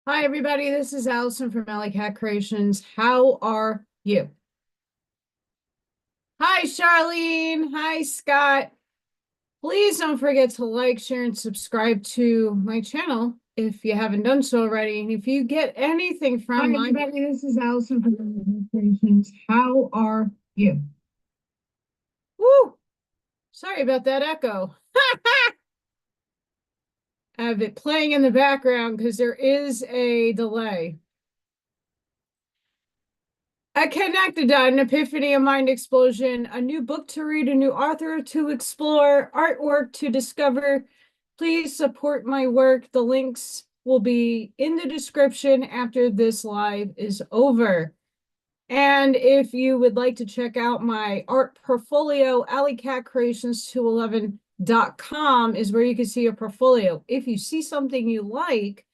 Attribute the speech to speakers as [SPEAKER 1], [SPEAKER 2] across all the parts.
[SPEAKER 1] Hi, everybody. This is Allison from Alley Cat Creations. How are you? Hi, Charlene. Hi, Scott. Please don't forget to like, share, and subscribe to my channel if you haven't done so already. And if you get anything from Hi, everybody. This is Allison from Alley Cat Creations. How are you? Woo! Sorry about that echo. I have it playing in the background because there is a delay. A Connectodon, an epiphany, a mind explosion, a new book to read, a new author to explore, artwork to discover. Please support my work. The links will be in the description after this live is over. And if you would like to check out my art portfolio, alleycatcreations211.com is where you can see a portfolio. If you see something you like,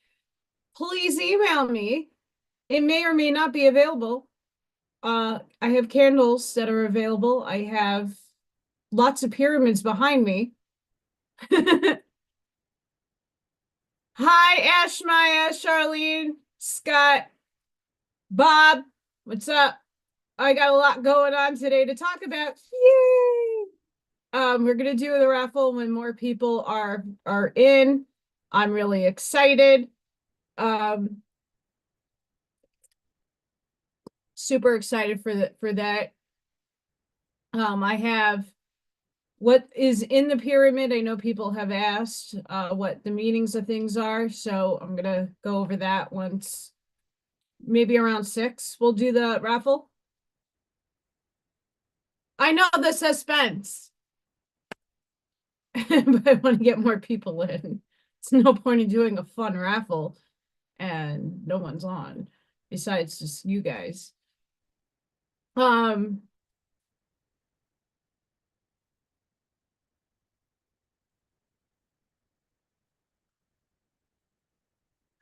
[SPEAKER 1] please email me. It may or may not be available. I have candles that are available. I have lots of pyramids behind me. Hi, Ash, Maya, Charlene, Scott, Bob. What's up? I got a lot going on today to talk about. Yay! We're gonna do the raffle when more people are in. I'm really excited. Super excited for that. I have what is in the pyramid. I know people have asked what the meanings of things are, so I'm gonna go over that once, maybe around 6. We'll do the raffle. I know the suspense, but I want to get more people in. It's no point in doing a fun raffle and no one's on, besides just you guys. Um,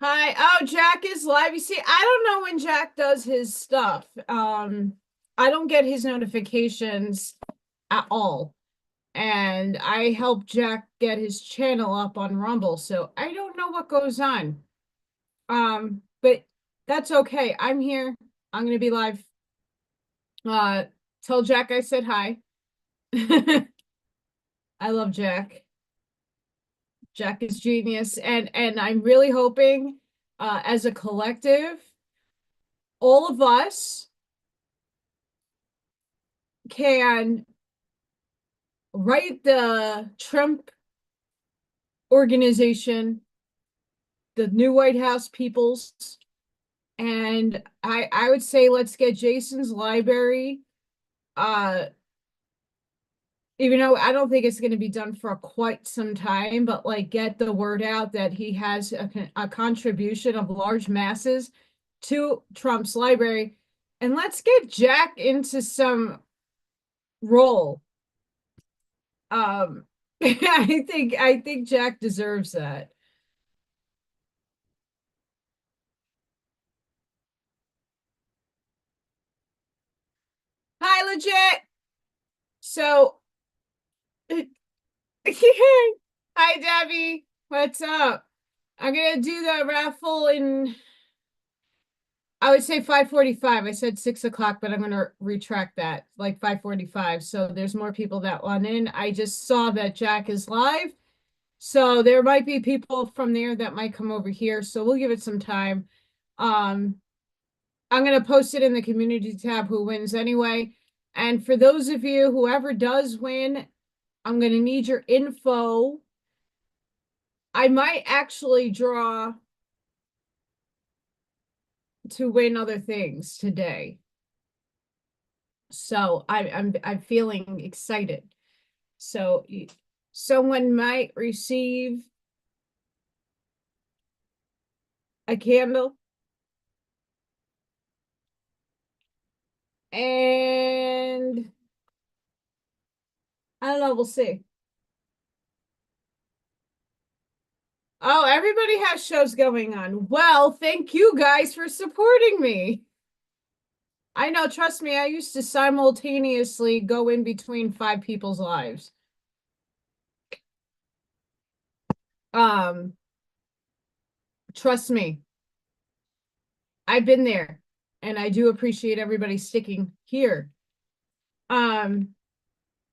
[SPEAKER 1] Hi. Oh, Jack is live. You see, I don't know when Jack does his stuff. I don't get his notifications at all. And I helped Jack get his channel up on Rumble, so I don't know what goes on. But that's okay. I'm here. I'm gonna be live. Uh, tell Jack I said hi. I love Jack. Jack is genius, and I'm really hoping, as a collective, all of us can write the Trump organization, the new White House peoples, and I would say let's get Jason's library. Uh, Even though I don't think it's going to be done for quite some time, but like get the word out that he has a contribution of large masses to Trump's library, and let's get Jack into some role. I think Jack deserves that. Hi, legit. So, hi, Debbie. What's up? I'm gonna do the raffle in, I would say 5:45. I said 6 o'clock, but I'm gonna retract that, like 5:45. So there's more people that want in. I just saw that Jack is live. So there might be people from there that might come over here. So we'll give it some time. Um, I'm gonna post it in the community tab who wins anyway. And for those of you, whoever does win, I'm gonna need your info. I might actually draw to win other things today. So I'm feeling excited. So someone might receive a candle, and I don't know, we'll see. Oh, everybody has shows going on. Well, thank you guys for supporting me. I know, trust me, I used to simultaneously go in between 5 people's lives. Um, Trust me. I've been there and I do appreciate everybody sticking here. Um,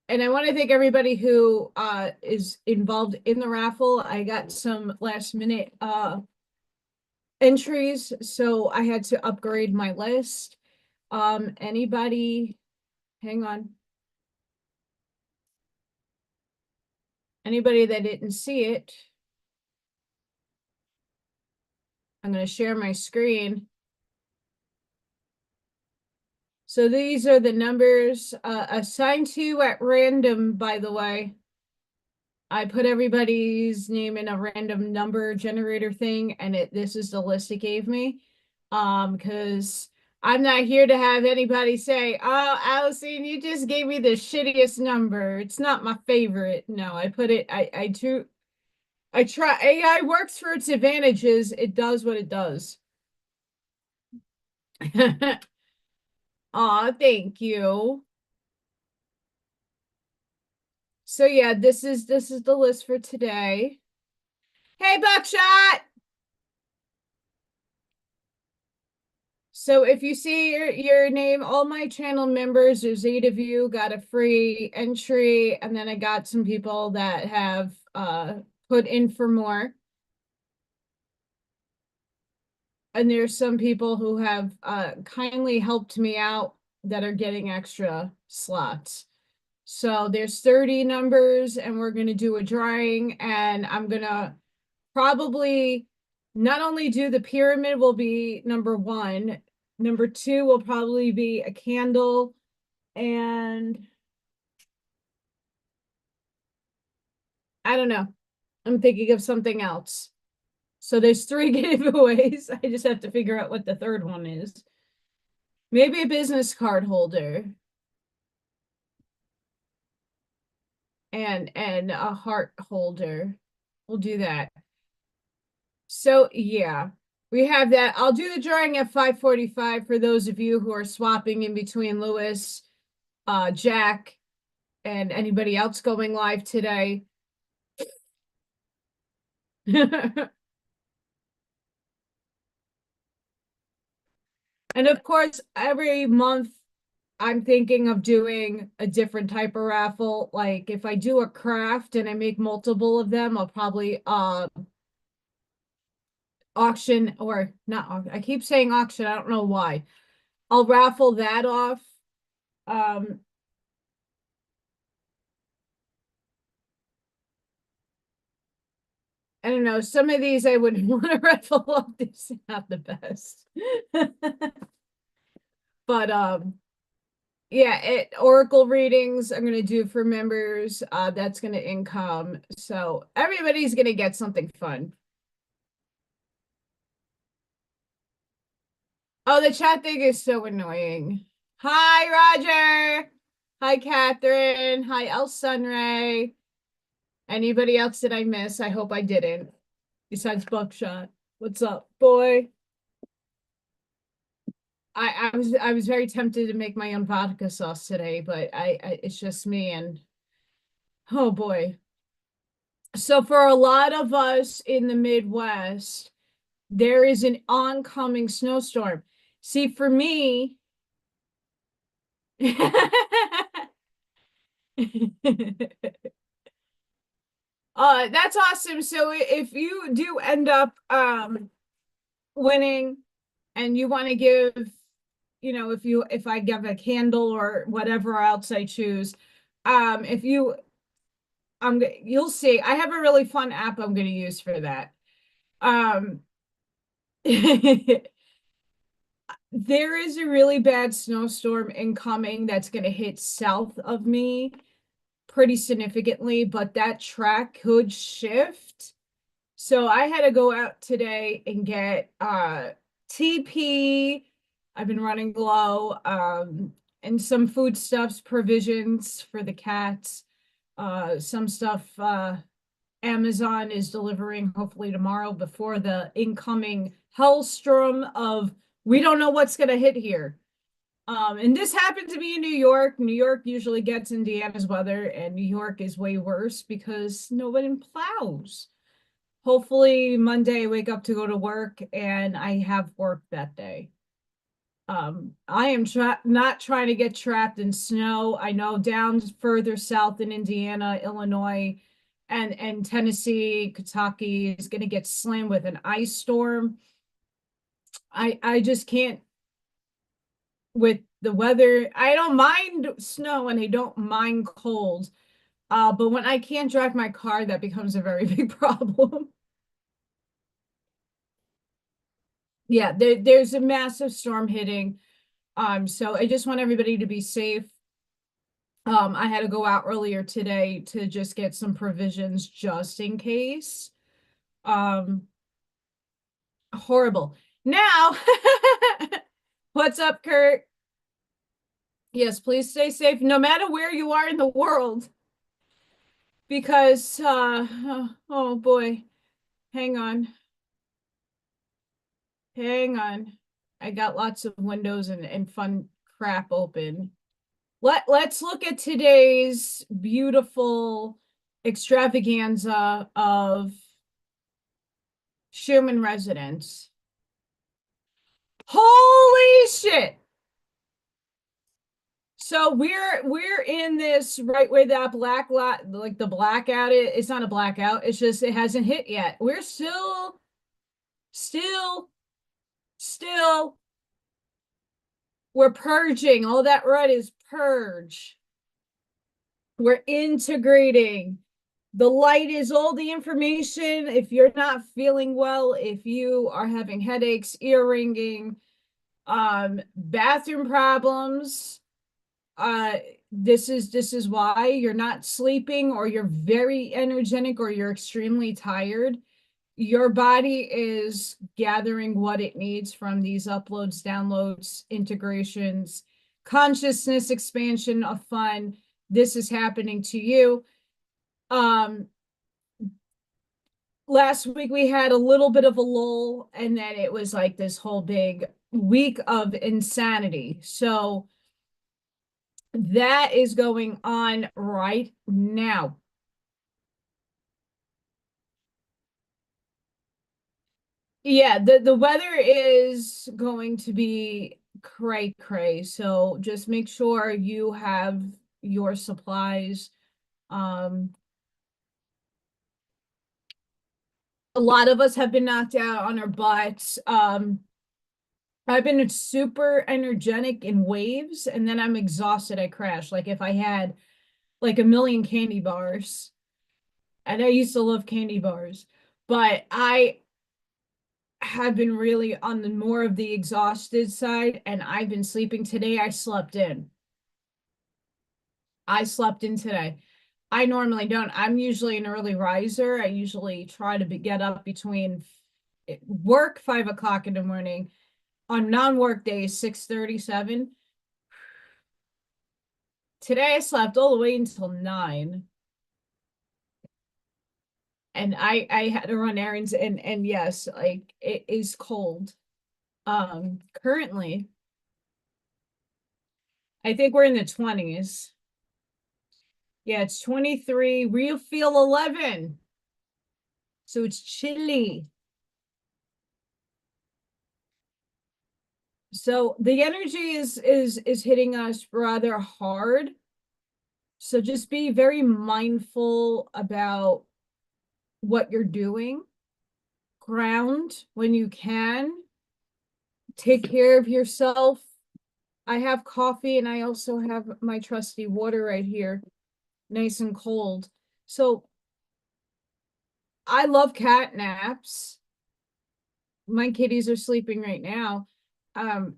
[SPEAKER 1] and I want to thank everybody who is involved in the raffle. I got some last minute entries, so I had to upgrade my list. Anybody, hang on. Anybody that didn't see it, I'm going to share my screen. So these are the numbers assigned to you at random, by the way. I put everybody's name in a random number generator thing, and this is the list it gave me. Because I'm not here to have anybody say, "Oh, Allison, you just gave me the shittiest number. It's not my favorite." No, I put it. I try. AI works for its advantages. It does what it does. Aw, thank you. So yeah, this is the list for today. Hey, Buckshot. So if you see your name, all my channel members, there's 8 of you, got a free entry, and then I got some people that have put in for more. And there's some people who have kindly helped me out that are getting extra slots. So there's 30 numbers, and we're going to do a drawing, and I'm going to probably not only do the pyramid will be number 1, number 2 will probably be a candle, and I don't know. I'm thinking of something else. So there's 3 giveaways. I just have to figure out what the third one is. Maybe a business card holder. And a heart holder. We'll do that. So yeah, we have that. I'll do the drawing at 5:45 for those of you who are swapping in between Lewis, Jack, and anybody else going live today. And of course, every month I'm thinking of doing a different type of raffle. Like if I do a craft and I make multiple of them, I'll probably auction, or not, I keep saying auction, I don't know why. I'll raffle that off. Um I don't know, some of these I wouldn't want to raffle off. This is not the best. But yeah, Oracle readings I'm gonna do for members. That's gonna income. So everybody's gonna get something fun. Oh, the chat thing is so annoying. Hi, Roger. Hi, Catherine. Hi, El Sunray. Anybody else did I miss? I hope I didn't. Besides Buckshot. What's up, boy? I was very tempted to make my own vodka sauce today, but I it's just me, and oh boy. So for a lot of us in the Midwest, there is an oncoming snowstorm. See, for me, that's awesome. So if you do end up winning and you want to give, if I give a candle or whatever else I choose, if you you'll see I have a really fun app I'm going to use for that. Um there is a really bad snowstorm incoming that's going to hit south of me pretty significantly, but that track could shift. So I had to go out today and get TP. I've been running low, and some foodstuffs, provisions for the cats. Some stuff Amazon is delivering hopefully tomorrow before the incoming hellstorm of we don't know what's going to hit here. And this happened to be in New York. New York usually gets Indiana's weather, and New York is way worse because nobody plows. hopefully Monday I wake up to go to work and I have work that day. I am not trying to get trapped in snow. I know down further south in Indiana, Illinois, and Tennessee, Kentucky is going to get slammed with an ice storm. I just can't with the weather. I don't mind snow and I don't mind cold. But when I can't drive my car, that becomes a very big problem. Yeah, there's a massive storm hitting. So I just want everybody to be safe. I had to go out earlier today to just get some provisions just in case. Um, Horrible. Now, what's up, Kurt? Yes, please stay safe no matter where you are in the world. Because oh boy, hang on. Hang on. I got lots of windows and fun crap open. Let's look at today's beautiful extravaganza of Schumann Resonance. Holy shit! So we're in this right where that black lot, like the blackout is. It's not a blackout. It's just it hasn't hit yet. We're still, still. We're purging. All that red is purge. We're integrating. The light is all the information. If you're not feeling well, if you are having headaches, ear ringing, bathroom problems, this is why you're not sleeping, or you're very energetic, or you're extremely tired. Your body is gathering what it needs from these uploads, downloads, integrations, consciousness expansion of fun. This is happening to you. Last week we had a little bit of a lull, and then it was like this whole big week of insanity. So that is going on right now. Yeah, the weather is going to be cray cray. So just make sure you have your supplies. Um, a lot of us have been knocked out on our butts. I've been super energetic in waves, and then I'm exhausted. I crash. Like if I had like a million candy bars, and I used to love candy bars, but I have been really on the more of the exhausted side, and I've been sleeping. Today I slept in. I slept in today. I normally don't. I'm usually an early riser. I usually try to get up between work 5 o'clock in the morning. On non-work days, 6:37. Today I slept all the way until 9. And I had to run errands, and yes, like it is cold. Currently, I think we're in the 20s. Yeah, it's 23. Real feel 11. So it's chilly. So the energy is hitting us rather hard. So just be very mindful about what you're doing. Ground when you can. Take care of yourself. I have coffee, and I also have my trusty water right here, nice and cold. So I love cat naps. My kitties are sleeping right now. Um,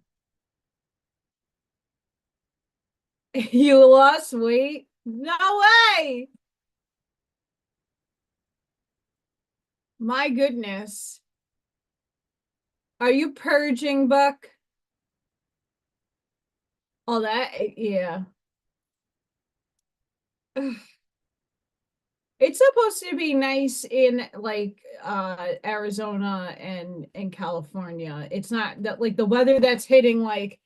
[SPEAKER 1] you lost weight? No way! My goodness. Are you purging, Buck? All that, yeah. It's supposed to be nice in like Arizona and California. It's not that like the weather that's hitting like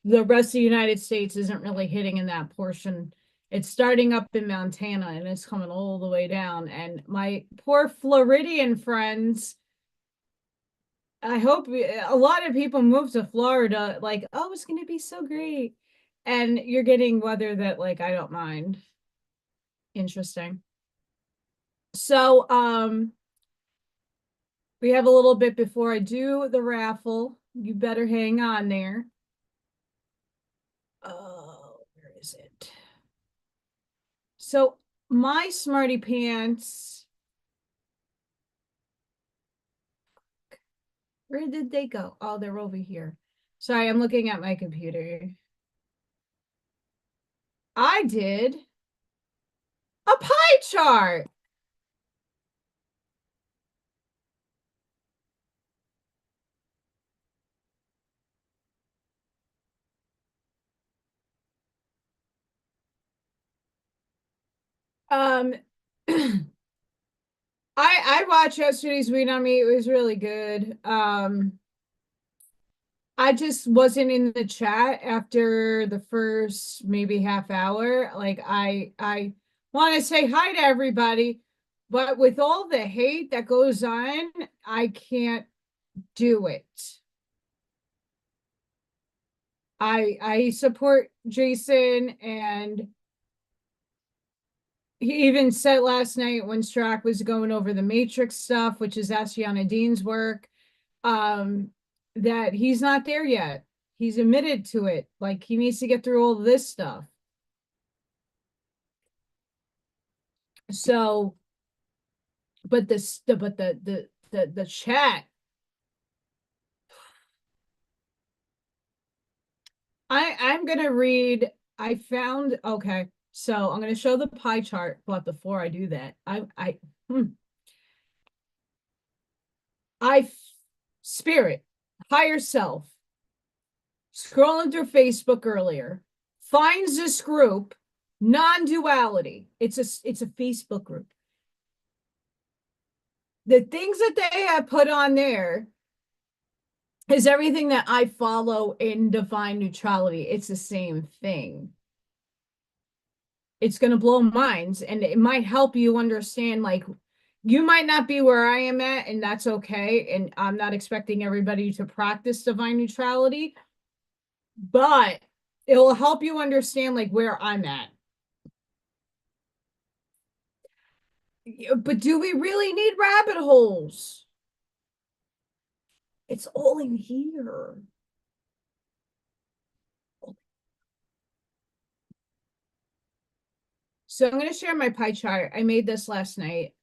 [SPEAKER 1] the rest of the United States isn't really hitting in that portion It's starting up in Montana and it's coming all the way down. And my poor Floridian friends, I hope a lot of people move to Florida like, oh, it's going to be so great. And you're getting weather that like I don't mind. Interesting. So, we have a little bit before I do the raffle. You better hang on there. Oh, where is it? So my smarty pants, where did they go? Oh, they're over here. Sorry, I'm looking at my computer. I did a pie chart. Um, I watched yesterday's Weed on Me. It was really good. I just wasn't in the chat after the first maybe half hour. Like I want to say hi to everybody, but with all the hate that goes on, I can't do it. I support Jason, and he even said last night when Strack was going over the Matrix stuff, which is Ashiana Dean's work, um, that he's not there yet. He's admitted to it. Like he needs to get through all this stuff. So, but the chat, I'm gonna read. I found okay. So I'm gonna show the pie chart, but before I do that, I spirit, higher self, scrolling through Facebook earlier, finds this group, Non Duality. It's a Facebook group. The things that they have put on there is everything that I follow in divine neutrality. It's the same thing. It's going to blow minds, and it might help you understand, like, you might not be where I am at, and that's okay. And I'm not expecting everybody to practice divine neutrality, but it will help you understand like where I'm at. But do we really need rabbit holes? It's all in here. So I'm going to share my pie chart. I made this last night.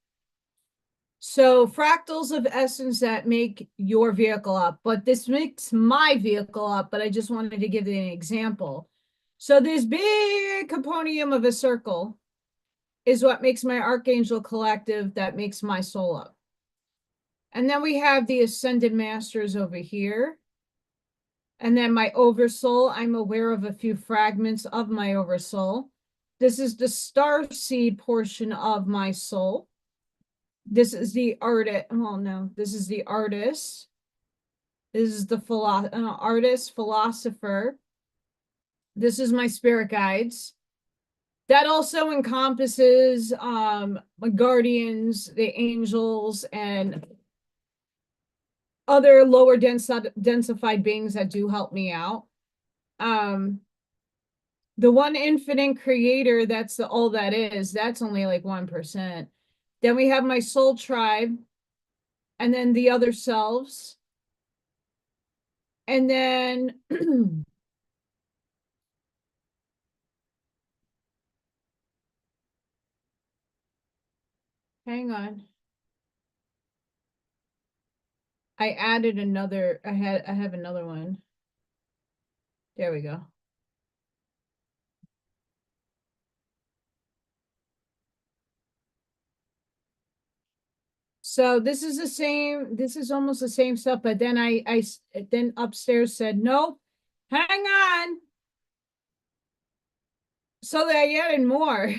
[SPEAKER 1] So fractals of essence that make your vehicle up, but this makes my vehicle up, but I just wanted to give you an example. So this big component of a circle is what makes my archangel collective, that makes my soul up. And then we have the ascended masters over here. And then my oversoul, I'm aware of a few fragments of my oversoul. This is the star seed portion of my soul. This is the artist. Oh no, this is the artist. This is the artist, philosopher. This is my spirit guides. That also encompasses my guardians, the angels, and other lower densified beings that do help me out. The one infinite creator, that's all that is, that's only like 1%. Then we have my soul tribe, and then the other selves. And then hang on. I added another, I have another one. There we go. So this is the same, this is almost the same stuff, but then I then upstairs said, nope, hang on. So they added more.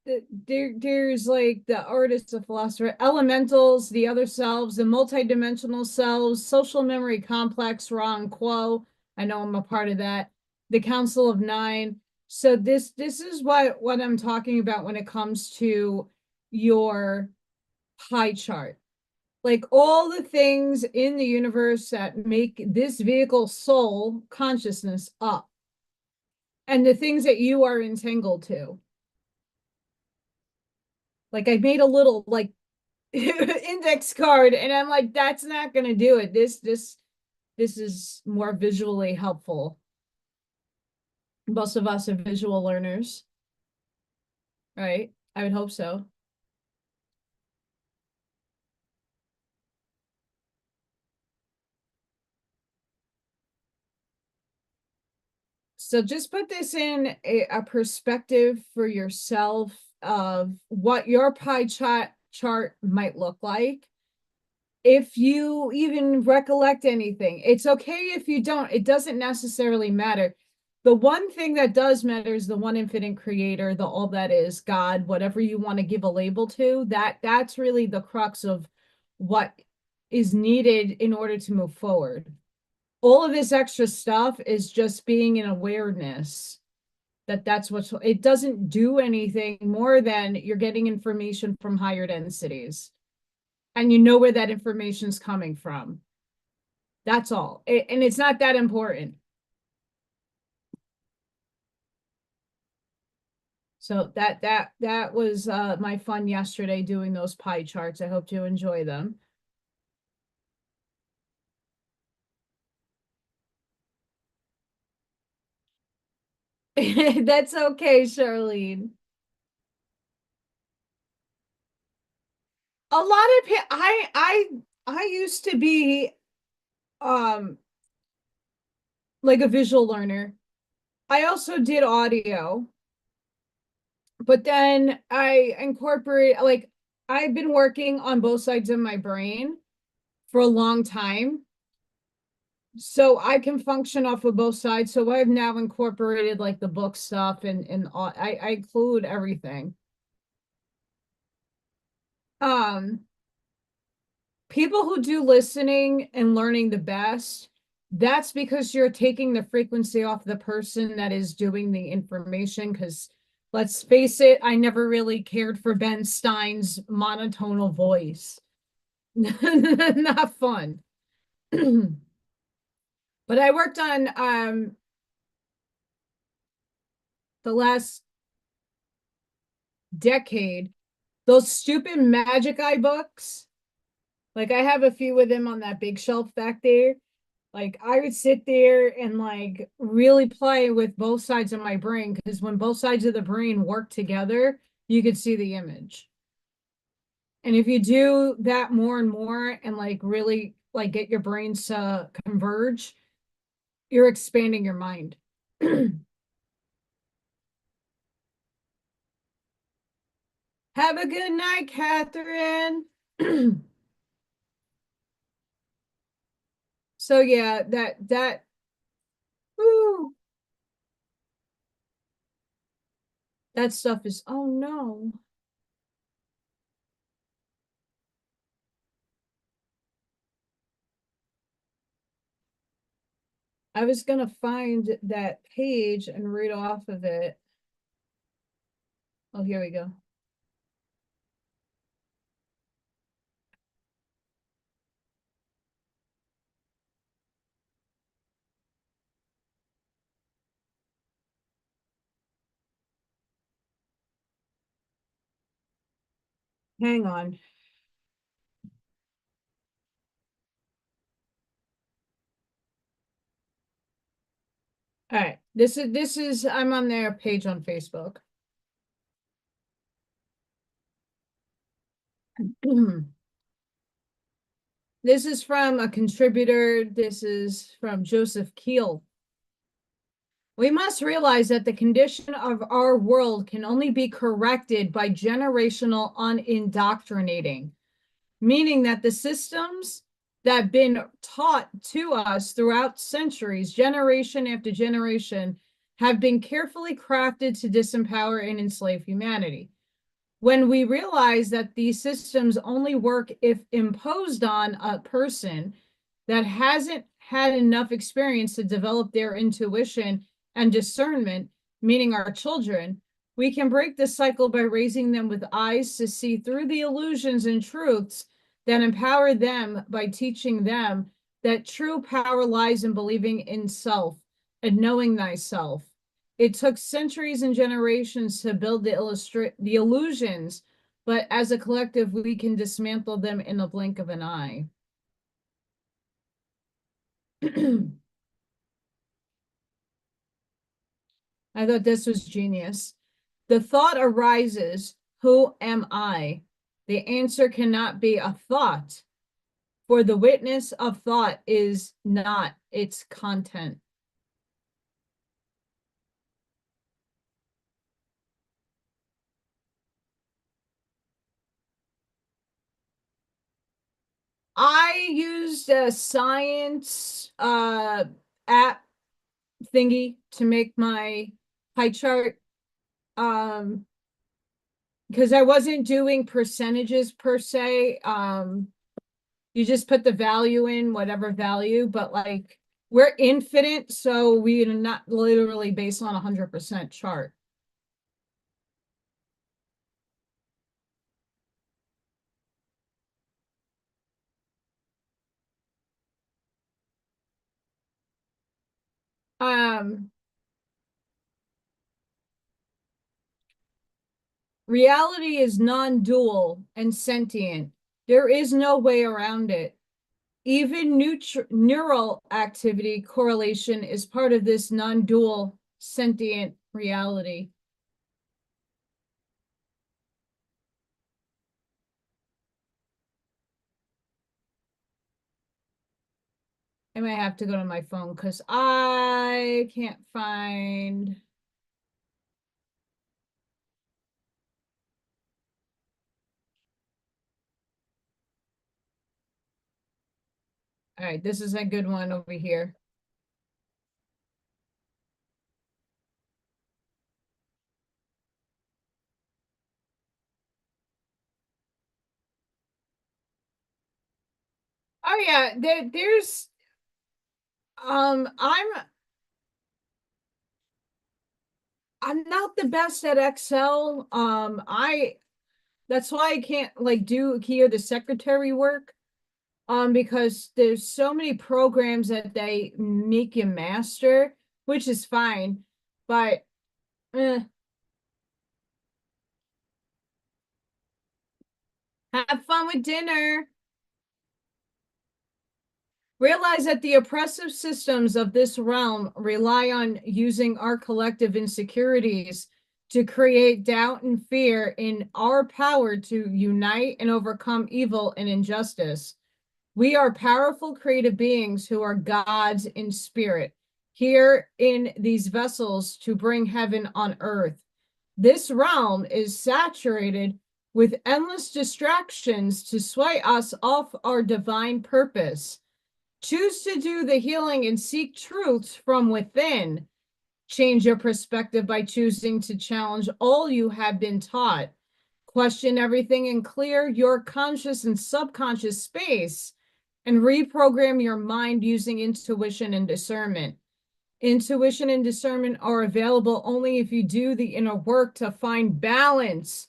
[SPEAKER 1] There's like the artist, the philosopher, elementals, the other selves, the multidimensional selves, social memory complex, Ron Quo. I know I'm a part of that. the Council of Nine. So this is what I'm talking about when it comes to your pie chart. Like all the things in the universe that make this vehicle soul consciousness up, and the things that you are entangled to. Like I made a little like index card, and I'm like, that's not going to do it. This is more visually helpful. Most of us are visual learners, right? I would hope so. So just put this in a perspective for yourself of what your pie chart might look like. If you even recollect anything, it's okay if you don't. It doesn't necessarily matter. The one thing that does matter is the one infinite creator, the all that is, God, whatever you want to give a label to, that's really the crux of what is needed in order to move forward. All of this extra stuff is just being in awareness that that's what's, it doesn't do anything more than you're getting information from higher densities and you know where that information's coming from. That's all. And it's not that important. So that was my fun yesterday doing those pie charts. I hope you enjoy them. That's okay, Charlene. A lot of I used to be um like a visual learner. I also did audio, but then I incorporate like I've been working on both sides of my brain for a long time. So I can function off of both sides. So I've now incorporated like the book stuff and all, I include everything. Um, People who do listening and learning the best, that's because you're taking the frequency off the person that is doing the information. Because let's face it, I never really cared for Ben Stein's monotonal voice. Not fun. But I worked on the last decade, those stupid Magic Eye books. Like I have a few of them on that big shelf back there. Like I would sit there and like really play with both sides of my brain because when both sides of the brain work together, you could see the image. And if you do that more and more and like really like get your brains to converge, you're expanding your mind. Have a good night, Catherine. So yeah, that woo, that stuff is, oh no. I was gonna find that page and read off of it. Oh, here we go. Hang on. All right. This is I'm on their page on Facebook. This is from a contributor. This is from Joseph Keel. We must realize that the condition of our world can only be corrected by generational unindoctrinating, meaning that the systems that have been taught to us throughout centuries, generation after generation, have been carefully crafted to disempower and enslave humanity. When we realize that these systems only work if imposed on a person that hasn't had enough experience to develop their intuition and discernment, meaning our children, we can break the cycle by raising them with eyes to see through the illusions and truths that empower them by teaching them that true power lies in believing in self and knowing thyself. It took centuries and generations to build the illusions, but as a collective, we can dismantle them in a blink of an eye. I thought this was genius. The thought arises, who am I? The answer cannot be a thought, for the witness of thought is not its content. I used a science app thingy to make my pie chart. Because I wasn't doing percentages per se. You just put the value in, whatever value, but like we're infinite, so we're not literally based on 100% chart. Um, Reality is non-dual and sentient. There is no way around it. Even neural activity correlation is part of this non-dual sentient reality. I might have to go to my phone because I can't find. All right, this is a good one over here. Oh yeah, there's I'm not the best at Excel. I That's why I can't like do here the secretary work. Because there's so many programs that they make you master, which is fine, but eh, have fun with dinner. Realize that the oppressive systems of this realm rely on using our collective insecurities to create doubt and fear in our power to unite and overcome evil and injustice. We are powerful creative beings who are gods in spirit, here in these vessels to bring heaven on earth. This realm is saturated with endless distractions to sway us off our divine purpose. Choose to do the healing and seek truths from within. Change your perspective by choosing to challenge all you have been taught. Question everything and clear your conscious and subconscious space and reprogram your mind using intuition and discernment. Intuition and discernment are available only if you do the inner work to find balance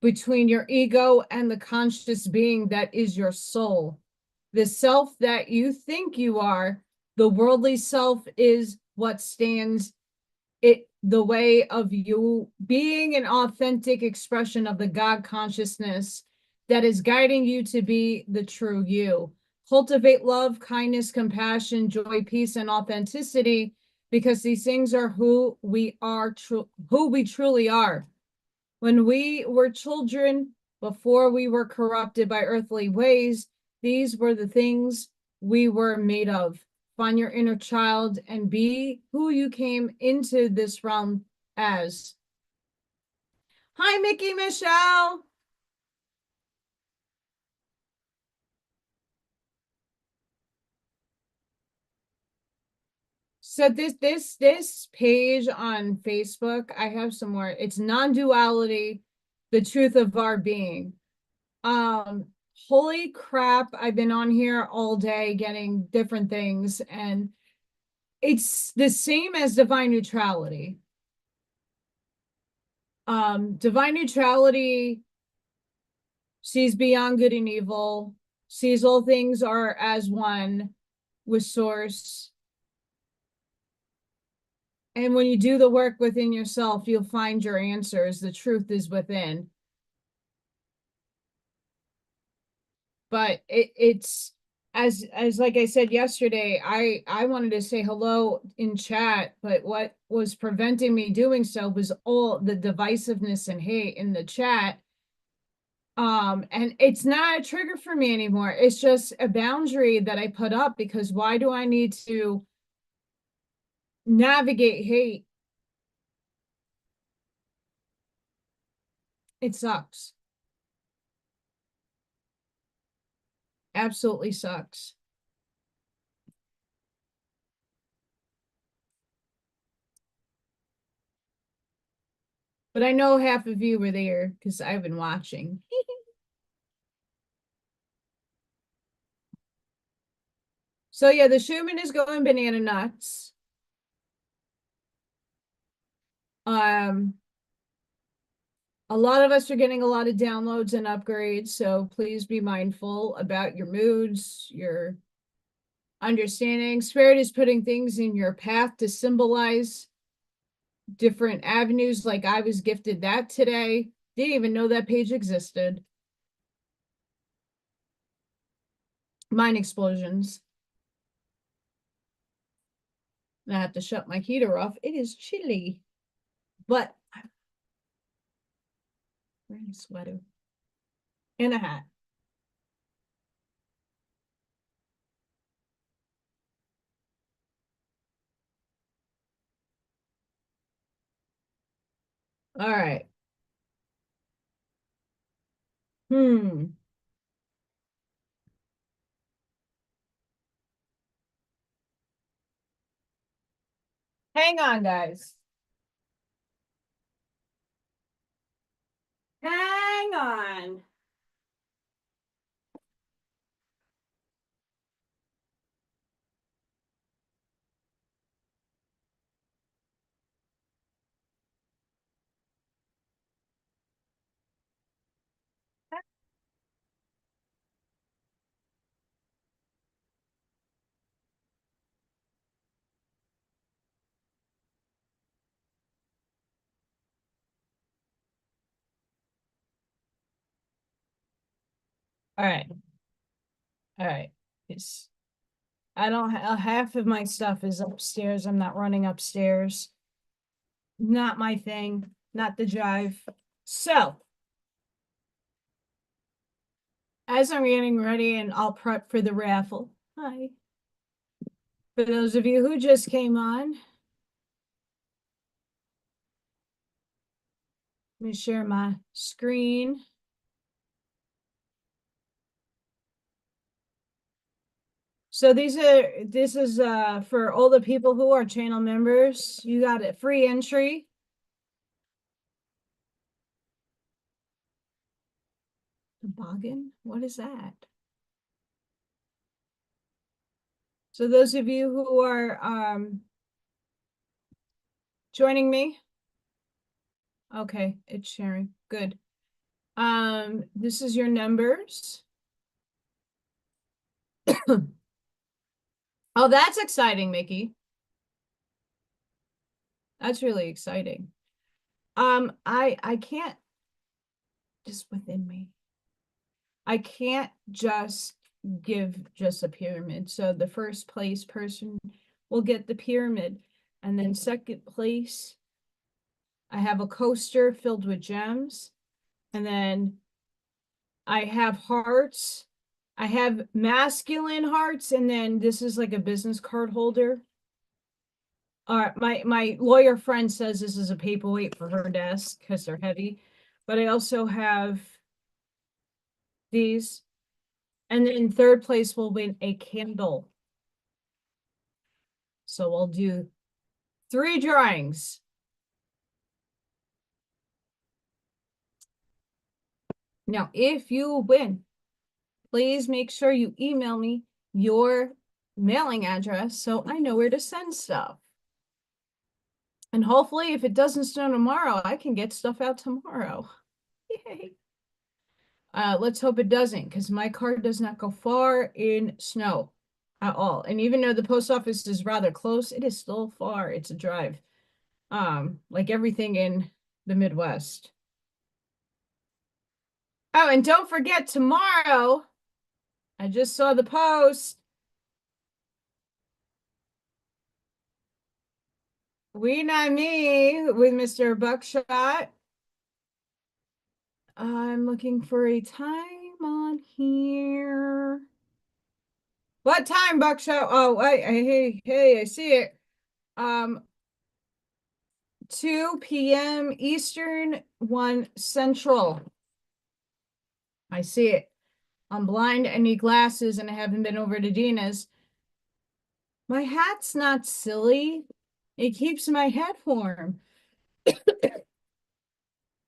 [SPEAKER 1] between your ego and the conscious being that is your soul. The self that you think you are, the worldly self, is what stands it the way of you being an authentic expression of the God consciousness that is guiding you to be the true you. Cultivate love, kindness, compassion, joy, peace, and authenticity, because these things are who we are, who we truly are. When we were children, before we were corrupted by earthly ways, these were the things we were made of. Find your inner child and be who you came into this realm as. Hi, Mickey Michelle. So this page on Facebook, I have some more. It's non-duality, the truth of our being. Um, Holy crap, I've been on here all day getting different things, and it's the same as divine neutrality. Divine neutrality sees beyond good and evil, sees all things are as one with source. And when you do the work within yourself, you'll find your answers. The truth is within. But it's as like I said yesterday, I wanted to say hello in chat, but what was preventing me doing so was all the divisiveness and hate in the chat. And it's not a trigger for me anymore. It's just a boundary that I put up, because why do I need to navigate hate? It sucks. Absolutely sucks. But I know half of you were there because I've been watching. So yeah, the Schumann is going banana nuts. A lot of us are getting a lot of downloads and upgrades, so please be mindful about your moods, your understanding. Spirit is putting things in your path to symbolize different avenues. Like I was gifted that today. Didn't even know that page existed. Mind explosions. And I have to shut my heater off. It is chilly, but I'm wearing a sweater and a hat. All right. Hmm. Hang on, guys. Hang on. All right. All right. It's I don't have half of my stuff is upstairs. I'm not running upstairs. Not my thing. Not the drive. So, as I'm getting ready and I'll prep for the raffle. Hi. For those of you who just came on, let me share my screen. So this is for all the people who are channel members. You got a free entry. Toboggan? What is that? So those of you who are joining me. Okay, it's sharing. Good. This is your numbers. Oh, that's exciting, Mickey. That's really exciting. I can't just within me. I can't just give just a pyramid. So the first place person will get the pyramid. And then second place, I have a coaster filled with gems. And then I have hearts. I have masculine hearts. And then this is like a business card holder. My lawyer friend says this is a paperweight for her desk because they're heavy. But I also have these. And then third place will win a candle. So we'll do 3 drawings. Now, if you win, please make sure you email me your mailing address, so I know where to send stuff. And hopefully, if it doesn't snow tomorrow, I can get stuff out tomorrow. Yay. Let's hope it doesn't, because my car does not go far in snow at all. And even though the post office is rather close, it is still far. It's a drive. Like everything in the Midwest. Oh, and don't forget tomorrow, I just saw the post. We Not Me with Mr. Buckshot. I'm looking for a time on here. What time, Buckshot? Oh, hey, I see it. Um, 2 p.m. Eastern, 1 Central. I see it. I'm blind, I need glasses, and I haven't been over to Dina's. My hat's not silly. It keeps my head warm.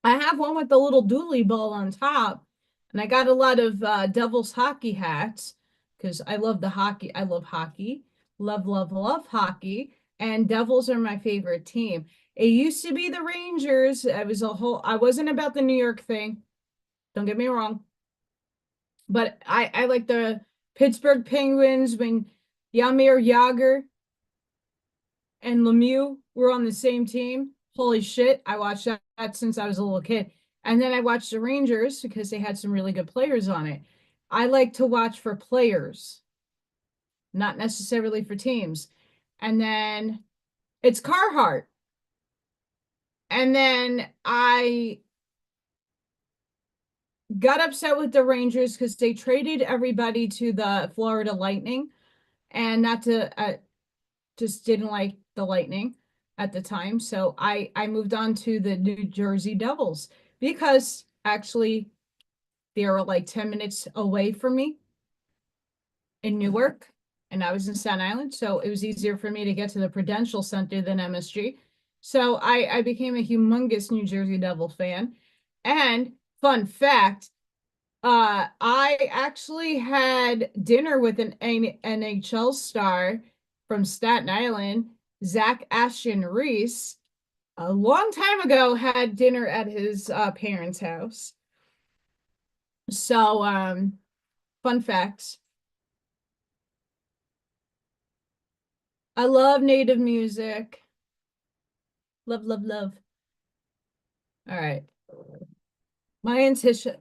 [SPEAKER 1] I have one with the little dually ball on top, and I got a lot of Devils hockey hats because I love the hockey. I love hockey. Love, love, love hockey. And Devils are my favorite team. It used to be the Rangers. I wasn't about the New York thing. Don't get me wrong. But I like the Pittsburgh Penguins when Jaromir Jagr and Lemieux were on the same team. Holy shit, I watched that since I was a little kid. And then I watched the Rangers because they had some really good players on it. I like to watch for players, not necessarily for teams. And then it's Carhartt. And then I got upset with the Rangers because they traded everybody to the Florida Lightning, and not to just didn't like the Lightning at the time. So I moved on to the New Jersey Devils because actually they were like 10 minutes away from me in Newark, and I was in Staten Island. So it was easier for me to get to the Prudential Center than MSG. So I became a humongous New Jersey Devil fan. And fun fact, I actually had dinner with an NHL star from Staten Island, Zach Ashton Reese, a long time ago. Had dinner at his parents' house. So, fun facts. I love native music. Love, love, love. All right. My intuition.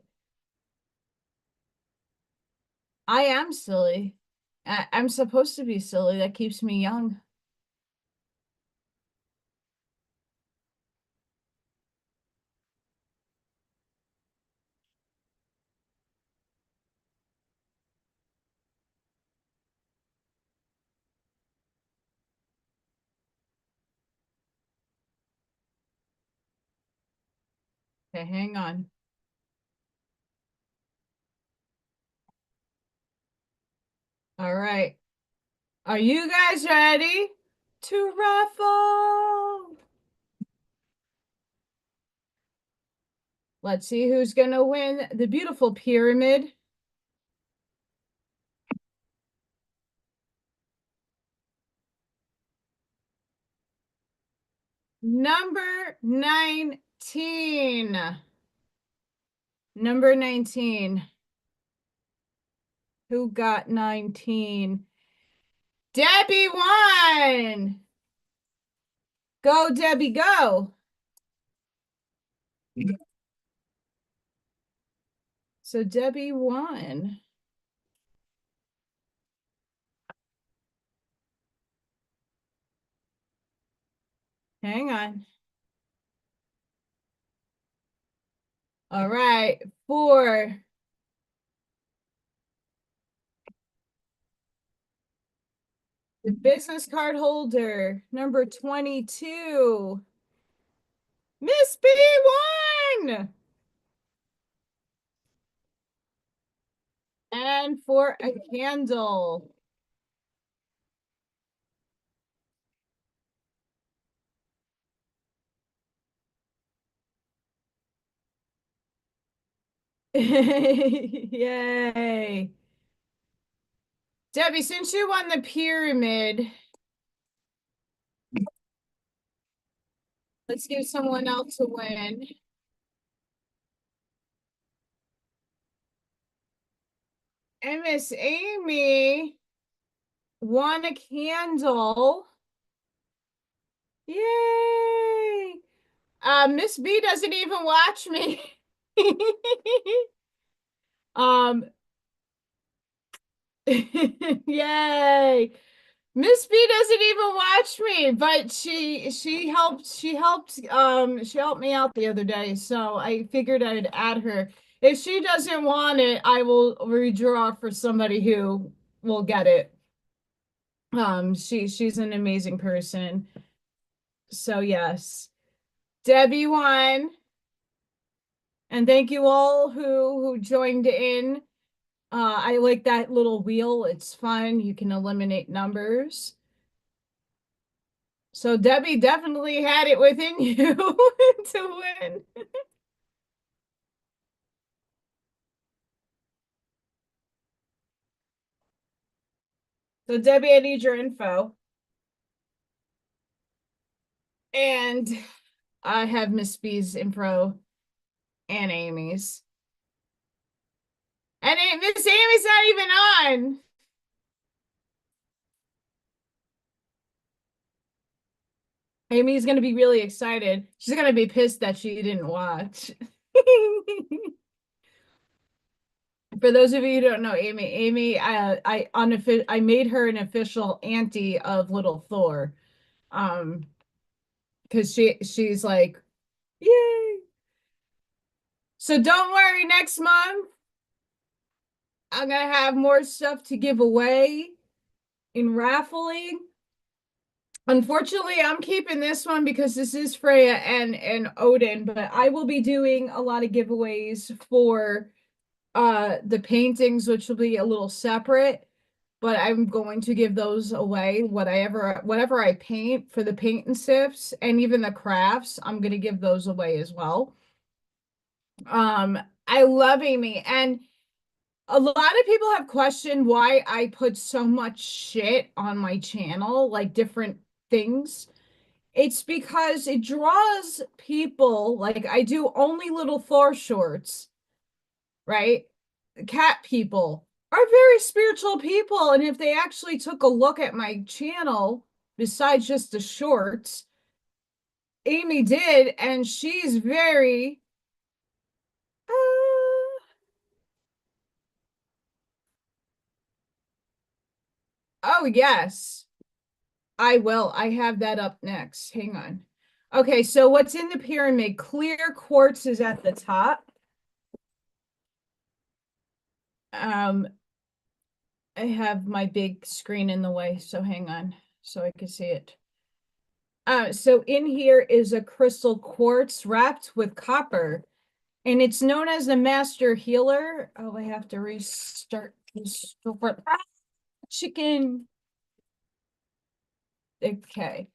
[SPEAKER 1] I am silly. I'm supposed to be silly. That keeps me young. Okay, hang on. All right. Are you guys ready to raffle? Let's see who's going to win the beautiful pyramid. Number 19. Number 19. Who got 19? Debbie won. Go, Debbie, go. So Debbie won. Hang on. All right. For the business card holder, number 22, Missbea Won. And for a candle, yay. Debbie, since you won the pyramid, let's give someone else a win. And Miss Amy won a candle. Yay! Miss B doesn't even watch me. um, yay! Miss B doesn't even watch me, but she helped me out the other day, so I figured I'd add her. If she doesn't want it, I will redraw for somebody who will get it. She's an amazing person. So yes. Debbie won. And thank you all who joined in. I like that little wheel. It's fun. You can eliminate numbers. So Debbie definitely had it within you to win. So Debbie, I need your info. And I have Miss B's info and Amy's. And Miss Amy's not even on. Amy's going to be really excited. She's going to be pissed that she didn't watch. For those of you who don't know Amy, I made her an official auntie of Little Thor. Because she's like, yay. So don't worry, next month I'm gonna have more stuff to give away in raffling. Unfortunately, I'm keeping this one because this is Freya and Odin, but I will be doing a lot of giveaways for the paintings, which will be a little separate, but I'm going to give those away. Whatever I paint for the paint and sifts and even the crafts, I'm gonna give those away as well. I love Amy, and a lot of people have questioned why I put so much shit on my channel, like different things. It's because it draws people, like I do only Little Thor shorts, right? Cat people are very spiritual people, and if they actually took a look at my channel, besides just the shorts, Amy did, and she's very oh yes, I will. I have that up next. Hang on. Okay, so what's in the pyramid? Clear quartz is at the top. Um, I have my big screen in the way, so hang on so I can see it. So in here is a crystal quartz wrapped with copper, and it's known as the master healer. Oh, I have to restart this. Chicken. Okay.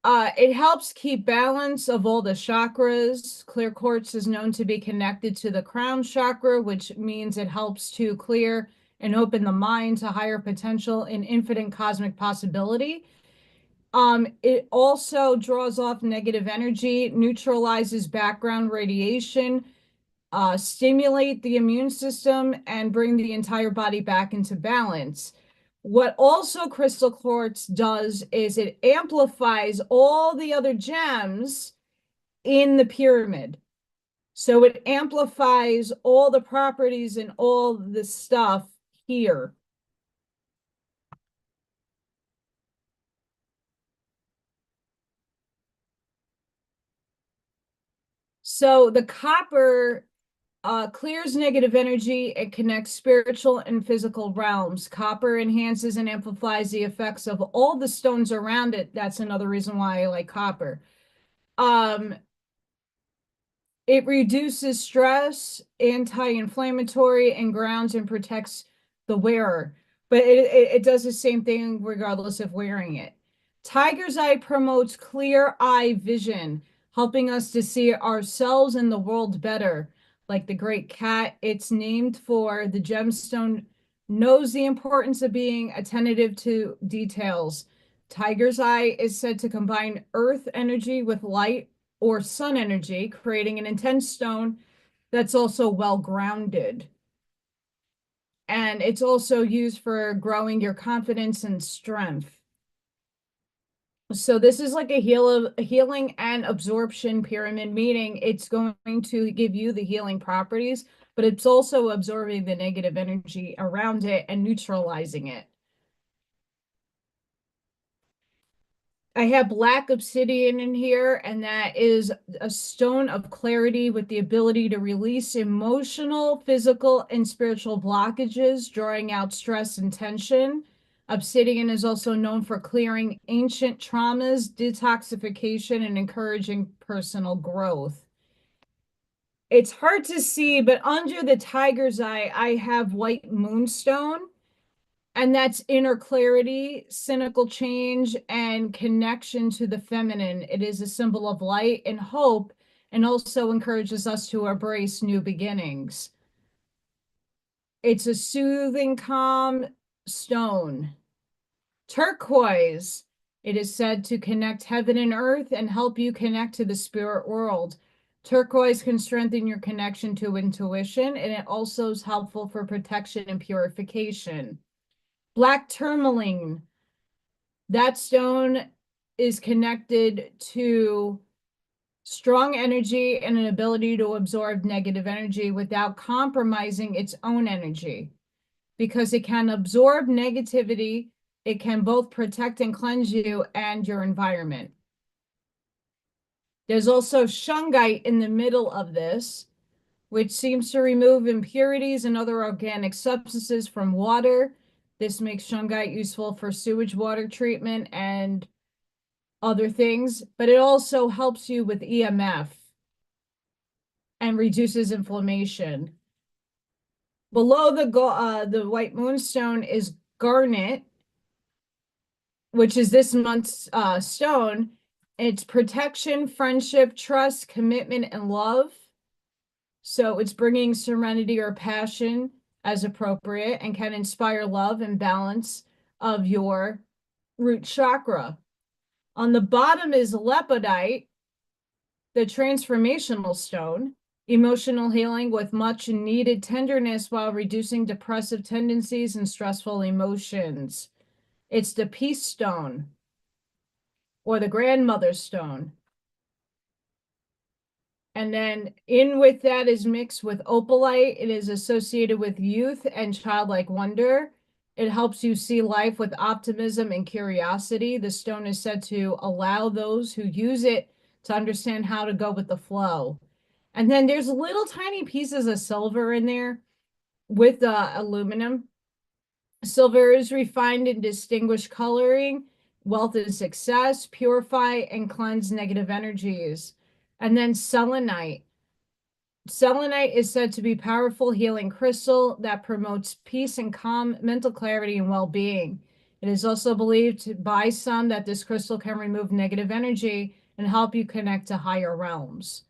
[SPEAKER 1] It helps keep balance of all the chakras. Clear quartz is known to be connected to the crown chakra, which means it helps to clear and open the mind to higher potential and infinite cosmic possibility. It also draws off negative energy, neutralizes background radiation, stimulate the immune system, and bring the entire body back into balance. What also crystal quartz does is it amplifies all the other gems in the pyramid. So it amplifies all the properties and all the stuff here. So the copper clears negative energy. It connects spiritual and physical realms. Copper enhances and amplifies the effects of all the stones around it. That's another reason why I like copper. Um, it reduces stress, anti-inflammatory, and grounds and protects the wearer. But it does the same thing regardless of wearing it. Tiger's Eye promotes clear eye vision, helping us to see ourselves and the world better. Like the great cat, it's named for the gemstone knows the importance of being attentive to details. Tiger's eye is said to combine earth energy with light or sun energy, creating an intense stone that's also well grounded. And it's also used for growing your confidence and strength. So this is like a healing and absorption pyramid, meaning it's going to give you the healing properties, but it's also absorbing the negative energy around it and neutralizing it. I have black obsidian in here, and that is a stone of clarity with the ability to release emotional, physical, and spiritual blockages, drawing out stress and tension. Obsidian is also known for clearing ancient traumas, detoxification, and encouraging personal growth. It's hard to see, but under the tiger's eye, I have white moonstone. And that's inner clarity, cynical change, and connection to the feminine. It is a symbol of light and hope, and also encourages us to embrace new beginnings. It's a soothing, calm stone. Turquoise. It is said to connect heaven and earth and help you connect to the spirit world. Turquoise can strengthen your connection to intuition, and it also is helpful for protection and purification. Black tourmaline. That stone is connected to strong energy and an ability to absorb negative energy without compromising its own energy. Because it can absorb negativity, it can both protect and cleanse you and your environment. There's also shungite in the middle of this, which seems to remove impurities and other organic substances from water. This makes shungite useful for sewage water treatment and other things, but it also helps you with EMF and reduces inflammation. Below the white moonstone is garnet, which is this month's stone. It's protection, friendship, trust, commitment, and love. So it's bringing serenity or passion as appropriate and can inspire love and balance of your root chakra. On the bottom is lepidite, the transformational stone, emotional healing with much needed tenderness while reducing depressive tendencies and stressful emotions. It's the peace stone or the grandmother stone. And then in with that is mixed with opalite. It is associated with youth and childlike wonder. It helps you see life with optimism and curiosity. The stone is said to allow those who use it to understand how to go with the flow. And then there's little tiny pieces of silver in there with aluminum. Silver is refined and distinguished coloring, wealth and success, purify and cleanse negative energies. And then selenite. Selenite is said to be powerful healing crystal that promotes peace and calm, mental clarity, and well-being. It is also believed by some that this crystal can remove negative energy and help you connect to higher realms.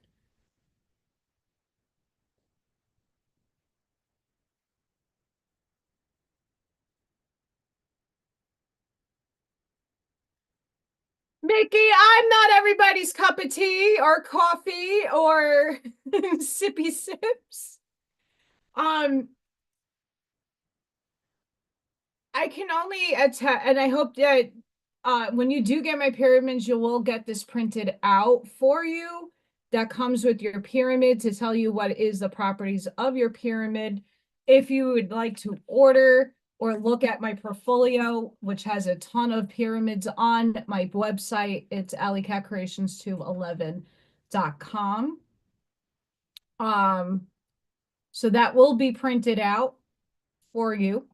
[SPEAKER 1] Mickey, I'm not everybody's cup of tea or coffee or sippy sips. Um, I can only attest, and I hope that when you do get my pyramids, you will get this printed out for you. That comes with your pyramid to tell you what is the properties of your pyramid. If you would like to order or look at my portfolio, which has a ton of pyramids on my website, it's alleycatcreations211.com. So that will be printed out for you.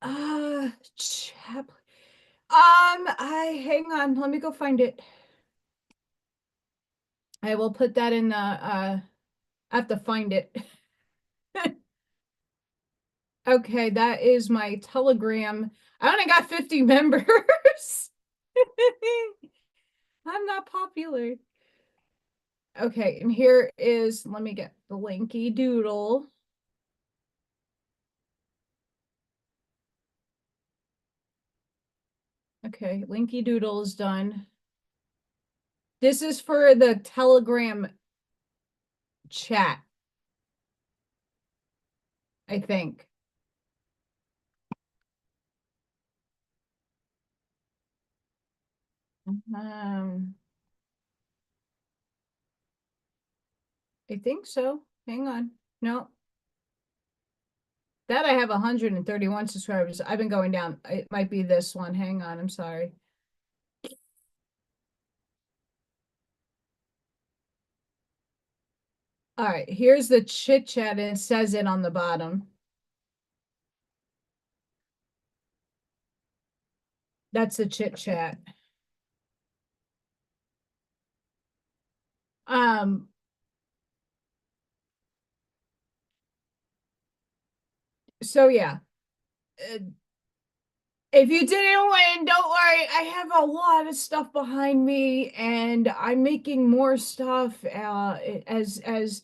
[SPEAKER 1] Uh, I hang on, let me go find it. I will put that in the I have to find it. Okay, that is my Telegram. I only got 50 members. I'm not popular. Okay, and here is, let me get the linky doodle. Okay, linky doodle is done. This is for the Telegram chat, I think. I think so. Hang on. No, that I have 131 subscribers. I've been going down. It might be this one. Hang on. I'm sorry. All right. Here's the chit chat, and it says it on the bottom. That's the chit chat. Um, so yeah. If you didn't win, don't worry. I have a lot of stuff behind me, and I'm making more stuff as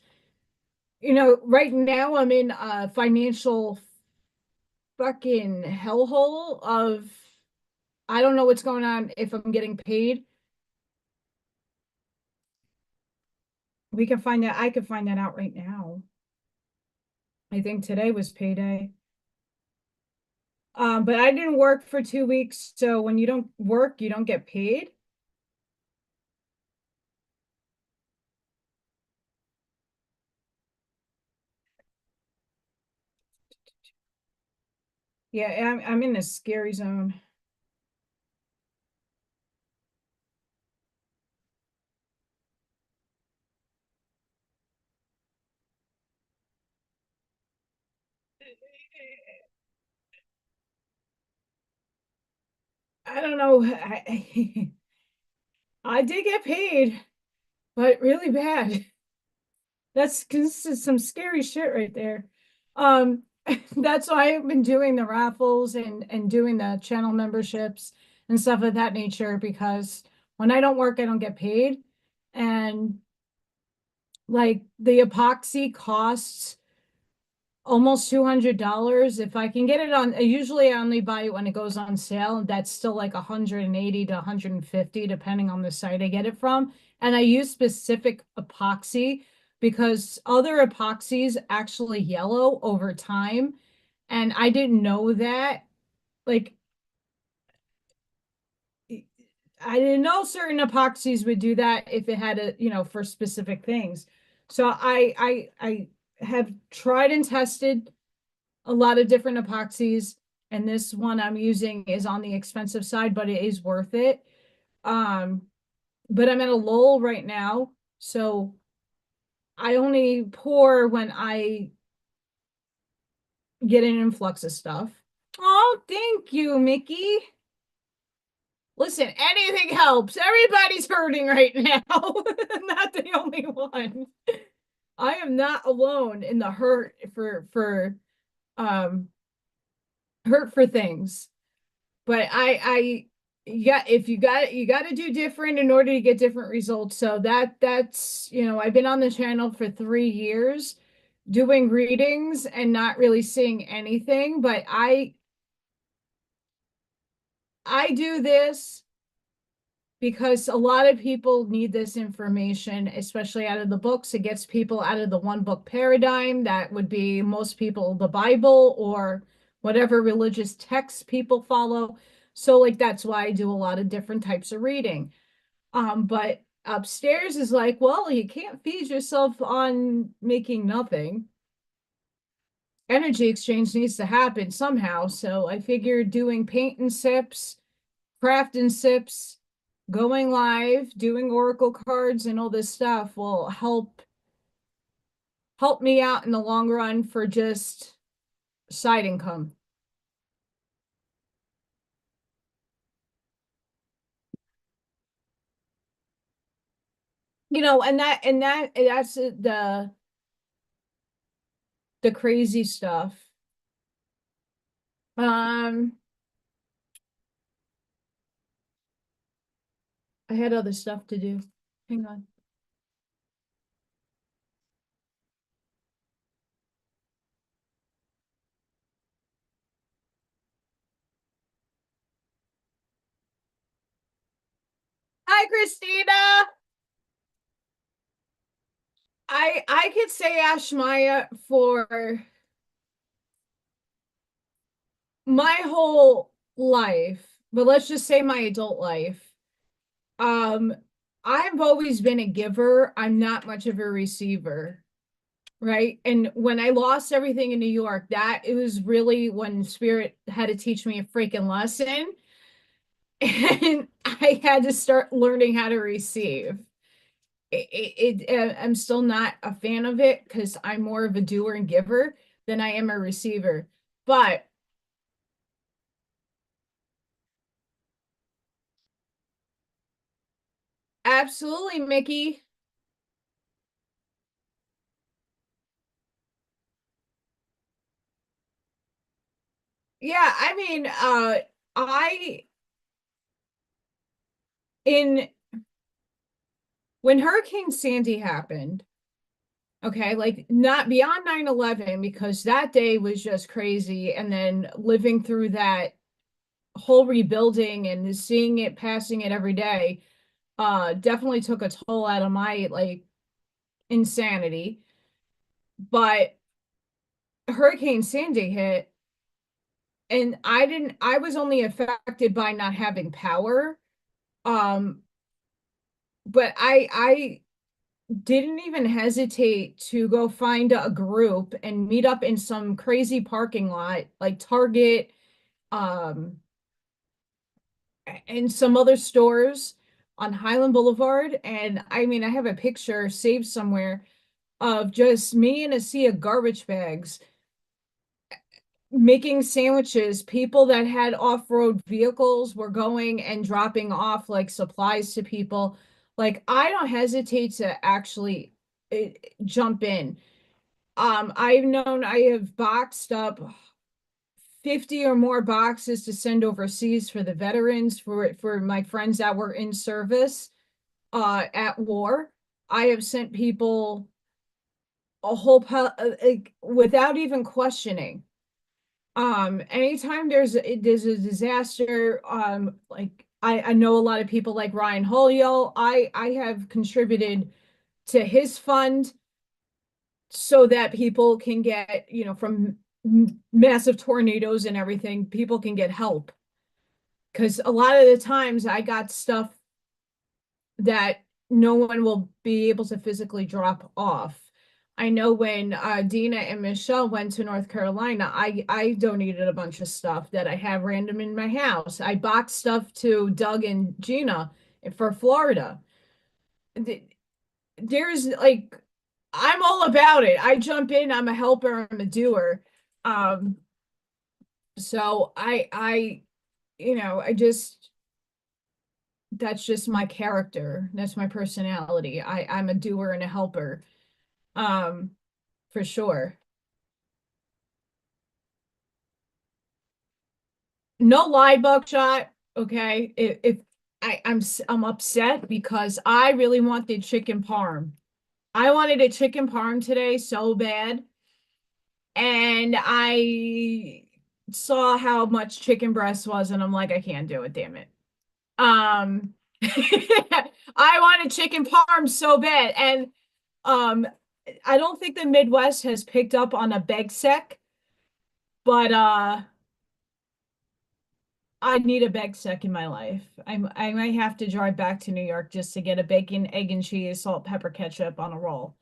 [SPEAKER 1] you know, right now I'm in a financial fucking hellhole of I don't know what's going on if I'm getting paid. We can find that. I can find that out right now. I think today was payday. But I didn't work for 2 weeks, so when you don't work, you don't get paid. Yeah, I'm in a scary zone. I don't know. I did get paid, but really bad. That's this is some scary shit right there. Um, that's why I've been doing the raffles and doing the channel memberships and stuff of that nature because when I don't work, I don't get paid. And like the epoxy costs almost $200. If I can get it on, usually I only buy it when it goes on sale. That's still like 180 to 150, depending on the site I get it from. And I use specific epoxy because other epoxies actually yellow over time. And I didn't know that. Like, I didn't know certain epoxies would do that if it had a, you know, for specific things. So I have tried and tested a lot of different epoxies, and this one I'm using is on the expensive side, but it is worth it. Um, but I'm at a lull right now, so I only pour when I get an influx of stuff. Oh, thank you, Mickey. Listen, anything helps. Everybody's hurting right now. I'm not the only one. I am not alone in the um hurt for things. But yeah, if you got to do different in order to get different results. So that's, you know, I've been on the channel for 3 years doing readings and not really seeing anything, but I do this because a lot of people need this information, especially out of the books. It gets people out of the one book paradigm. That would be most people, the Bible or whatever religious texts people follow. So, like, that's why I do a lot of different types of reading. But upstairs is like, well, you can't feed yourself on making nothing. Energy exchange needs to happen somehow. So I figured doing paint and sips, craft and sips, going live, doing oracle cards and all this stuff will help me out in the long run for just side income. that's the crazy stuff. Um, I had other stuff to do. Hang on. Hi, Christina. I could say Ashmaya for my whole life, but let's just say my adult life. Um, I've always been a giver. I'm not much of a receiver, right? And when I lost everything in New York, that it was really when Spirit had to teach me a freaking lesson, and I had to start learning how to receive. I'm still not a fan of it because I'm more of a doer and giver than I am a receiver. But absolutely, Mickey. Yeah, I mean, I in when Hurricane Sandy happened, okay, like not beyond 9/11 because that day was just crazy. And then living through that whole rebuilding and seeing it, passing it every day, definitely took a toll out of my like insanity. But Hurricane Sandy hit, and I was only affected by not having power. Um, but I didn't even hesitate to go find a group and meet up in some crazy parking lot like Target, um, and some other stores on Highland Boulevard. And I mean, I have a picture saved somewhere of just me in a sea of garbage bags making sandwiches. People that had off-road vehicles were going and dropping off like supplies to people. Like I don't hesitate to actually eh, jump in. I've known I have boxed up 50 or more boxes to send overseas for the veterans, for my friends that were in service at war. I have sent people a whole like, without even questioning. Anytime there's a disaster, like I know a lot of people like Ryan Holyo. I have contributed to his fund so that people can get, from massive tornadoes and everything, people can get help. Because a lot of the times I got stuff that no one will be able to physically drop off. I know when Dina and Michelle went to North Carolina, I donated a bunch of stuff that I have random in my house. I boxed stuff to Doug and Gina for Florida. There's like, I'm all about it. I jump in, I'm a helper, I'm a doer. Um, so I just, that's just my character. That's my personality. I'm a doer and a helper. Um, for sure. No lie, Buckshot. Okay. If I'm upset because I really wanted chicken parm. I wanted a chicken parm today so bad, and I saw how much chicken breast was, and I'm like, I can't do it, damn it. Um, I wanted chicken parm so bad, and um, I don't think the Midwest has picked up on a beg sec, but I need a beg sec in my life. I might have to drive back to New York just to get a bacon, egg, and cheese, salt, pepper, ketchup on a roll.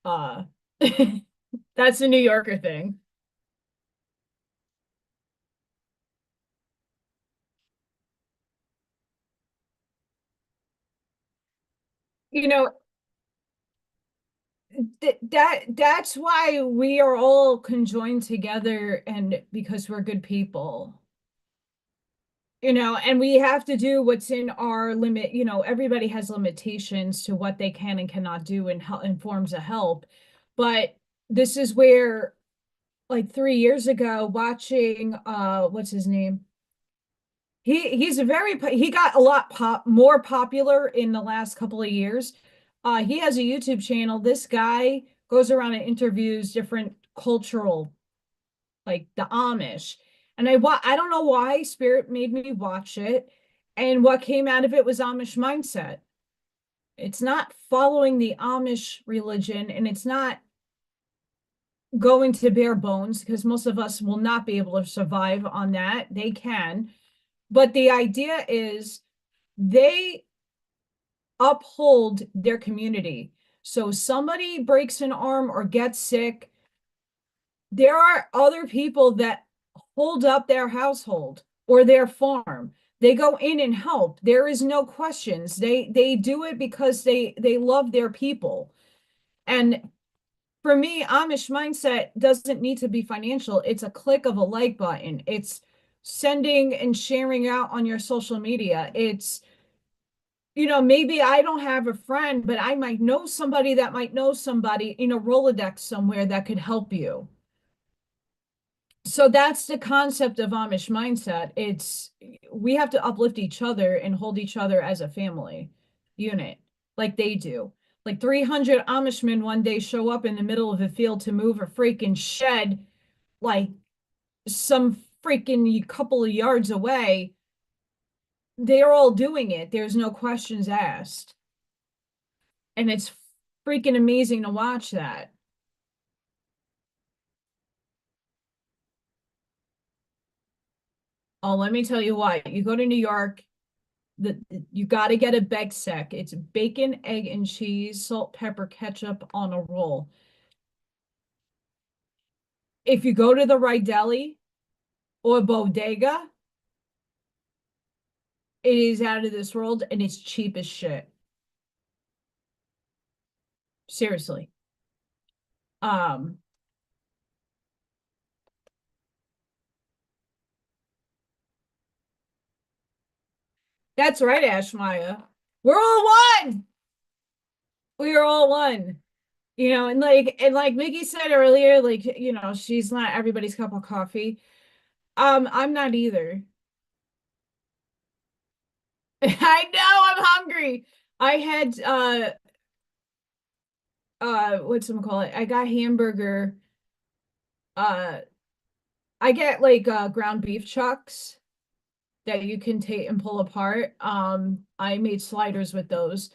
[SPEAKER 1] Uh, that's a New Yorker thing. You know, that's why we are all conjoined together, and because we're good people. And we have to do what's in our limit. Everybody has limitations to what they can and cannot do in forms of help. But this is where, like 3 years ago, watching what's his name? He got a lot more popular in the last couple of years. He has a YouTube channel. This guy goes around and interviews different cultural, like the Amish. And I don't know why Spirit made me watch it. And what came out of it was Amish mindset. It's not following the Amish religion, and it's not going to bare bones, because most of us will not be able to survive on that. They can. But the idea is they uphold their community. So somebody breaks an arm or gets sick, there are other people that hold up their household or their farm. They go in and help. There is no questions. They do it because they love their people. And for me, Amish mindset doesn't need to be financial. It's a click of a like button. It's sending and sharing out on your social media. It's, maybe I don't have a friend, but I might know somebody that might know somebody in a Rolodex somewhere that could help you. So that's the concept of Amish mindset. We have to uplift each other and hold each other as a family unit, like they do. Like 300 Amishmen one day show up in the middle of a field to move a freaking shed, like some freaking couple of yards away. They're all doing it. There's no questions asked. And it's freaking amazing to watch that. Oh, let me tell you what, you go to New York, you got to get a Begsec. It's bacon, egg, and cheese, salt, pepper, ketchup on a roll. If you go to the right deli or bodega, it is out of this world, and it's cheap as shit. Seriously. Um, that's right, Ashmaya. We're all one. We are all one. And like Mickey said earlier, like, she's not everybody's cup of coffee. I'm not either. I know, I'm hungry. I had what's it call it? I got hamburger. Uh I get like ground beef chucks that you can take and pull apart. I made sliders with those.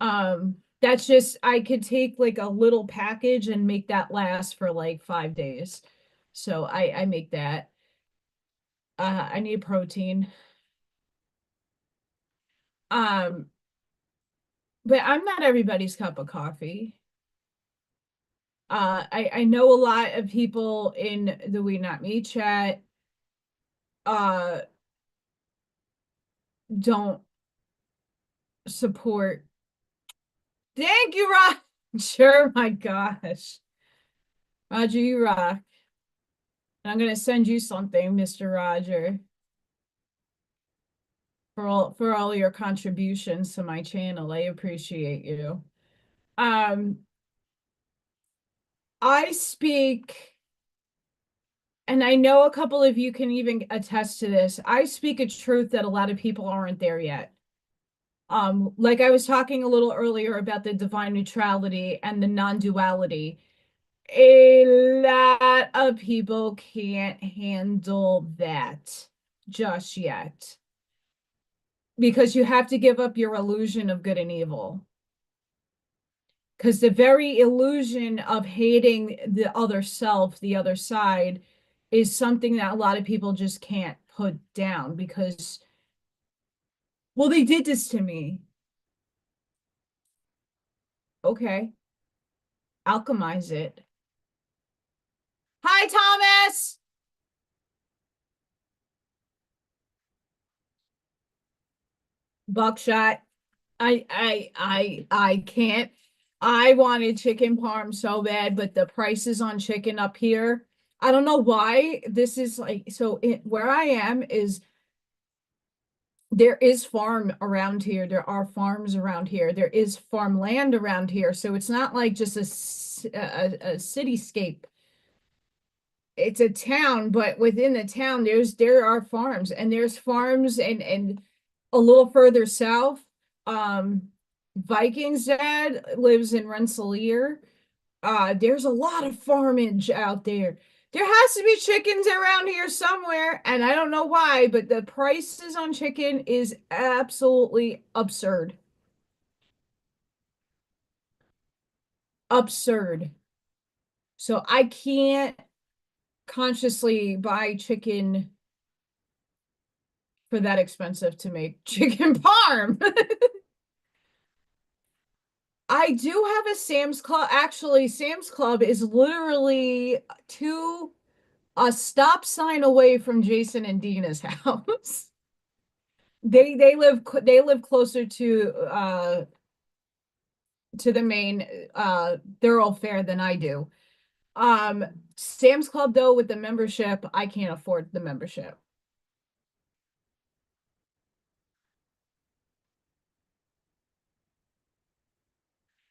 [SPEAKER 1] That's just, I could take like a little package and make that last for like 5 days. So I make that. I need protein. Um, but I'm not everybody's cup of coffee. I know a lot of people in the We Not Me chat uh don't support. Thank you, Roger. My gosh. Roger, you rock. I'm gonna send you something, Mr. Roger, for all your contributions to my channel. I appreciate you. Um, I speak, and I know a couple of you can even attest to this. I speak a truth that a lot of people aren't there yet. Like I was talking a little earlier about the divine neutrality and the non-duality. A lot of people can't handle that just yet, because you have to give up your illusion of good and evil. Because the very illusion of hating the other self, the other side, is something that a lot of people just can't put down because, well, they did this to me. Okay, alchemize it. Hi, Thomas. Buckshot. I can't. I wanted chicken parm so bad, but the prices on chicken up here, I don't know why. This is like, so where I am is there is farm around here. There are farms around here. There is farmland around here. So it's not like just a cityscape. It's a town, but within the town, there are farms, and there's farms and a little further south. Um, Viking's dad lives in Rensselaer. There's a lot of farmage out there. There has to be chickens around here somewhere, and I don't know why, but the prices on chicken is absolutely absurd. Absurd. So I can't consciously buy chicken for that expensive to make chicken parm. I do have a Sam's Club. Actually, Sam's Club is literally a stop sign away from Jason and Dina's house. They live closer to the main thoroughfare than I do. Um, Sam's Club though, with the membership, I can't afford the membership.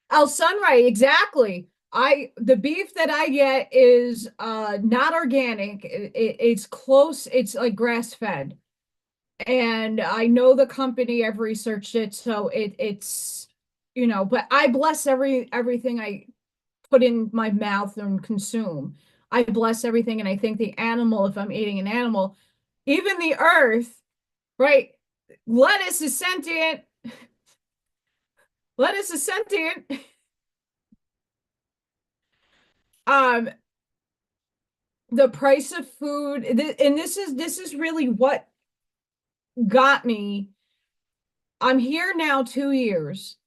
[SPEAKER 1] El Sunray, exactly. The beef that I get is not organic. It's close, it's like grass fed. And I know the company, I've researched it, so it's but I bless everything I put in my mouth and consume. I bless everything, and I think the animal, if I'm eating an animal, even the earth, right? Lettuce is sentient. Lettuce is sentient. Um, the price of food, and this is really what got me. I'm here now 2 years.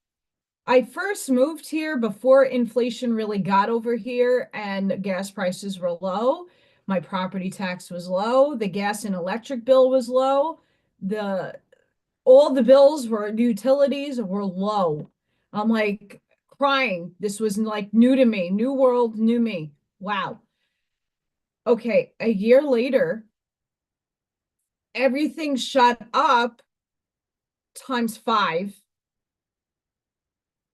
[SPEAKER 1] I first moved here before inflation really got over here and gas prices were low. My property tax was low. The gas and electric bill was low. The all the bills were utilities were low. I'm like crying. This was like new to me, new world, new me. Wow. Okay, a year later, everything shot up times five.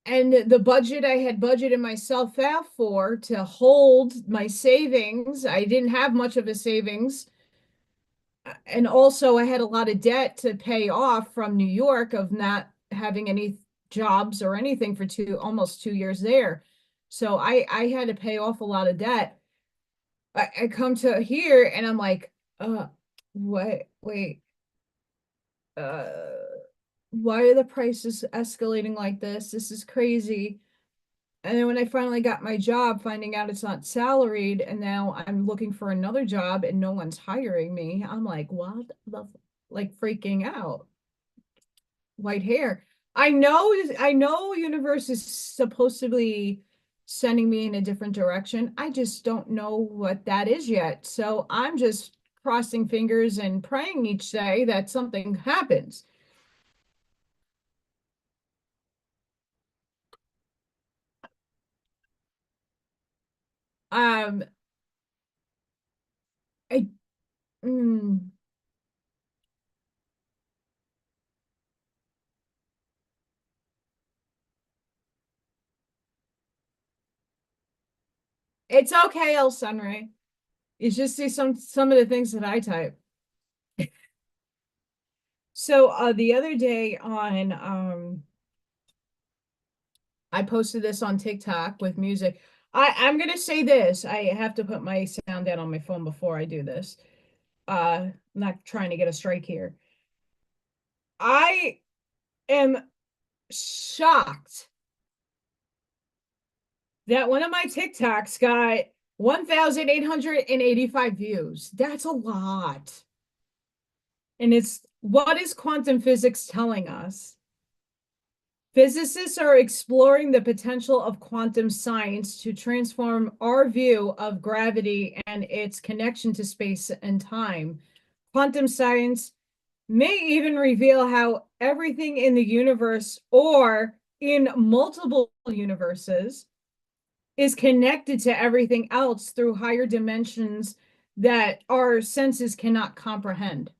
[SPEAKER 1] And the budget I had budgeted myself out for to hold my savings, I didn't have much of a savings. And also, I had a lot of debt to pay off from New York of not having any jobs or anything for almost 2 years there. So I had to pay off a lot of debt. I come to here and I'm like, what? Wait, uh, why are the prices escalating like this? This is crazy. And then when I finally got my job, finding out it's not salaried, and now I'm looking for another job and no one's hiring me, I'm like, what the, like freaking out. White hair. I know universe is supposed to be sending me in a different direction. I just don't know what that is yet. So I'm just crossing fingers and praying each day that something happens. Um, I, mm, it's okay, El Sunray. It's just see some of the things that I type. So the other day on I posted this on TikTok with music. I'm gonna say this. I have to put my sound down on my phone before I do this. I'm not trying to get a strike here. I am shocked that one of my TikToks got 1,885 views. That's a lot. And it's what is quantum physics telling us? Physicists are exploring the potential of quantum science to transform our view of gravity and its connection to space and time. Quantum science may even reveal how everything in the universe or in multiple universes is connected to everything else through higher dimensions that our senses cannot comprehend.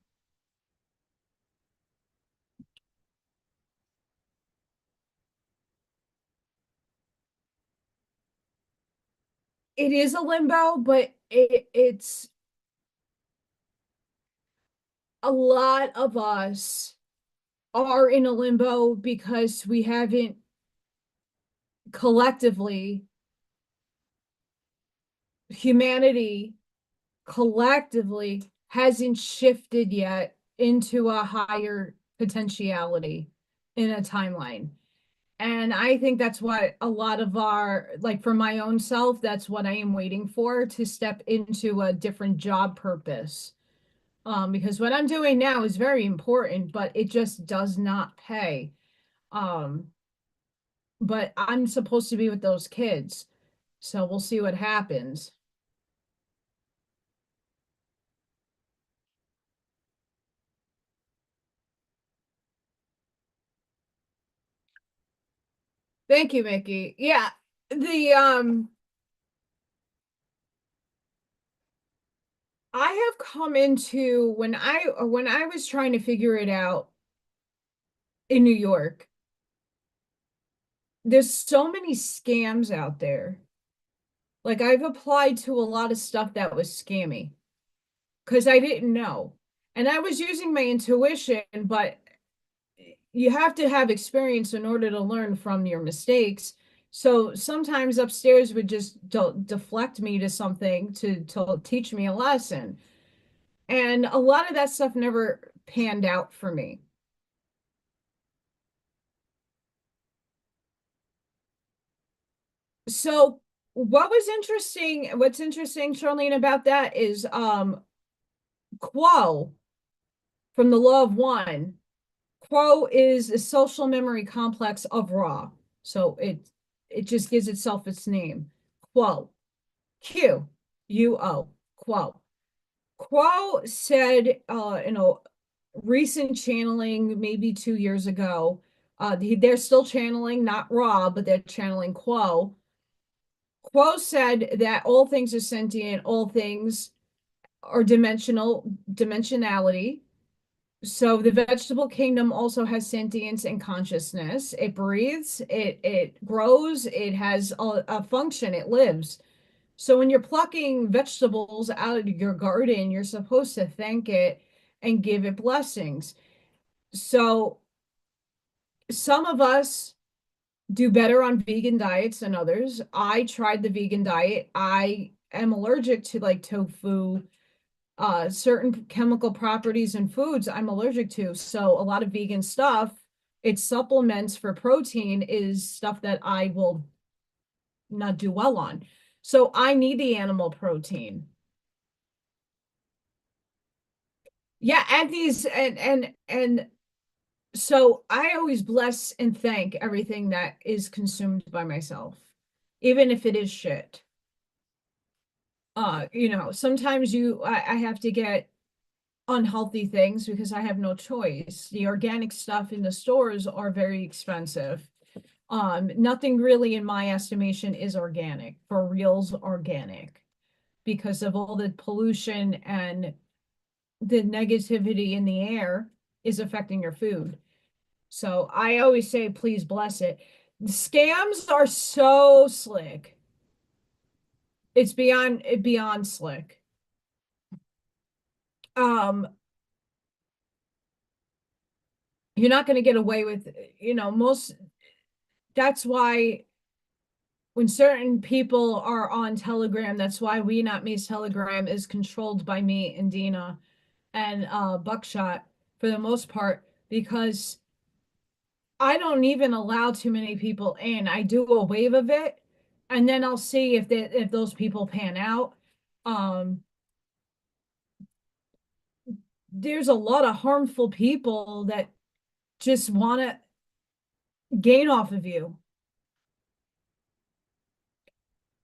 [SPEAKER 1] it is a limbo, but it's a lot of us are in a limbo because we haven't collectively, humanity collectively hasn't shifted yet into a higher potentiality in a timeline. And I think that's what a lot of our, like for my own self, that's what I am waiting for, to step into a different job purpose. Because what I'm doing now is very important, but it just does not pay. Um, but I'm supposed to be with those kids. So we'll see what happens. Thank you, Mickey. Yeah, the I have come into when I was trying to figure it out in New York, there's so many scams out there. Like I've applied to a lot of stuff that was scammy because I didn't know. And I was using my intuition, but you have to have experience in order to learn from your mistakes. So sometimes upstairs would just deflect me to something to teach me a lesson. And a lot of that stuff never panned out for me. So what's interesting, Charlene, about that is Quo from the Law of One. Quo is a social memory complex of Ra. So it just gives itself its name. Quo. Q U O. Quo. Quo said in a recent channeling, maybe 2 years ago, they're still channeling, not Ra, but they're channeling Quo. Quo said that all things are sentient, all things are dimensionality. So the vegetable kingdom also has sentience and consciousness. It breathes, it grows, it has a function, it lives. So when you're plucking vegetables out of your garden, you're supposed to thank it and give it blessings. So some of us do better on vegan diets than others. I tried the vegan diet. I am allergic to like tofu, certain chemical properties in foods I'm allergic to. So a lot of vegan stuff, its supplements for protein is stuff that I will not do well on. So I need the animal protein. Yeah, and these and so I always bless and thank everything that is consumed by myself, even if it is shit. Sometimes I have to get unhealthy things because I have no choice. The organic stuff in the stores are very expensive. Nothing really in my estimation is organic, for reals organic, because of all the pollution and the negativity in the air is affecting your food. So I always say, please bless it. The scams are so slick. It's beyond slick. Um, you're not going to get away with, most. That's why when certain people are on Telegram, that's why We Not Me's Telegram is controlled by me and Dina and Buckshot for the most part, because I don't even allow too many people in. I do a wave of it, and then I'll see if those people pan out. Um, there's a lot of harmful people that just want to gain off of you.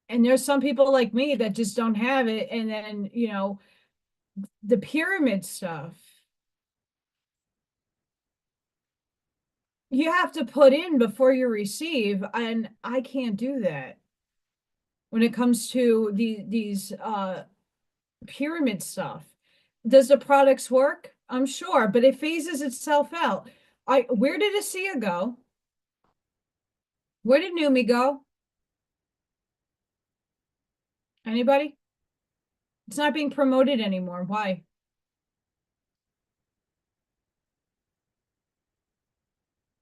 [SPEAKER 1] And there's some people like me that just don't have it. And then, the pyramid stuff, you have to put in before you receive. And I can't do that when it comes to these pyramid stuff. Does the products work? I'm sure, but it phases itself out. Where did Asia go? Where did Numi go? Anybody? It's not being promoted anymore. Why?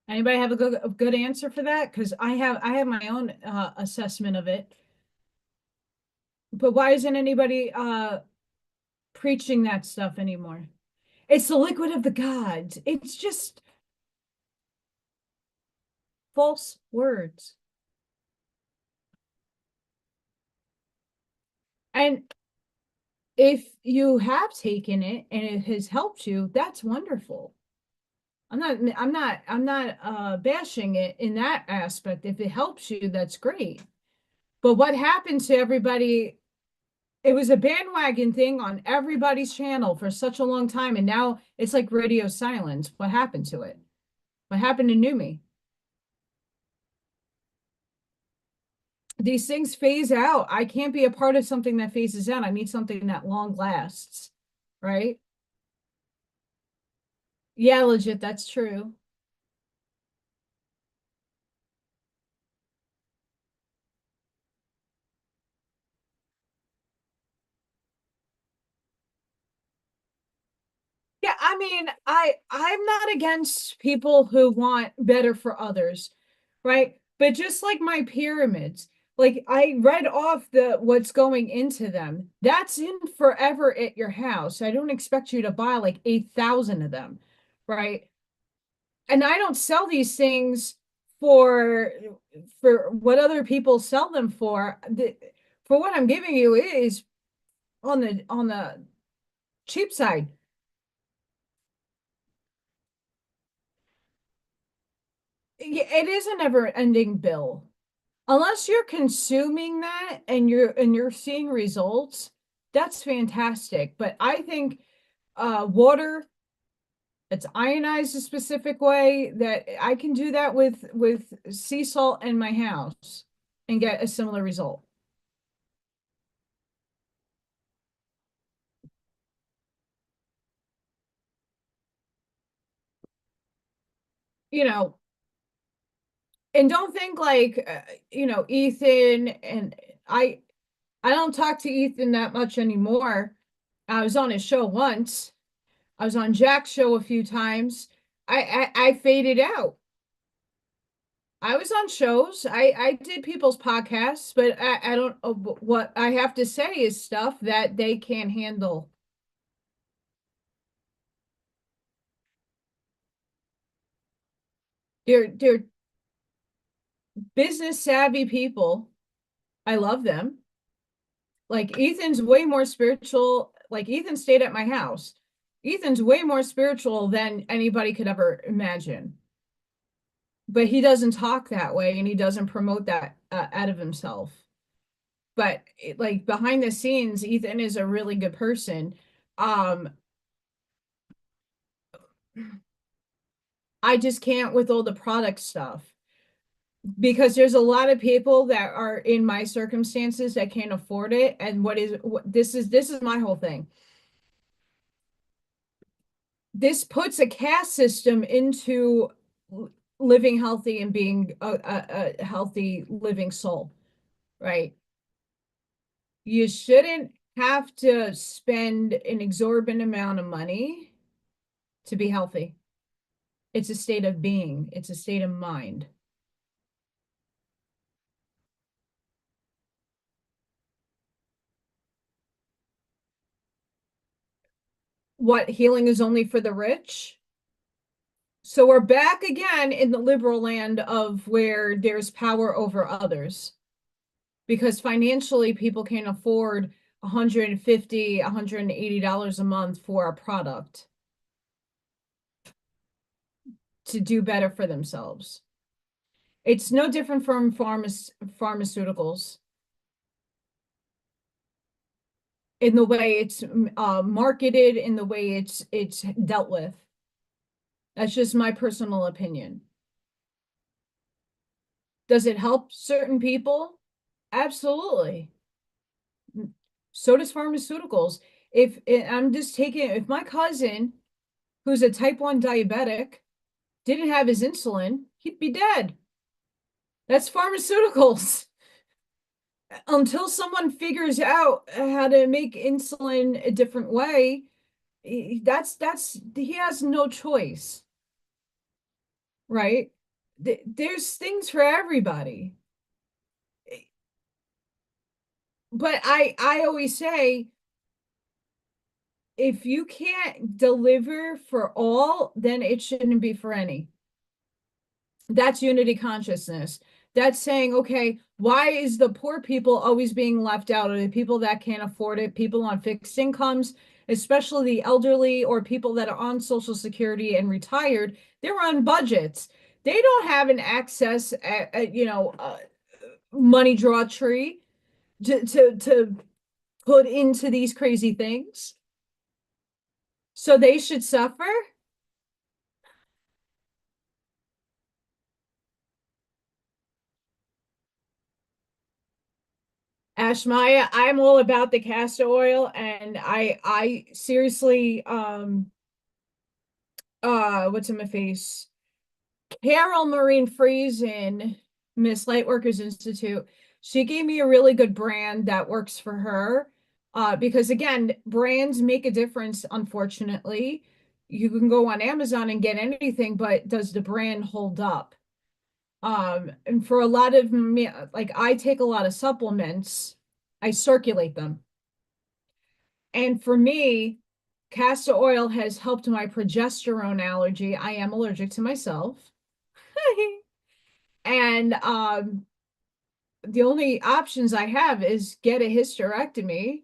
[SPEAKER 1] Anybody have a good answer for that? Because I have my own assessment of it. But why isn't anybody preaching that stuff anymore? It's the liquid of the gods. It's just false words. And if you have taken it and it has helped you, that's wonderful. I'm not bashing it in that aspect. If it helps you, that's great. But what happened to everybody? It was a bandwagon thing on everybody's channel for such a long time, and now it's like radio silence. What happened to it? What happened to Numi? These things phase out. I can't be a part of something that phases out. I need something that long lasts, right? Yeah, legit, that's true. Yeah, I mean, I'm not against people who want better for others, right? But just like my pyramids, like I read off the what's going into them. That's in forever at your house. I don't expect you to buy like 8,000 of them, right? And I don't sell these things for for what other people sell them for. For what I'm giving you is on the cheap side. It is a never ending bill. Unless you're consuming that and you're seeing results, that's fantastic. But I think water that's ionized a specific way that I can do that with sea salt in my house and get a similar result. You know, and don't think like Ethan and I I don't talk to Ethan that much anymore. I was on his show once. I was on Jack's show a few times. I faded out. I was on shows. I did people's podcasts, but I don't what I have to say is stuff that they can't handle. They're business savvy people. I love them. Like Ethan's way more spiritual. Like Ethan stayed at my house. Ethan's way more spiritual than anybody could ever imagine. But he doesn't talk that way and he doesn't promote that out of himself. But like behind the scenes, Ethan is a really good person. Um, I just can't with all the product stuff because there's a lot of people that are in my circumstances that can't afford it. And this is my whole thing. This puts a caste system into living healthy and being a healthy living soul, right? You shouldn't have to spend an exorbitant amount of money to be healthy. It's a state of being, it's a state of mind. What healing is only for the rich? So we're back again in the liberal land of where there's power over others because financially people can't afford 150, $180 a month for a product to do better for themselves. It's no different from pharmaceuticals in the way it's marketed, in the way it's dealt with. That's just my personal opinion. Does it help certain people? Absolutely. So does pharmaceuticals. If I'm just taking, if my cousin, who's a type 1 diabetic, didn't have his insulin, he'd be dead. That's pharmaceuticals. until someone figures out how to make insulin a different way, that's he has no choice, right? There's things for everybody. But I always say, if you can't deliver for all, then it shouldn't be for any. That's unity consciousness. That's saying, okay, why is the poor people always being left out? Are the people that can't afford it, people on fixed incomes, especially the elderly or people that are on Social Security and retired? They're on budgets. They don't have an access, money draw tree to put into these crazy things. So they should suffer. Ashmaya, I'm all about the castor oil, and I seriously what's in my face? Carol Marine Friesen, Miss Lightworkers Institute. She gave me a really good brand that works for her. Because again, brands make a difference, unfortunately. You can go on Amazon and get anything, but does the brand hold up? And for a lot of me, like I take a lot of supplements, I circulate them. And for me, castor oil has helped my progesterone allergy. I am allergic to myself. And the only options I have is get a hysterectomy,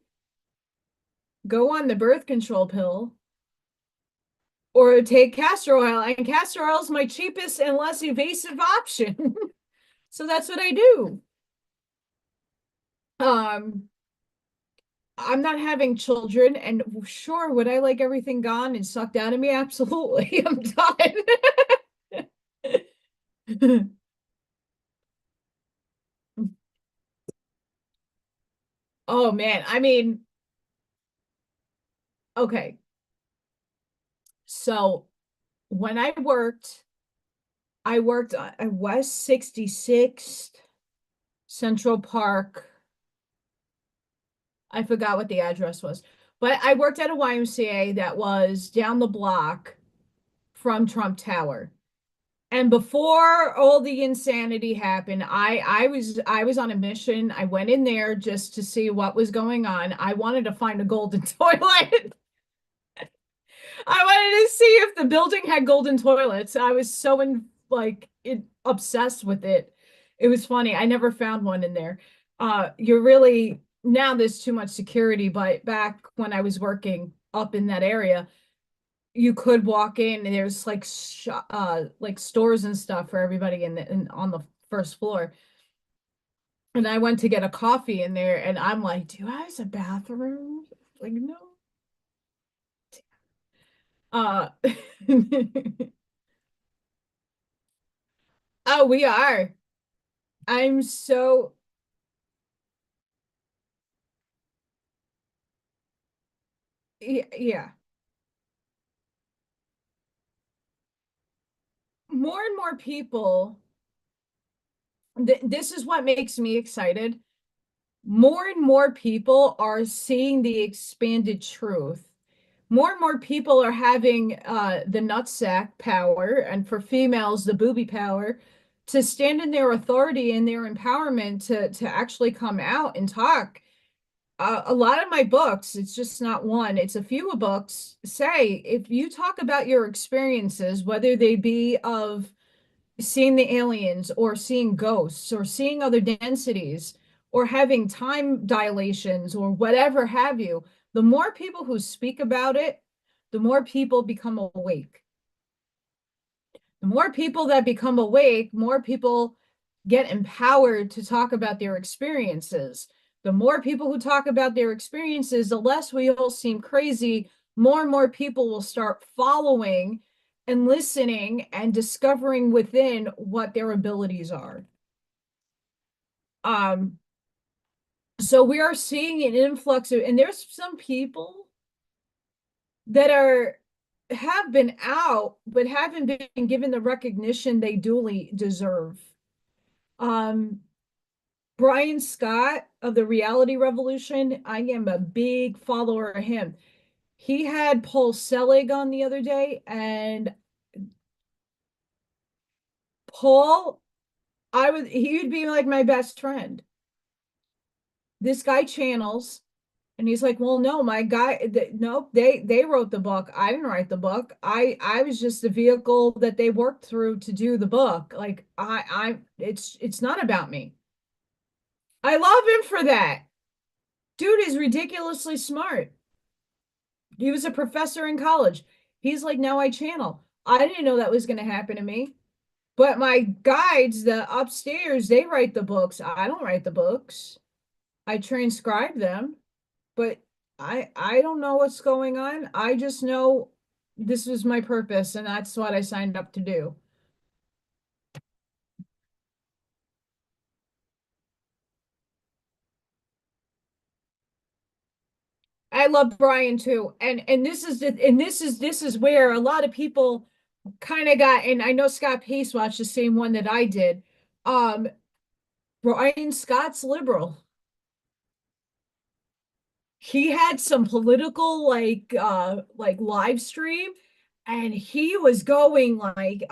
[SPEAKER 1] go on the birth control pill, or take castor oil. And castor oil is my cheapest and less evasive option. So that's what I do. Um, I'm not having children, and sure, would I like everything gone and sucked out of me? Absolutely. I'm done. Oh man, I mean, okay. So when I worked at West 66th, Central Park. I forgot what the address was, but I worked at a YMCA that was down the block from Trump Tower. And before all the insanity happened, I was on a mission. I went in there just to see what was going on. I wanted to find a golden toilet. I wanted to see if the building had golden toilets. I was so obsessed with it. It was funny. I never found one in there. You're really now there's too much security, but back when I was working up in that area, you could walk in and there's like stores and stuff for everybody on the first floor. And I went to get a coffee in there and I'm like, do you guys have a bathroom? Like, no. Uh oh, we are. I'm so yeah. More and more people, this is what makes me excited. More and more people are seeing the expanded truth. More and more people are having the nutsack power, and for females, the booby power, to stand in their authority and their empowerment to actually come out and talk. A lot of my books, it's just not one, it's a few books, say if you talk about your experiences, whether they be of seeing the aliens or seeing ghosts or seeing other densities or having time dilations or whatever have you, the more people who speak about it, the more people become awake. The more people that become awake, more people get empowered to talk about their experiences. The more people who talk about their experiences, the less we all seem crazy. More and more people will start following and listening and discovering within what their abilities are. Um, so we are seeing an influx of, and there's some people that are have been out but haven't been given the recognition they duly deserve. Um, Brian Scott of the Reality Revolution. I am a big follower of him. He had Paul Selig on the other day, and Paul, he would be like my best friend. This guy channels, and he's like, well, no, my guy, no, they wrote the book. I didn't write the book. I was just the vehicle that they worked through to do the book. Like it's not about me. I love him for that. Dude is ridiculously smart. He was a professor in college. He's like, now I channel. I didn't know that was going to happen to me. But my guides, the upstairs, they write the books. I don't write the books. I transcribe them, but I don't know what's going on. I just know this was my purpose, and that's what I signed up to do. I love Brian too. And this is where a lot of people kind of got, and I know Scott Pace watched the same one that I did. Um, Brian Scott's liberal. He had some political like live stream, and he was going like,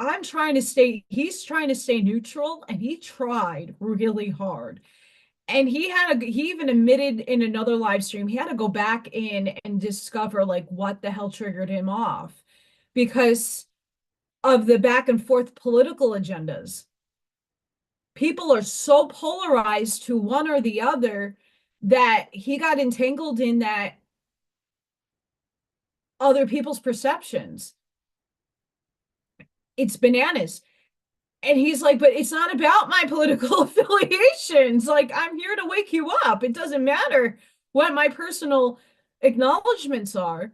[SPEAKER 1] he's trying to stay neutral, and he tried really hard. And he even admitted in another live stream, he had to go back in and discover like what the hell triggered him off because of the back and forth political agendas. People are so polarized to one or the other that he got entangled in that other people's perceptions. It's bananas. And he's like, but it's not about my political affiliations. Like, I'm here to wake you up. It doesn't matter what my personal acknowledgments are.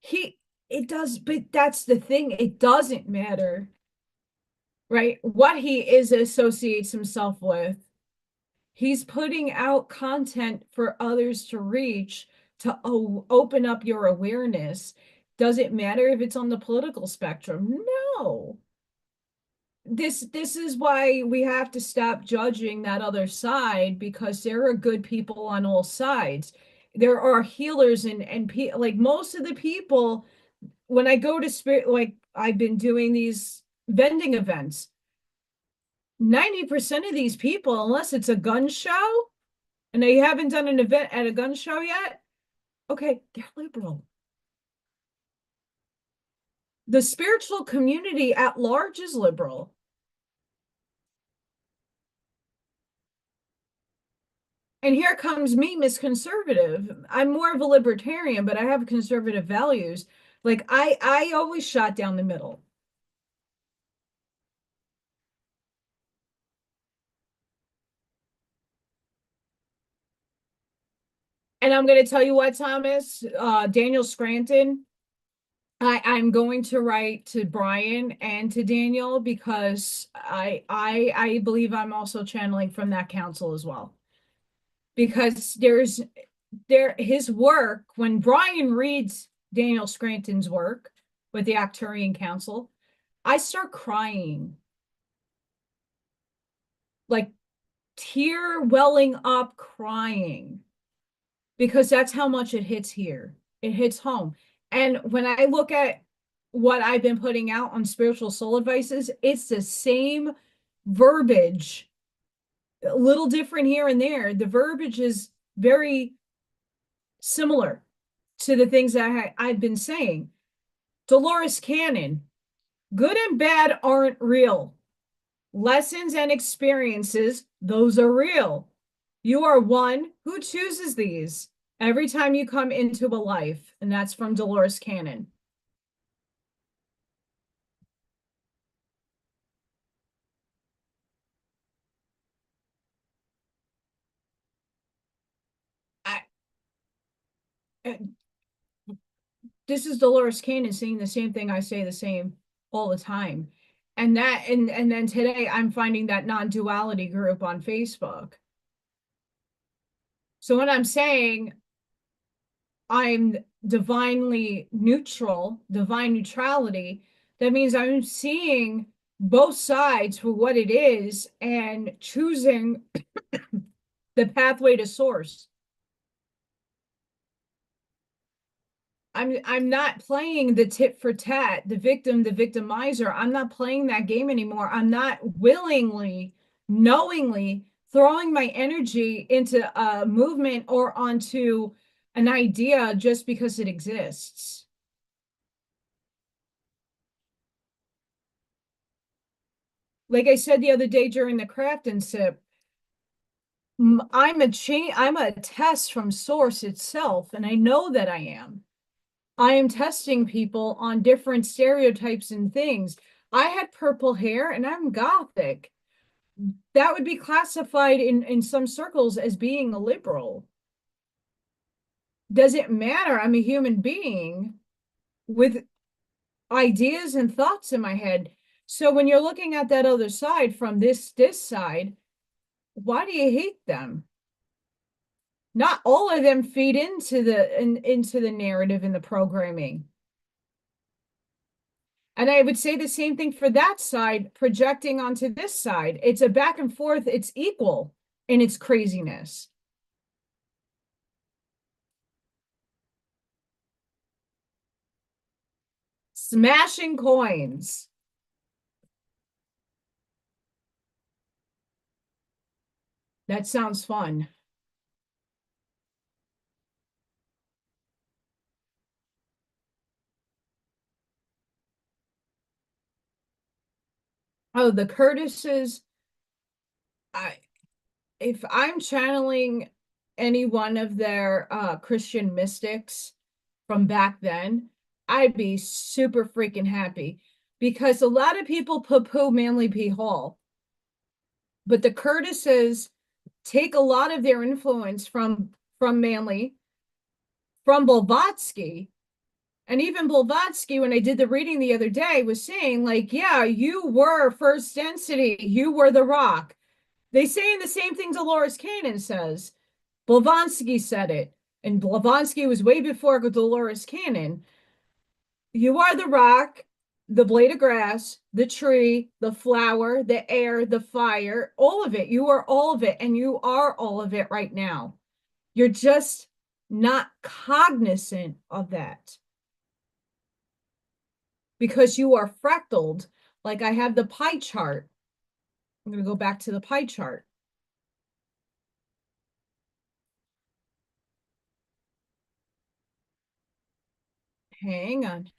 [SPEAKER 1] He, it does, but that's the thing. It doesn't matter, right? What he is associates himself with. He's putting out content for others to reach to open up your awareness. Does it matter if it's on the political spectrum? No. This is why we have to stop judging that other side, because there are good people on all sides. There are healers and like most of the people when I go to spirit, like I've been doing these vending events, 90% of these people, unless it's a gun show and they haven't done an event at a gun show yet, okay, they're liberal. The spiritual community at large is liberal. And here comes me, Miss Conservative. I'm more of a libertarian, but I have conservative values. Like I always shot down the middle. And I'm going to tell you what, Thomas, Daniel Scranton, I'm going to write to Brian and to Daniel because I believe I'm also channeling from that council as well. Because his work, when Brian reads Daniel Scranton's work with the Acturian Council, I start crying, like tear welling up crying, because that's how much it hits here. It hits home. And when I look at what I've been putting out on spiritual soul advices, it's the same verbiage, a little different here and there. The verbiage is very similar to the things that I've been saying. Dolores Cannon, good and bad aren't real. Lessons and experiences, those are real. You are one who chooses these every time you come into a life. And that's from Dolores Cannon. I, this is Dolores Cannon saying the same thing I say the same all the time. And then today I'm finding that non-duality group on Facebook. So when I'm saying I'm divinely neutral, divine neutrality, that means I'm seeing both sides for what it is and choosing the pathway to source. I'm not playing the tit for tat, the victim, the victimizer. I'm not playing that game anymore. I'm not willingly, knowingly throwing my energy into a movement or onto an idea just because it exists. Like I said the other day during the craft and sip, I'm a test from source itself, and I know that I am. I am testing people on different stereotypes and things. I had purple hair and I'm gothic. That would be classified in some circles as being a liberal. Does it matter? I'm a human being with ideas and thoughts in my head. So when you're looking at that other side from this side, why do you hate them? Not all of them feed into the narrative and the programming. And I would say the same thing for that side, projecting onto this side. It's a back and forth, it's equal in its craziness. Smashing coins. That sounds fun. Oh, the Curtises. I if I'm channeling any one of their Christian mystics from back then, I'd be super freaking happy because a lot of people poo-poo Manly P. Hall, but the Curtises take a lot of their influence from Manly, from Blavatsky. And even Blavatsky, when I did the reading the other day, was saying, like, yeah, you were first density, you were the rock. They saying the same thing Dolores Cannon says. Blavatsky said it, and Blavatsky was way before Dolores Cannon. You are the rock, the blade of grass, the tree, the flower, the air, the fire, all of it. You are all of it, and you are all of it right now. You're just not cognizant of that because you are fractaled. Like I have the pie chart. I'm going to go back to the pie chart. Hang on.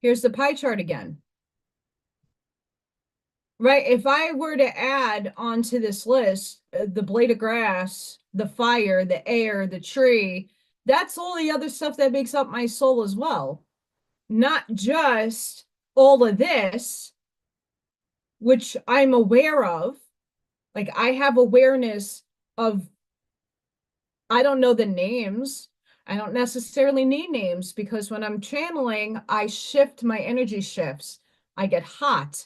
[SPEAKER 1] Here's the pie chart again. Right. If I were to add onto this list the blade of grass, the fire, the air, the tree, that's all the other stuff that makes up my soul as well. Not just all of this, which I'm aware of. Like I have awareness of, I don't know the names. I don't necessarily need names because when I'm channeling, I shift my energy shifts. I get hot.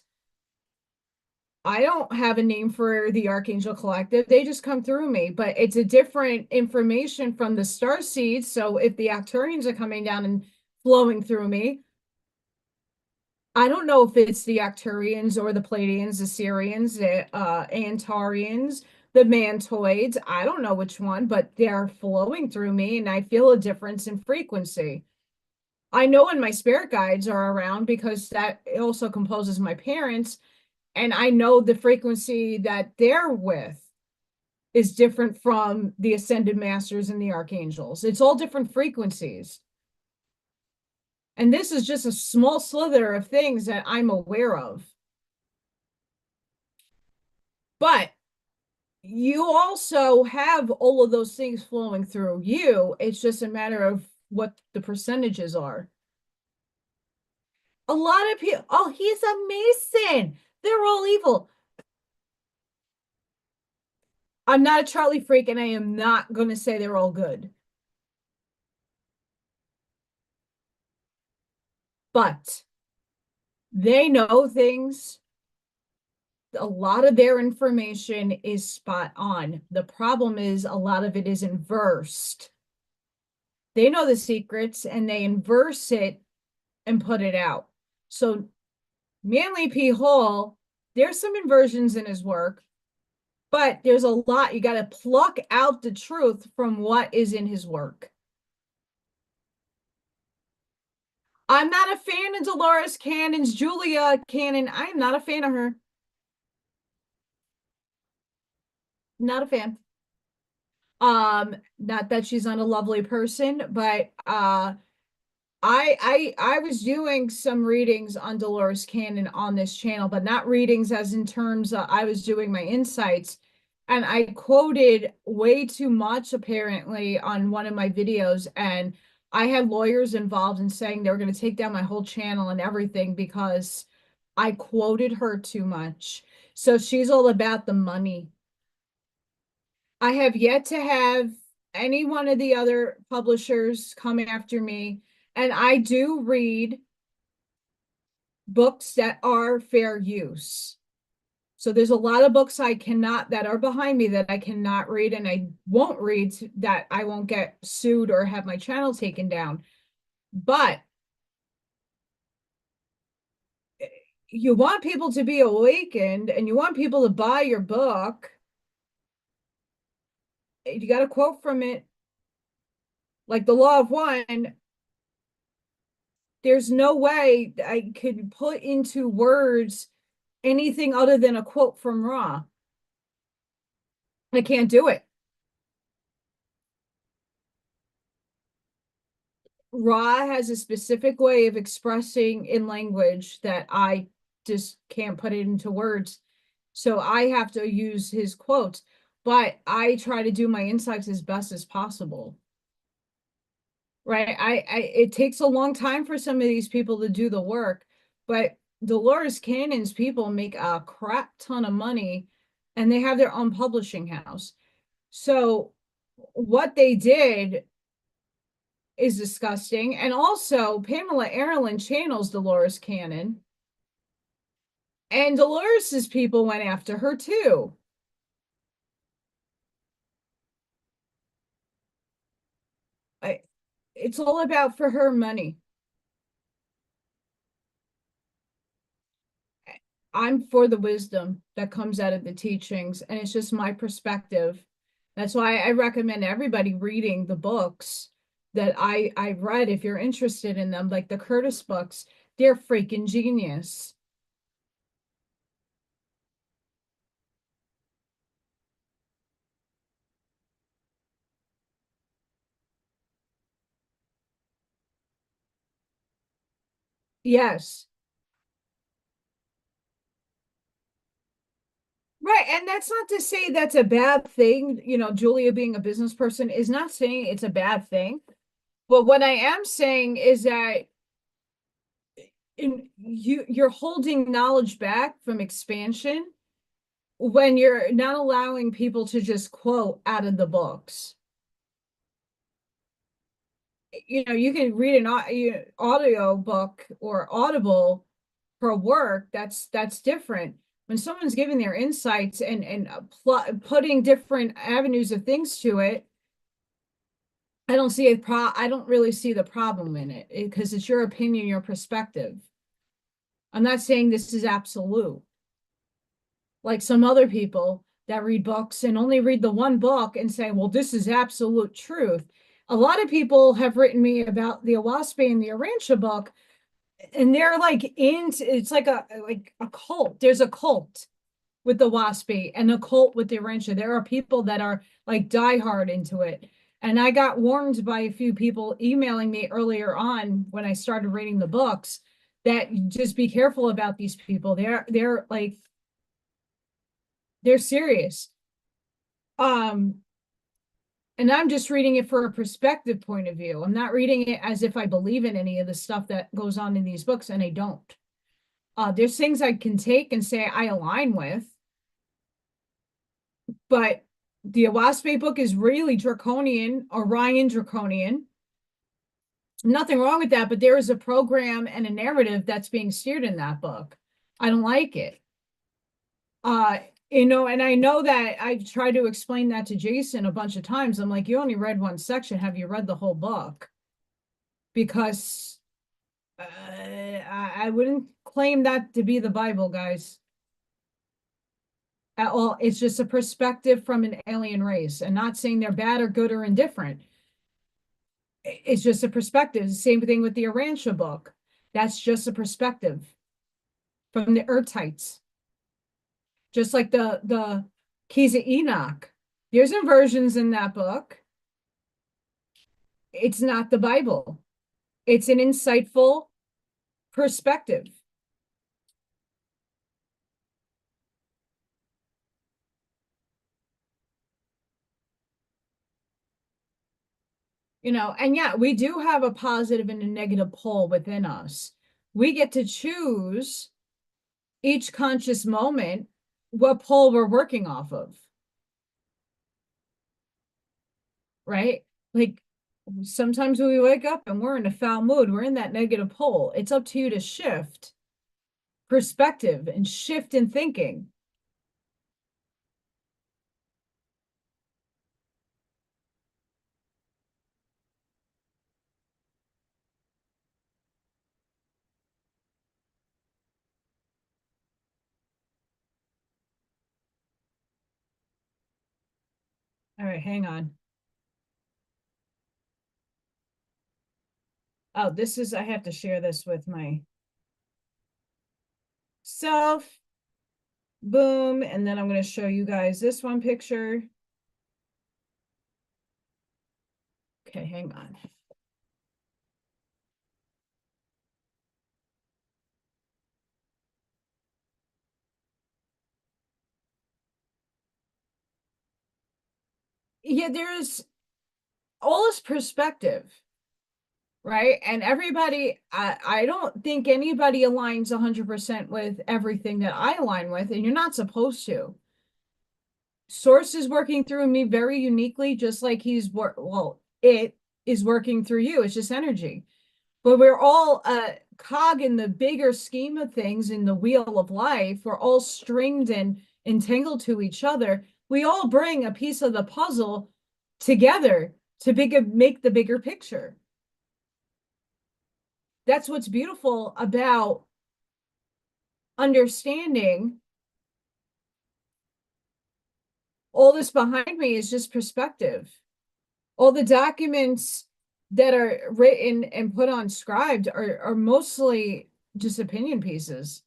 [SPEAKER 1] I don't have a name for the Archangel Collective. They just come through me, but it's a different information from the star seeds. So if the Arcturians are coming down and flowing through me, I don't know if it's the Arcturians or the Pleiadians, the Syrians, the Antarians, the Mantoids. I don't know which one, but they're flowing through me and I feel a difference in frequency. I know when my spirit guides are around because that also composes my parents, and I know the frequency that they're with is different from the ascended masters and the archangels. It's all different frequencies. And this is just a small slither of things that I'm aware of. But you also have all of those things flowing through you. It's just a matter of what the percentages are. A lot of people, oh, he's a Mason. They're all evil. I'm not a Charlie freak, and I am not going to say they're all good. But they know things. A lot of their information is spot on. The problem is a lot of it is inversed. They know the secrets and they inverse it and put it out. So Manly P. Hall, there's some inversions in his work, but there's a lot. You got to pluck out the truth from what is in his work. I'm not a fan of Dolores Cannon's Julia Cannon. I'm not a fan of her. Not a fan. Not that she's not a lovely person, but I was doing some readings on Dolores Cannon on this channel, but not readings as in terms of I was doing my insights. And I quoted way too much apparently on one of my videos. And I had lawyers involved in saying they were going to take down my whole channel and everything because I quoted her too much. So she's all about the money. I have yet to have any one of the other publishers come after me. And I do read books that are fair use. So there's a lot of books I cannot, that are behind me that I cannot read and I won't read, that I won't get sued or have my channel taken down. But you want people to be awakened and you want people to buy your book. You got a quote from it, like the Law of One. There's no way I could put into words anything other than a quote from Ra. I can't do it. Ra has a specific way of expressing in language that I just can't put it into words. So I have to use his quotes, but I try to do my insights as best as possible. Right? It takes a long time for some of these people to do the work, but Dolores Cannon's people make a crap ton of money and they have their own publishing house. So what they did is disgusting. And also Pamela Erlin channels Dolores Cannon. And Dolores's people went after her too. It's all about for her money. I'm for the wisdom that comes out of the teachings, and it's just my perspective. That's why I recommend everybody reading the books that I've read if you're interested in them, like the Curtis books. They're freaking genius. Yes. Right. And that's not to say that's a bad thing. You know, Julia being a business person is not saying it's a bad thing. But what I am saying is that you're holding knowledge back from expansion when you're not allowing people to just quote out of the books. You know, you can read an audio book or Audible for work. That's different. When someone's giving their insights and putting different avenues of things to it, I don't really see the problem in it because it's your opinion, your perspective. I'm not saying this is absolute. Like some other people that read books and only read the one book and say, well, this is absolute truth. A lot of people have written me about the Awaspe and the Arancha book, and they're like it's like a cult. There's a cult with the Waspy and a cult with the Arancha. There are people that are like diehard into it. And I got warned by a few people emailing me earlier on when I started reading the books that just be careful about these people. They're like they're serious. Um, and I'm just reading it for a perspective point of view. I'm not reading it as if I believe in any of the stuff that goes on in these books, and I don't. There's things I can take and say I align with, but the Awaspe book is really draconian, Orion draconian. Nothing wrong with that, but there is a program and a narrative that's being steered in that book. I don't like it. Uh, you know, and I know that I've tried to explain that to Jason a bunch of times. I'm like, you only read one section. Have you read the whole book? Because I wouldn't claim that to be the Bible, guys, at all. It's just a perspective from an alien race, and not saying they're bad or good or indifferent. It's just a perspective. Same thing with the Arantia book. That's just a perspective from the Urtites. Just like the Keys of Enoch. There's inversions in that book. It's not the Bible. It's an insightful perspective. And yeah, we do have a positive and a negative pole within us. We get to choose each conscious moment what pole we're working off of, right? Like sometimes we wake up and we're in a foul mood, we're in that negative pole. It's up to you to shift perspective and shift in thinking. All right, hang on. Oh, I have to share this with my self. Boom. And then I'm going to show you guys this one picture. Okay, hang on. Yeah, there's all this perspective, right? And everybody, I don't think anybody aligns 100% with everything that I align with, and you're not supposed to. Source is working through me very uniquely, just like it is working through you. It's just energy. But we're all a cog in the bigger scheme of things in the wheel of life. We're all stringed and entangled to each other. We all bring a piece of the puzzle together to make the bigger picture. That's what's beautiful about understanding. All this behind me is just perspective. All the documents that are written and put on scribed are mostly just opinion pieces.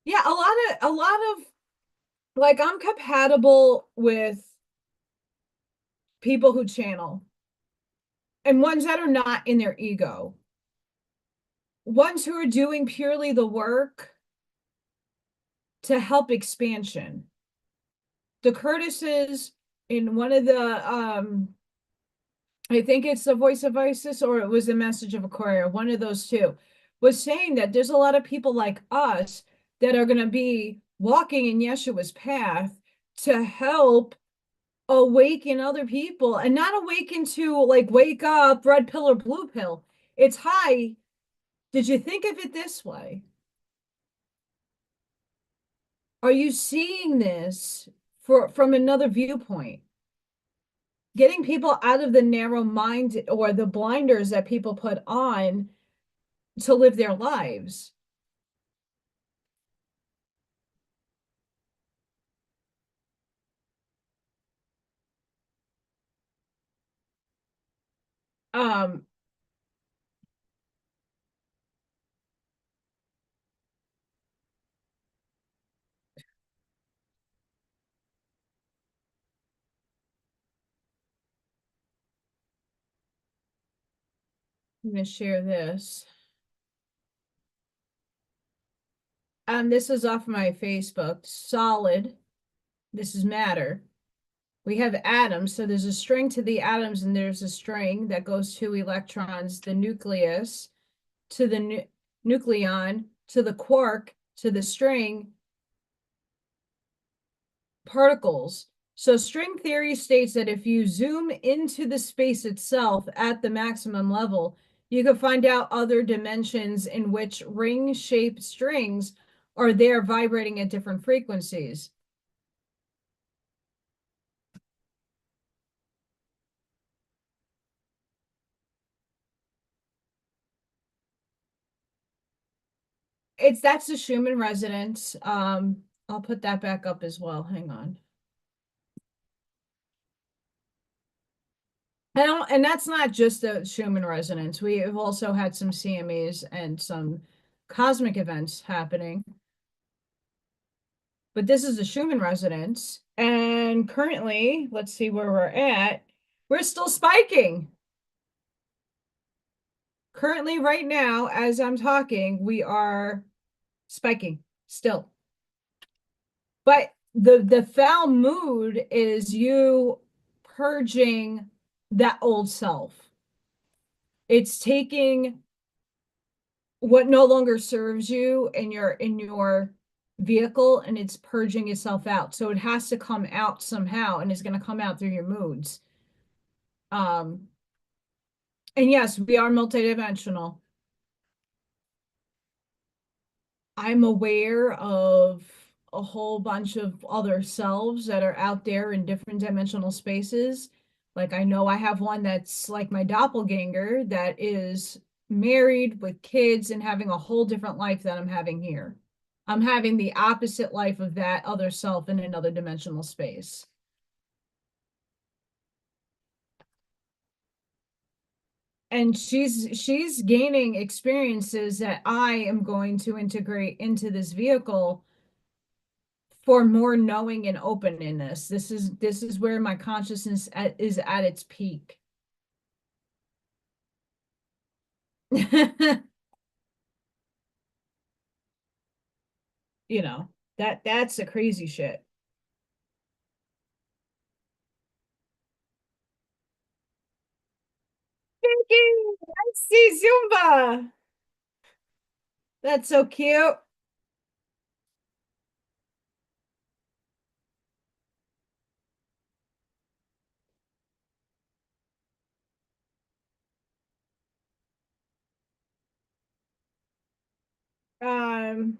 [SPEAKER 1] Yeah, a lot of like I'm compatible with people who channel and ones that are not in their ego. Ones who are doing purely the work to help expansion. The Curtises in one of the I think it's the Voice of Isis or it was the Message of Aquaria, one of those two, was saying that there's a lot of people like us that are going to be walking in Yeshua's path to help awaken other people and not awaken to like wake up, red pill or blue pill. It's hi. Did you think of it this way? Are you seeing this from another viewpoint? Getting people out of the narrow mind or the blinders that people put on to live their lives. Um, I'm going to share this. This is off my Facebook. Solid. This is matter. We have atoms. So there's a string to the atoms, and there's a string that goes to electrons, the nucleus, to the nucleon, to the quark, to the string, particles. So string theory states that if you zoom into the space itself at the maximum level, you can find out other dimensions in which ring-shaped strings are there vibrating at different frequencies. That's the Schumann Resonance. I'll put that back up as well. Hang on. And that's not just the Schumann Resonance. We have also had some CMEs and some cosmic events happening. But this is the Schumann Resonance. And currently, let's see where we're at. We're still spiking. Currently, right now, as I'm talking, we are spiking still. But the foul mood is you purging that old self. It's taking what no longer serves you in your vehicle, and it's purging itself out. So it has to come out somehow, and it's going to come out through your moods. And yes, we are multidimensional. I'm aware of a whole bunch of other selves that are out there in different dimensional spaces. Like I know I have one that's like my doppelganger that is married with kids and having a whole different life that I'm having here. I'm having the opposite life of that other self in another dimensional space. And she's gaining experiences that I am going to integrate into this vehicle for more knowing and openness. This is where my consciousness is at its peak. You know, that's a crazy shit. Thank I see Zumba. That's so cute. Um,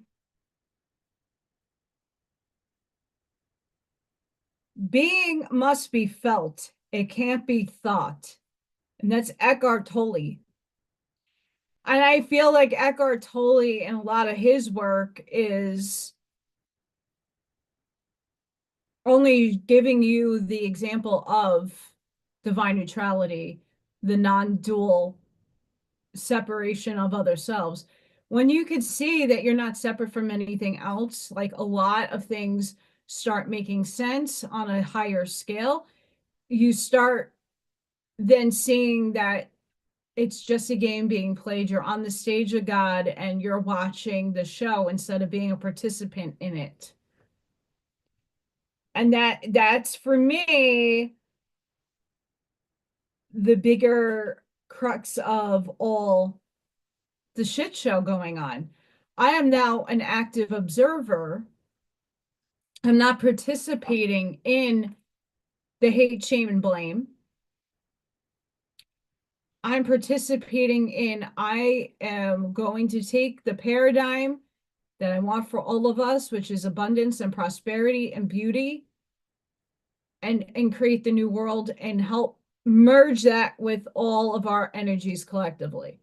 [SPEAKER 1] Being must be felt. It can't be thought. And that's Eckhart Tolle. And I feel like Eckhart Tolle and a lot of his work is only giving you the example of divine neutrality, the non-dual separation of other selves. When you could see that you're not separate from anything else, like a lot of things start making sense on a higher scale, you start then seeing that it's just a game being played. You're on the stage of God and you're watching the show instead of being a participant in it. And that's for me the bigger crux of all the shit show going on. I am now an active observer. I'm not participating in the hate, shame, and blame. I'm participating in, I am going to take the paradigm that I want for all of us, which is abundance and prosperity and beauty, and create the new world and help merge that with all of our energies collectively.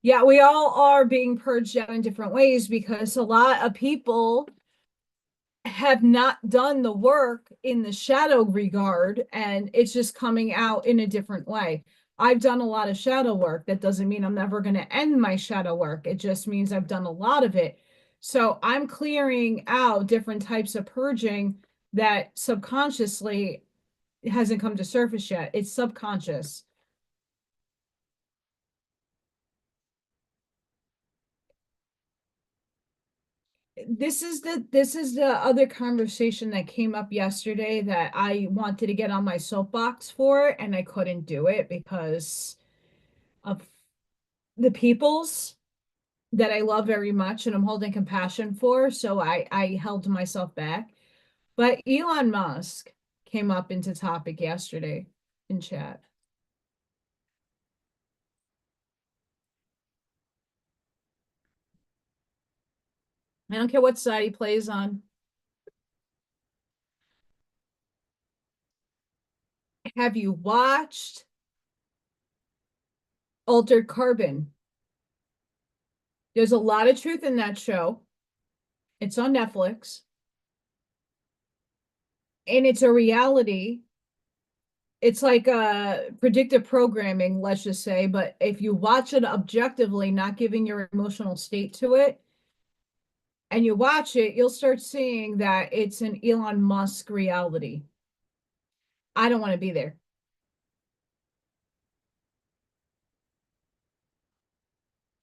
[SPEAKER 1] Yeah, we all are being purged out in different ways because a lot of people have not done the work in the shadow regard, and it's just coming out in a different way. I've done a lot of shadow work. That doesn't mean I'm never going to end my shadow work. It just means I've done a lot of it. So I'm clearing out different types of purging that subconsciously hasn't come to surface yet. It's subconscious. This is the other conversation that came up yesterday that I wanted to get on my soapbox for, and I couldn't do it because of the peoples that I love very much and I'm holding compassion for. So I held myself back. But Elon Musk came up into topic yesterday in chat. I don't care what side he plays on. Have you watched Altered Carbon? There's a lot of truth in that show. It's on Netflix. And it's a reality. It's like predictive programming, let's just say, but if you watch it objectively, not giving your emotional state to it, and you watch it, you'll start seeing that it's an Elon Musk reality. I don't want to be there.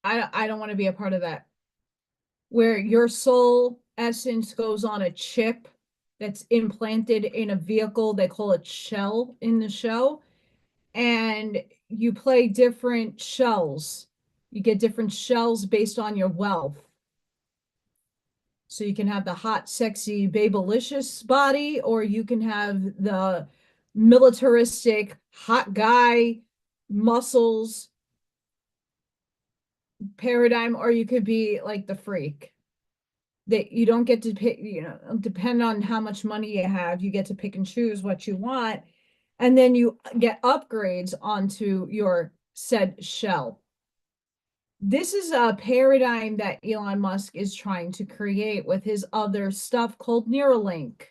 [SPEAKER 1] I don't want to be a part of that. Where your soul essence goes on a chip that's implanted in a vehicle, they call it shell in the show, and you play different shells. You get different shells based on your wealth. So you can have the hot, sexy, babylicious body, or you can have the militaristic, hot guy, muscles paradigm, or you could be like the freak. That you don't get to pick, depend on how much money you have, you get to pick and choose what you want. And then you get upgrades onto your said shell. This is a paradigm that Elon Musk is trying to create with his other stuff called Neuralink.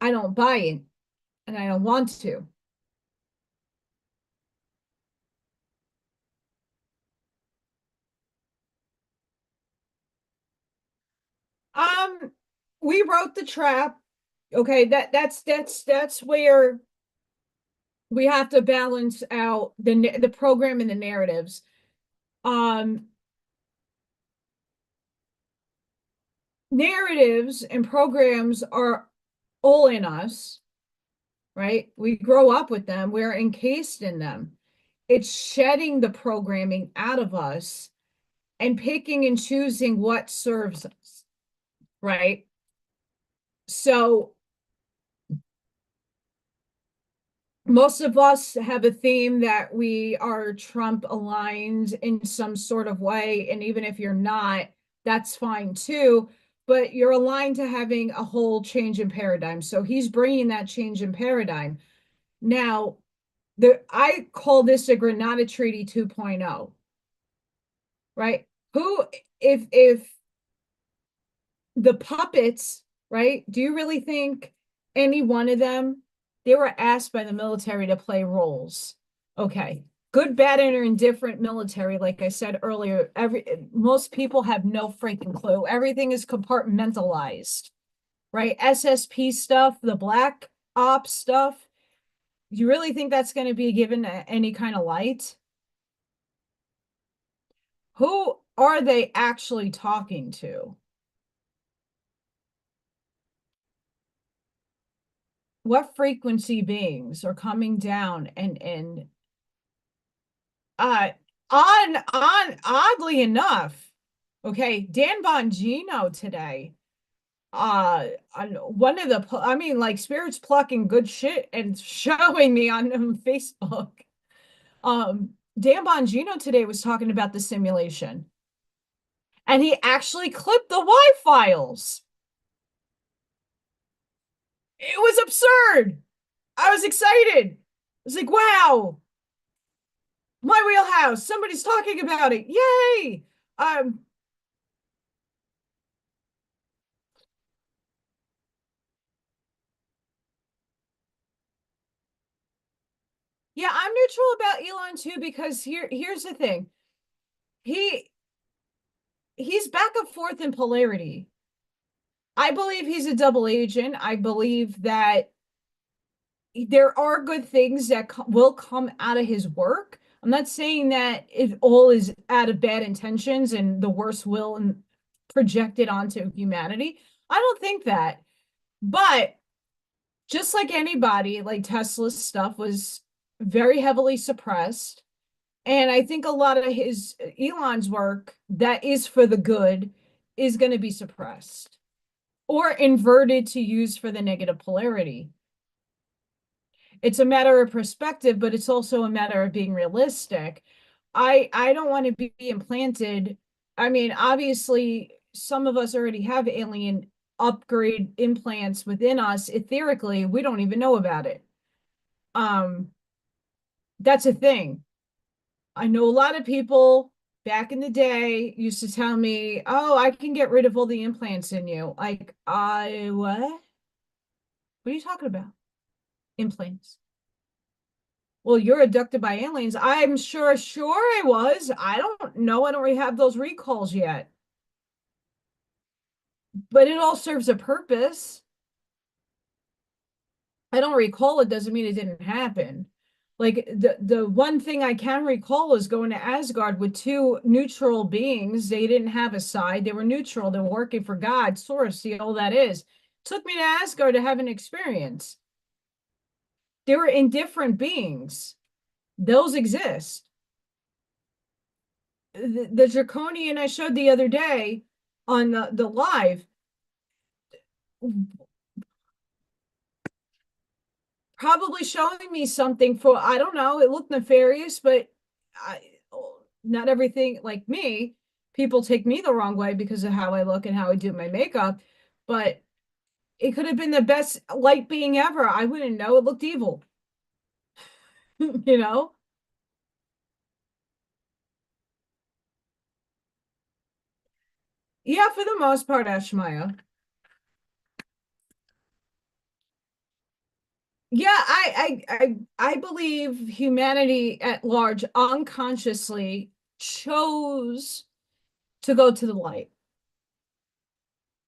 [SPEAKER 1] I don't buy it and I don't want to. Um, we wrote the trap. Okay, that's where we have to balance out the program and the narratives. Um, Narratives and programs are all in us, right? We grow up with them, we're encased in them. It's shedding the programming out of us and picking and choosing what serves us, right? So most of us have a theme that we are Trump aligned in some sort of way. And even if you're not, that's fine too. But you're aligned to having a whole change in paradigm. So he's bringing that change in paradigm. Now, I call this a Granada Treaty 2.0, right? Who, if the puppets, right? Do you really think any one of them, they were asked by the military to play roles? Okay. Good, bad, and indifferent military, like I said earlier, most people have no freaking clue. Everything is compartmentalized, right? SSP stuff, the black ops stuff. You really think that's going to be given any kind of light? Who are they actually talking to? What frequency beings are coming down and uh on oddly enough, okay, Dan Bongino today, on one of the I mean, like, spirits plucking good shit and showing me on Facebook. Dan Bongino today was talking about the simulation, and he actually clipped the Y files. It was absurd. I was excited. I was like, wow, my wheelhouse. Somebody's talking about it. Yay. Um, yeah, I'm neutral about Elon too, because here's the thing. He he's back and forth in polarity. I believe he's a double agent. I believe that there are good things that will come out of his work. I'm not saying that it all is out of bad intentions and the worst will and projected onto humanity. I don't think that. But just like anybody, like, Tesla's stuff was very heavily suppressed. And I think a lot of his Elon's work that is for the good is going to be suppressed or inverted to use for the negative polarity. It's a matter of perspective, but it's also a matter of being realistic. I don't want to be implanted I mean, obviously, some of us already have alien upgrade implants within us. Etherically, we don't even know about it. Um, that's a thing. I know a lot of people back in the day used to tell me, "Oh, I can get rid of all the implants in you." Like, I what? What are you talking about? Implants. Well, you're abducted by aliens. I'm sure I was. I don't know. I don't really have those recalls yet. But it all serves a purpose. I don't recall it doesn't mean it didn't happen. Like the one thing I can recall is going to Asgard with two neutral beings. They didn't have a side. They were neutral. They were working for God, source, all that is. Took me to Asgard to have an experience. They were indifferent beings. Those exist. The draconian I showed the other day on the live probably showing me something for, I don't know, it looked nefarious, but I not everything like me, people take me the wrong way because of how I look and how I do my makeup, but it could have been the best light being ever. I wouldn't know. It looked evil, you know? Yeah, for the most part, Ashmaya. Yeah, I believe humanity at large unconsciously chose to go to the light.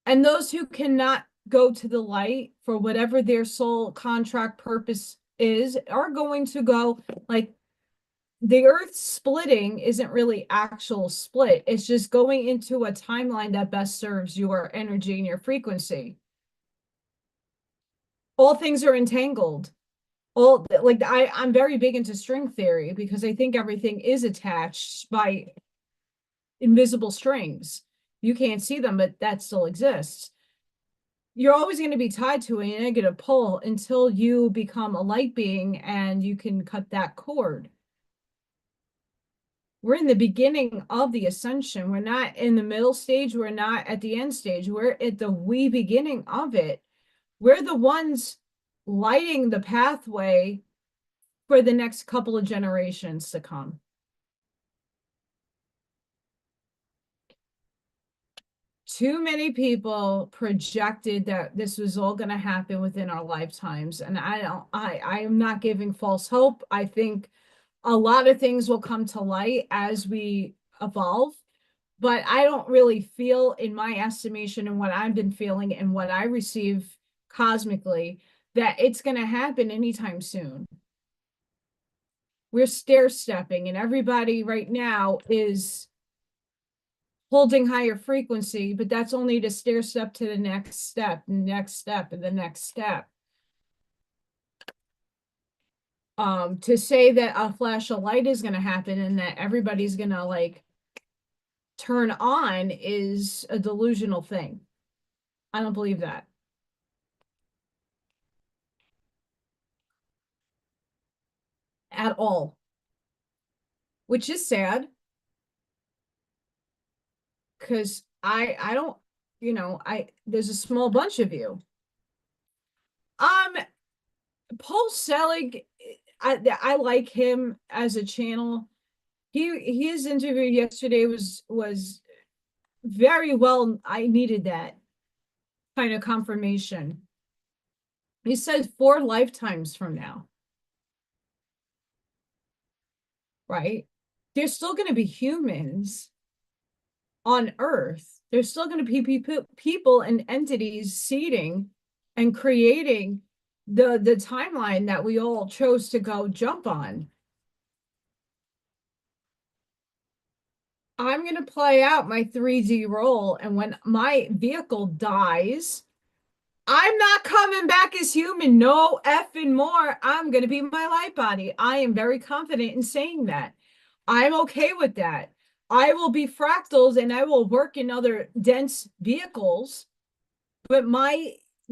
[SPEAKER 1] And those who cannot go to the light for whatever their soul contract purpose is are going to go like the earth splitting isn't really actual split. It's just going into a timeline that best serves your energy and your frequency. All things are entangled. All like I'm very big into string theory because I think everything is attached by invisible strings. You can't see them, but that still exists. You're always going to be tied to a negative pole until you become a light being and you can cut that cord. We're in the beginning of the ascension. We're not in the middle stage. We're not at the end stage. We're at the wee beginning of it. We're the ones lighting the pathway for the next couple of generations to come. Too many people projected that this was all going to happen within our lifetimes, and I am not giving false hope. I think a lot of things will come to light as we evolve, but I don't really feel, in my estimation and what I've been feeling and what I receive cosmically, that it's going to happen anytime soon. We're stair stepping, and everybody right now is holding higher frequency, but that's only to stair step to the next step, next step, and the next step. To say that a flash of light is going to happen and that everybody's going to like turn on is a delusional thing. I don't believe that at all, which is sad because I don't, there's a small bunch of you. Um, Paul Selig, I like him as a channel. His interview yesterday was very well. I needed that kind of confirmation. He said 4 lifetimes from now, right? There's still going to be humans on Earth. There's still going to be people and entities seeding and creating the timeline that we all chose to go jump on. I'm going to play out my 3D role, and when my vehicle dies, I'm not coming back as human. No effing more. I'm going to be my light body. I am very confident in saying that. I'm okay with that. I will be fractals and I will work in other dense vehicles, but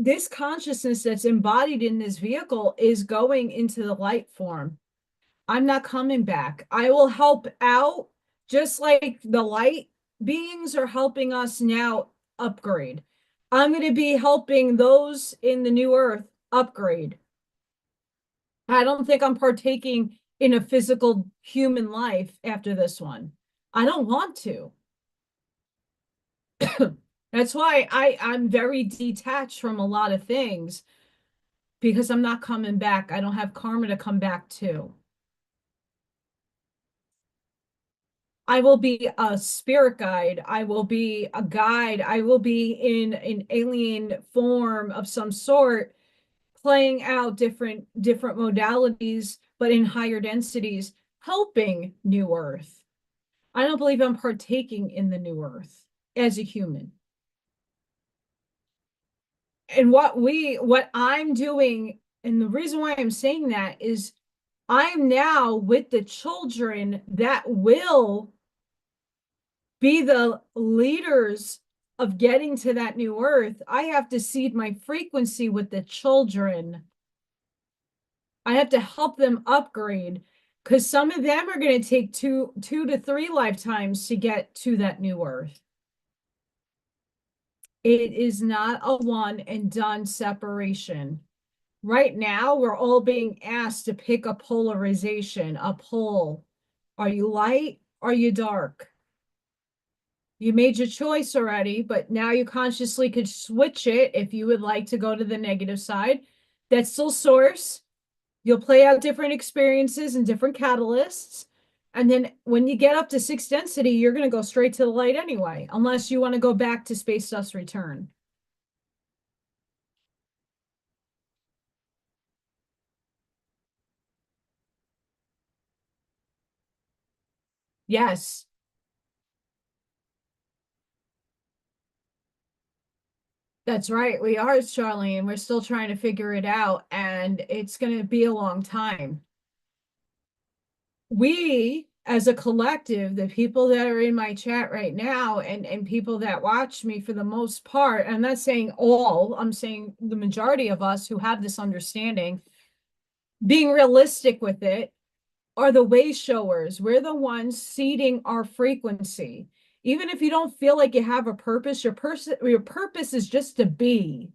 [SPEAKER 1] this consciousness that's embodied in this vehicle is going into the light form. I'm not coming back. I will help out just like the light beings are helping us now upgrade. I'm going to be helping those in the new earth upgrade. I don't think I'm partaking in a physical human life after this one. I don't want to. That's why I'm very detached from a lot of things because I'm not coming back. I don't have karma to come back to. I will be a spirit guide. I will be a guide. I will be in an alien form of some sort, playing out different modalities, but in higher densities, helping New Earth. I don't believe I'm partaking in the New Earth as a human. And what I'm doing, and the reason why I'm saying that is I'm now with the children that will be the leaders of getting to that new earth. I have to seed my frequency with the children. I have to help them upgrade because some of them are going to take two to three lifetimes to get to that new earth. It is not a one and done separation. Right now, we're all being asked to pick a polarization, a pole. Are you light? Are you dark? You made your choice already, but now you consciously could switch it if you would like to go to the negative side. That's still source. You'll play out different experiences and different catalysts. And then when you get up to sixth density, you're going to go straight to the light anyway, unless you want to go back to space dust return. Yes, that's right. We are, Charlene. We're still trying to figure it out, and it's going to be a long time. We, as a collective, the people that are in my chat right now and people that watch me for the most part, I'm not saying all, I'm saying the majority of us who have this understanding, being realistic with it, are the way showers. We're the ones seeding our frequency. Even if you don't feel like you have a purpose, your purpose is just to be.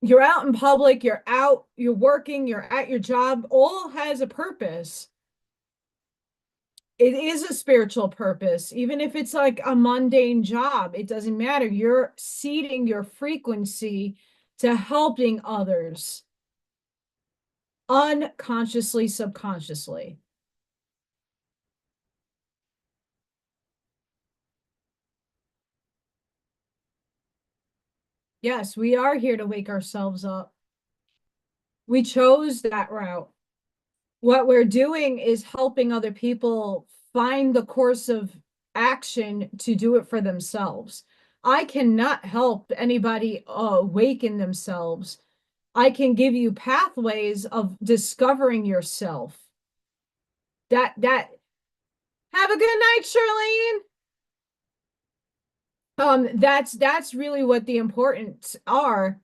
[SPEAKER 1] You're out in public, you're out, you're working, you're at your job, all has a purpose. It is a spiritual purpose, even if it's like a mundane job, it doesn't matter. You're seeding your frequency to helping others unconsciously, subconsciously. Yes, we are here to wake ourselves up. We chose that route. What we're doing is helping other people find the course of action to do it for themselves. I cannot help anybody awaken themselves. I can give you pathways of discovering yourself. That have a good night, Charlene. That's really what the importance are.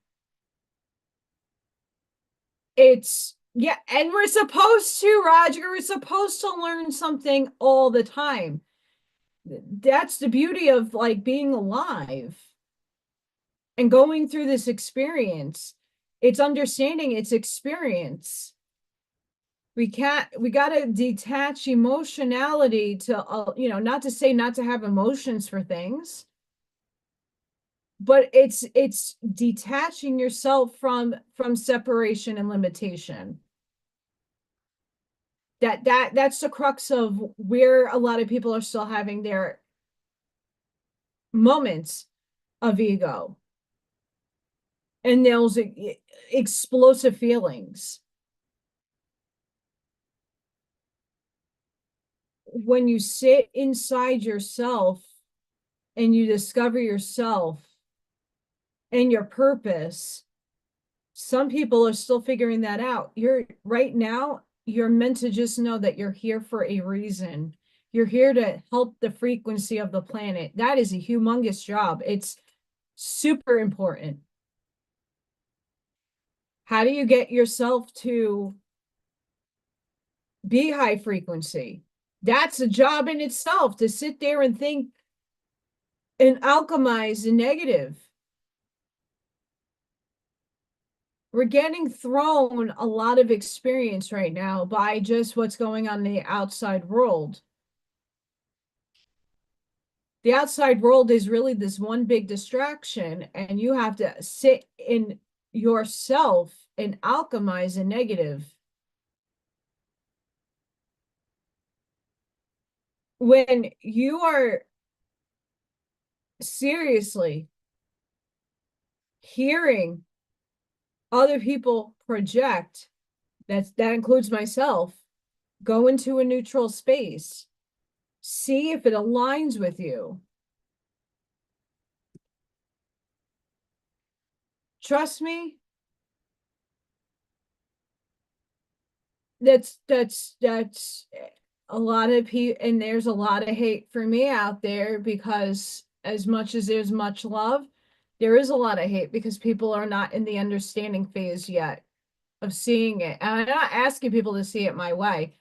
[SPEAKER 1] It's yeah, and we're supposed to, Roger, we're supposed to learn something all the time. That's the beauty of like being alive and going through this experience. It's understanding its experience. We got to detach emotionality to not to say not to have emotions for things, but it's detaching yourself from separation and limitation. That's the crux of where a lot of people are still having their moments of ego and those explosive feelings. When you sit inside yourself and you discover yourself and your purpose, some people are still figuring that out. You're right now, you're meant to just know that you're here for a reason. You're here to help the frequency of the planet. That is a humongous job. It's super important. How do you get yourself to be high frequency? That's a job in itself to sit there and think and alchemize the negative. We're getting thrown a lot of experience right now by just what's going on in the outside world. The outside world is really this one big distraction, and you have to sit in yourself and alchemize a negative. When you are seriously hearing other people project, that includes myself, go into a neutral space, see if it aligns with you. Trust me, that's a lot of people, and there's a lot of hate for me out there, because as much as there's much love, there is a lot of hate because people are not in the understanding phase yet of seeing it. And I'm not asking people to see it my way.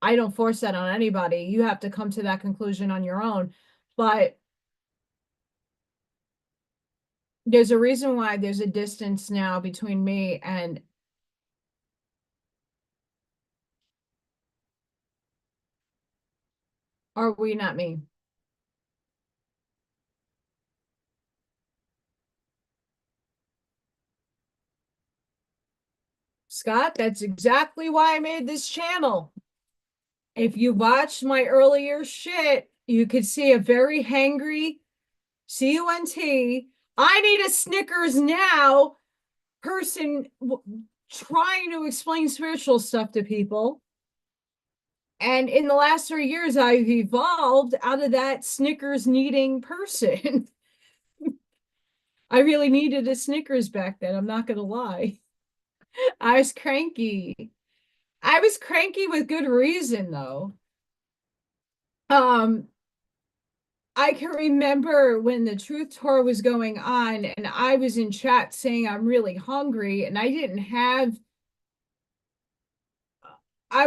[SPEAKER 1] I don't force that on anybody. You have to come to that conclusion on your own. But there's a reason why there's a distance now between me and, are we not me? Scott, that's exactly why I made this channel. If you watched my earlier shit, you could see a very hangry CUNT. I need a Snickers now person trying to explain spiritual stuff to people. And in the last 3 years, I've evolved out of that Snickers needing person. I really needed a Snickers back then. I'm not going to lie. I was cranky. I was cranky with good reason, though. Um, I can remember when the Truth Tour was going on, and I was in chat saying I'm really hungry, and I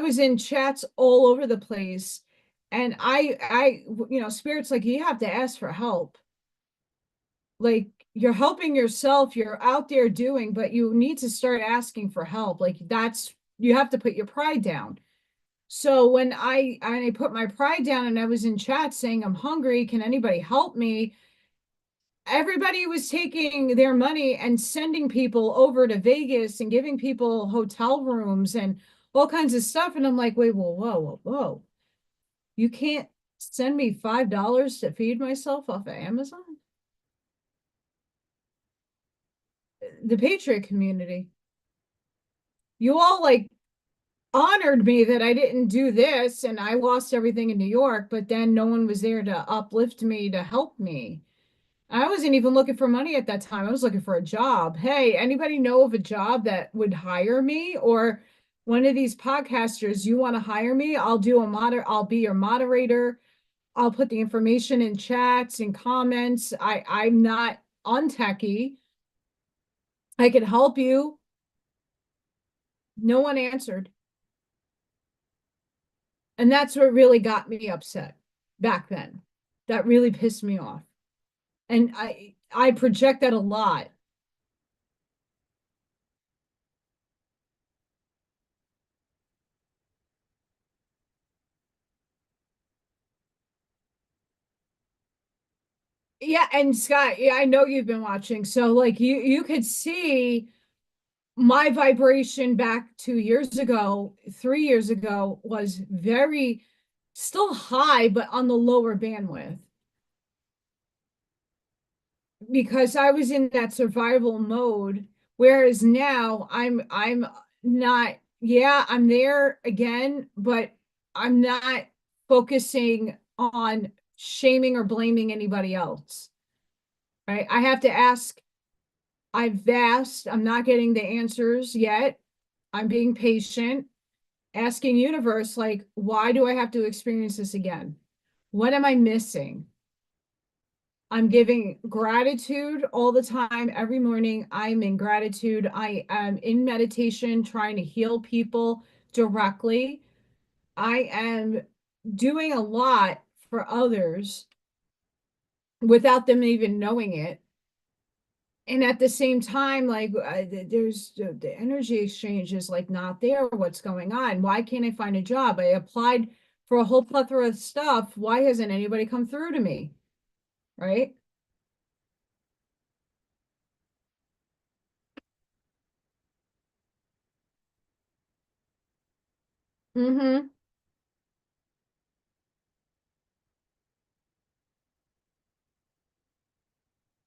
[SPEAKER 1] was in chats all over the place, and Spirit's like, you have to ask for help. Like, you're helping yourself, you're out there doing, but you need to start asking for help. Like, you have to put your pride down. So when I put my pride down and I was in chat saying I'm hungry, can anybody help me? Everybody was taking their money and sending people over to Vegas and giving people hotel rooms and all kinds of stuff. And I'm like, wait, whoa, whoa, whoa, whoa. You can't send me $5 to feed myself off of Amazon? The Patriot community. You all like honored me that I didn't do this and I lost everything in New York, but then no one was there to uplift me, to help me. I wasn't even looking for money at that time. I was looking for a job. Hey, anybody know of a job that would hire me, or one of these podcasters, you want to hire me? I'll be your moderator. I'll put the information in chats and comments. I'm not untechy. I can help you. No one answered. And that's what really got me upset back then. That really pissed me off. And I project that a lot. Yeah, and Scott, yeah, I know you've been watching. So like you could see my vibration back 2 years ago, 3 years ago was very still high, but on the lower bandwidth, because I was in that survival mode. Whereas now I'm not, yeah, I'm there again, but I'm not focusing on shaming or blaming anybody else. Right? I have to ask, I've asked, I'm not getting the answers yet. I'm being patient, asking universe, like, why do I have to experience this again? What am I missing? I'm giving gratitude all the time. Every morning, I'm in gratitude. I am in meditation, trying to heal people directly. I am doing a lot for others without them even knowing it. And at the same time, like there's the energy exchange is like not there. What's going on? Why can't I find a job? I applied for a whole plethora of stuff. Why hasn't anybody come through to me? Right? Mm-hmm.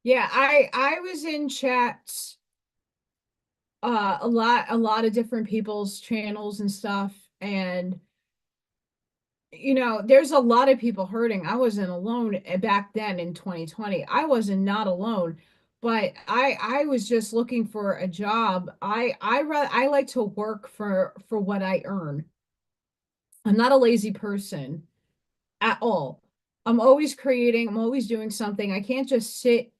[SPEAKER 1] Yeah, I was in chats, a lot of different people's channels and stuff, and there's a lot of people hurting. I wasn't alone back then in 2020. I wasn't not alone, but I was just looking for a job. I like to work for what I earn. I'm not a lazy person at all. I'm always creating, I'm always doing something. I can't just sit.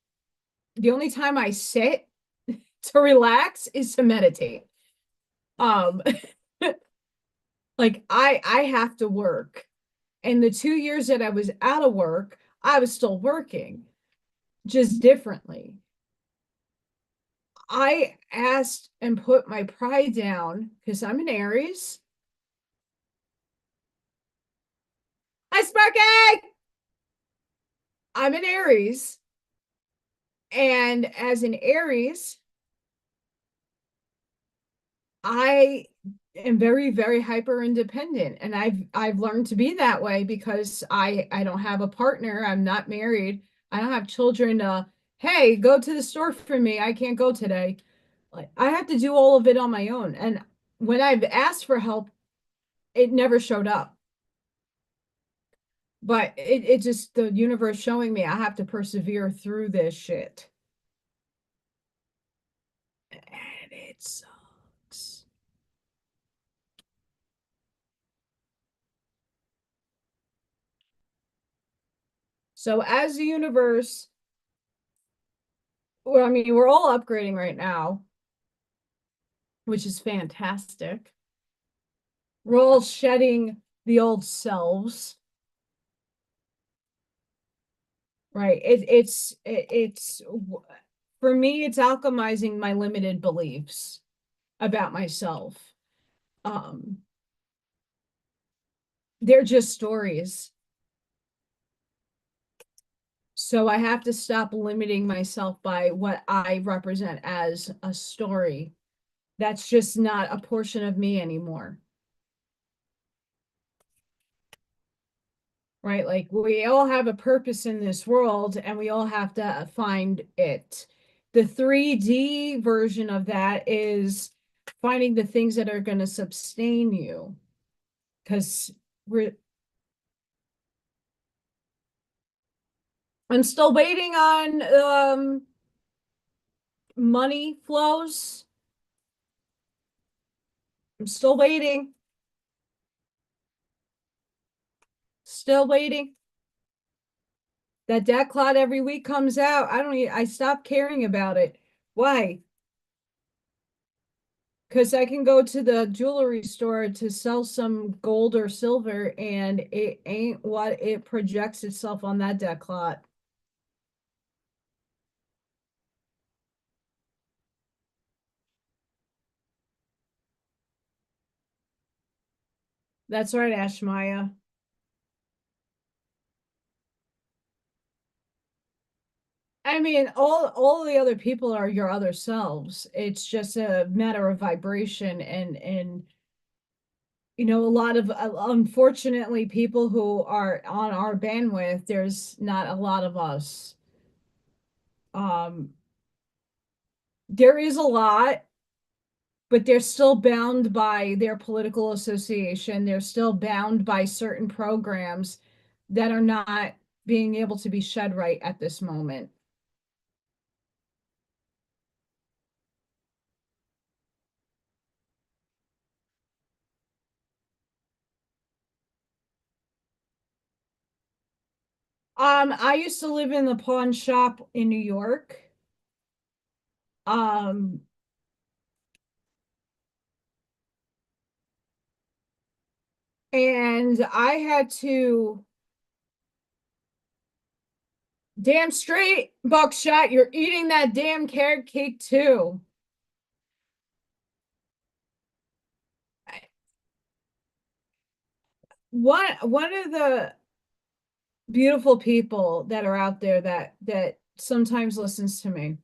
[SPEAKER 1] The only time I sit to relax is to meditate. Um like I have to work. And the 2 years that I was out of work, I was still working, just differently. I asked and put my pride down because I'm an Aries. Hi, Sparky! I'm an Aries. And as an Aries, I am very, very hyper independent. And I've learned to be that way because I don't have a partner. I'm not married. I don't have children. Hey, go to the store for me. I can't go today. Like I have to do all of it on my own. And when I've asked for help, it never showed up. But it just the universe showing me I have to persevere through this shit. And it sucks. So as the universe, well, I mean, we're all upgrading right now, which is fantastic. We're all shedding the old selves, right? It's for me, it's alchemizing my limited beliefs about myself. Um, they're just stories. So I have to stop limiting myself by what I represent as a story. That's just not a portion of me anymore. Right? Like we all have a purpose in this world and we all have to find it. The 3D version of that is finding the things that are going to sustain you because we're I'm still waiting on money flows. I'm still waiting. Still waiting. That debt clot every week comes out. I stopped caring about it. Why? Because I can go to the jewelry store to sell some gold or silver and it ain't what it projects itself on that debt clot. That's right, Ashmaya. I mean, all the other people are your other selves. It's just a matter of vibration and a lot of unfortunately people who are on our bandwidth, there's not a lot of us. Um, there is a lot, but they're still bound by their political association. They're still bound by certain programs that are not being able to be shed right at this moment. I used to live in the pawn shop in New York. Um, And I had to, damn straight, Buckshot, you're eating that damn carrot cake too. One of the beautiful people that are out there that sometimes listens to me.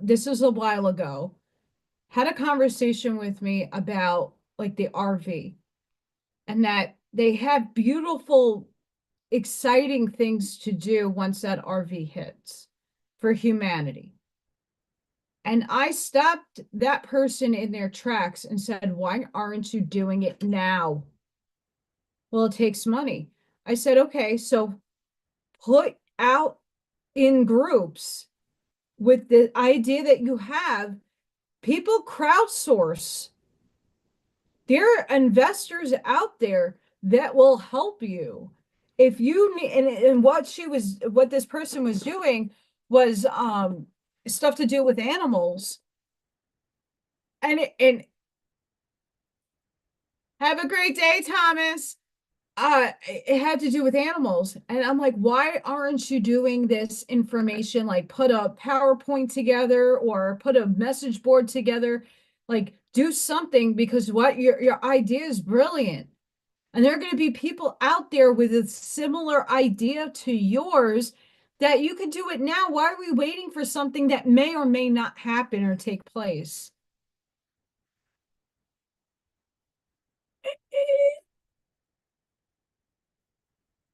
[SPEAKER 1] This was a while ago. Had a conversation with me about like the RV and that they have beautiful, exciting things to do once that RV hits for humanity. And I stopped that person in their tracks and said, why aren't you doing it now? Well, it takes money. I said, okay, so put out in groups with the idea that you have, people crowdsource. There are investors out there that will help you. If you need, and what this person was doing was stuff to do with animals. And have a great day, Thomas. It had to do with animals. And I'm like, why aren't you doing this information? Like put a PowerPoint together or put a message board together, like do something because what your idea is brilliant. And there are going to be people out there with a similar idea to yours that you can do it now. Why are we waiting for something that may or may not happen or take place?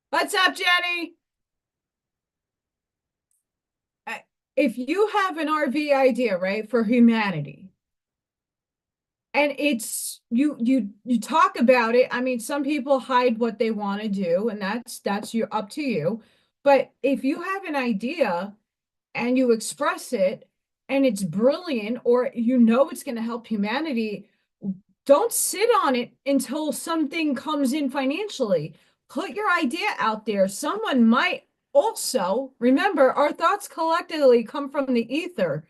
[SPEAKER 1] What's up, Jenny? If you have an RV idea, right, for humanity, and it's you talk about it. I mean, some people hide what they want to do, and that's you up to you. But if you have an idea and you express it and it's brilliant or you know it's going to help humanity, don't sit on it until something comes in financially. Put your idea out there. Someone might also remember our thoughts collectively come from the ether.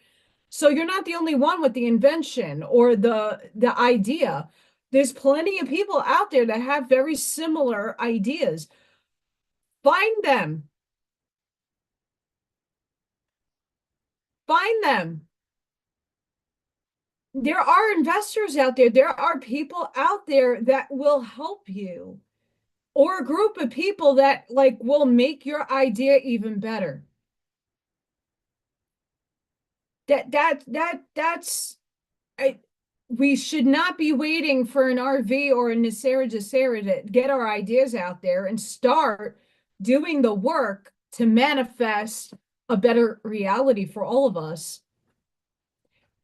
[SPEAKER 1] So you're not the only one with the invention or the idea. There's plenty of people out there that have very similar ideas. Find them. Find them. There are investors out there. There are people out there that will help you, or a group of people that like will make your idea even better. That's I, we should not be waiting for an RV or a Nasera Jasera to get our ideas out there and start doing the work to manifest a better reality for all of us.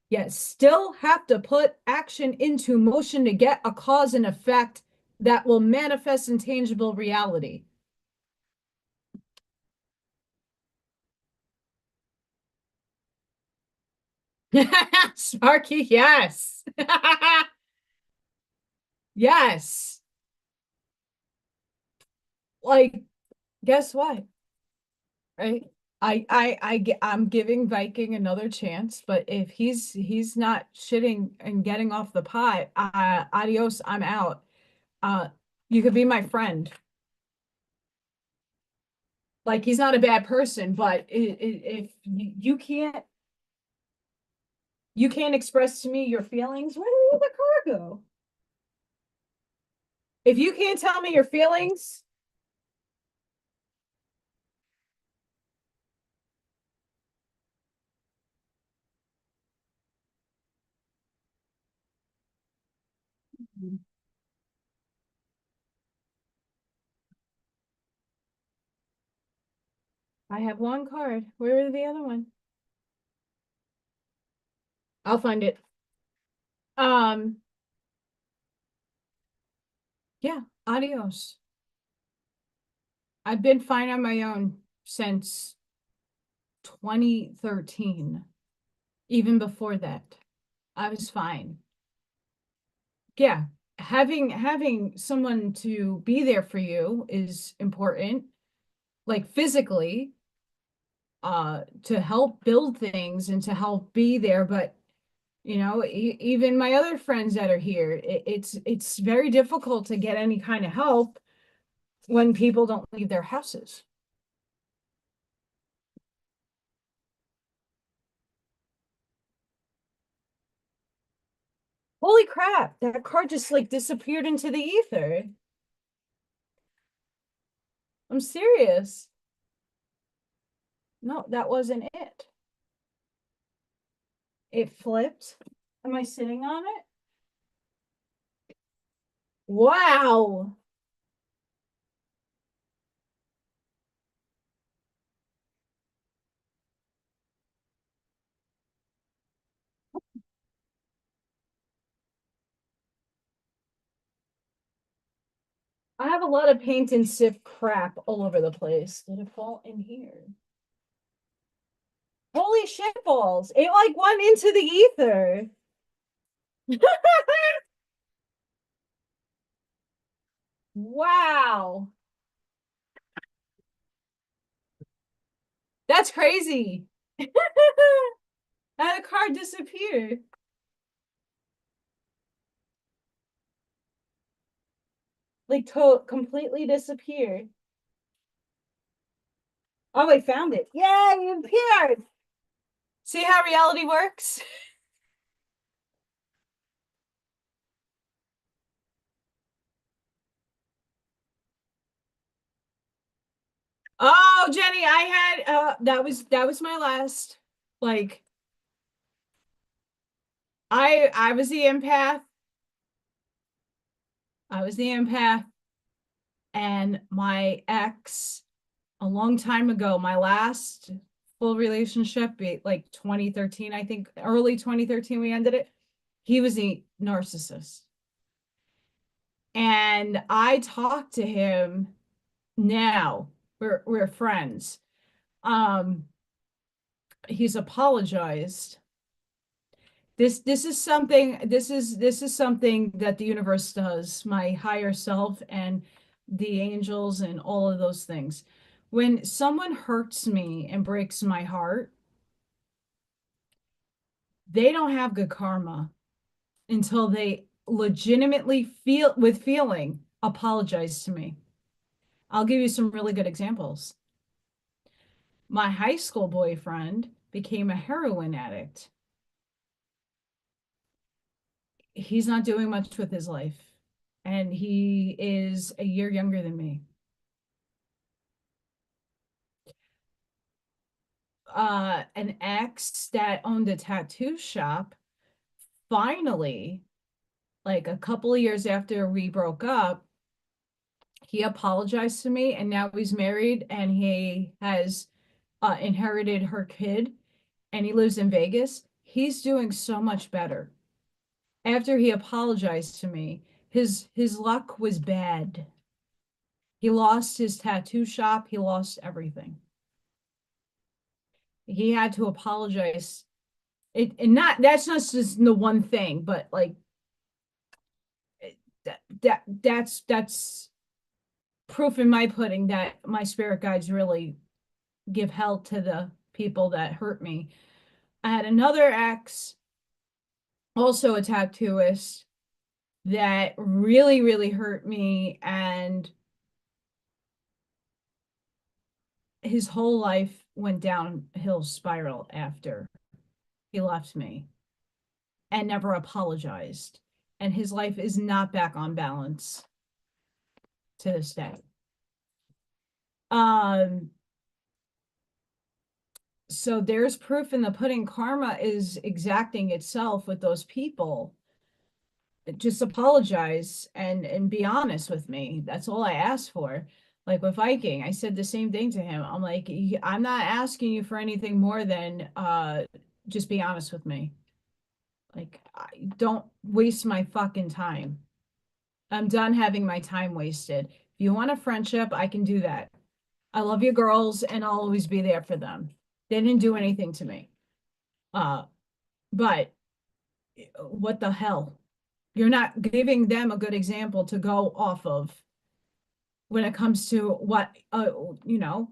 [SPEAKER 1] Yet still have to put action into motion to get a cause and effect that will manifest in tangible reality. Sparky, yes. Yes. Like, guess what? Right? I'm giving Viking another chance, but if he's not shitting and getting off the pot, adios, I'm out. Uh, you could be my friend. Like he's not a bad person, but if you can't express to me your feelings, where did the car go? If you can't tell me your feelings, I have one card. Where is the other one? I'll find it. Um, yeah, adios. I've been fine on my own since 2013. Even before that, I was fine. Yeah, having someone to be there for you is important, like physically, to help build things and to help be there, but Even my other friends that are here, it's very difficult to get any kind of help when people don't leave their houses. Holy crap, that car just like disappeared into the ether. I'm serious. No, that wasn't it. It flipped. Am I sitting on it? Wow. I have a lot of paint and sip crap all over the place. Did it fall in here? Holy shit balls. It like went into the ether. Wow. That's crazy. How the car disappeared. Like to completely disappeared. Oh, I found it. Yay, it appeared. See how reality works? Oh, Jenny, I had that was my last like I was the empath. I was the empath and my ex a long time ago, my last full relationship, like 2013, I think early 2013 we ended it. He was a narcissist. And I talked to him now. We're friends. Um he's apologized. This is something that the universe does, my higher self and the angels and all of those things. When someone hurts me and breaks my heart, they don't have good karma until they legitimately feel with feeling apologize to me. I'll give you some really good examples. My high school boyfriend became a heroin addict. He's not doing much with his life, and he is a year younger than me. An ex that owned a tattoo shop finally, like a couple of years after we broke up, he apologized to me, and now he's married and he has inherited her kid, and he lives in Vegas. He's doing so much better. After he apologized to me, his luck was bad. He lost his tattoo shop, he lost everything. He had to apologize. It and not that's not just the one thing, but like that's proof in my pudding that my spirit guides really give help to the people that hurt me. I had another ex, also a tattooist, that really, really hurt me, and his whole life went downhill spiral after he left me and never apologized. And his life is not back on balance to this day. Um, so there's proof in the pudding. Karma is exacting itself with those people. Just apologize and be honest with me. That's all I asked for. Like with Viking, I said the same thing to him. I'm like, I'm not asking you for anything more than just be honest with me. Like, don't waste my fucking time. I'm done having my time wasted. If you want a friendship, I can do that. I love you girls and I'll always be there for them. They didn't do anything to me. Uh, but what the hell? You're not giving them a good example to go off of when it comes to what, you know,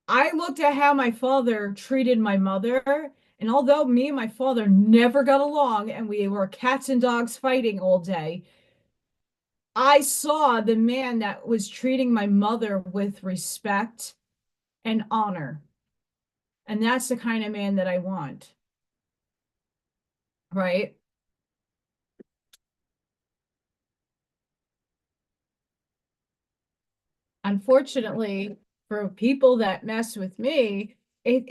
[SPEAKER 1] I looked at how my father treated my mother, And although me and my father never got along and we were cats and dogs fighting all day, I saw the man that was treating my mother with respect and honor. And that's the kind of man that I want, right? Unfortunately, for people that mess with me, I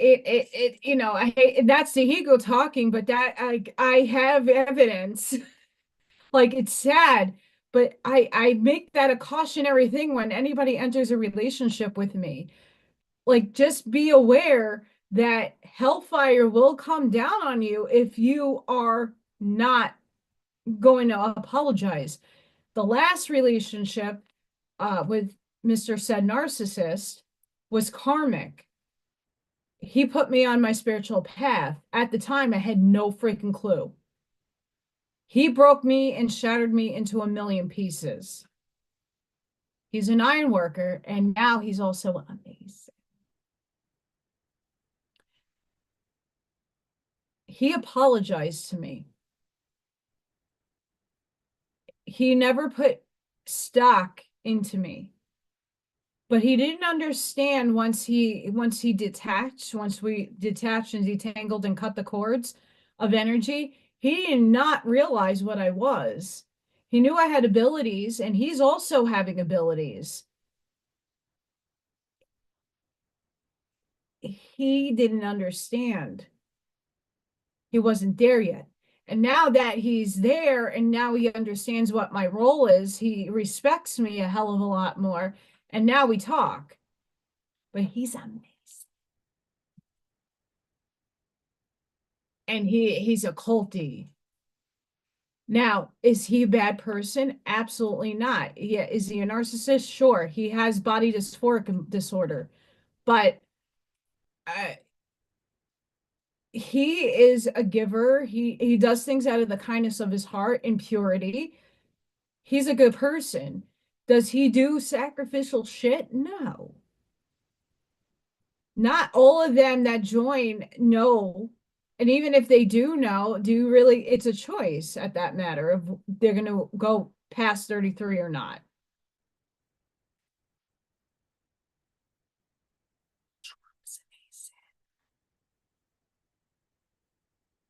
[SPEAKER 1] hate that's the ego talking, but that I have evidence. Like it's sad, but I make that a cautionary thing when anybody enters a relationship with me. Like just be aware that hellfire will come down on you if you are not going to apologize. The last relationship with Mr. Said Narcissist was karmic. He put me on my spiritual path. At the time, I had no freaking clue. He broke me and shattered me into a million pieces. He's an iron worker, and now he's also amazing. He apologized to me. He never put stock into me. But he didn't understand once he detached, once we detached and detangled and cut the cords of energy, he did not realize what I was. He knew I had abilities, and he's also having abilities. He didn't understand. He wasn't there yet. And now that he's there and now he understands what my role is, he respects me a hell of a lot more. And now we talk. But he's amazing. And he's a culty. Now, is he a bad person? Absolutely not. Yeah, is he a narcissist? Sure. He has body dysphoric disorder, but uh, he is a giver. He does things out of the kindness of his heart and purity. He's a good person. Does he do sacrificial shit? No. Not all of them that join know. And even if they do know, do really, it's a choice at that matter of they're going to go past 33 or not.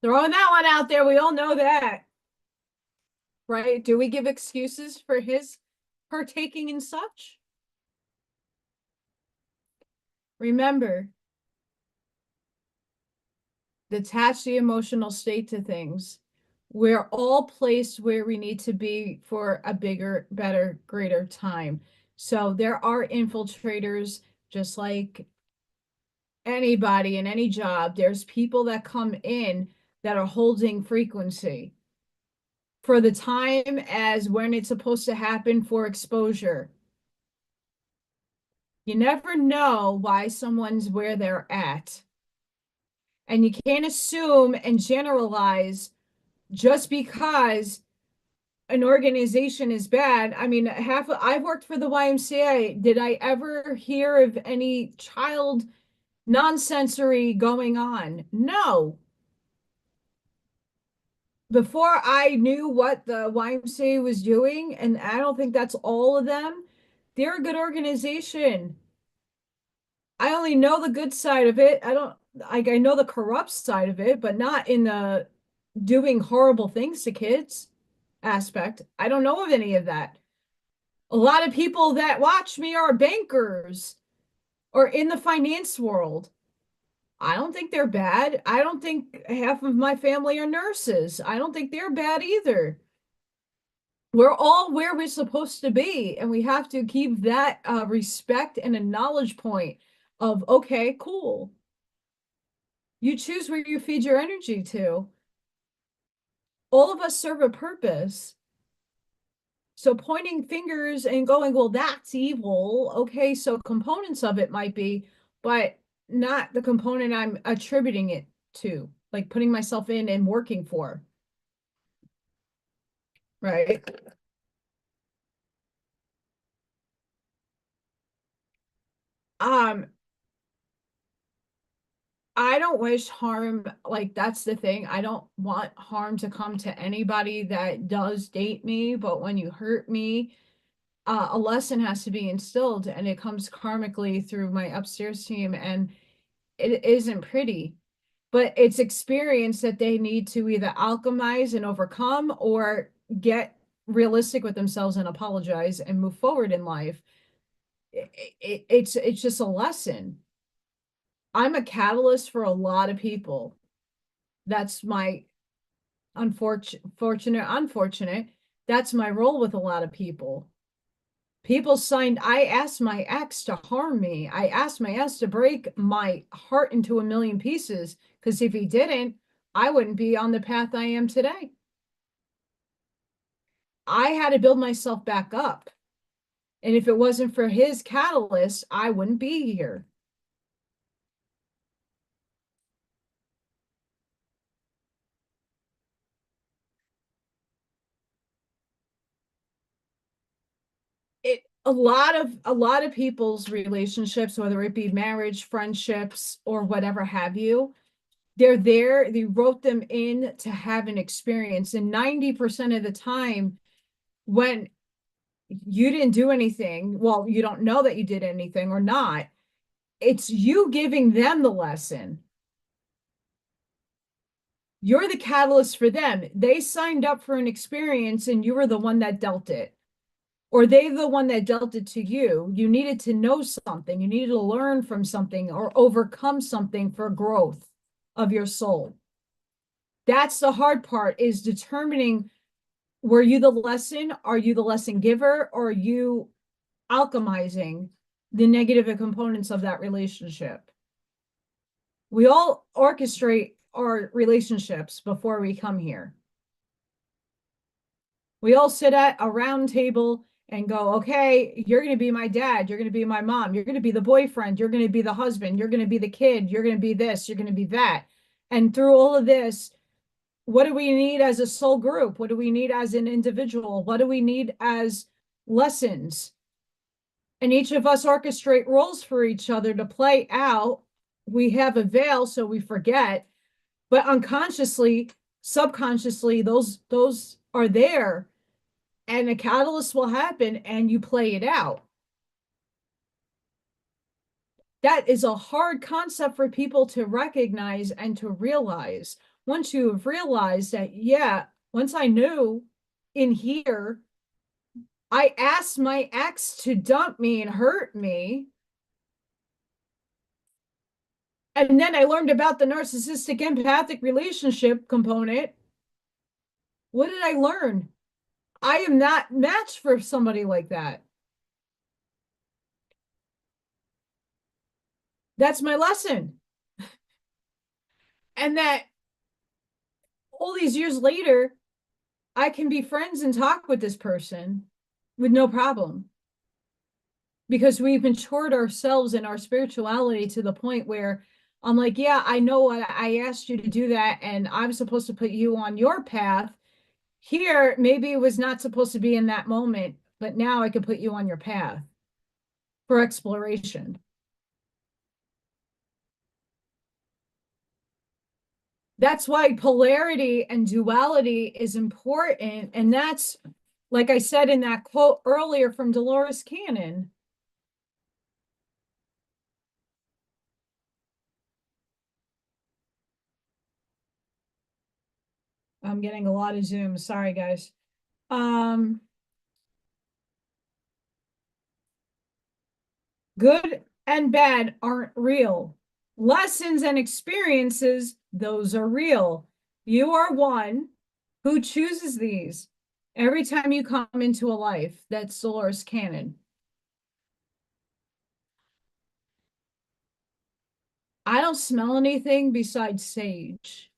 [SPEAKER 1] Throwing that one out there, we all know that, right? Do we give excuses for his partaking in such? Remember, detach the emotional state to things. We're all placed where we need to be for a bigger, better, greater time. So there are infiltrators, just like anybody in any job. There's people that come in that are holding frequency for the time as when it's supposed to happen for exposure. You never know why someone's where they're at. And you can't assume and generalize just because an organization is bad. I mean, I've worked for the YMCA. Did I ever hear of any child nonsensory going on? No. Before I knew what the YMCA was doing, and I don't think that's all of them, they're a good organization. I only know the good side of it. I don't like I know the corrupt side of it, but not in the doing horrible things to kids aspect. I don't know of any of that. A lot of people that watch me are bankers or in the finance world. I don't think they're bad. I don't think half of my family are nurses. I don't think they're bad either. We're all where we're supposed to be, and we have to keep that respect and a knowledge point of, okay, cool. You choose where you feed your energy to. All of us serve a purpose. So pointing fingers and going, well, that's evil. Okay, so components of it might be, but not the component I'm attributing it to, like putting myself in and working for. Right. Um, I don't wish harm, like that's the thing. I don't want harm to come to anybody that does date me, but when you hurt me, a lesson has to be instilled and it comes karmically through my upstairs team and it isn't pretty. But it's experience that they need to either alchemize and overcome or get realistic with themselves and apologize and move forward in life. It's just a lesson. I'm a catalyst for a lot of people. That's my unfortunate. That's my role with a lot of people. People signed, I asked my ex to harm me. I asked my ex to break my heart into a million pieces because if he didn't, I wouldn't be on the path I am today. I had to build myself back up. And if it wasn't for his catalyst, I wouldn't be here. A lot of people's relationships, whether it be marriage, friendships, or whatever have you, they're there, they wrote them in to have an experience. And 90% of the time, when you didn't do anything, well, you don't know that you did anything or not, it's you giving them the lesson. You're the catalyst for them. They signed up for an experience and you were the one that dealt it. Or they the one that dealt it to you. You needed to know something. You needed to learn from something or overcome something for growth of your soul. That's the hard part is determining, were you the lesson? Are you the lesson giver? Or are you alchemizing the negative components of that relationship? We all orchestrate our relationships before we come here. We all sit at a round table and go, okay, you're going to be my dad. You're going to be my mom. You're going to be the boyfriend. You're going to be the husband. You're going to be the kid. You're going to be this. You're going to be that. And through all of this, what do we need as a soul group? What do we need as an individual? What do we need as lessons? And each of us orchestrate roles for each other to play out. We have a veil, so we forget, but unconsciously, subconsciously, those are there and a catalyst will happen and you play it out. That is a hard concept for people to recognize and to realize. Once you have realized that, yeah, once I knew in here, I asked my ex to dump me and hurt me. And then I learned about the narcissistic empathic relationship component. What did I learn? I am not matched for somebody like that. That's my lesson. And that all these years later, I can be friends and talk with this person with no problem because we've matured ourselves and our spirituality to the point where I'm like, yeah, I know what I asked you to do that, and I'm supposed to put you on your path. Here, maybe it was not supposed to be in that moment, but now I can put you on your path for exploration. That's why polarity and duality is important. And that's, like I said in that quote earlier from Dolores Cannon. I'm getting a lot of Zoom. Sorry, guys. Um, Good and bad aren't real. Lessons and experiences, those are real. You are one who chooses these every time you come into a life. That's Dolores Cannon. I don't smell anything besides sage.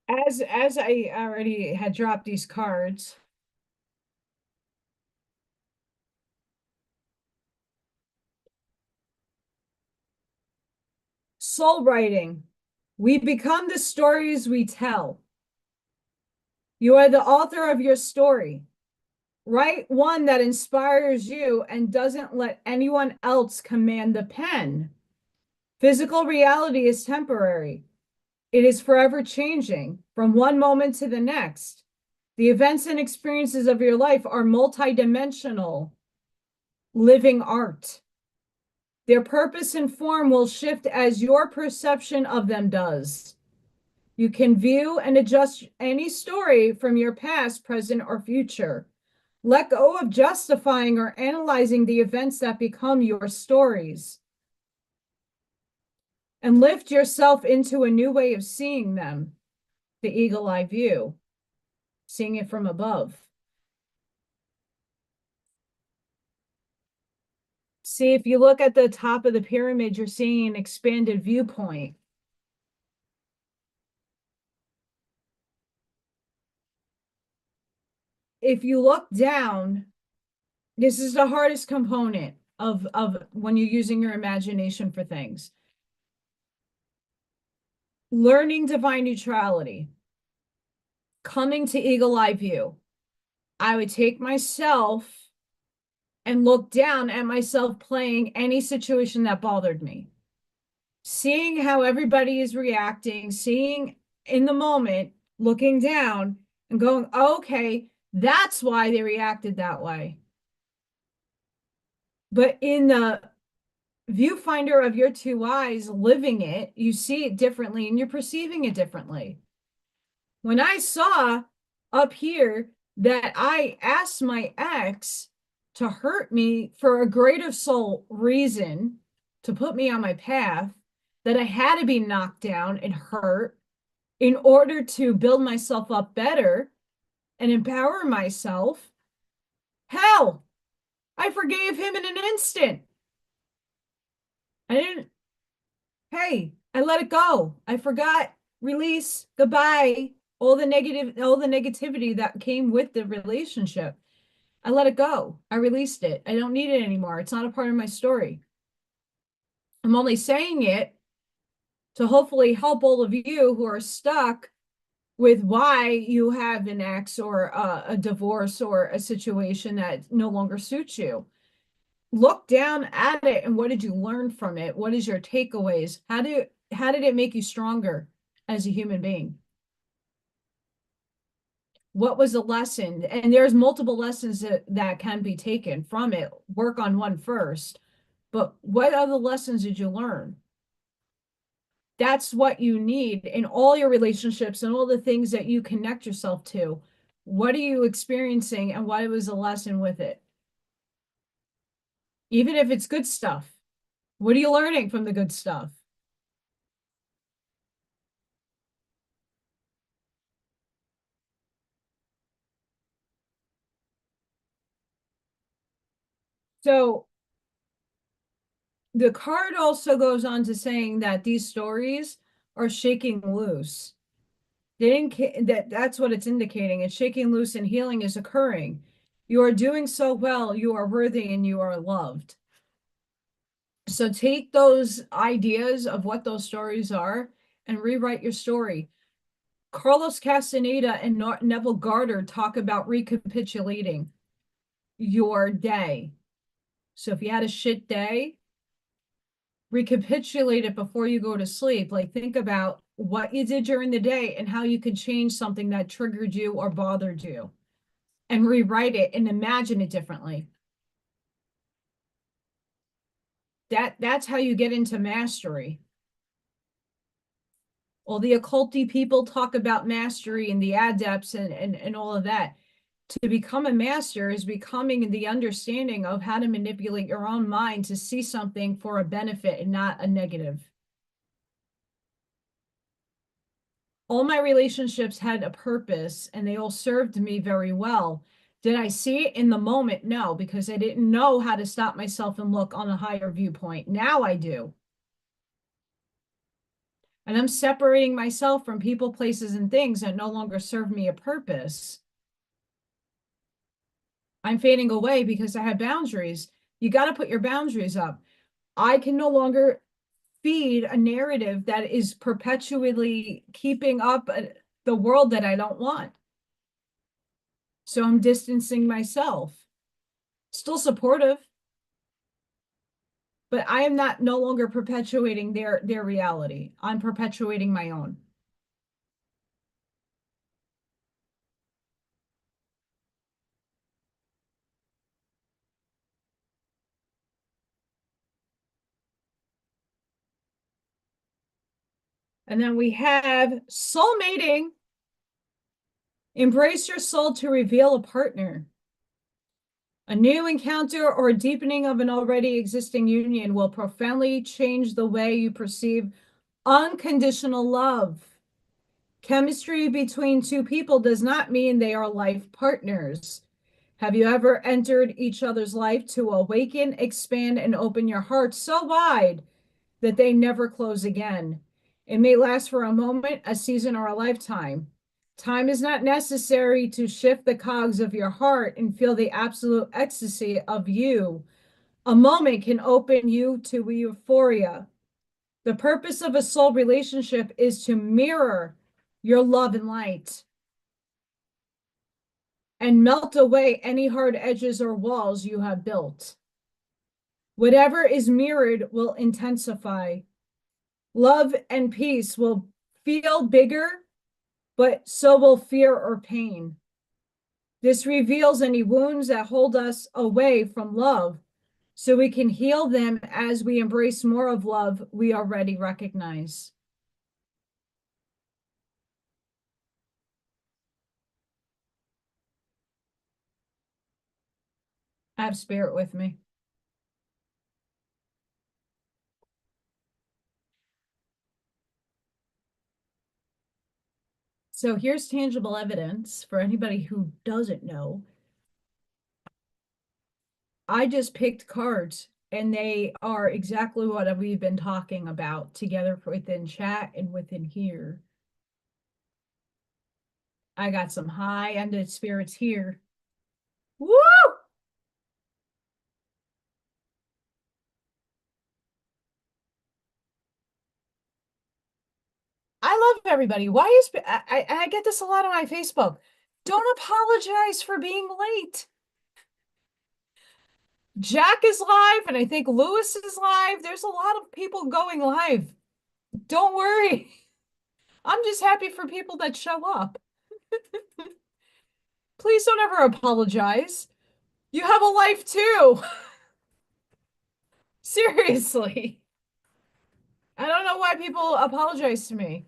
[SPEAKER 1] As I already had dropped these cards, Soul writing. We become the stories we tell. You are the author of your story. Write one that inspires you and doesn't let anyone else command the pen. Physical reality is temporary. It is forever changing from one moment to the next. The events and experiences of your life are multidimensional, living art. Their purpose and form will shift as your perception of them does. You can view and adjust any story from your past, present, or future. Let go of justifying or analyzing the events that become your stories. And lift yourself into a new way of seeing them, the eagle eye view, seeing it from above. See, if you look at the top of the pyramid, you're seeing an expanded viewpoint. If you look down, this is the hardest component of when you're using your imagination for things. Learning divine neutrality, coming to eagle eye view. I would take myself and look down at myself playing any situation that bothered me. Seeing how everybody is reacting, seeing in the moment, looking down and going, okay, that's why they reacted that way. But in the viewfinder of your two eyes, living it, you see it differently and you're perceiving it differently. When I saw up here that I asked my ex to hurt me for a greater soul reason, to put me on my path, that I had to be knocked down and hurt in order to build myself up better and empower myself. Hell, I forgave him in an instant. I didn't, hey, I let it go. I forgot, release, goodbye, all the negativity that came with the relationship. I let it go. I released it. I don't need it anymore. It's not a part of my story. I'm only saying it to hopefully help all of you who are stuck with why you have an ex or a divorce or a situation that no longer suits you. Look down at it and what did you learn from it? What is your takeaways? How did it make you stronger as a human being? What was the lesson? And there's multiple lessons that can be taken from it. Work on one first. But what other lessons did you learn? That's what you need in all your relationships and all the things that you connect yourself to. What are you experiencing and what was the lesson with it? Even if it's good stuff, what are you learning from the good stuff? So the card also goes on to saying that these stories are shaking loose. That's what it's indicating. It's shaking loose and healing is occurring. You are doing so well. You are worthy and you are loved. So take those ideas of what those stories are and rewrite your story. Carlos Castaneda and Neville Garter talk about recapitulating your day. So if you had a shit day, recapitulate it before you go to sleep. Like think about what you did during the day and how you could change something that triggered you or bothered you and rewrite it and imagine it differently. That's how you get into mastery. All the occulty people talk about mastery and the adepts and all of that. To become a master is becoming the understanding of how to manipulate your own mind to see something for a benefit and not a negative. All my relationships had a purpose and they all served me very well. Did I see it in the moment? No, because I didn't know how to stop myself and look on a higher viewpoint. Now I do. And I'm separating myself from people, places, and things that no longer serve me a purpose. I'm fading away because I have boundaries. You got to put your boundaries up. I can no longer feed a narrative that is perpetually keeping up the world that I don't want. So I'm distancing myself. Still supportive, but I am not no longer perpetuating their reality. I'm perpetuating my own. And then we have soul mating. Embrace your soul to reveal a partner. A new encounter or deepening of an already existing union will profoundly change the way you perceive unconditional love. Chemistry between two people does not mean they are life partners. Have you ever entered each other's life to awaken, expand, and open your heart so wide that they never close again? It may last for a moment, a season, or a lifetime. Time is not necessary to shift the cogs of your heart and feel the absolute ecstasy of you. A moment can open you to euphoria. The purpose of a soul relationship is to mirror your love and light and melt away any hard edges or walls you have built. Whatever is mirrored will intensify. Love and peace will feel bigger, but so will fear or pain. This reveals any wounds that hold us away from love so we can heal them as we embrace more of love we already recognize. I have spirit with me. So here's tangible evidence for anybody who doesn't know. I just picked cards and they are exactly what we've been talking about together within chat and within here. I got some high-ended spirits here. Woo! I love everybody. Why is I get this a lot on my Facebook. Don't apologize for being late. Jack is live, and I think Lewis is live. There's a lot of people going live. Don't worry. I'm just happy for people that show up. Please don't ever apologize. You have a life too. Seriously. I don't know why people apologize to me.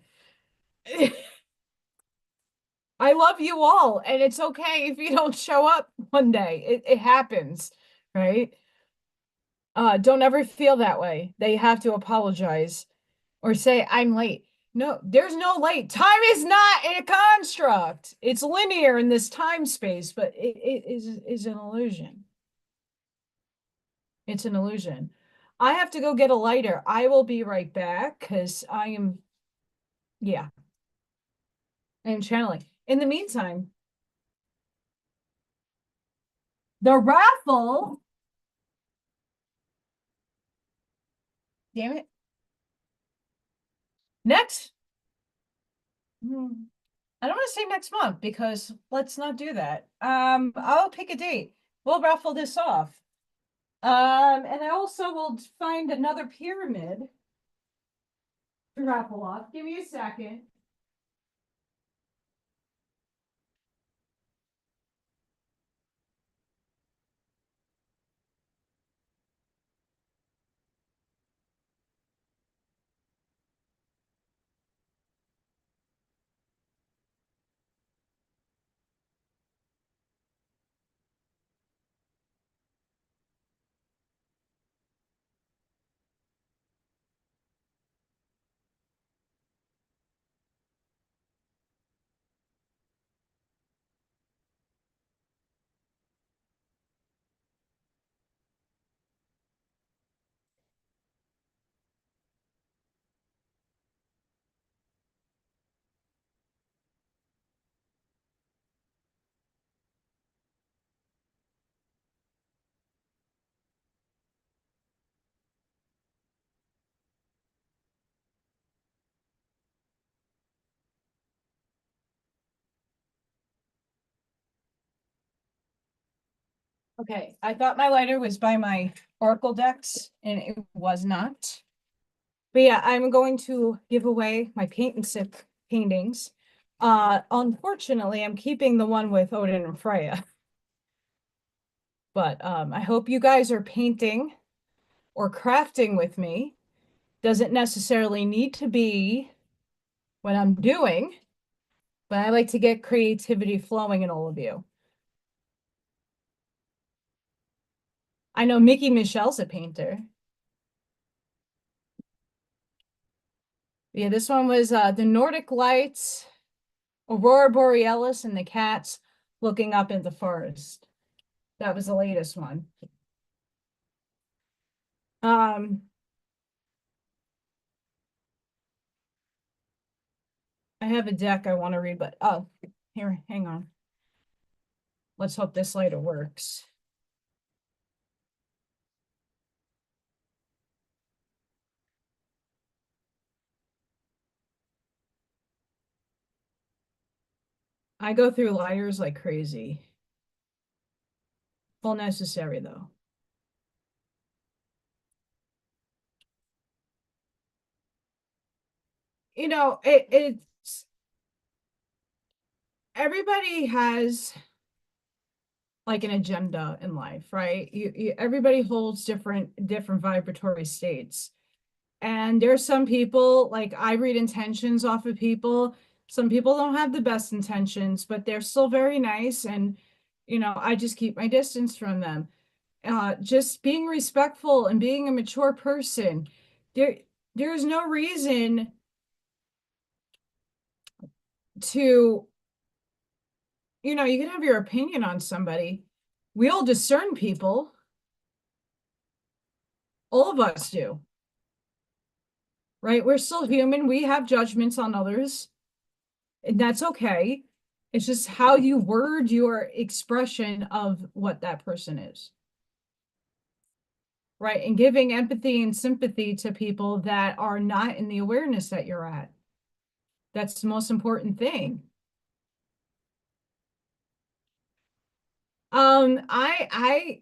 [SPEAKER 1] I love you all, and it's okay if you don't show up one day. It happens, right? Don't ever feel that way. They have to apologize or say, I'm late. No, there's no late. Time is not a construct. It's linear in this time space, but it is an illusion. It's an illusion. I have to go get a lighter. I will be right back because yeah, I am channeling. In the meantime, the raffle, damn it, next, I don't want to say next month because let's not do that. I'll pick a date. We'll raffle this off. And I also will find another pyramid to raffle off. Give me a second. Okay, I thought my lighter was by my Oracle decks and it was not. But yeah, I'm going to give away my paint and sip paintings. Unfortunately, I'm keeping the one with Odin and Freya. But I hope you guys are painting or crafting with me. Doesn't necessarily need to be what I'm doing, but I like to get creativity flowing in all of you. I know Mickey Michelle's a painter. Yeah, this one was the Nordic Lights, Aurora Borealis, and the cats looking up in the forest. That was the latest one. Um, I have a deck I want to read, but oh, here, hang on. Let's hope this lighter works. I go through lighters like crazy. Full necessary though. You know, it's everybody has like an agenda in life, right? Everybody holds different vibratory states. And there's some people, like I read intentions off of people. Some people don't have the best intentions, but they're still very nice. And, I just keep my distance from them. Just being respectful and being a mature person. There, there's no reason to, you can have your opinion on somebody. We all discern people. All of us do, right? We're still human. We have judgments on others, and that's okay. It's just how you word your expression of what that person is, right? And giving empathy and sympathy to people that are not in the awareness that you're at. That's the most important thing. I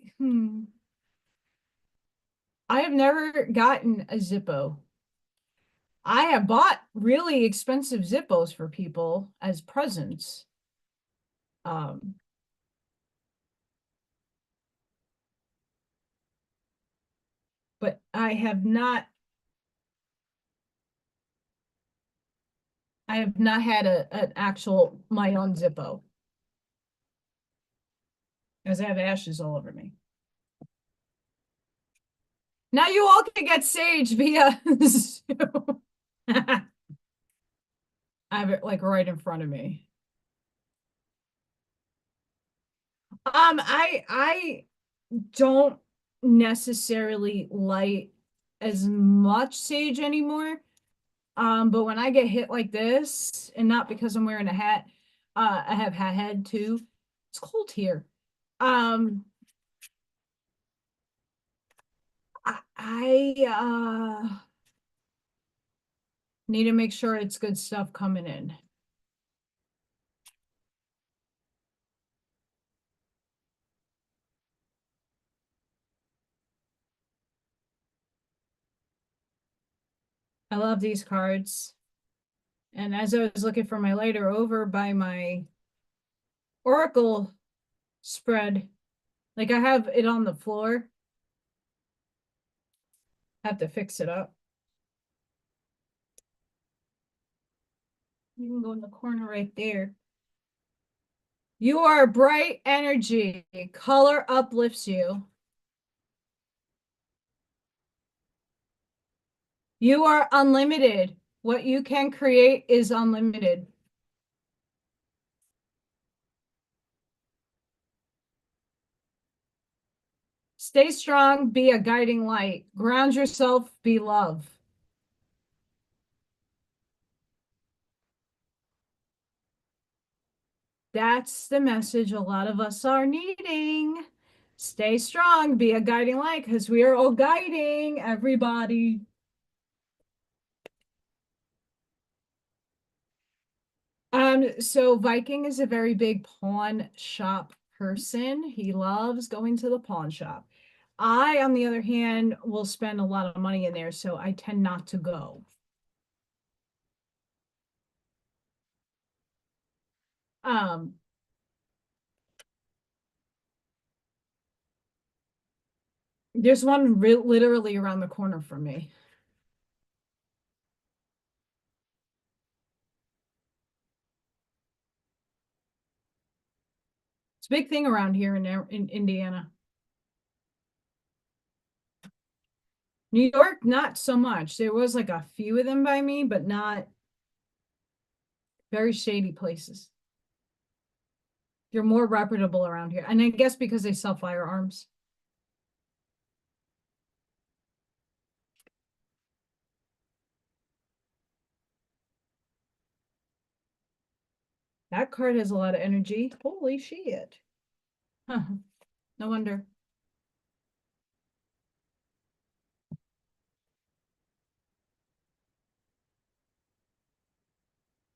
[SPEAKER 1] have never gotten a Zippo. I have bought really expensive Zippos for people as presents. Um, but I have not had an actual my own Zippo, as I have ashes all over me. Now you all can get sage via Zoom. I have it like right in front of me. I don't necessarily light as much sage anymore. But when I get hit like this, and not because I'm wearing a hat, I have hat head too. It's cold here. Um, I need to make sure it's good stuff coming in. I love these cards. And as I was looking for my lighter over by my Oracle spread, like I have it on the floor. I have to fix it up. You can go in the corner right there. You are bright energy. Color uplifts you. You are unlimited. What you can create is unlimited. Stay strong, be a guiding light. Ground yourself, be love. That's the message a lot of us are needing. Stay strong, be a guiding light, because we are all guiding everybody. So Viking is a very big pawn shop person. He loves going to the pawn shop. I, on the other hand, will spend a lot of money in there, so I tend not to go. Um, there's one literally around the corner from me. It's a big thing around here in Indiana. New York, not so much. There was like a few of them by me, but not very shady places. They're more reputable around here. And I guess because they sell firearms. That card has a lot of energy. Holy shit. Huh. No wonder.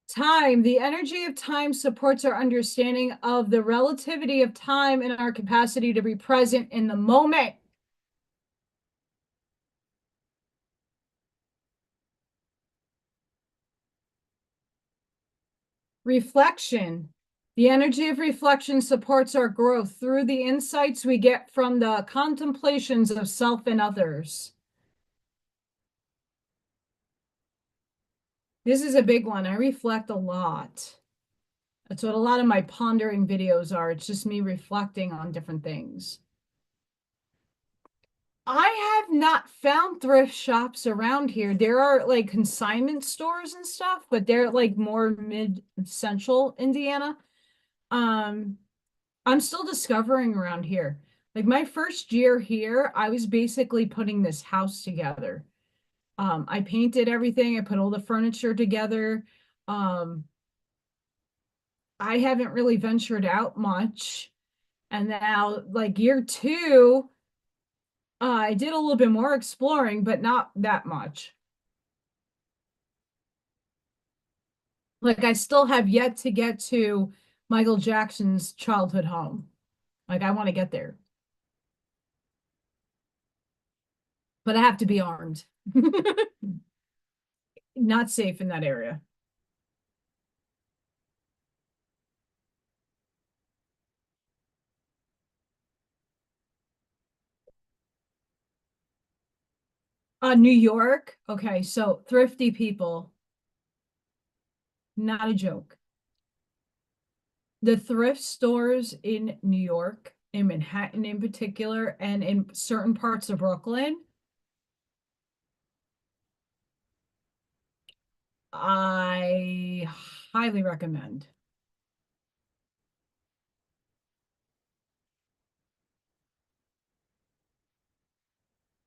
[SPEAKER 1] Time. The energy of time supports our understanding of the relativity of time and our capacity to be present in the moment. Reflection. The energy of reflection supports our growth through the insights we get from the contemplations of self and others. This is a big one. I reflect a lot. That's what a lot of my pondering videos are. It's just me reflecting on different things. I have not found thrift shops around here. There are like consignment stores and stuff, but they're like more mid-central Indiana. Um, I'm still discovering around here. Like my first year here, I was basically putting this house together. I painted everything, I put all the furniture together. Um, I haven't really ventured out much. And now, like year two, I did a little bit more exploring, but not that much. Like I still have yet to get to Michael Jackson's childhood home. Like I want to get there, but I have to be armed. Not safe in that area. New York. Okay, so thrifty people, not a joke. The thrift stores in New York, in Manhattan in particular, and in certain parts of Brooklyn, I highly recommend.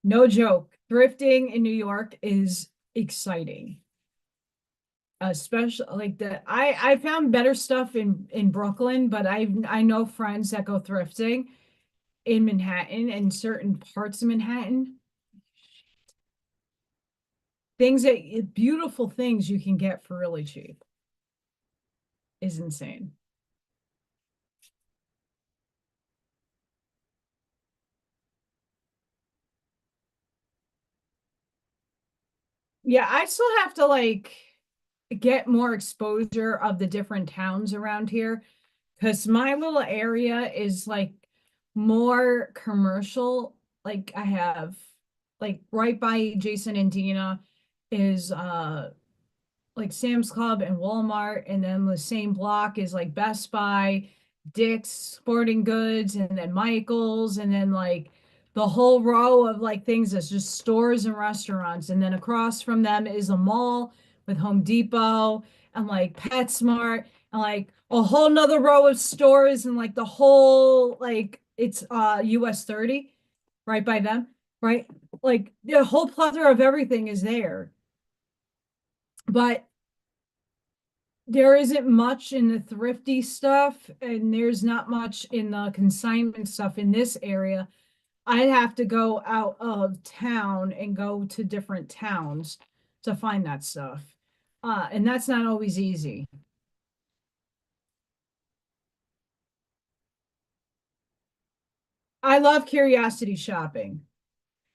[SPEAKER 1] No joke. Thrifting in New York is exciting. Especially like the I found better stuff in Brooklyn, but I know friends that go thrifting in Manhattan and certain parts of Manhattan. Things that beautiful things you can get for really cheap is insane. Yeah, I still have to like get more exposure of the different towns around here because my little area is like more commercial. Like I have like right by Jason and Dina is like Sam's Club and Walmart, and then the same block is like Best Buy, Dick's Sporting Goods, and then Michael's, and then like the whole row of like things that's just stores and restaurants. And then across from them is a mall with Home Depot and like PetSmart and like a whole nother row of stores and like the whole like it's US 30 right by them, right? Like the whole plethora of everything is there. But there isn't much in the thrifty stuff, and there's not much in the consignment stuff in this area. I'd have to go out of town and go to different towns to find that stuff. And that's not always easy. I love curiosity shopping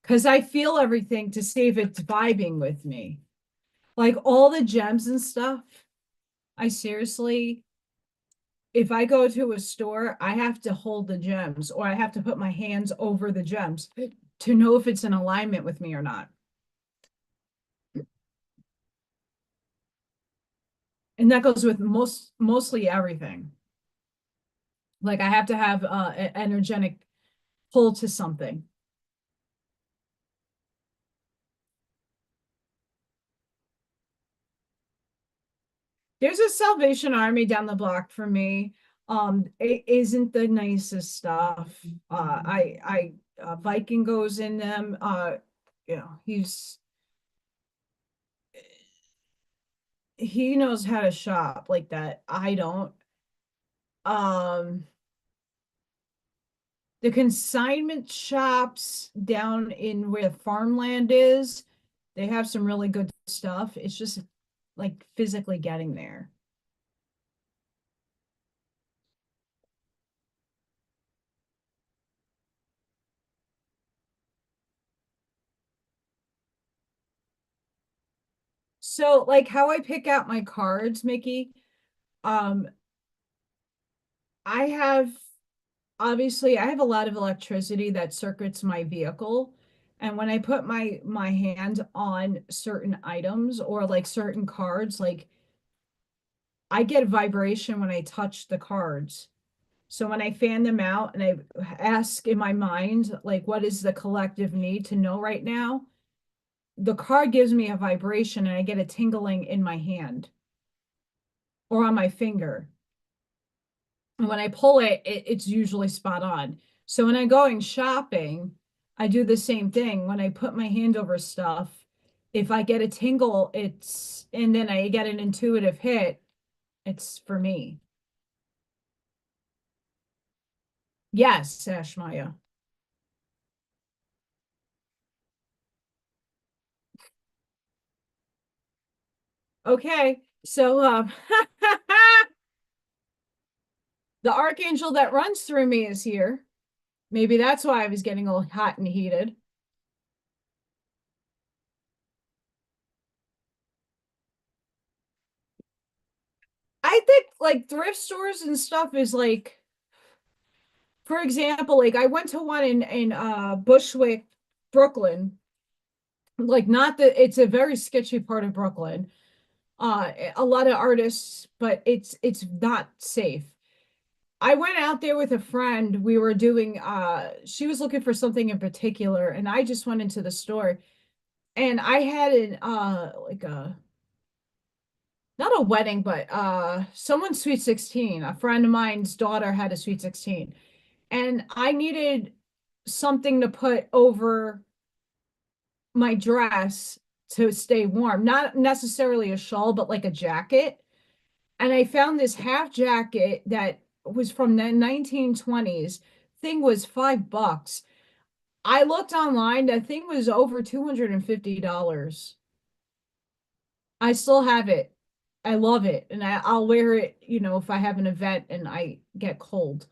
[SPEAKER 1] because I feel everything to see if it's vibing with me. Like all the gems and stuff. I seriously, if I go to a store, I have to hold the gems or I have to put my hands over the gems to know if it's in alignment with me or not. And that goes with mostly everything. Like I have to have an energetic pull to something. There's a Salvation Army down the block for me. It isn't the nicest stuff. Viking goes in them. He knows how to shop like that. I don't. Um, the consignment shops down in where farmland is, they have some really good stuff. It's just like physically getting there. So like how I pick out my cards, Mickey, um, I have obviously I have a lot of electricity that circuits my vehicle. And when I put my hand on certain items or like certain cards, like I get a vibration when I touch the cards. So when I fan them out and I ask in my mind, like, what is the collective need to know right now? The card gives me a vibration and I get a tingling in my hand or on my finger. And when I pull it's usually spot on. So when I'm going shopping, I do the same thing. When I put my hand over stuff, if I get a tingle, and then I get an intuitive hit, it's for me. Yes, Ashmaya. Okay. So the archangel that runs through me is here. Maybe that's why I was getting all hot and heated. I think like thrift stores and stuff is like, for example, like I went to one in Bushwick, Brooklyn. Like not that it's a very sketchy part of Brooklyn. A lot of artists, but it's not safe. I went out there with a friend. We were doing she was looking for something in particular and I just went into the store and I had an like a not a wedding, but someone's sweet 16. A friend of mine's daughter had a sweet 16. And I needed something to put over my dress to stay warm. Not necessarily a shawl, but like a jacket. And I found this half jacket that was from the 1920s. Thing was $5. I looked online, that thing was over $250. I still have it. I love it. And I'll wear it, if I have an event and I get cold.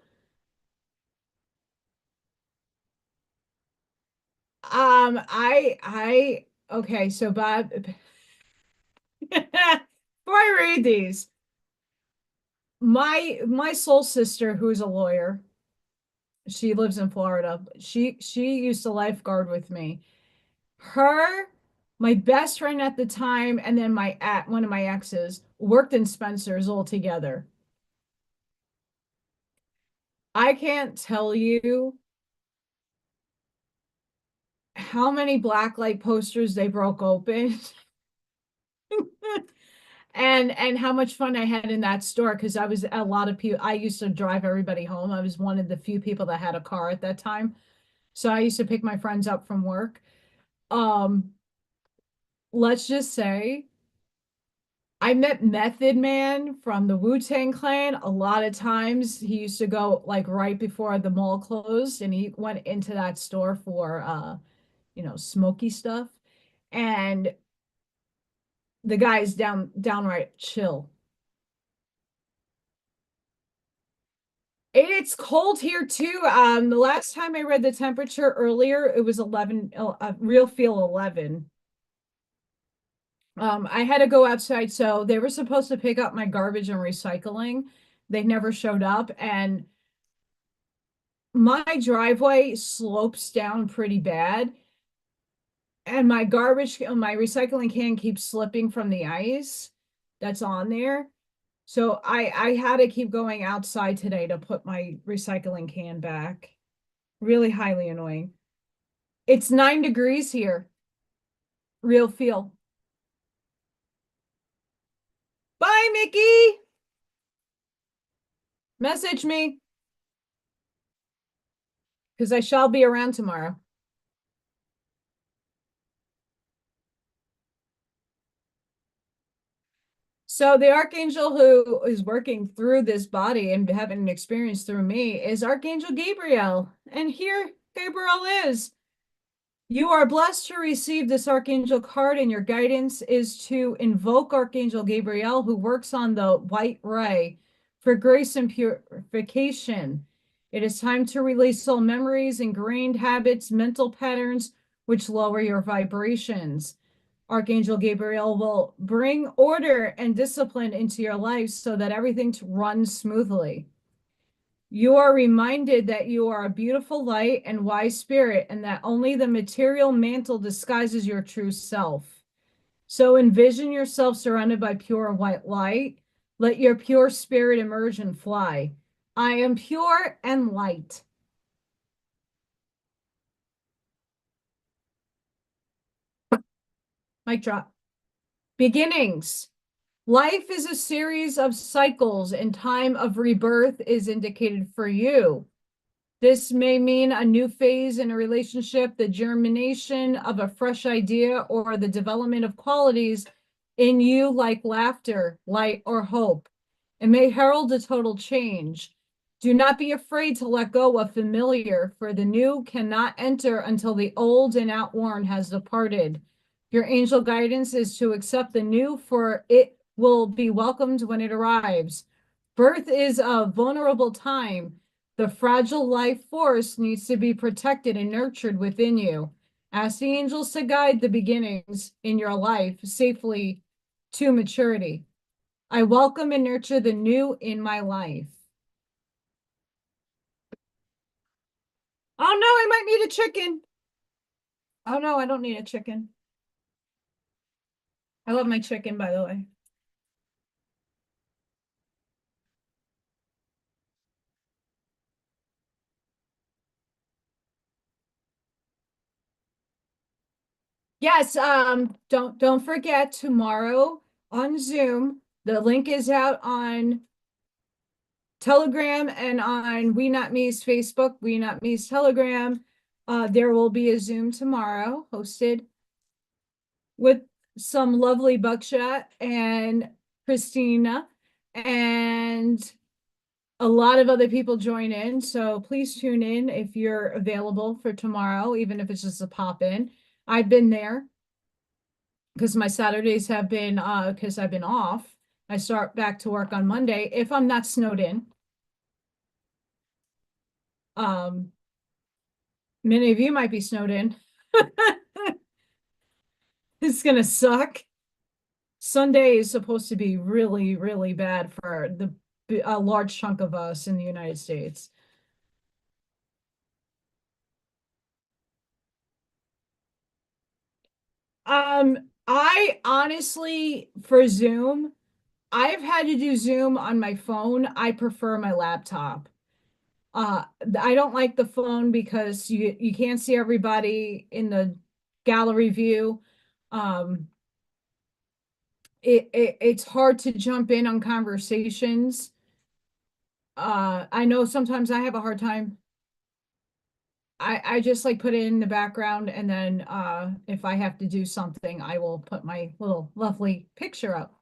[SPEAKER 1] Okay, so Bob, before I read these, my soul sister, who's a lawyer, she lives in Florida. She used to lifeguard with me. Her, my best friend at the time, and then my at one of my exes worked in Spencer's all together. I can't tell you how many blacklight posters they broke open and how much fun I had in that store because I was a lot of people. I used to drive everybody home. I was one of the few people that had a car at that time. So I used to pick my friends up from work. Um, let's just say I met Method Man from the Wu-Tang Clan. A lot of times he used to go like right before the mall closed and he went into that store for smoky stuff. And the guy's downright chill. It's cold here too. The last time I read the temperature earlier, it was 11, real feel 11. I had to go outside, so they were supposed to pick up my garbage and recycling. They never showed up, and my driveway slopes down pretty bad, and my recycling can keeps slipping from the ice that's on there. So I had to keep going outside today to put my recycling can back. Really highly annoying. It's 9 degrees here. Real feel. Bye, Mickey. Message me because I shall be around tomorrow. So the archangel who is working through this body and having an experience through me is Archangel Gabriel. And here Gabriel is. You are blessed to receive this Archangel card, and your guidance is to invoke Archangel Gabriel, who works on the white ray for grace and purification. It is time to release all memories, ingrained habits, mental patterns, which lower your vibrations. Archangel Gabriel will bring order and discipline into your life so that everything runs smoothly. You are reminded that you are a beautiful light and wise spirit, and that only the material mantle disguises your true self. So envision yourself surrounded by pure white light. Let your pure spirit emerge and fly. I am pure and light. Mic drop. Beginnings. Life is a series of cycles, and time of rebirth is indicated for you. This may mean a new phase in a relationship, the germination of a fresh idea, or the development of qualities in you like laughter, light, or hope. It may herald a total change. Do not be afraid to let go of familiar, for the new cannot enter until the old and outworn has departed. Your angel guidance is to accept the new, for it will be welcomed when it arrives. Birth is a vulnerable time. The fragile life force needs to be protected and nurtured within you. Ask the angels to guide the beginnings in your life safely to maturity. I welcome and nurture the new in my life. Oh no, I might need a chicken. Oh no, I don't need a chicken. I love my chicken, by the way. Yes, don't forget tomorrow on Zoom. The link is out on Telegram and on We Not Me's Facebook, We Not Me's Telegram. There will be a Zoom tomorrow hosted with some lovely Buckshot and Christina, and a lot of other people join in. So please tune in if you're available for tomorrow, even if it's just a pop in. I've been there because my Saturdays have been because I've been off. I start back to work on Monday if I'm not snowed in. Um, Many of you might be snowed in. It's gonna suck. Sunday is supposed to be really, really bad for a large chunk of us in the United States. I honestly, for Zoom, I've had to do Zoom on my phone. I prefer my laptop. Uh, I don't like the phone because you can't see everybody in the gallery view. Um, it's hard to jump in on conversations. I know sometimes I have a hard time. I just like put it in the background, and then if I have to do something, I will put my little lovely picture up.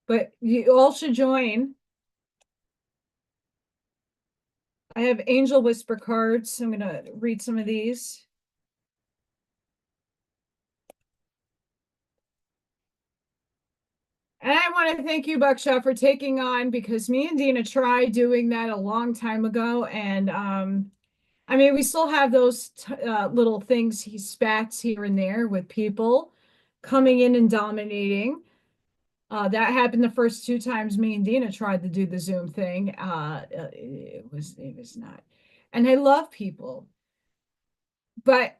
[SPEAKER 1] But you all should join. I have Angel Whisper cards. I'm gonna read some of these. And I want to thank you, Buckshot, for taking on because me and Dina tried doing that a long time ago. And I mean, we still have those little things, he spats here and there with people coming in and dominating. That happened the first two times me and Dina tried to do the Zoom thing. It was not. And I love people, but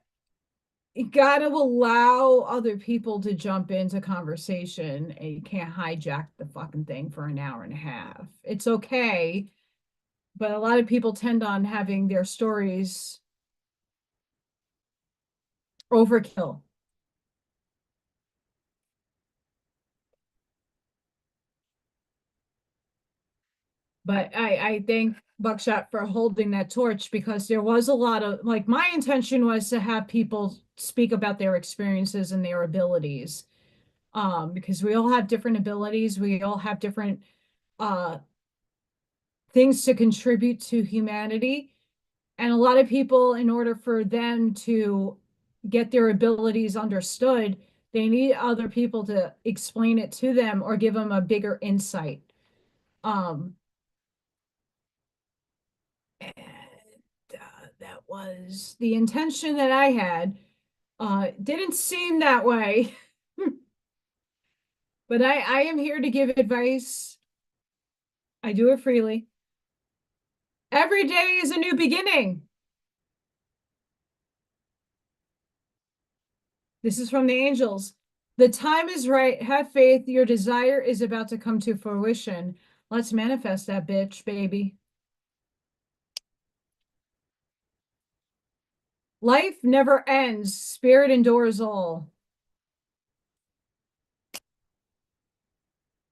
[SPEAKER 1] you got to allow other people to jump into conversation, and you can't hijack the fucking thing for an hour and a half. It's okay, but a lot of people tend on having their stories overkill. But I thank Buckshot for holding that torch because there was a lot of like my intention was to have people speak about their experiences and their abilities. Because we all have different abilities, we all have different uh things to contribute to humanity. And a lot of people, in order for them to get their abilities understood, they need other people to explain it to them or give them a bigger insight. Um, and that was the intention that I had. Didn't seem that way, but I am here to give advice. I do it freely. Every day is a new beginning. This is from the angels. The time is right. Have faith. Your desire is about to come to fruition. Let's manifest that bitch, baby. Life never ends. Spirit endures all.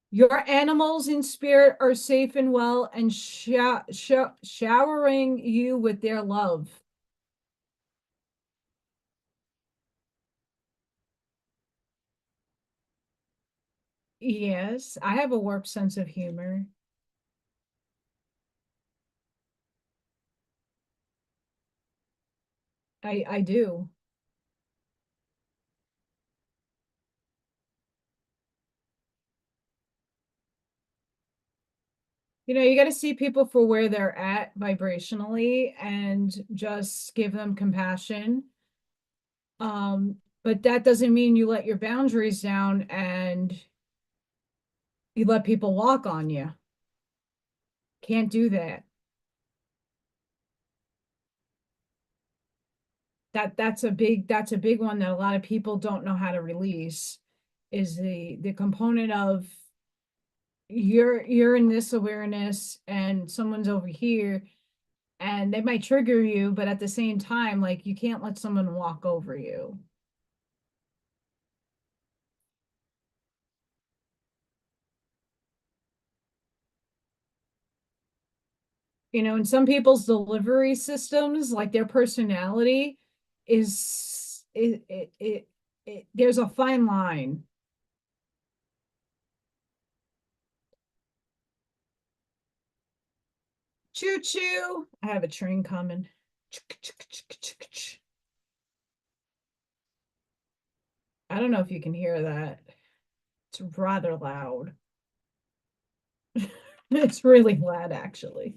[SPEAKER 1] Your animals in spirit are safe and well and showering you with their love. Yes, I have a warped sense of humor. I do. You got to see people for where they're at vibrationally and just give them compassion. But that doesn't mean you let your boundaries down and you let people walk on you. Can't do that. That's a big one that a lot of people don't know how to release is the component of you're in this awareness and someone's over here and they might trigger you, but at the same time, like you can't let someone walk over you. And some people's delivery systems, like their personality, is there's a fine line. Choo choo. I have a train coming. I don't know if you can hear that. It's rather loud. It's really loud, actually.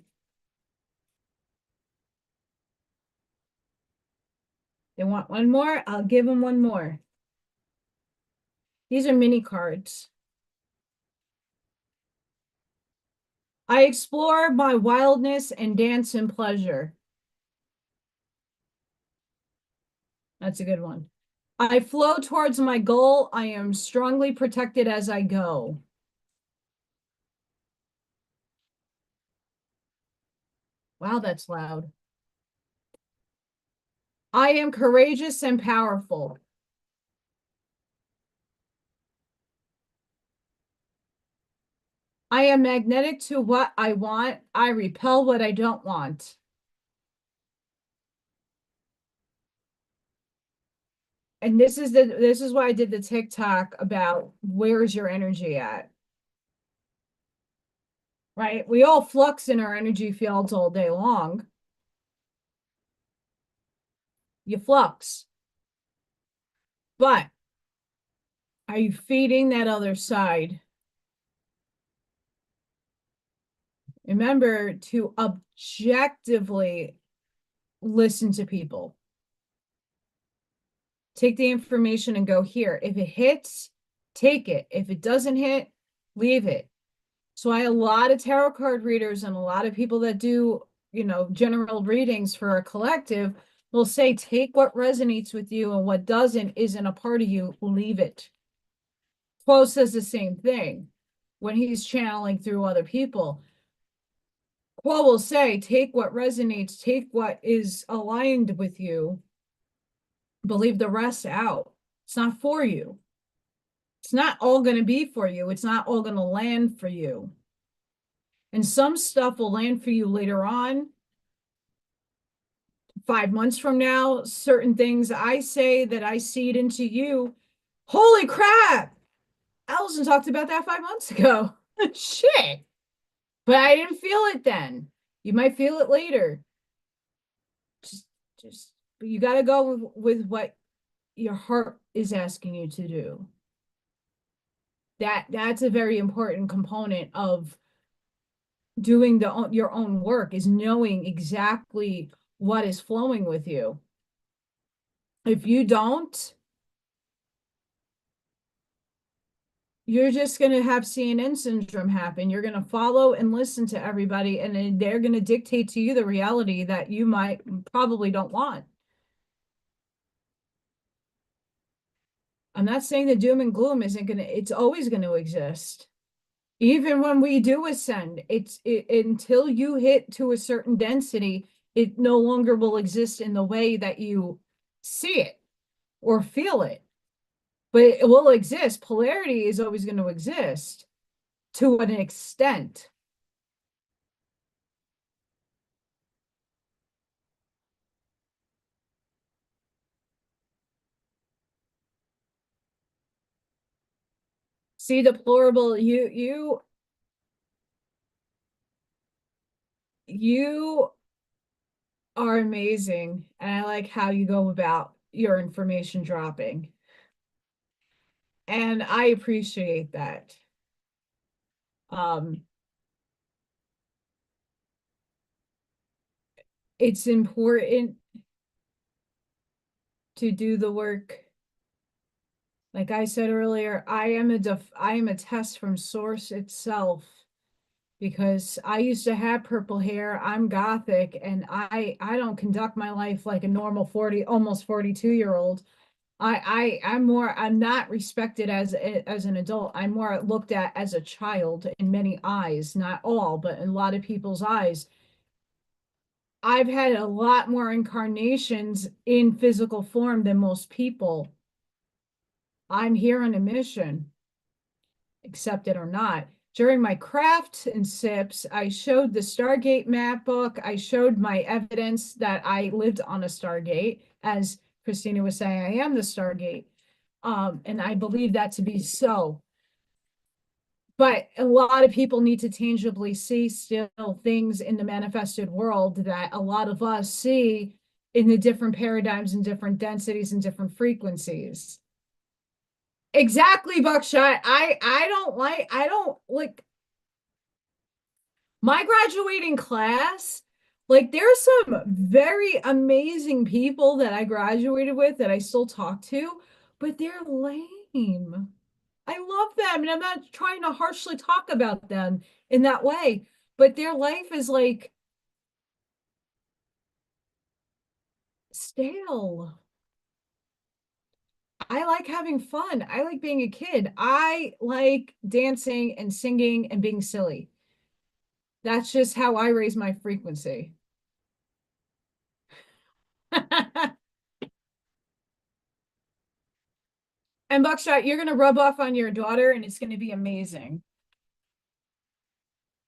[SPEAKER 1] They want one more? I'll give them one more. These are mini cards. I explore my wildness and dance in pleasure. That's a good one. I flow towards my goal. I am strongly protected as I go. Wow, that's loud. I am courageous and powerful. I am magnetic to what I want. I repel what I don't want. And this is why I did the TikTok about where's your energy at, right? We all flux in our energy fields all day long. You flux, but are you feeding that other side? Remember to objectively listen to people. Take the information and go here. If it hits, take it. If it doesn't hit, leave it. So I a lot of tarot card readers and a lot of people that do, general readings for a collective will say, take what resonates with you and what doesn't isn't a part of you, leave it. Quo says the same thing when he's channeling through other people. Quo will say, take what resonates, take what is aligned with you, but leave the rest out. It's not for you. It's not all going to be for you. It's not all going to land for you. And some stuff will land for you later on, 5 months from now. Certain things I say that I seed into you. Holy crap! Allison talked about that 5 months ago. Shit. But I didn't feel it then. You might feel it later. But you got to go with what your heart is asking you to do. That's a very important component of doing your own work, is knowing exactly what is flowing with you. If you don't, you're just going to have CNN syndrome happen. You're going to follow and listen to everybody, and then they're going to dictate to you the reality that you probably don't want. I'm not saying the doom and gloom it's always going to exist. Even when we do ascend, until you hit to a certain density, it no longer will exist in the way that you see it or feel it. But it will exist. Polarity is always going to exist to an extent. See, deplorable, you are amazing. And I like how you go about your information dropping. And I appreciate that. It's important to do the work. Like I said earlier, I am a test from source itself, because I used to have purple hair. I'm gothic, and I don't conduct my life like a normal 40, almost 42-year-old. I'm not respected as an adult. I'm more looked at as a child in many eyes, not all, but in a lot of people's eyes. I've had a lot more incarnations in physical form than most people. I'm here on a mission, accept it or not. During my craft and sips, I showed the Stargate map book. I showed my evidence that I lived on a Stargate. As Christina was saying, I am the Stargate. And I believe that to be so. But a lot of people need to tangibly see still things in the manifested world that a lot of us see in the different paradigms and different densities and different frequencies. Exactly, Buckshot. I don't like my graduating class. Like, there's some very amazing people that I graduated with that I still talk to, but they're lame. I love them, and I'm not trying to harshly talk about them in that way, but their life is like stale. I like having fun. I like being a kid. I like dancing and singing and being silly. That's just how I raise my frequency. And Buckshot, you're going to rub off on your daughter, and it's going to be amazing.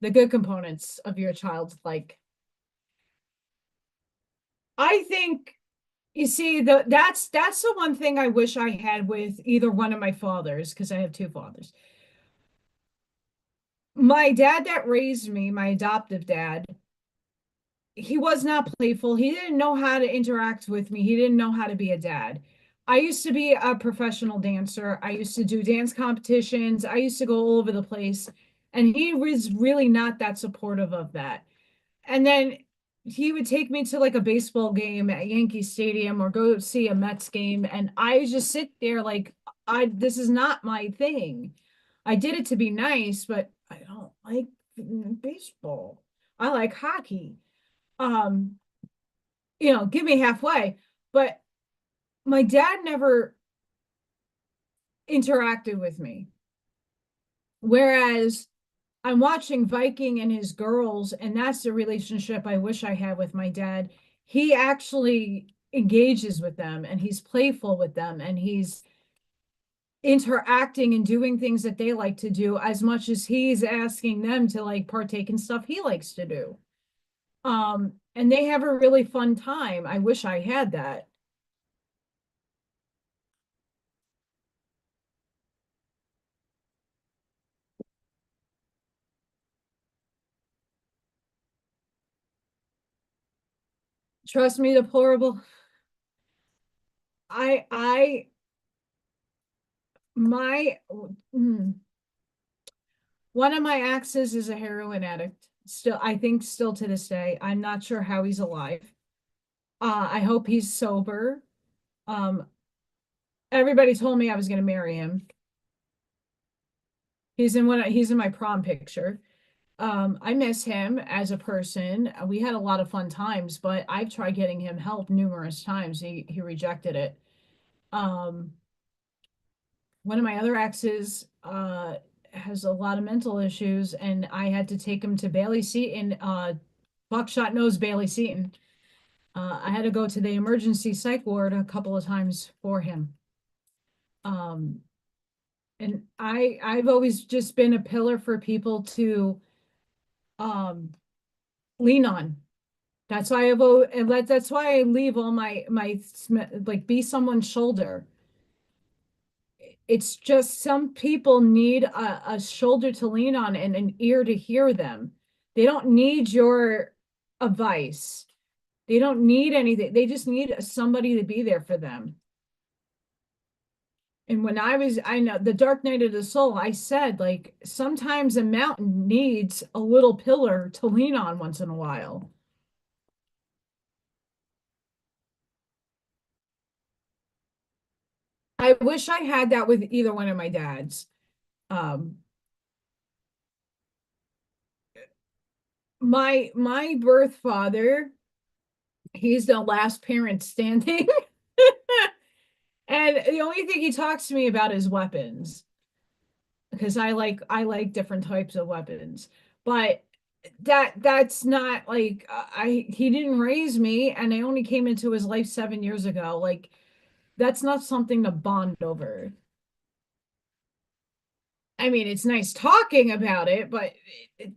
[SPEAKER 1] The good components of your child's like. I think, you see, that's the one thing I wish I had with either one of my fathers, because I have two fathers. My dad that raised me, my adoptive dad, he was not playful. He didn't know how to interact with me. He didn't know how to be a dad. I used to be a professional dancer. I used to do dance competitions. I used to go all over the place. And he was really not that supportive of that. And then he would take me to like a baseball game at Yankee Stadium or go see a Mets game. And I just sit there like, this is not my thing. I did it to be nice, but I don't like baseball. I like hockey. Um, give me halfway. But my dad never interacted with me. Whereas I'm watching Viking and his girls, and that's the relationship I wish I had with my dad. He actually engages with them and he's playful with them and he's interacting and doing things that they like to do as much as he's asking them to like partake in stuff he likes to do. And they have a really fun time. I wish I had that. Trust me, deplorable. I my mm, one of my exes is a heroin addict. Still, I think still to this day. I'm not sure how he's alive. I hope he's sober. Um, Everybody told me I was going to marry him. He's in my prom picture. I miss him as a person. We had a lot of fun times, but I've tried getting him help numerous times. He rejected it. Um, One of my other exes has a lot of mental issues, and I had to take him to Bailey Seton. Buckshot knows Bailey Seton. I had to go to the emergency psych ward a couple of times for him. Um, and I've always just been a pillar for people to um, lean on. That's why that's why I leave all my like be someone's shoulder. It's just some people need a shoulder to lean on and an ear to hear them. They don't need your advice. They don't need anything. They just need somebody to be there for them. And when I know the dark night of the soul, I said, like, sometimes a mountain needs a little pillar to lean on once in a while. I wish I had that with either one of my dads. Um, my birth father, he's the last parent standing. And the only thing he talks to me about is weapons because I like different types of weapons. But that's not like I he didn't raise me and I only came into his life 7 years ago. Like that's not something to bond over. I mean, it's nice talking about it, but it,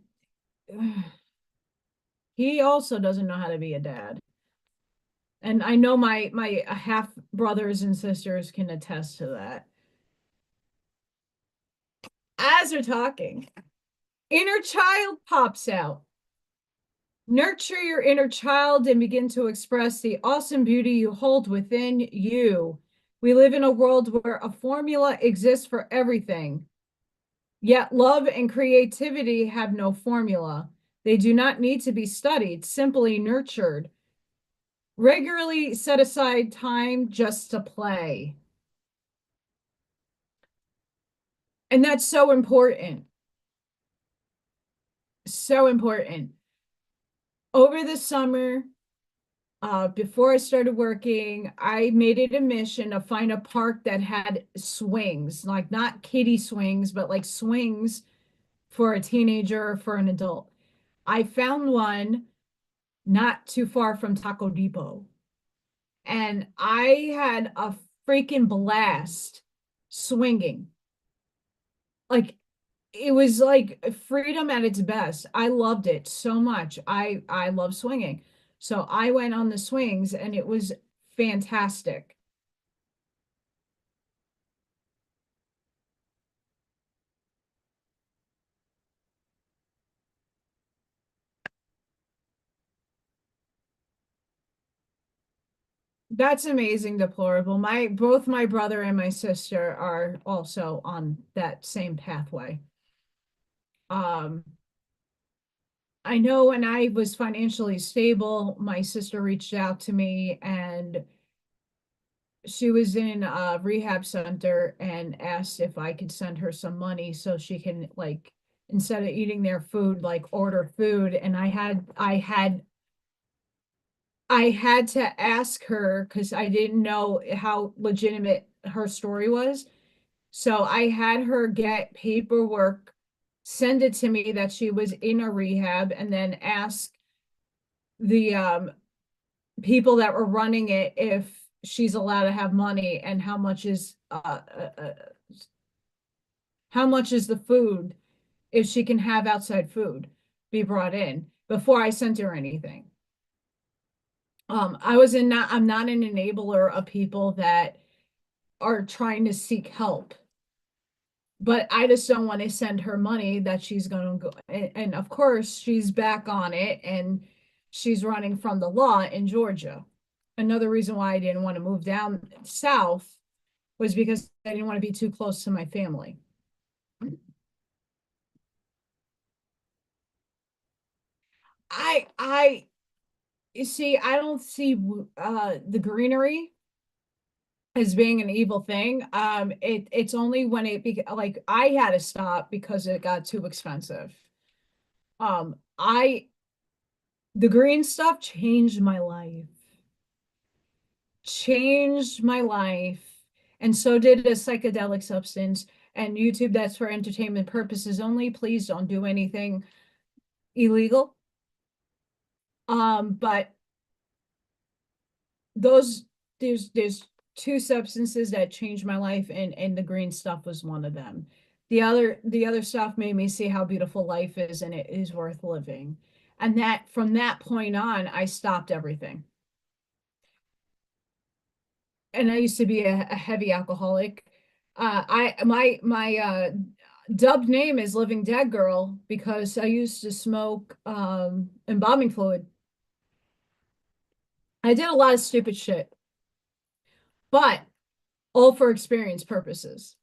[SPEAKER 1] he also doesn't know how to be a dad. And I know my half brothers and sisters can attest to that. As we're talking, inner child pops out. Nurture your inner child and begin to express the awesome beauty you hold within you. We live in a world where a formula exists for everything, yet love and creativity have no formula. They do not need to be studied, simply nurtured. Regularly set aside time just to play. And that's so important. So important. Over the summer, before I started working, I made it a mission to find a park that had swings, like not kiddie swings, but like swings for a teenager or for an adult. I found one not too far from Taco Depot, and I had a freaking blast swinging. Like it was like freedom at its best. I loved it so much. I love swinging. So I went on the swings and it was fantastic. That's amazing, deplorable. My both my brother and my sister are also on that same pathway. I know when I was financially stable, my sister reached out to me and she was in a rehab center and asked if I could send her some money so she can like instead of eating their food, like order food. And I had to ask her because I didn't know how legitimate her story was. So I had her get paperwork, send it to me that she was in a rehab, and then ask the people that were running it if she's allowed to have money and how much is the food if she can have outside food be brought in before I sent her anything. I'm not an enabler of people that are trying to seek help, but I just don't want to send her money that she's going to go. And of course, she's back on it and she's running from the law in Georgia. Another reason why I didn't want to move down south was because I didn't want to be too close to my family. I you see, I don't see the greenery as being an evil thing. It's only when like I had to stop because it got too expensive. I the green stuff changed my life, and so did a psychedelic substance. And YouTube, that's for entertainment purposes only. Please don't do anything illegal. But those there's two substances that changed my life, and the green stuff was one of them. The other stuff made me see how beautiful life is and it is worth living. And that from that point on, I stopped everything. And I used to be a heavy alcoholic. My dubbed name is Living Dead Girl because I used to smoke embalming fluid. I did a lot of stupid shit, but all for experience purposes.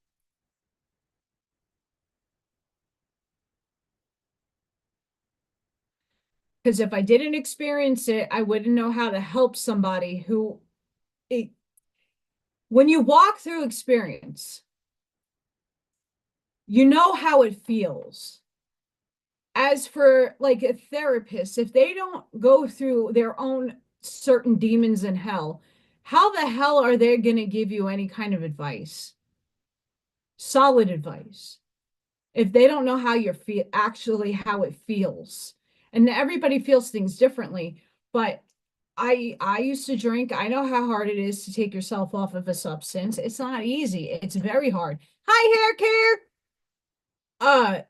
[SPEAKER 1] Because if I didn't experience it, I wouldn't know how to help somebody it, when you walk through experience, you know how it feels. As for like a therapist, if they don't go through their own certain demons in hell, how the hell are they going to give you any kind of advice? Solid advice. If they don't know how you're actually how it feels. And everybody feels things differently, but I used to drink. I know how hard it is to take yourself off of a substance. It's not easy. It's very hard. Hi, hair care.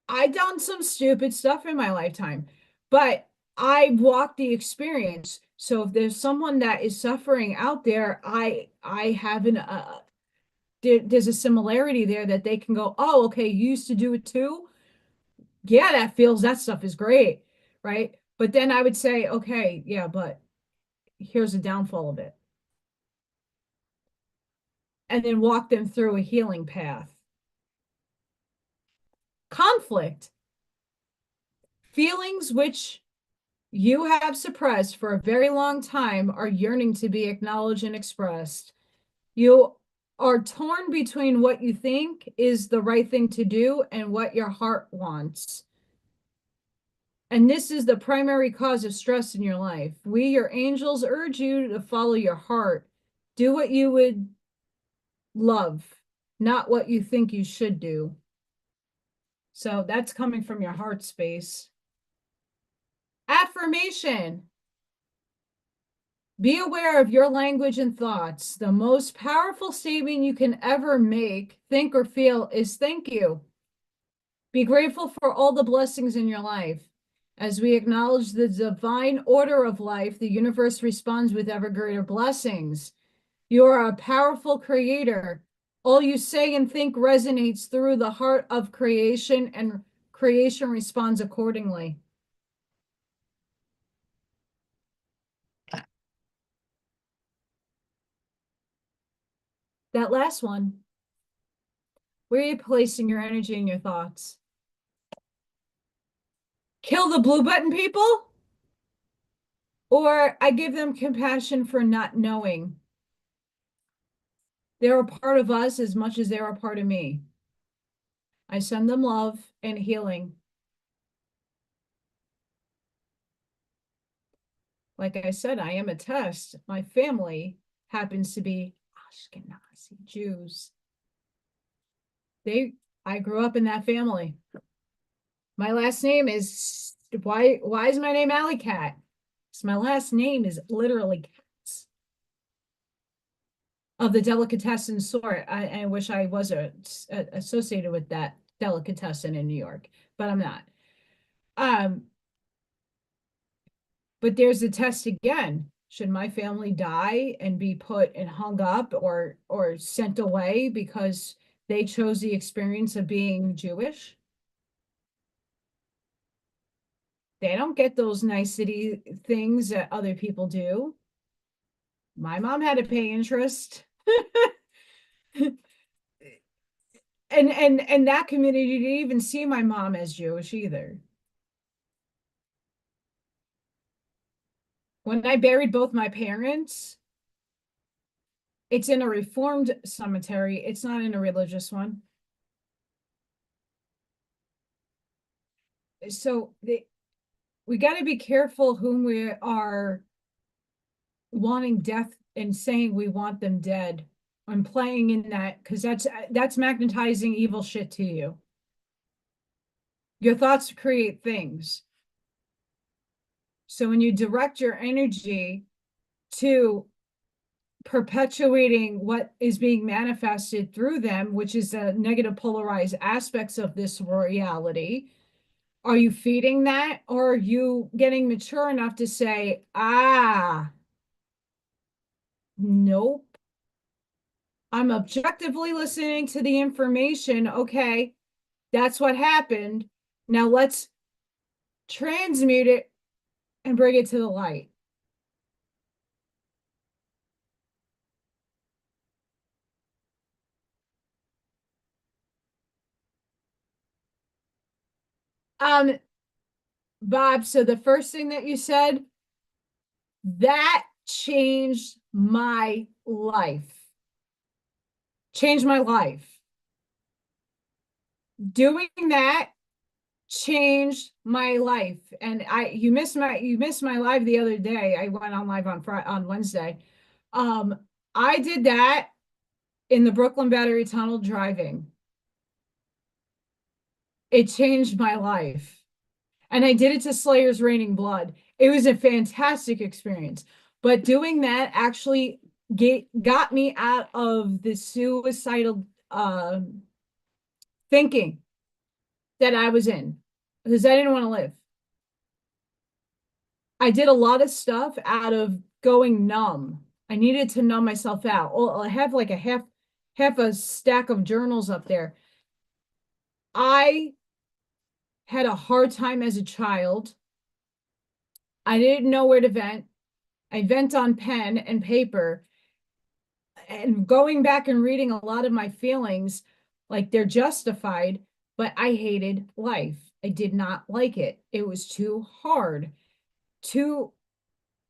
[SPEAKER 1] I done some stupid stuff in my lifetime, but I walked the experience. So if there's someone that is suffering out there, I have there's a similarity there that they can go, oh, okay, you used to do it too. Yeah, that stuff is great, right? But then I would say, okay, yeah, but here's the downfall of it, and then walk them through a healing path. Conflict, feelings which you have suppressed for a very long time are yearning to be acknowledged and expressed. You are torn between what you think is the right thing to do and what your heart wants. And this is the primary cause of stress in your life. We, your angels, urge you to follow your heart. Do what you would love, not what you think you should do. So that's coming from your heart space. Affirmation. Be aware of your language and thoughts. The most powerful statement you can ever make, think, or feel is thank you. Be grateful for all the blessings in your life. As we acknowledge the divine order of life, the universe responds with ever greater blessings. You are a powerful creator. All you say and think resonates through the heart of creation, and creation responds accordingly. That last one, where are you placing your energy and your thoughts? Kill the blue button people, or I give them compassion for not knowing. They're a part of us as much as they're a part of me. I send them love and healing. Like I said, I am a test. My family happens to be Ashkenazi Jews. I grew up in that family. My last name is why is my name Alley Cat? Because my last name is literally cats of the delicatessen sort. I wish I was associated with that delicatessen in New York, but I'm not. Um, but there's the test again. Should my family die and be put and hung up or sent away because they chose the experience of being Jewish? They don't get those nicety things that other people do. My mom had to pay interest. And that community didn't even see my mom as Jewish either. When I buried both my parents, it's in a reformed cemetery. It's not in a religious one. So we got to be careful whom we are wanting death and saying we want them dead. I'm playing in that because that's magnetizing evil shit to you. Your thoughts create things. So when you direct your energy to perpetuating what is being manifested through them, which is the negative polarized aspects of this reality, are you feeding that, or are you getting mature enough to say, nope, I'm objectively listening to the information. Okay, that's what happened. Now let's transmute it and bring it to the light. Um, Bob, so the first thing that you said, that changed my life. Changed my life. Doing that changed my life. And you missed my live the other day. I went on live on Wednesday. Um, I did that in the Brooklyn Battery Tunnel driving. It changed my life. And I did it to Slayer's Raining Blood. It was a fantastic experience. But doing that actually got me out of the suicidal thinking that I was in because I didn't want to live. I did a lot of stuff out of going numb. I needed to numb myself out. Oh, I have like a half a stack of journals up there. I had a hard time as a child. I didn't know where to vent. I vent on pen and paper. And going back and reading a lot of my feelings, like they're justified, but I hated life. I did not like it. It was too hard. Too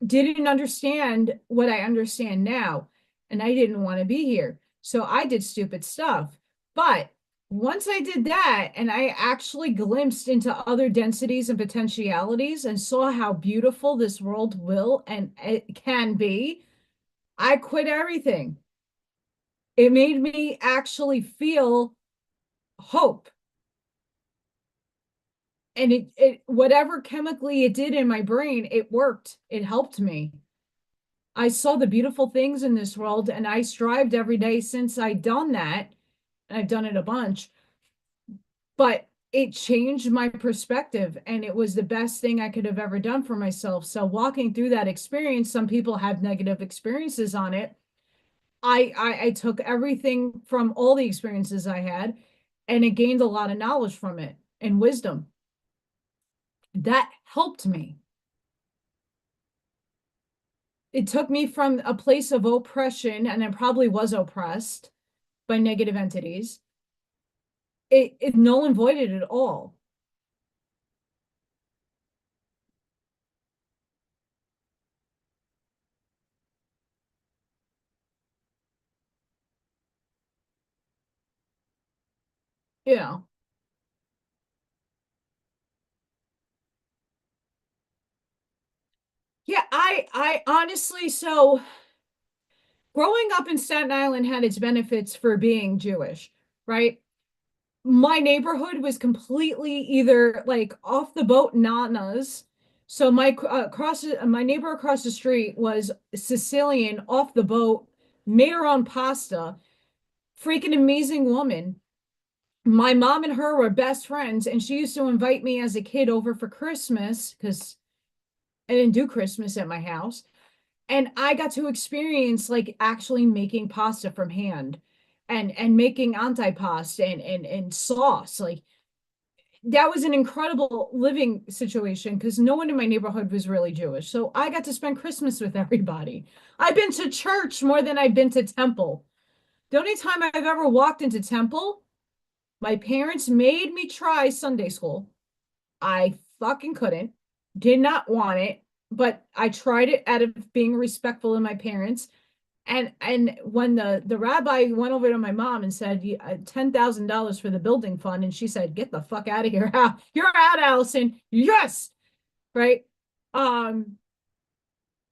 [SPEAKER 1] didn't understand what I understand now, and I didn't want to be here. So I did stupid stuff. But once I did that and I actually glimpsed into other densities and potentialities and saw how beautiful this world will and it can be, I quit everything. It made me actually feel hope. And it whatever chemically it did in my brain, it worked. It helped me. I saw the beautiful things in this world and I strived every day since I'd done that. I've done it a bunch, but it changed my perspective and it was the best thing I could have ever done for myself. So walking through that experience, some people have negative experiences on it. I took everything from all the experiences I had and it gained a lot of knowledge from it and wisdom. That helped me. It took me from a place of oppression, and I probably was oppressed by negative entities. It null and voided it all. you know. Yeah, I honestly, so growing up in Staten Island had its benefits for being Jewish, right? My neighborhood was completely either like off the boat nanas. So my neighbor across the street was Sicilian, off the boat, made her own pasta, freaking amazing woman. My mom and her were best friends, and she used to invite me as a kid over for Christmas because I didn't do Christmas at my house. And I got to experience like actually making pasta from hand and making antipasta and sauce. Like that was an incredible living situation because no one in my neighborhood was really Jewish. So I got to spend Christmas with everybody. I've been to church more than I've been to temple. The only time I've ever walked into temple, my parents made me try Sunday school. I fucking couldn't, did not want it, but I tried it out of being respectful of my parents. And when the rabbi went over to my mom and said $10,000 for the building fund, and she said, "Get the fuck out of here! You're out, Allison." Yes, right. Um,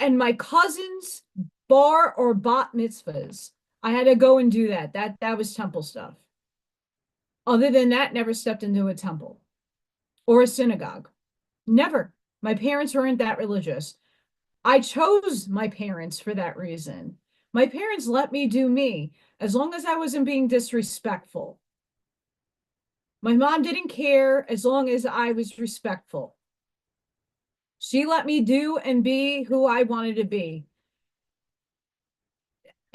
[SPEAKER 1] and my cousin's bar or bat mitzvahs, I had to go and do that. That was temple stuff. Other than that, never stepped into a temple or a synagogue. Never. My parents weren't that religious. I chose my parents for that reason. My parents let me do me as long as I wasn't being disrespectful. My mom didn't care as long as I was respectful. She let me do and be who I wanted to be.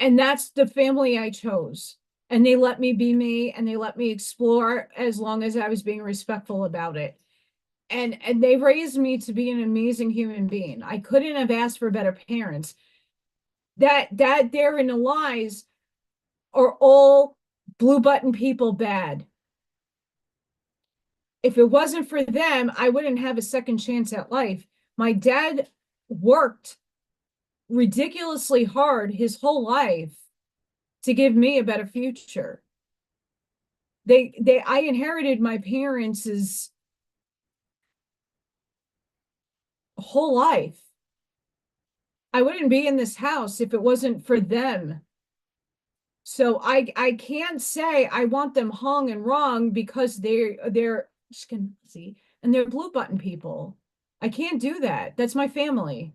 [SPEAKER 1] And that's the family I chose. And they let me be me and they let me explore as long as I was being respectful about it. And they raised me to be an amazing human being. I couldn't have asked for better parents. That therein the lies are all blue button people bad. If it wasn't for them, I wouldn't have a second chance at life. My dad worked ridiculously hard his whole life to give me a better future. I inherited my parents' whole life. I wouldn't be in this house if it wasn't for them. So I can't say I want them hung and wrong because they're see and they're blue button people. I can't do that. That's my family.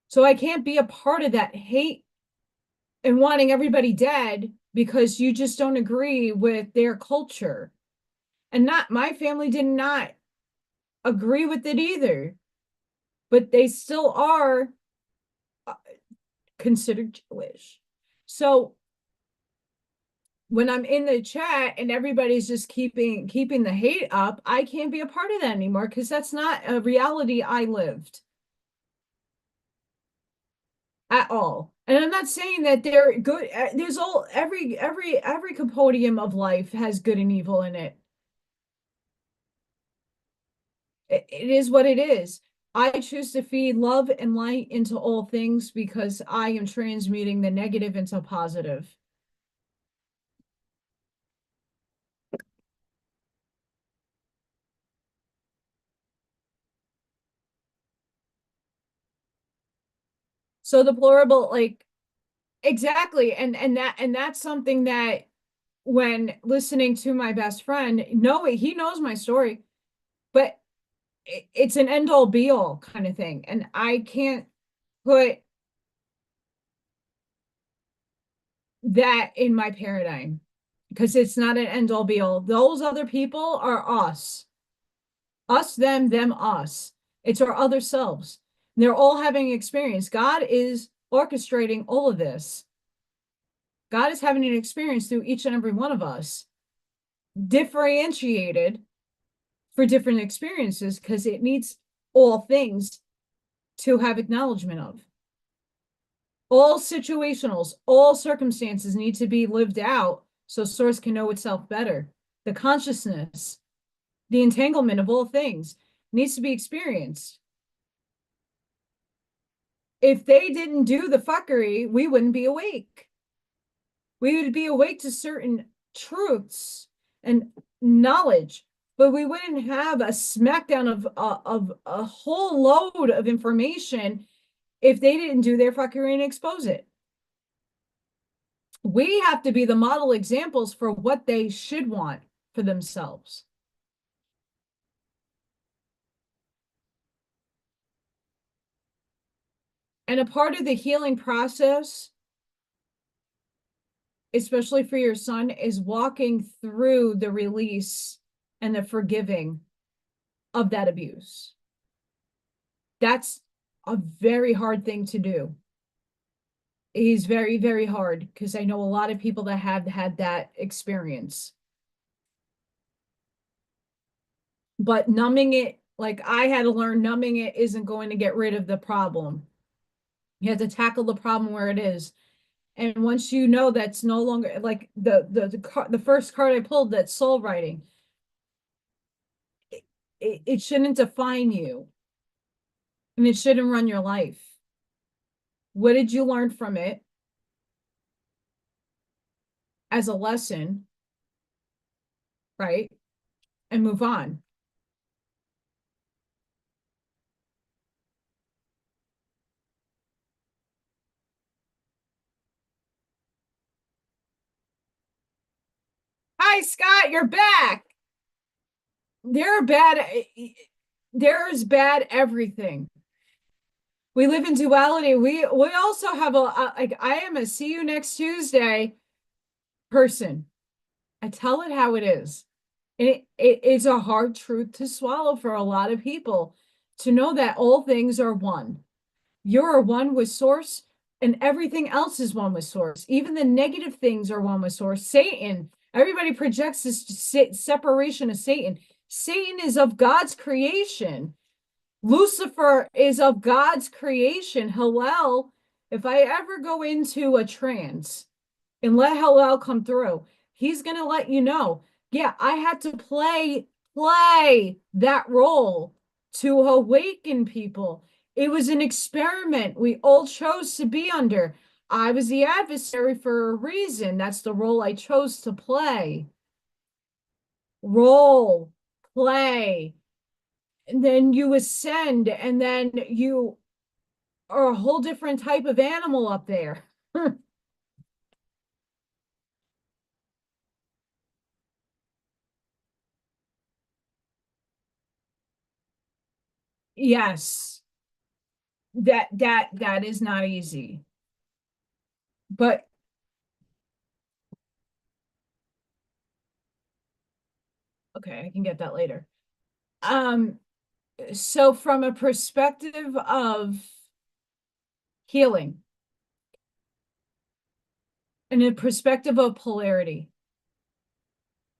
[SPEAKER 1] So I can't be a part of that hate and wanting everybody dead because you just don't agree with their culture. And not my family did not agree with it either, but they still are uh, considered Jewish. So when I'm in the chat and everybody's just keeping the hate up, I can't be a part of that anymore because that's not a reality I lived at all. And I'm not saying that they're good. There's all every compendium of life has good and evil in it. It is what it is. I choose to feed love and light into all things because I am transmuting the negative into positive. So the deplorable, like exactly, and that's something that when listening to my best friend, no, he knows my story, but it's an end all be all kind of thing, and I can't put that in my paradigm because it's not an end all be all. Those other people are us, them, us. It's our other selves. They're all having experience. God is orchestrating all of this. God is having an experience through each and every one of us, differentiated for different experiences because it needs all things to have acknowledgement of. All situationals, all circumstances need to be lived out so source can know itself better. The consciousness, the entanglement of all things needs to be experienced. If they didn't do the fuckery, we wouldn't be awake. We would be awake to certain truths and knowledge, but we wouldn't have a smackdown of a whole load of information if they didn't do their fucking and expose it. We have to be the model examples for what they should want for themselves. And a part of the healing process, especially for your son, is walking through the release and the forgiving of that abuse. That's a very hard thing to do. It is very, very hard because I know a lot of people that have had that experience. But numbing it, like I had to learn, numbing it isn't going to get rid of the problem. You have to tackle the problem where it is. And once you know that's no longer like the first card I pulled, that's soul writing, it shouldn't define you and it shouldn't run your life. What did you learn from it as a lesson, right? And move on. Hi, Scott, you're back. There are bad, there's bad everything. We live in duality. We also have like I am a see you next Tuesday person. I tell it how it is. It's a hard truth to swallow for a lot of people to know that all things are one. You're one with source, and everything else is one with source. Even the negative things are one with source. Satan, everybody projects this separation of Satan. Satan is of God's creation. Lucifer is of God's creation. Hillel, if I ever go into a trance and let Hillel come through, he's going to let you know, yeah, I had to play that role to awaken people. It was an experiment we all chose to be under. I was the adversary for a reason. That's the role I chose to play. Role, play. And then you ascend, and then you are a whole different type of animal up there. Yes, that is not easy. But okay, I can get that later. Um, so from a perspective of healing and a perspective of polarity,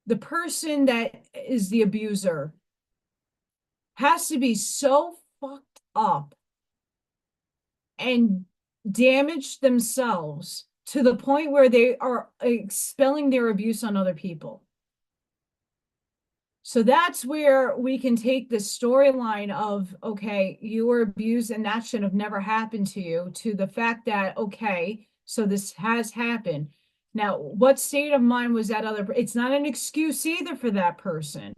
[SPEAKER 1] the person that is the abuser has to be so fucked up and damaged themselves to the point where they are expelling their abuse on other people. So that's where we can take the storyline of, okay, you were abused and that should have never happened to you, to the fact that, okay, so this has happened. Now, what state of mind was that other? It's not an excuse either for that person,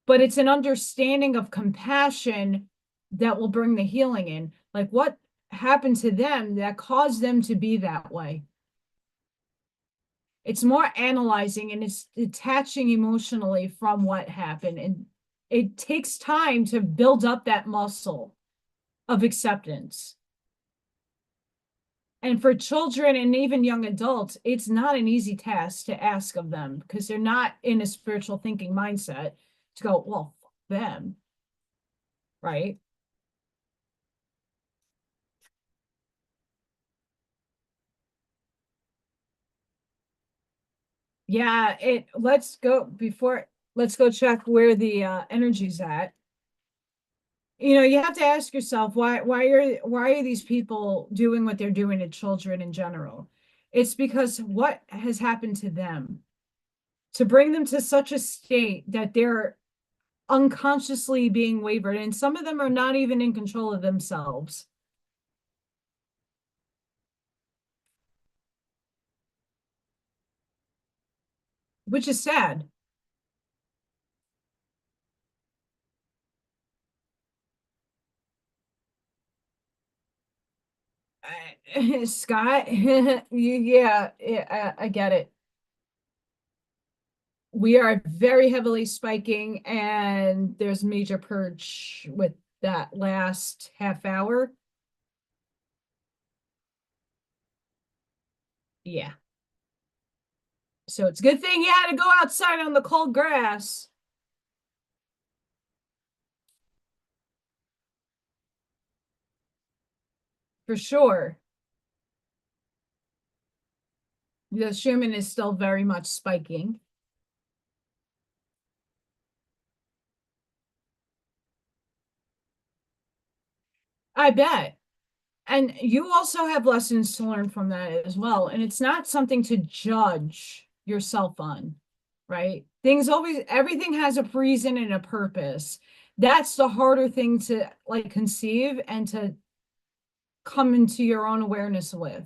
[SPEAKER 1] but it's an understanding of compassion that will bring the healing in. Like what happened to them that caused them to be that way? It's more analyzing and it's detaching emotionally from what happened. And it takes time to build up that muscle of acceptance. And for children and even young adults, it's not an easy task to ask of them because they're not in a spiritual thinking mindset to go, well, fuck them, right? Yeah, let's go check where the energy's at. You know, you have to ask yourself why are these people doing what they're doing to children in general? It's because what has happened to them to bring them to such a state that they're unconsciously being wavered, and some of them are not even in control of themselves. which is sad. Scott, yeah, I get it. We are very heavily spiking, and there's major purge with that last half hour. Yeah. So it's a good thing you had to go outside on the cold grass for sure. The Schumann is still very much spiking. I bet. And you also have lessons to learn from that as well. And it's not something to judge yourself on, right? Things always, everything has a reason and a purpose. That's the harder thing to like conceive and to come into your own awareness with,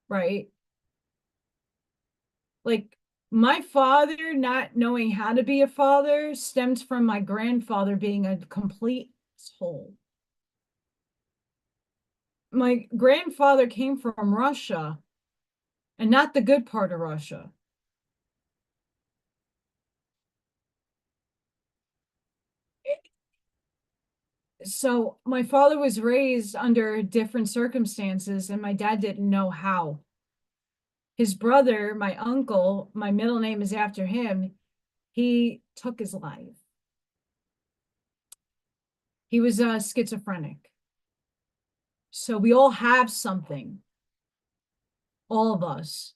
[SPEAKER 1] right? Like my father not knowing how to be a father stems from my grandfather being a complete asshole. My grandfather came from Russia and not the good part of Russia. So my father was raised under different circumstances, and my dad didn't know how. His brother, my uncle, my middle name is after him, he took his life. He was schizophrenic. So we all have something, all of us.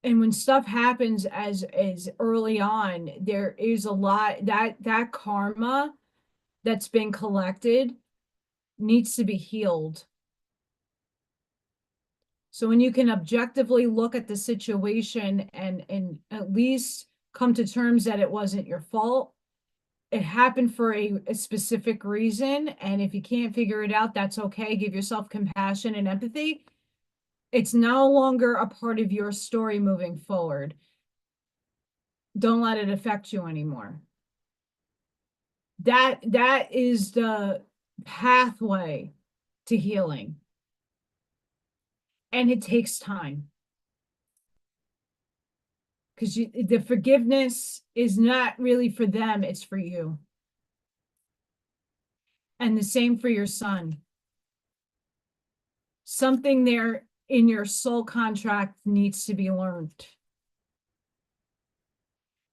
[SPEAKER 1] And when stuff happens as early on, there is a lot that karma that's been collected needs to be healed. So when you can objectively look at the situation and at least come to terms that it wasn't your fault, it happened for a specific reason. And if you can't figure it out, that's okay. Give yourself compassion and empathy. It's no longer a part of your story moving forward. Don't let it affect you anymore. That is the pathway to healing. And it takes time. Because the forgiveness is not really for them, it's for you. And the same for your son. Something there in your soul contract needs to be learned.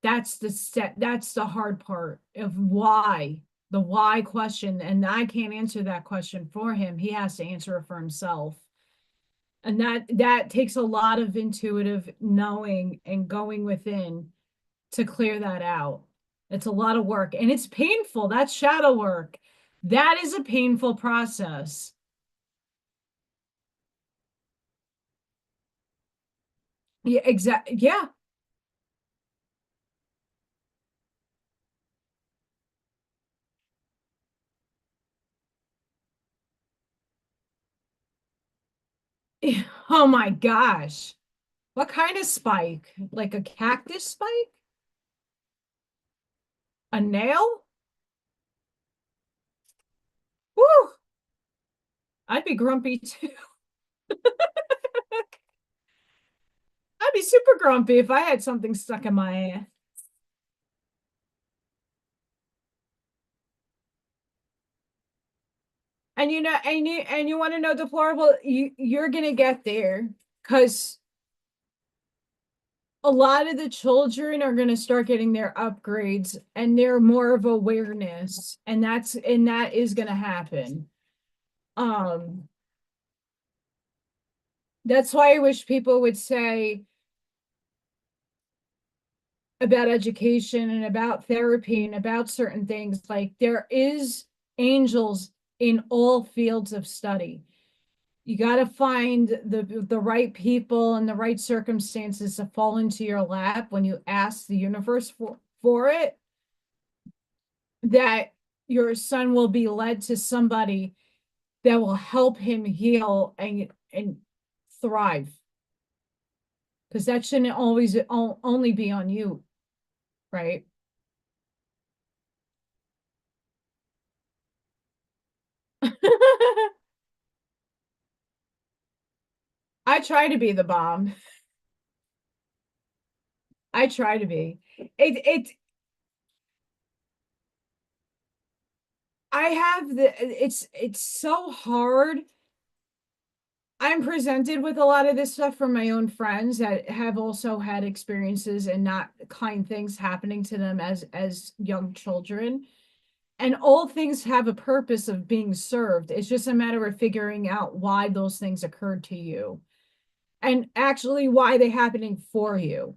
[SPEAKER 1] That's the step, that's the hard part of why, the why question. And I can't answer that question for him. He has to answer it for himself. And that takes a lot of intuitive knowing and going within to clear that out. It's a lot of work and it's painful. That's shadow work. That is a painful process. Yeah, exactly. Yeah. Oh my gosh. What kind of spike? Like a cactus spike? A nail? Woo! I'd be grumpy too. I'd be super grumpy if I had something stuck in my ass. And you know, and you want to know deplorable, you're gonna get there because a lot of the children are going to start getting their upgrades and they're more of awareness and that is going to happen. um that's why I wish people would say about education and about therapy and about certain things, like there is angels in all fields of study. You got to find the right people and the right circumstances to fall into your lap when you ask the universe for it, that your son will be led to somebody that will help him heal and thrive. because that shouldn't always only be on you, right? I try to be the bomb. I try to be. It I have it's so hard. I'm presented with a lot of this stuff from my own friends that have also had experiences and not kind things happening to them as young children. And all things have a purpose of being served. It's just a matter of figuring out why those things occurred to you and actually why they happening for you.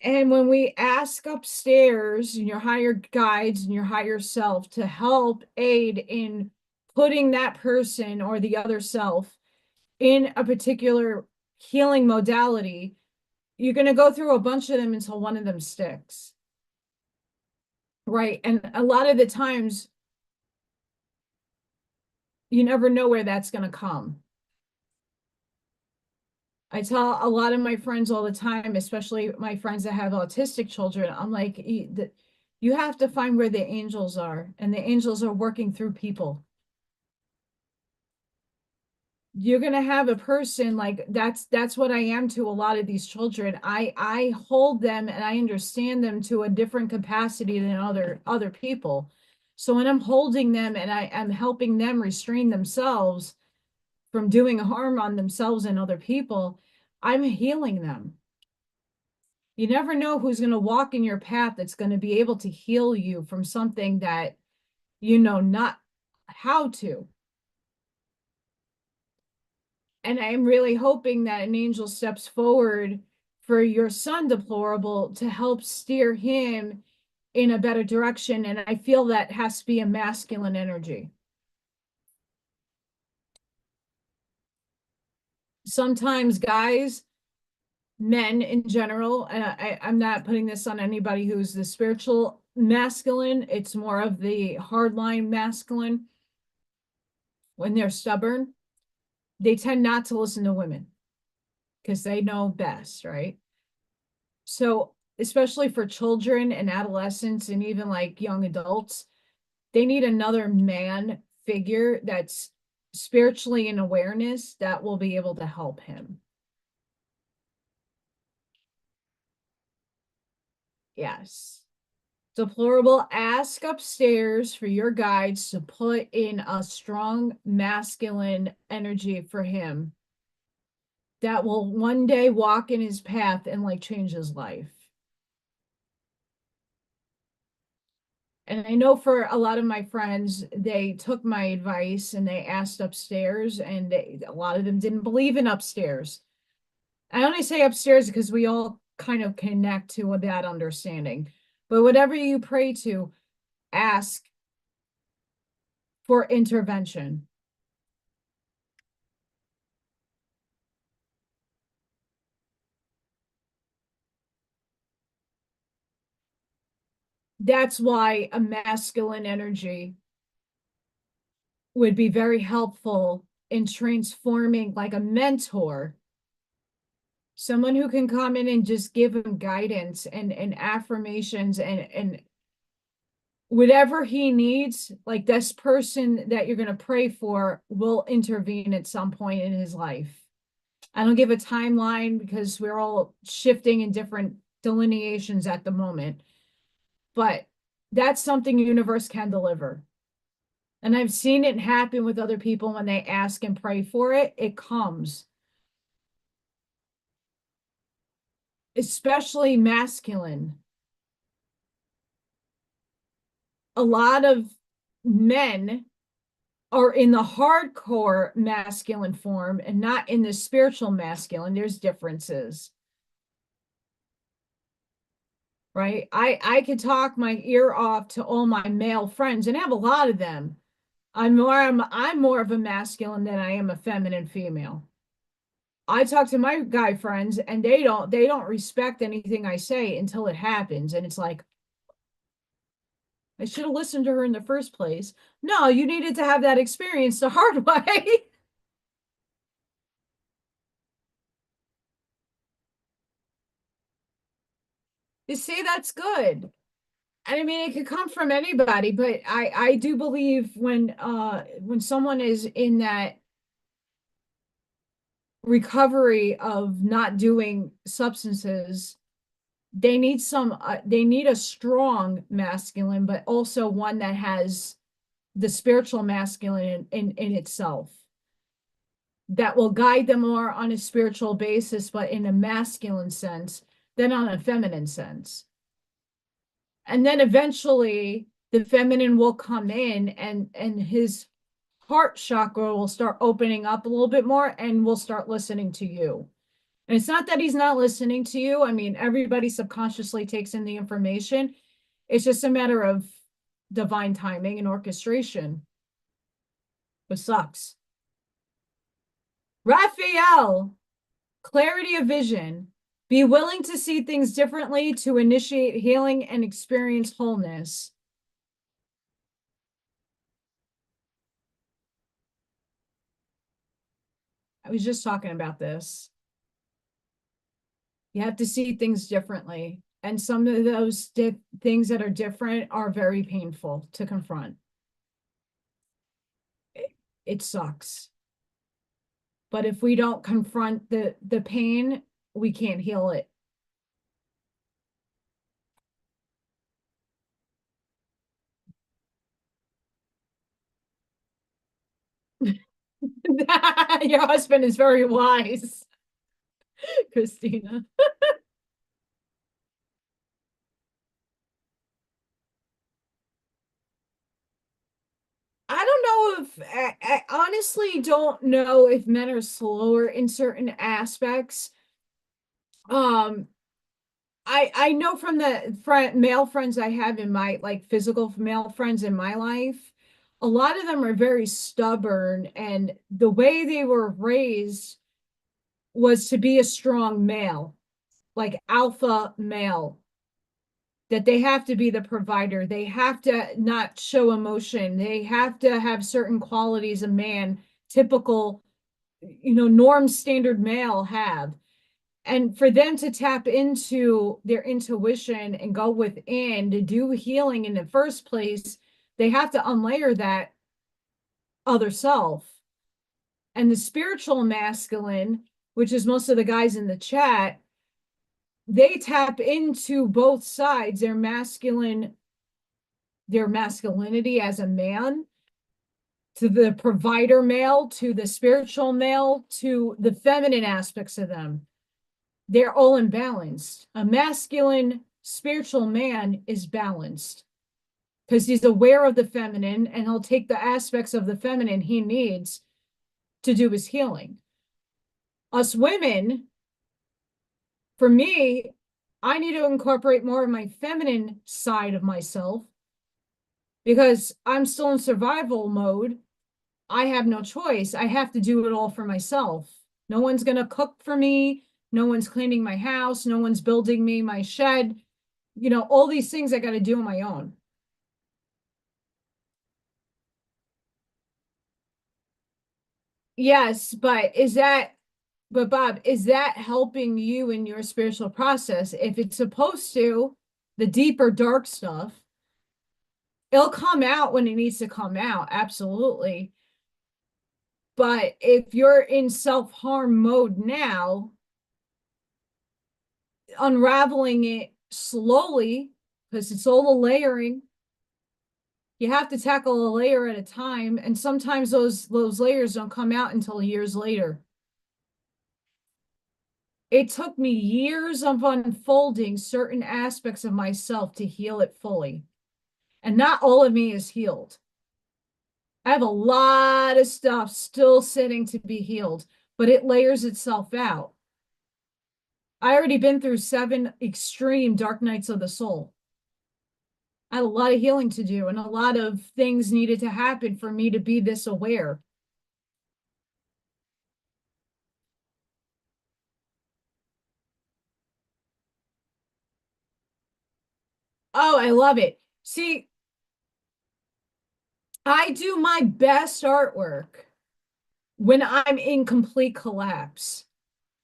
[SPEAKER 1] And when we ask upstairs and your higher guides and your higher self to help aid in putting that person or the other self in a particular healing modality, you're going to go through a bunch of them until one of them sticks. Right. And a lot of the times, you never know where that's going to come. I tell a lot of my friends all the time, especially my friends that have autistic children, I'm like, you have to find where the angels are, and the angels are working through people. You're going to have a person like that's what I am to a lot of these children. I hold them and I understand them to a different capacity than other people. So when I'm holding them and I am helping them restrain themselves from doing harm on themselves and other people, I'm healing them. You never know who's going to walk in your path that's going to be able to heal you from something that you know not how to. And I'm really hoping that an angel steps forward for your son, Deplorable, to help steer him in a better direction. And I feel that has to be a masculine energy. Sometimes guys, men in general, and I'm not putting this on anybody who's the spiritual masculine, it's more of the hardline masculine. When they're stubborn, they tend not to listen to women because they know best, right? So, especially for children and adolescents and even like young adults, they need another man figure that's spiritually in awareness that will be able to help him. Yes. Deplorable, ask upstairs for your guides to put in a strong masculine energy for him that will one day walk in his path and like change his life. And I know for a lot of my friends, they took my advice and they asked upstairs, and a lot of them didn't believe in upstairs. I only say upstairs because we all kind of connect to that understanding. But whatever you pray to, ask for intervention. That's why a masculine energy would be very helpful in transforming, like a mentor, someone who can come in and just give him guidance and affirmations and whatever he needs. Like, this person that you're going to pray for will intervene at some point in his life. I don't give a timeline because we're all shifting in different delineations at the moment, but that's something universe can deliver. And I've seen it happen with other people when they ask and pray for it, it comes. Especially masculine. A lot of men are in the hardcore masculine form and not in the spiritual masculine. There's differences, right? I could talk my ear off to all my male friends, and I have a lot of them. I'm more of a masculine than I am a feminine female. I talk to my guy friends and they don't respect anything I say until it happens. And it's like, I should have listened to her in the first place. No, you needed to have that experience the hard way. You see, that's good. And I mean, it could come from anybody, but I do believe when someone is in that recovery of not doing substances, they need a strong masculine, but also one that has the spiritual masculine in itself that will guide them more on a spiritual basis, but in a masculine sense than on a feminine sense. And then eventually the feminine will come in and his heart chakra will start opening up a little bit more and will start listening to you. And it's not that he's not listening to you. I mean, everybody subconsciously takes in the information. It's just a matter of divine timing and orchestration, which sucks. Raphael, clarity of vision. Be willing to see things differently to initiate healing and experience wholeness. I was just talking about this. You have to see things differently. And some of those things that are different are very painful to confront. It sucks. But if we don't confront the pain, we can't heal it. Your husband is very wise, Christina. I don't know if I honestly don't know if men are slower in certain aspects. Um, I know from the male friends I have in my like physical male friends in my life, a lot of them are very stubborn, and the way they were raised was to be a strong male, like alpha male, that they have to be the provider. They have to not show emotion. They have to have certain qualities a man, typical, norm standard male have. And for them to tap into their intuition and go within to do healing in the first place, they have to unlayer that other self. And the spiritual masculine, which is most of the guys in the chat, they tap into both sides, their masculinity as a man, to the provider male, to the spiritual male, to the feminine aspects of them. They're all imbalanced. A masculine spiritual man is balanced because he's aware of the feminine and he'll take the aspects of the feminine he needs to do his healing. Us women, for me, I need to incorporate more of my feminine side of myself because I'm still in survival mode. I have no choice. I have to do it all for myself. No one's going to cook for me. No one's cleaning my house. No one's building me my shed. All these things I got to do on my own. Yes, but Bob, is that helping you in your spiritual process? If it's supposed to, the deeper dark stuff, it'll come out when it needs to come out. Absolutely. But if you're in self-harm mode now, unraveling it slowly, because it's all the layering, you have to tackle a layer at a time, and sometimes those layers don't come out until years later. It took me years of unfolding certain aspects of myself to heal it fully, and not all of me is healed. I have a lot of stuff still sitting to be healed, but it layers itself out. I already been through 7 extreme dark nights of the soul. I had a lot of healing to do, and a lot of things needed to happen for me to be this aware. Oh, I love it. See, I do my best artwork when I'm in complete collapse.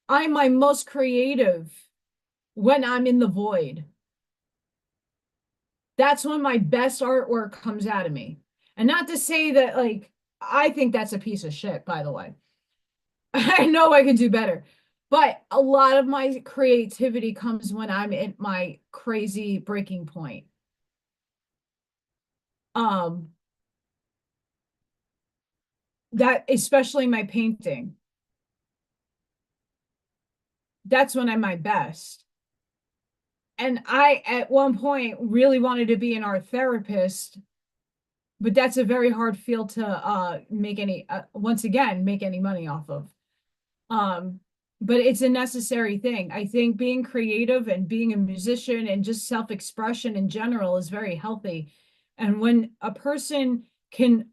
[SPEAKER 1] I'm my most creative when I'm in the void. That's when my best artwork comes out of me. And not to say that, like, I think that's a piece of shit, by the way. I know I can do better. But a lot of my creativity comes when I'm at my crazy breaking point. Um, that especially my painting. That's when I'm my best. And I, at one point, really wanted to be an art therapist, but that's a very hard field to make any, once again, make any money off of. Um, but it's a necessary thing. I think being creative and being a musician and just self-expression in general is very healthy. And when a person can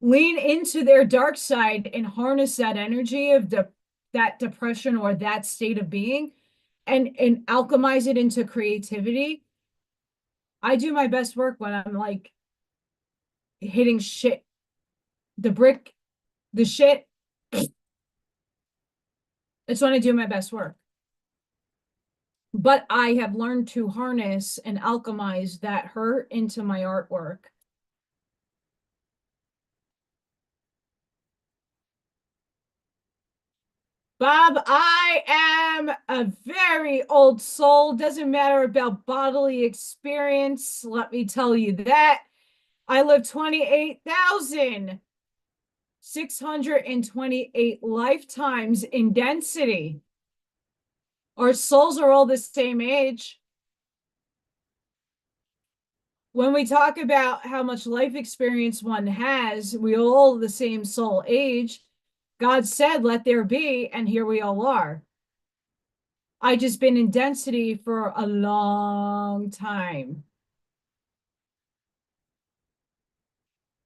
[SPEAKER 1] lean into their dark side and harness that energy of that depression or that state of being and alchemize it into creativity, I do my best work when I'm like hitting shit, the brick, the shit. It's when I do my best work. But I have learned to harness and alchemize that hurt into my artwork. Bob, I am a very old soul. Doesn't matter about bodily experience. Let me tell you that. I live 28,628 lifetimes in density. Our souls are all the same age. When we talk about how much life experience one has, we all the same soul age. God said, let there be, and here we all are. I just been in density for a long time.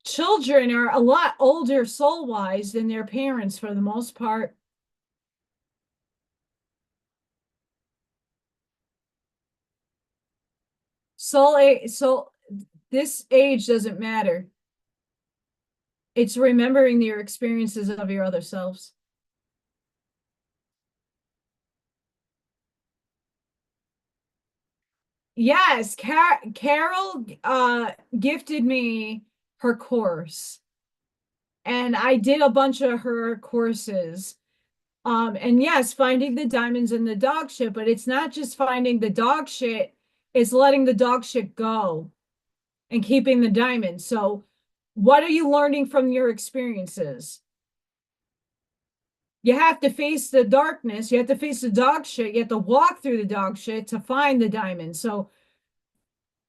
[SPEAKER 1] Children are a lot older soul-wise than their parents for the most part. So this age doesn't matter. It's remembering your experiences of your other selves. Yes, Carol gifted me her course, and I did a bunch of her courses. And yes, finding the diamonds in the dog shit, but it's not just finding the dog shit, it's letting the dog shit go and keeping the diamonds. So, what are you learning from your experiences? You have to face the darkness, you have to face the dog shit, you have to walk through the dog shit to find the diamonds. So,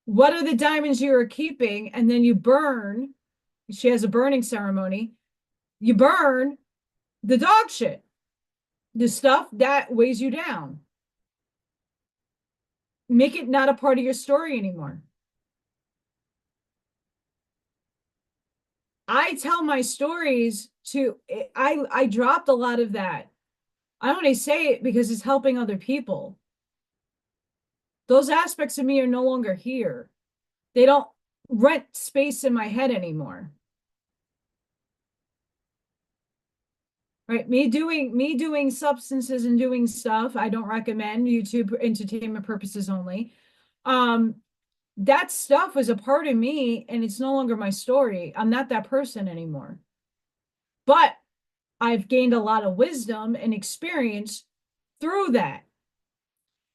[SPEAKER 1] what are the diamonds you are keeping? And then you burn. She has a burning ceremony. You burn the dog shit, the stuff that weighs you down. Make it not a part of your story anymore. I tell my stories to I dropped a lot of that. I only say it because it's helping other people. Those aspects of me are no longer here. They don't rent space in my head anymore. Right? Me doing substances and doing stuff, I don't recommend. YouTube entertainment purposes only. Um, that stuff was a part of me and it's no longer my story. I'm not that person anymore. But I've gained a lot of wisdom and experience through that.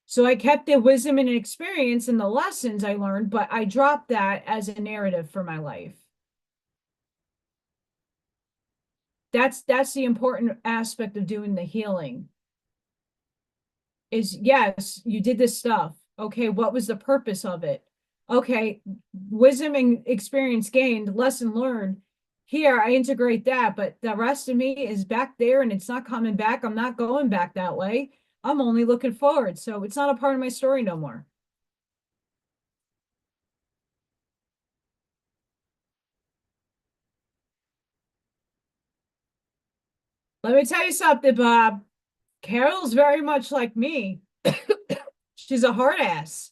[SPEAKER 1] So I kept the wisdom and experience and the lessons I learned, but I dropped that as a narrative for my life. That's the important aspect of doing the healing. Is yes, you did this stuff. Okay, what was the purpose of it? Okay, wisdom and experience gained, lesson learned. Here, I integrate that, but the rest of me is back there and it's not coming back. I'm not going back that way. I'm only looking forward. So it's not a part of my story no more. Let me tell you something, Bob. Carol's very much like me. She's a hard ass.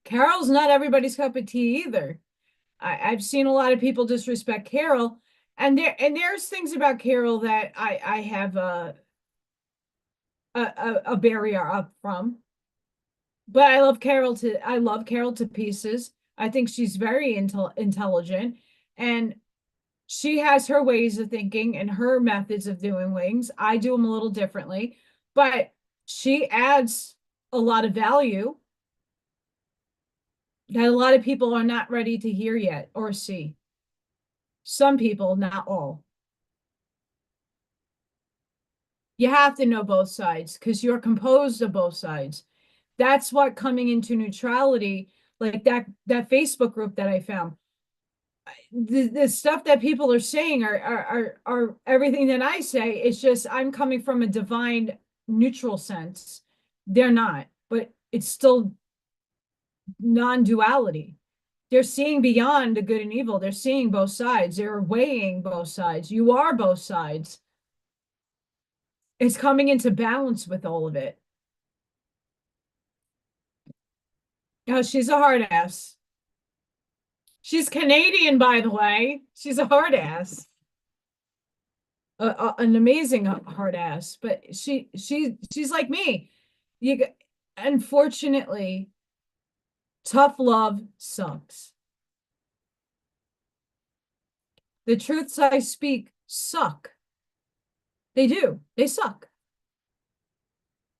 [SPEAKER 1] Carol's not everybody's cup of tea either. I've seen a lot of people disrespect Carol, and there's things about Carol that I have a barrier up from. but I love Carol to pieces. I think she's very intelligent, and she has her ways of thinking and her methods of doing things. I do them a little differently, but she adds a lot of value that a lot of people are not ready to hear yet or see. Some people, not all. You have to know both sides because you're composed of both sides. That's what coming into neutrality, like that Facebook group that I found, the stuff that people are saying are everything that I say. It's just I'm coming from a divine neutral sense. They're not, but it's still non-duality. They're seeing beyond the good and evil. They're seeing both sides. They're weighing both sides. You are both sides. It's coming into balance with all of it. Oh, she's a hard ass. She's Canadian, by the way. She's a hard ass. An amazing hard ass, but she's like me. You unfortunately, tough love sucks. The truths I speak suck. They do. They suck.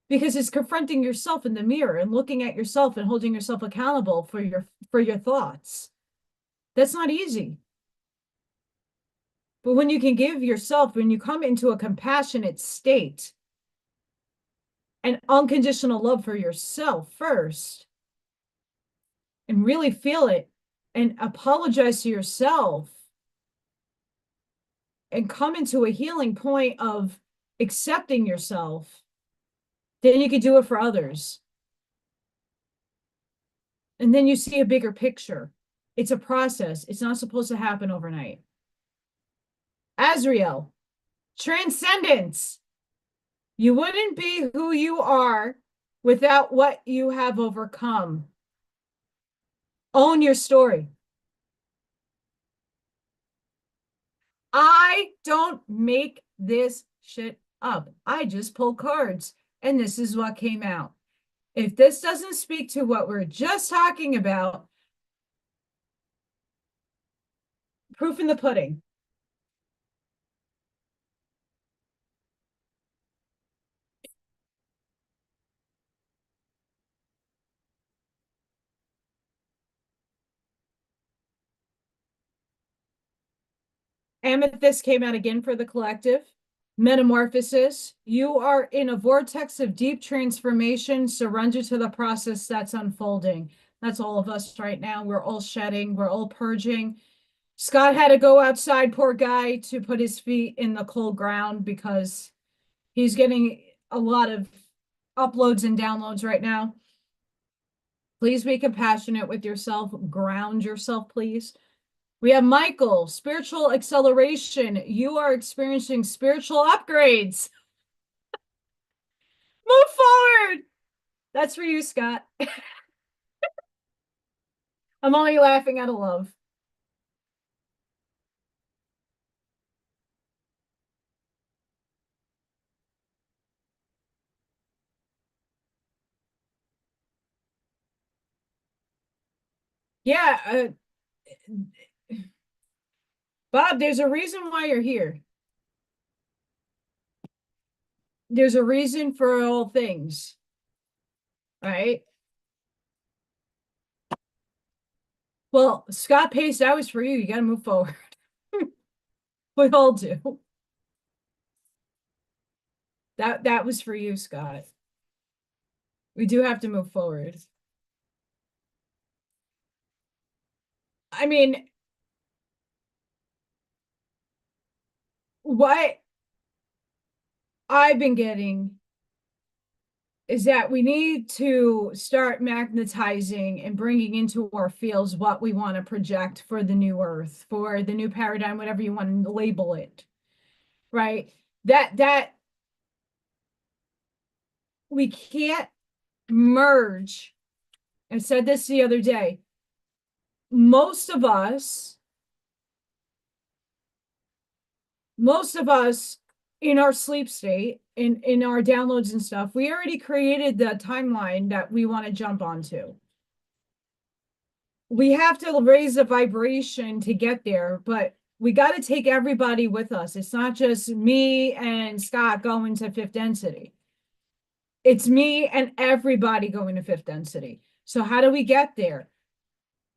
[SPEAKER 1] Because it's confronting yourself in the mirror and looking at yourself and holding yourself accountable for your thoughts. That's not easy. But when you can give yourself, when you come into a compassionate state and unconditional love for yourself first, and really feel it and apologize to yourself and come into a healing point of accepting yourself, then you can do it for others. And then you see a bigger picture. It's a process. It's not supposed to happen overnight. Azrael, transcendence. You wouldn't be who you are without what you have overcome. Own your story. I don't make this shit up. I just pull cards, and this is what came out. If this doesn't speak to what we're just talking about, proof in the pudding. Amethyst came out again for the collective. Metamorphosis. You are in a vortex of deep transformation. Surrender to the process that's unfolding. That's all of us right now. We're all shedding. We're all purging. Scott had to go outside, poor guy, to put his feet in the cold ground because he's getting a lot of uploads and downloads right now. Please be compassionate with yourself. Ground yourself, please. We have Michael, spiritual acceleration. You are experiencing spiritual upgrades. Move forward. That's for you, Scott. I'm only laughing out of love. Yeah, Bob, there's a reason why you're here. There's a reason for all things, right? Well, Scott Pace, that was for you. You got to move forward. We all do. That was for you, Scott. We do have to move forward. I mean, what I've been getting is that we need to start magnetizing and bringing into our fields what we want to project for the new earth, for the new paradigm, whatever you want to label it, right? That we can't merge. I said this the other day. Most of us in our sleep state, in our downloads and stuff, we already created the timeline that we want to jump onto. We have to raise the vibration to get there, but we got to take everybody with us. It's not just me and Scott going to fifth density. It's me and everybody going to fifth density. So how do we get there?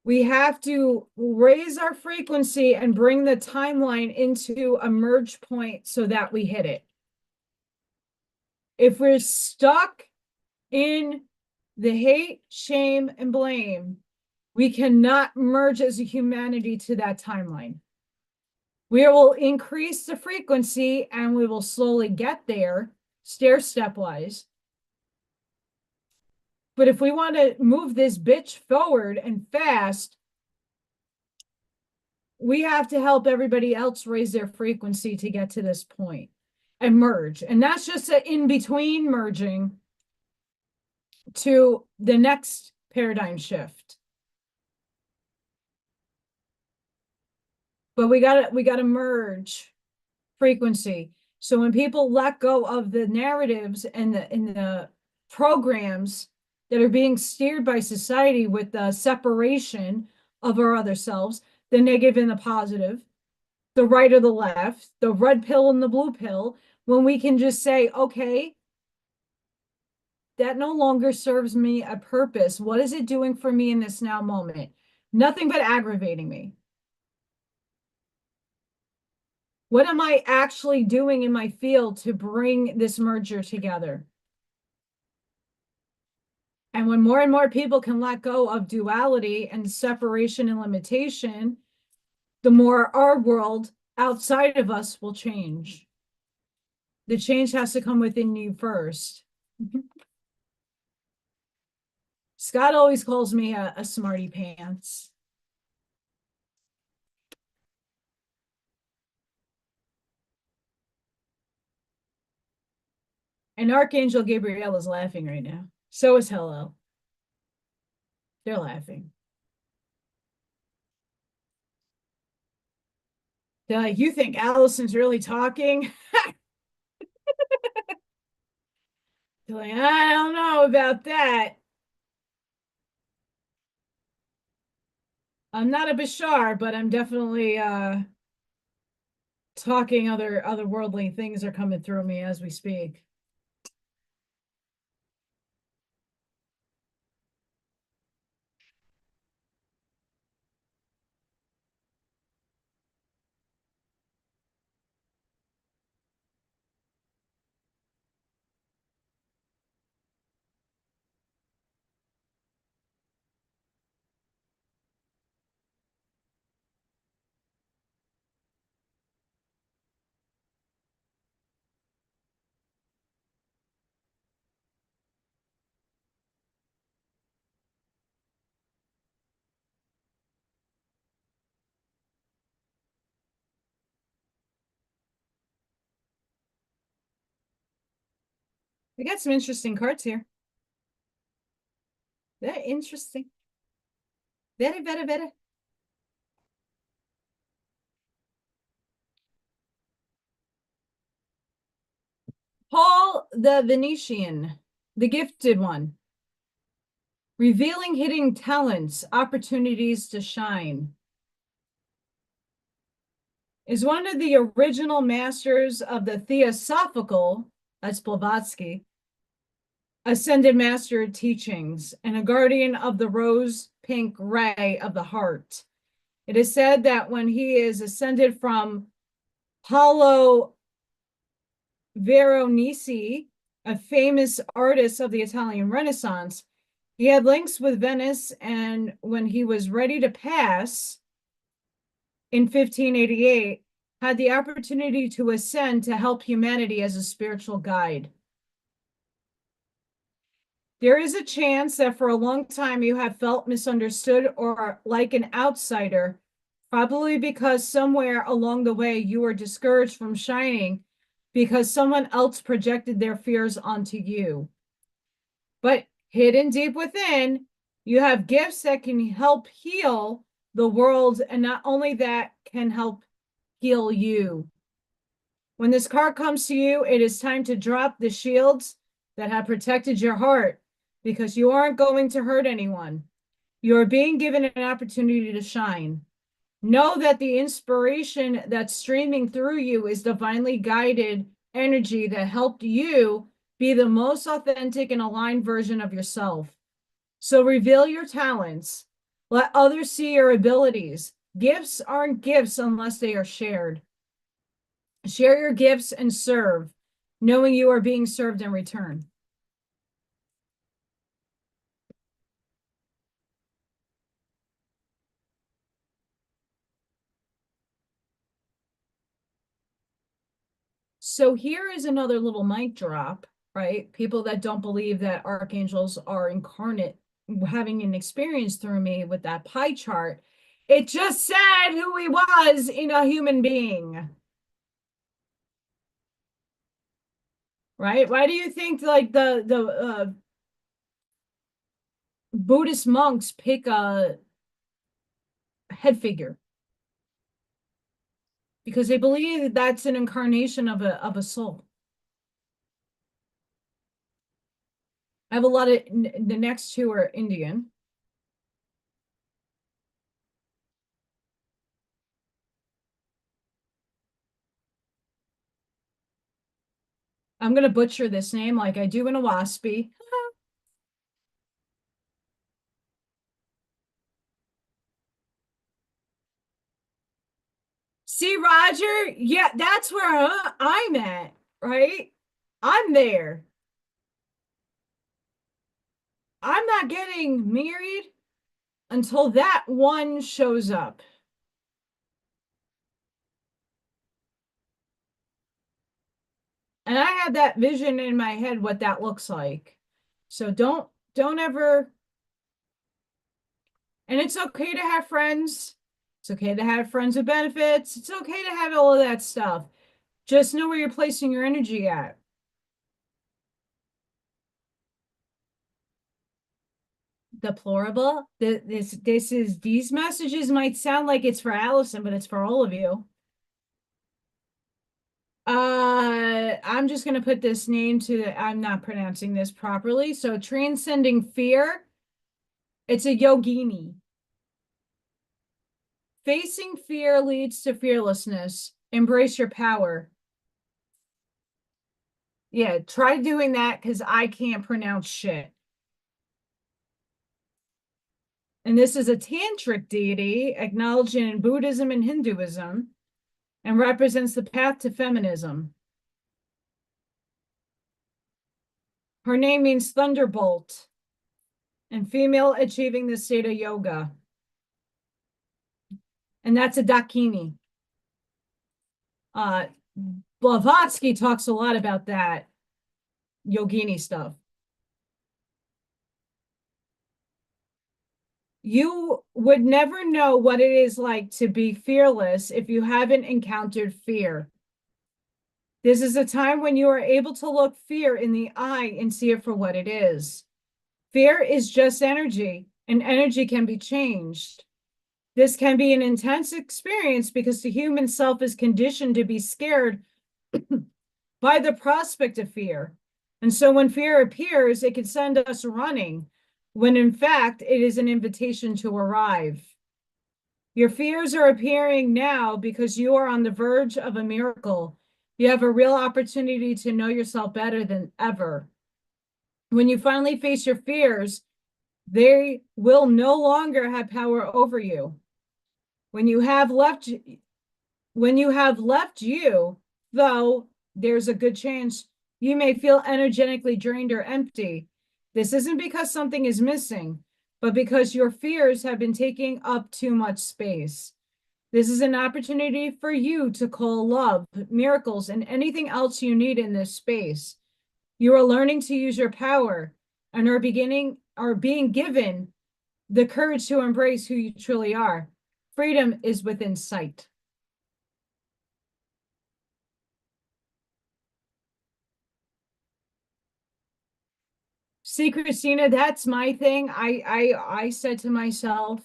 [SPEAKER 1] We have to raise our frequency and bring the timeline into a merge point so that we hit it. If we're stuck in the hate, shame, and blame, we cannot merge as a humanity to that timeline. We will increase the frequency and we will slowly get there, stair step wise. But if we want to move this bitch forward and fast, we have to help everybody else raise their frequency to get to this point and merge. And that's just an in-between merging to the next paradigm shift. But we gotta merge frequency. So when people let go of the narratives and the programs that are being steered by society with the separation of our other selves, the negative and the positive, the right or the left, the red pill and the blue pill, when we can just say, okay, that no longer serves me a purpose. What is it doing for me in this now moment? Nothing but aggravating me. What am I actually doing in my field to bring this merger together? And when more and more people can let go of duality and separation and limitation, the more our world outside of us will change. The change has to come within you first. Scott always calls me a smarty pants. And Archangel Gabriel is laughing right now. So is Hello. They're laughing. They're like, you think Allison's really talking? They're like, I don't know about that. I'm not a Bashar, but I'm definitely talking otherworldly things are coming through me as we speak. We got some interesting cards here. They're interesting. Very, very, very. Paul the Venetian, the gifted one. Revealing hidden talents, opportunities to shine. Is one of the original masters of the Theosophical, that's Blavatsky, Ascended Master teachings, and a guardian of the rose pink ray of the heart. It is said that when he is ascended from Paolo Veronese, a famous artist of the Italian Renaissance, he had links with Venice, and when he was ready to pass in 1588, had the opportunity to ascend to help humanity as a spiritual guide. There is a chance that for a long time you have felt misunderstood or like an outsider, probably because somewhere along the way you were discouraged from shining because someone else projected their fears onto you. But hidden deep within, you have gifts that can help heal the world, and not only that, can help heal you. When this card comes to you, it is time to drop the shields that have protected your heart because you aren't going to hurt anyone. You are being given an opportunity to shine. Know that the inspiration that's streaming through you is divinely guided energy that helped you be the most authentic and aligned version of yourself. So reveal your talents. Let others see your abilities. Gifts aren't gifts unless they are shared. Share your gifts and serve, knowing you are being served in return. So here is another little mic drop, right? People that don't believe that archangels are incarnate, having an experience through me with that pie chart. It just said who he was in a human being, right? Why do you think like the Buddhist monks pick a head figure? Because they believe that's an incarnation of a soul. I have a lot of the next two are Indian. I'm gonna butcher this name like I do in a waspy. See, Roger, yeah, that's where I'm at, right? I'm there. I'm not getting married until that one shows up. And I have that vision in my head what that looks like. So don't ever, and it's okay to have friends. It's okay to have friends with benefits. It's okay to have all of that stuff. Just know where you're placing your energy at. Deplorable. These messages might sound like it's for Allison, but it's for all of you. I'm just gonna put this name to I'm not pronouncing this properly. So transcending fear, it's a yogini. Facing fear leads to fearlessness. Embrace your power. Yeah, try doing that because I can't pronounce shit. And this is a tantric deity acknowledged in Buddhism and Hinduism and represents the path to feminism. Her name means thunderbolt and female achieving the state of yoga. And that's a Dakini. Blavatsky talks a lot about that yogini stuff. You would never know what it is like to be fearless if you haven't encountered fear. This is a time when you are able to look fear in the eye and see it for what it is. Fear is just energy, and energy can be changed. This can be an intense experience because the human self is conditioned to be scared by the prospect of fear. And so when fear appears, it can send us running, when in fact, it is an invitation to arrive. Your fears are appearing now because you are on the verge of a miracle. You have a real opportunity to know yourself better than ever. When you finally face your fears, they will no longer have power over you. When you have left you, though, there's a good chance you may feel energetically drained or empty. This isn't because something is missing, but because your fears have been taking up too much space. This is an opportunity for you to call love, miracles, and anything else you need in this space. You are learning to use your power and are being given the courage to embrace who you truly are. Freedom is within sight. See, Christina, that's my thing. I said to myself,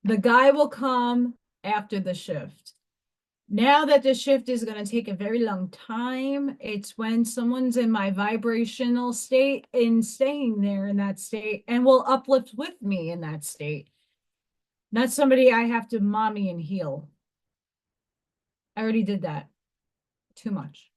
[SPEAKER 1] the guy will come after the shift. Now that the shift is going to take a very long time, it's when someone's in my vibrational state and staying there in that state and will uplift with me in that state. Not somebody I have to mommy and heal. I already did that. Too much.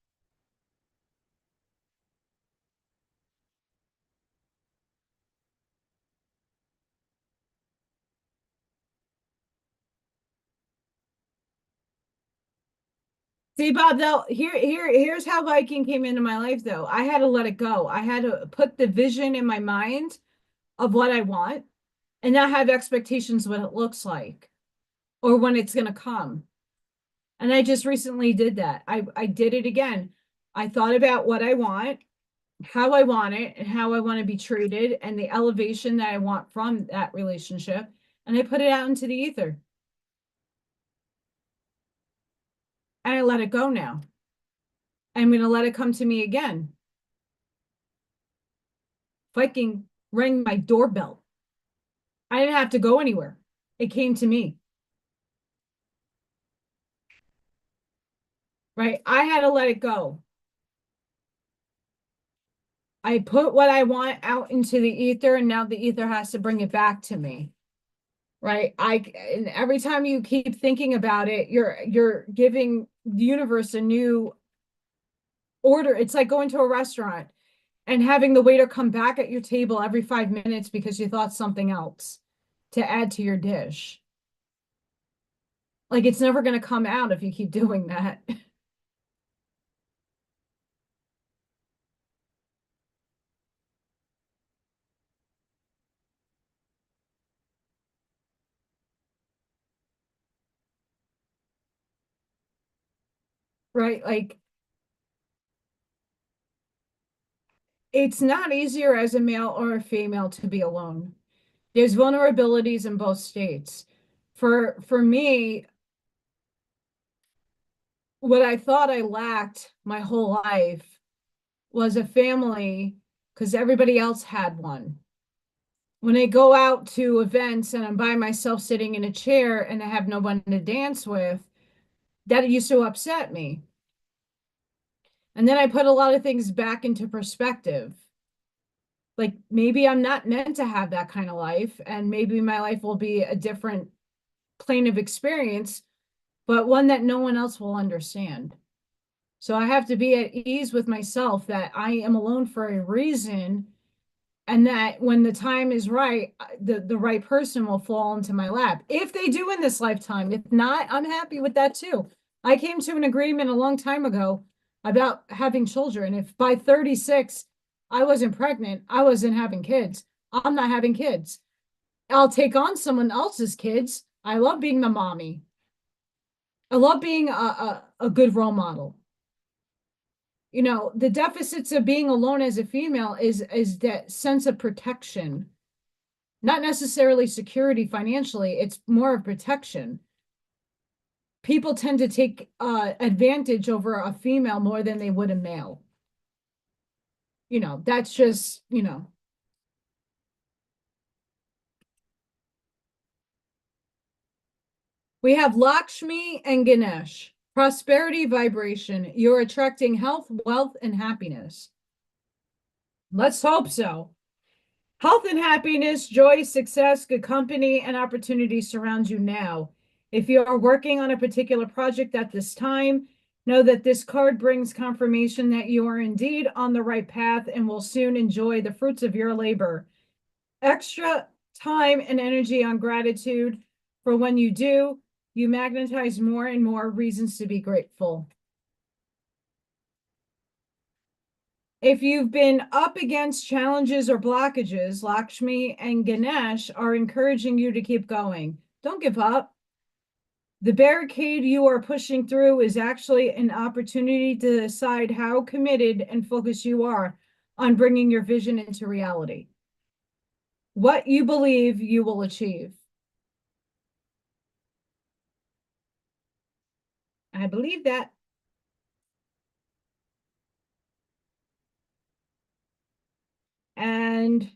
[SPEAKER 1] See, Bob, though, here's how Viking came into my life, though. I had to let it go. I had to put the vision in my mind of what I want and not have expectations of what it looks like or when it's going to come. And I just recently did that. I did it again. I thought about what I want, how I want it, and how I want to be treated, and the elevation that I want from that relationship. And I put it out into the ether. And I let it go now. I'm going to let it come to me again. Viking rang my doorbell. I didn't have to go anywhere. It came to me. Right? I had to let it go. I put what I want out into the ether, and now the ether has to bring it back to me. Right? And every time you keep thinking about it, you're giving the universe a new order. It's like going to a restaurant and having the waiter come back at your table every 5 minutes because you thought something else to add to your dish. Like it's never going to come out if you keep doing that. Right? Like it's not easier as a male or a female to be alone. There's vulnerabilities in both states. For me, what I thought I lacked my whole life was a family because everybody else had one. When I go out to events and I'm by myself sitting in a chair and I have no one to dance with, that used to upset me. And then I put a lot of things back into perspective. Like maybe I'm not meant to have that kind of life, and maybe my life will be a different plane of experience, but one that no one else will understand. So I have to be at ease with myself that I am alone for a reason, and that when the time is right, the right person will fall into my lap. If they do in this lifetime. If not, I'm happy with that too. I came to an agreement a long time ago about having children. If by 36 I wasn't pregnant, I wasn't having kids. I'm not having kids. I'll take on someone else's kids. I love being the mommy. I love being a good role model. You know, the deficits of being alone as a female is that sense of protection, not necessarily security financially. It's more of protection. People tend to take advantage over a female more than they would a male. You know, that's just, you know. We have Lakshmi and Ganesh. Prosperity vibration. You're attracting health, wealth, and happiness. Let's hope so. Health and happiness, joy, success, good company, and opportunity surround you now. If you are working on a particular project at this time, know that this card brings confirmation that you are indeed on the right path and will soon enjoy the fruits of your labor. Extra time and energy on gratitude for when you do, you magnetize more and more reasons to be grateful. If you've been up against challenges or blockages, Lakshmi and Ganesh are encouraging you to keep going. Don't give up. The barricade you are pushing through is actually an opportunity to decide how committed and focused you are on bringing your vision into reality. What you believe you will achieve. I believe that. And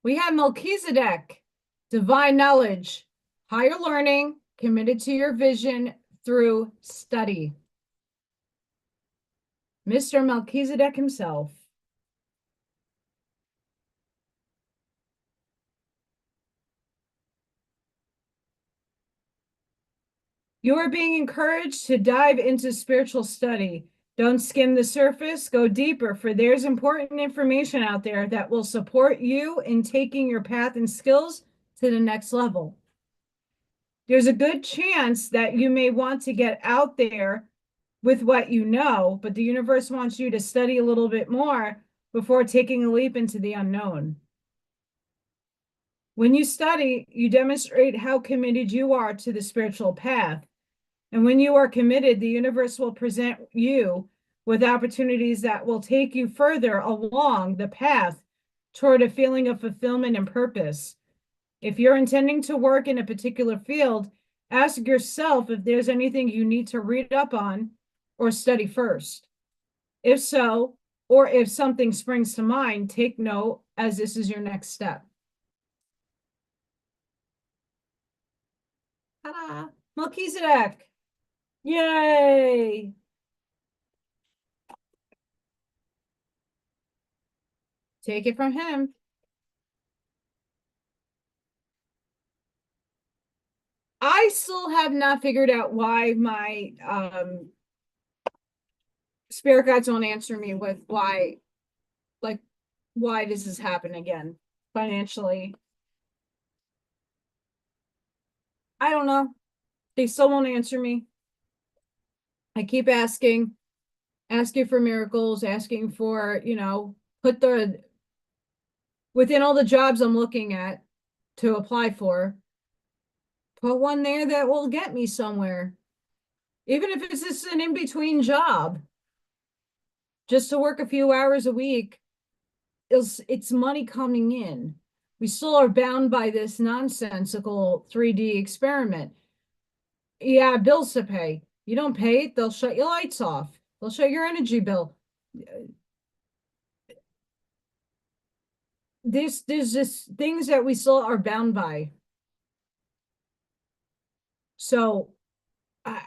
[SPEAKER 1] We have Melchizedek, divine knowledge, higher learning, committed to your vision through study. Mr. Melchizedek himself. You are being encouraged to dive into spiritual study. Don't skim the surface, go deeper, for there's important information out there that will support you in taking your path and skills to the next level. There's a good chance that you may want to get out there with what you know, but the universe wants you to study a little bit more before taking a leap into the unknown. When you study, you demonstrate how committed you are to the spiritual path. And when you are committed, the universe will present you with opportunities that will take you further along the path toward a feeling of fulfillment and purpose. If you're intending to work in a particular field, ask yourself if there's anything you need to read up on or study first. If so, or if something springs to mind, take note, as this is your next step. Ta-da! Melchizedek! Yay! Take it from him. I still have not figured out why my spirit guides don't answer me with why, like, why does this happen again financially? I don't know. They still won't answer me. I keep asking for miracles, asking for, put the within all the jobs I'm looking at to apply for, put one there that will get me somewhere. Even if it's just an in-between job, just to work a few hours a week, it's money coming in. We still are bound by this nonsensical 3D experiment. Yeah, bills to pay. You don't pay it, they'll shut your lights off. They'll shut your energy bill. There's just things that we still are bound by. So, I,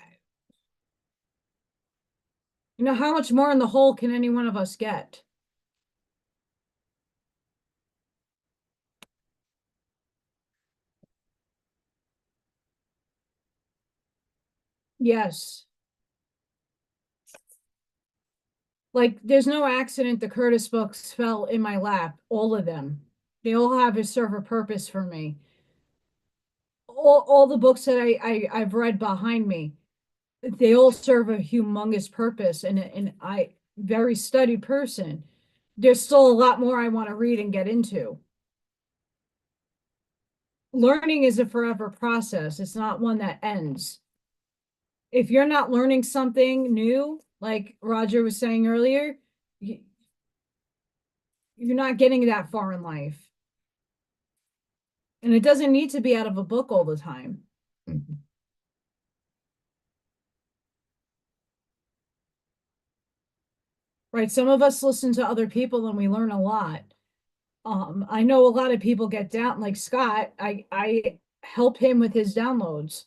[SPEAKER 1] how much more in the hole can any one of us get? Yes. Like, there's no accident the Curtis books fell in my lap, all of them. They all have a serve a purpose for me. All the books that I've read behind me, they all serve a humongous purpose, and I very studied person. There's still a lot more I want to read and get into. Learning is a forever process. It's not one that ends. If you're not learning something new, like Roger was saying earlier, you're not getting that far in life. And it doesn't need to be out of a book all the time. Right? Some of us listen to other people and we learn a lot. I know a lot of people get down, like Scott. I help him with his downloads.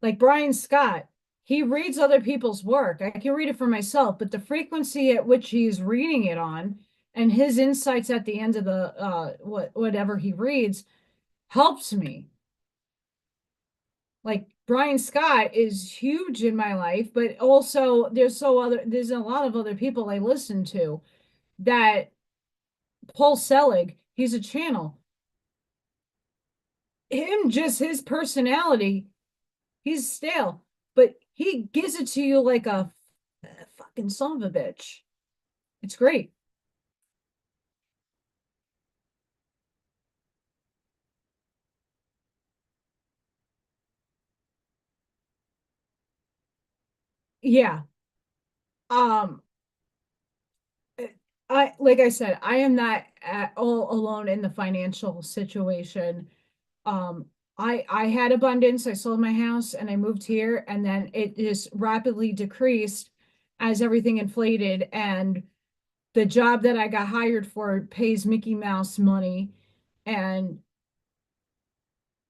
[SPEAKER 1] Like Brian Scott, he reads other people's work. I can read it for myself, but the frequency at which he's reading it on and his insights at the end of the whatever he reads helps me. Like Brian Scott is huge in my life, but also there's a lot of other people I listen to. That Paul Selig, he's a channel. Just his personality, he's stale, but he gives it to you like a fucking son of a bitch. It's great. Yeah. Um, like I said, I am not at all alone in the financial situation. Um, I had abundance. I sold my house and I moved here, and then it just rapidly decreased as everything inflated. And the job that I got hired for pays Mickey Mouse money, and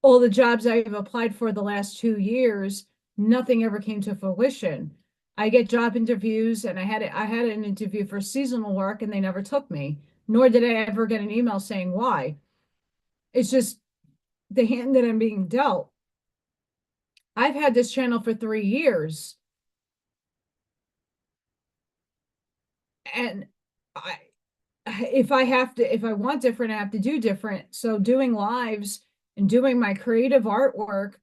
[SPEAKER 1] all the jobs I've applied for the last 2 years, nothing ever came to fruition. I get job interviews, and I had an interview for seasonal work, and they never took me. Nor did I ever get an email saying why. It's just the hand that I'm being dealt. I've had this channel for 3 years, and I if I want different, I have to do different. So doing lives and doing my creative artwork,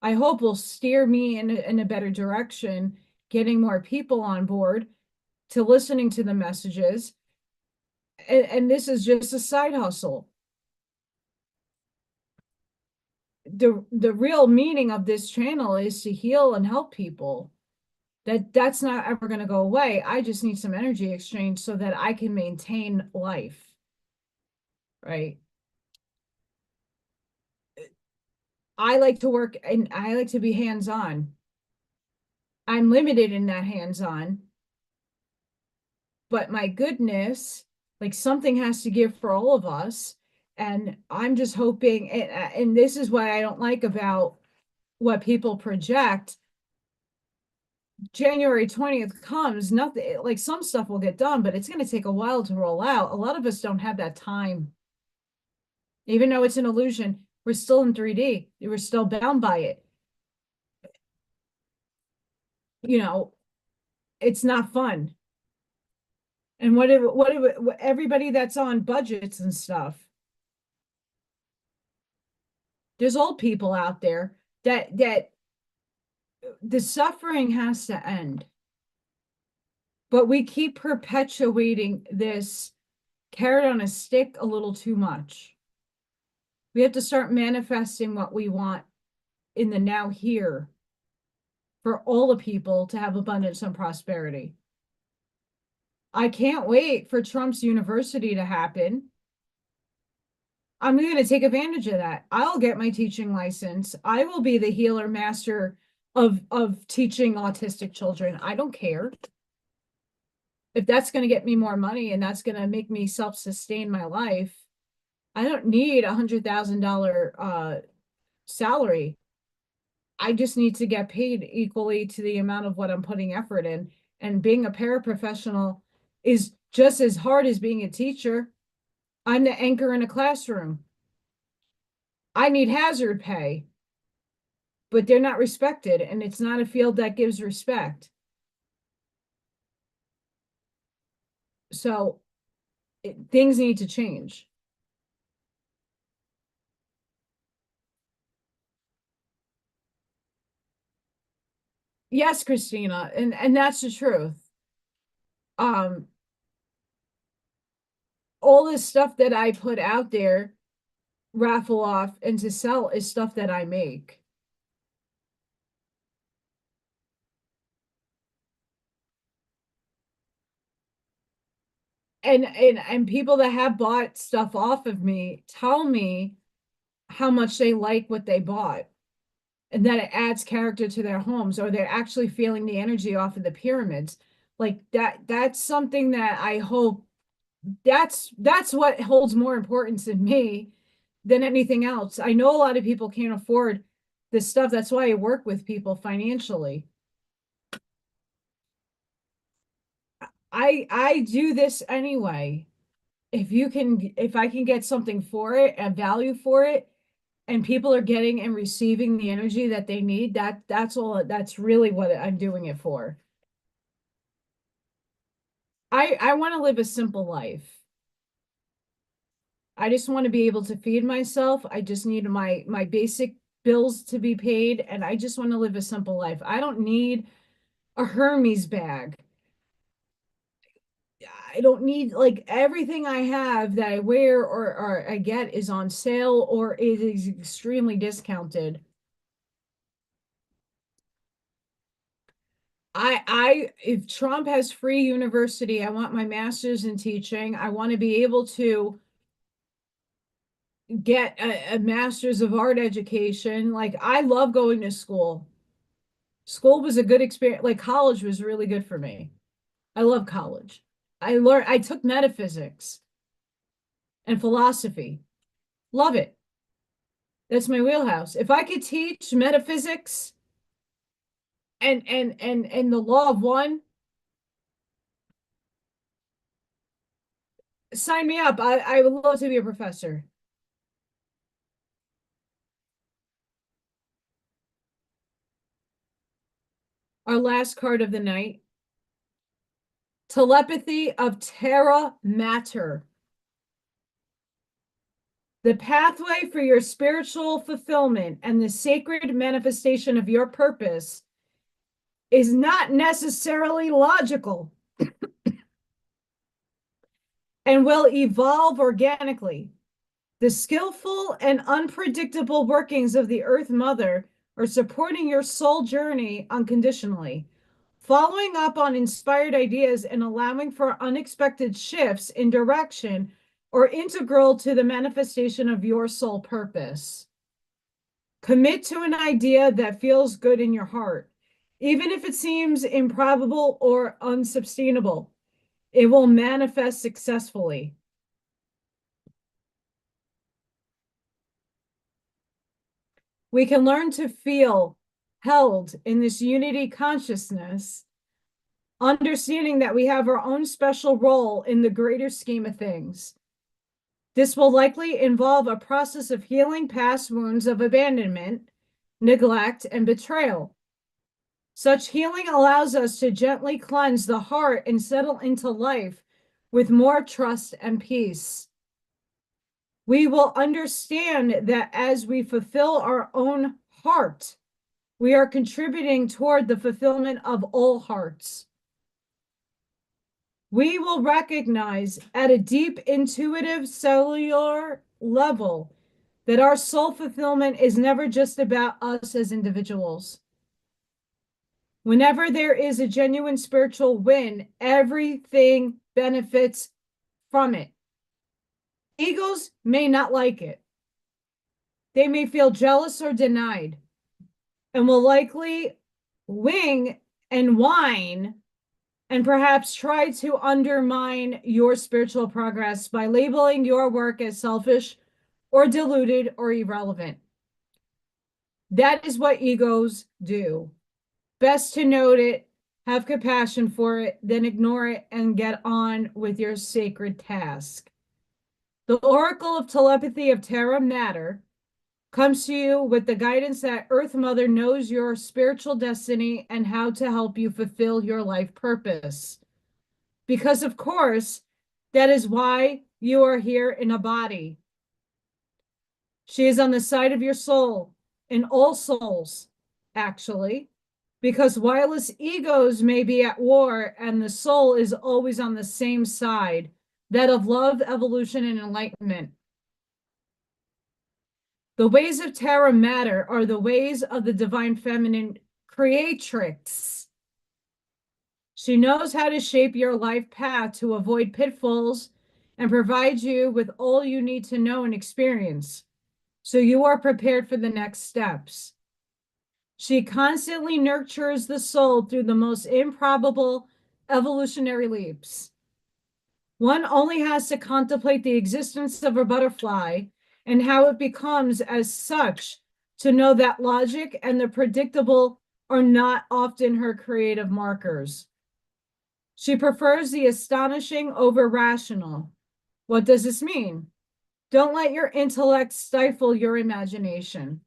[SPEAKER 1] I hope will steer me in a better direction, getting more people on board to listening to the messages. And this is just a side hustle. The real meaning of this channel is to heal and help people. That's not ever going to go away. I just need some energy exchange so that I can maintain life, right? I like to work and I like to be hands-on. I'm limited in that hands-on, but my goodness, like something has to give for all of us. And I'm just hoping, and this is what I don't like about what people project. January 20th comes, nothing like some stuff will get done, but it's going to take a while to roll out. A lot of us don't have that time. Even though it's an illusion, we're still in 3D. We're still bound by it. You know, it's not fun. And what everybody that's on budgets and stuff, there's old people out there that the suffering has to end. But we keep perpetuating this carrot on a stick a little too much. We have to start manifesting what we want in the now here for all the people to have abundance and prosperity. I can't wait for Trump's university to happen. I'm going to take advantage of that. I'll get my teaching license. I will be the healer master of teaching autistic children. I don't care. If that's going to get me more money and that's going to make me self-sustain my life, I don't need $100,000 salary. I just need to get paid equally to the amount of what I'm putting effort in. And being a paraprofessional is just as hard as being a teacher. I'm the anchor in a classroom. I need hazard pay, but they're not respected, and it's not a field that gives respect. So things need to change. Yes, Christina, and that's the truth. Um, all this stuff that I put out there, raffle off and to sell is stuff that I make. And people that have bought stuff off of me tell me how much they like what they bought and that it adds character to their homes, or they're actually feeling the energy off of the pyramids. Like that's something that I hope that's what holds more importance in me than anything else. I know a lot of people can't afford this stuff. That's why I work with people financially. I do this anyway. If I can get something for it, a value for it, and people are getting and receiving the energy that they need, that's really what I'm doing it for. I want to live a simple life. I just want to be able to feed myself. I just need my basic bills to be paid, and I just want to live a simple life. I don't need a Hermes bag. I don't need like everything I have that I wear or I get is on sale or it is extremely discounted. If Trump has free university, I want my master's in teaching. I want to be able to get a master's of art education. Like I love going to school. School was a good experience. Like college was really good for me. I love college. I took metaphysics and philosophy. Love it. That's my wheelhouse. If I could teach metaphysics and the law of one, sign me up. I would love to be a professor. Our last card of the night. Telepathy of Terra Mater. The pathway for your spiritual fulfillment and the sacred manifestation of your purpose is not necessarily logical and will evolve organically. The skillful and unpredictable workings of the Earth Mother are supporting your soul journey unconditionally, following up on inspired ideas and allowing for unexpected shifts in direction or integral to the manifestation of your soul purpose. Commit to an idea that feels good in your heart, even if it seems improbable or unsustainable. It will manifest successfully. We can learn to feel held in this unity consciousness, understanding that we have our own special role in the greater scheme of things. This will likely involve a process of healing past wounds of abandonment, neglect, and betrayal. Such healing allows us to gently cleanse the heart and settle into life with more trust and peace. We will understand that as we fulfill our own heart, we are contributing toward the fulfillment of all hearts. We will recognize at a deep intuitive cellular level that our soul fulfillment is never just about us as individuals. Whenever there is a genuine spiritual win, everything benefits from it. Egos may not like it. They may feel jealous or denied and will likely wing and whine and perhaps try to undermine your spiritual progress by labeling your work as selfish or deluded or irrelevant. That is what egos do. Best to note it, have compassion for it, then ignore it and get on with your sacred task. The Oracle of Telepathy of Terra Mater comes to you with the guidance that Earth Mother knows your spiritual destiny and how to help you fulfill your life purpose. Because, of course, that is why you are here in a body. She is on the side of your soul, in all souls, actually, because wireless egos may be at war and the soul is always on the same side, that of love, evolution, and enlightenment. The ways of Terra Mater are the ways of the divine feminine creatrix. She knows how to shape your life path to avoid pitfalls and provide you with all you need to know and experience, so you are prepared for the next steps. She constantly nurtures the soul through the most improbable evolutionary leaps. One only has to contemplate the existence of a butterfly and how it becomes as such to know that logic and the predictable are not often her creative markers. She prefers the astonishing over rational. What does this mean? Don't let your intellect stifle your imagination.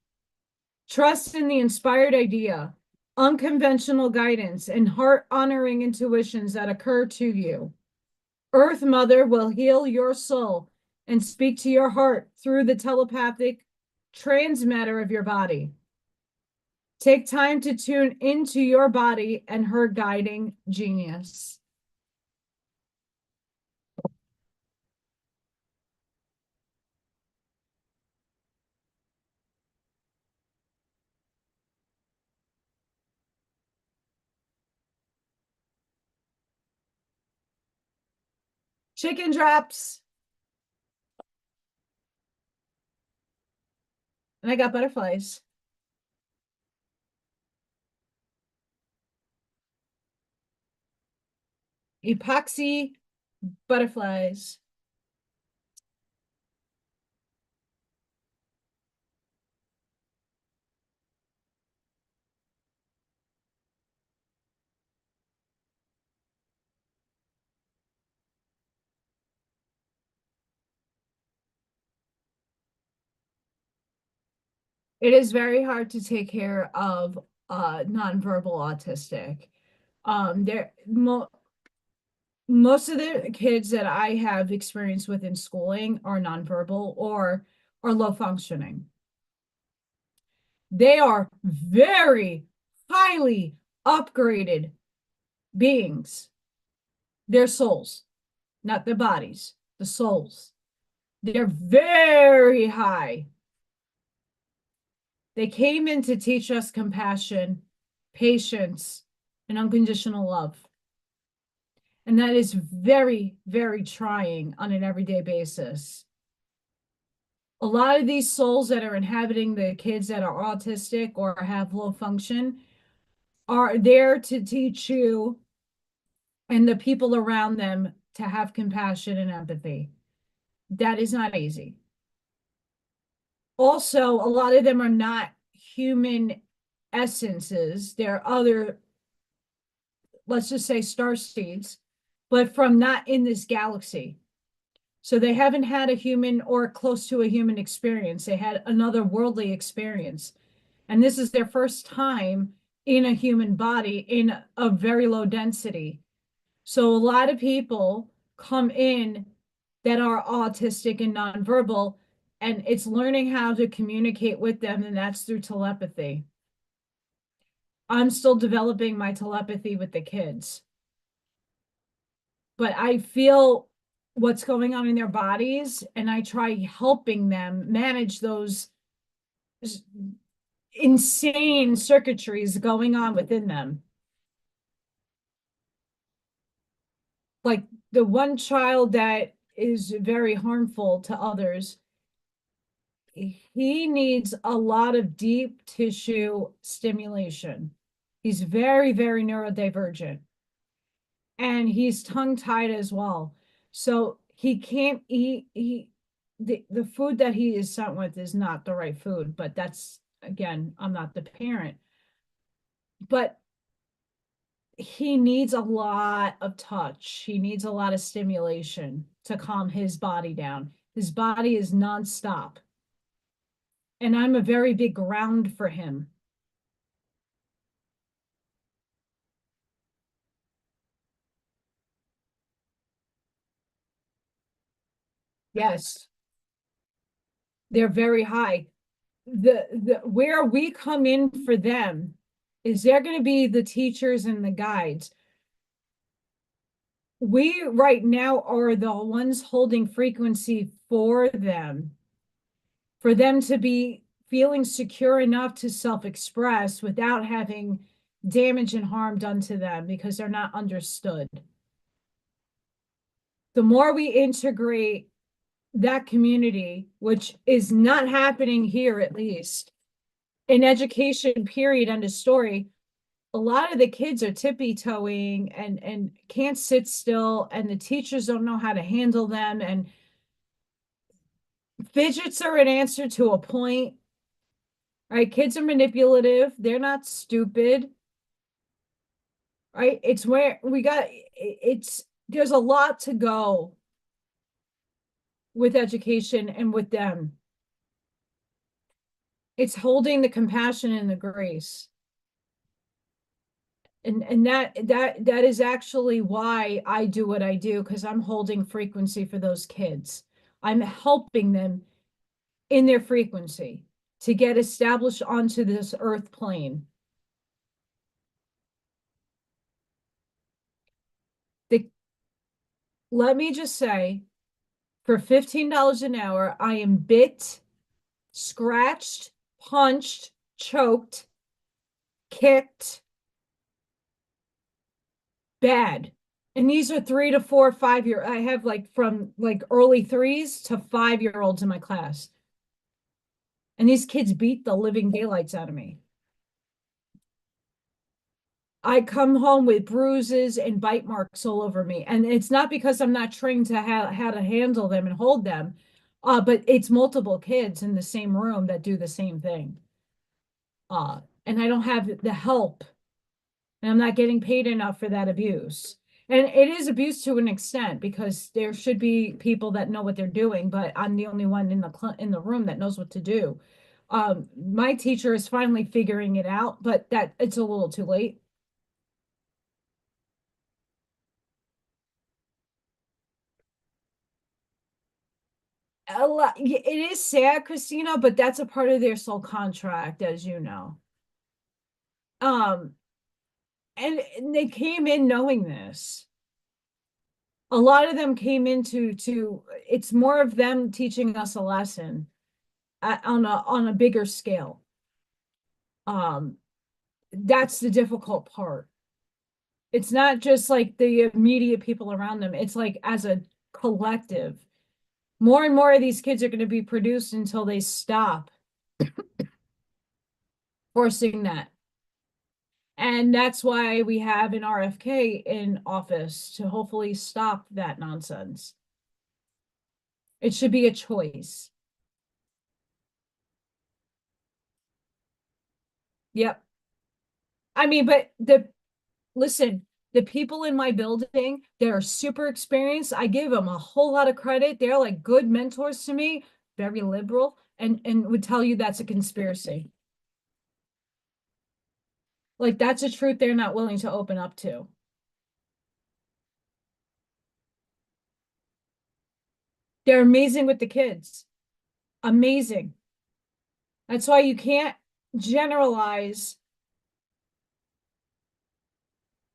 [SPEAKER 1] Trust in the inspired idea, unconventional guidance, and heart-honoring intuitions that occur to you. Earth Mother will heal your soul and speak to your heart through the telepathic transmatter of your body. Take time to tune into your body and her guiding genius. Chicken drops. And I got butterflies. Epoxy Butterflies. It is very hard to take care of nonverbal autistic. There most of the kids that I have experience with in schooling are nonverbal or are low functioning. They are very highly upgraded beings. Their souls, not their bodies, the souls. They're very high. They came in to teach us compassion, patience, and unconditional love. And that is very, very trying on an everyday basis. A lot of these souls that are inhabiting the kids that are autistic or have low function are there to teach you and the people around them to have compassion and empathy. That is not easy. Also, a lot of them are not human essences. They're other, let's just say, star seeds, but from not in this galaxy. So they haven't had a human or close to a human experience. They had another worldly experience. And this is their first time in a human body in a very low density. So a lot of people come in that are autistic and nonverbal, and it's learning how to communicate with them, and that's through telepathy. I'm still developing my telepathy with the kids, but I feel what's going on in their bodies, and I try helping them manage those insane circuitries going on within them. Like the one child that is very harmful to others, he needs a lot of deep tissue stimulation. He's very, very neurodivergent. And he's tongue-tied as well. So he can't eat, the food that he is sent with is not the right food, but that's, again, I'm not the parent. But he needs a lot of touch. He needs a lot of stimulation to calm his body down. His body is nonstop. And I'm a very big ground for him. Yes, they're very high. The where we come in for them is they're going to be the teachers and the guides. We right now are the ones holding frequency for them to be feeling secure enough to self-express without having damage and harm done to them because they're not understood. The more we integrate that community, which is not happening here, at least in education, period, end of story, a lot of the kids are tippy-toeing and can't sit still, and the teachers don't know how to handle them, and fidgets are an answer to a point. Right? Kids are manipulative. They're not stupid. Right? It's where we got it's there's a lot to go with education and with them. It's holding the compassion and the grace. And that is actually why I do what I do, because I'm holding frequency for those kids. I'm helping them in their frequency to get established onto this earth plane. The, let me just say, for $15 an hour, I am bit, scratched, punched, choked, kicked, bad. And these are 3 to 4, 5 year. I have like from like early 3s to 5-year-olds in my class. And these kids beat the living daylights out of me. I come home with bruises and bite marks all over me. And it's not because I'm not trained to how to handle them and hold them, but it's multiple kids in the same room that do the same thing. And I don't have the help, and I'm not getting paid enough for that abuse. And it is abuse to an extent because there should be people that know what they're doing, but I'm the only one in the room that knows what to do. My teacher is finally figuring it out, but that it's a little too late. It is sad, Christina, but that's a part of their soul contract, as you know. Um, and they came in knowing this. A lot of them came into to it's more of them teaching us a lesson on a bigger scale. Um, that's the difficult part. It's not just like the immediate people around them. It's like as a collective. More and more of these kids are going to be produced until they stop forcing that. And that's why we have an RFK in office to hopefully stop that nonsense. It should be a choice. Yep. I mean, but listen, the people in my building that are super experienced, I give them a whole lot of credit. They're like good mentors to me, very liberal, and would tell you that's a conspiracy. Like that's a truth they're not willing to open up to. They're amazing with the kids. Amazing. That's why you can't generalize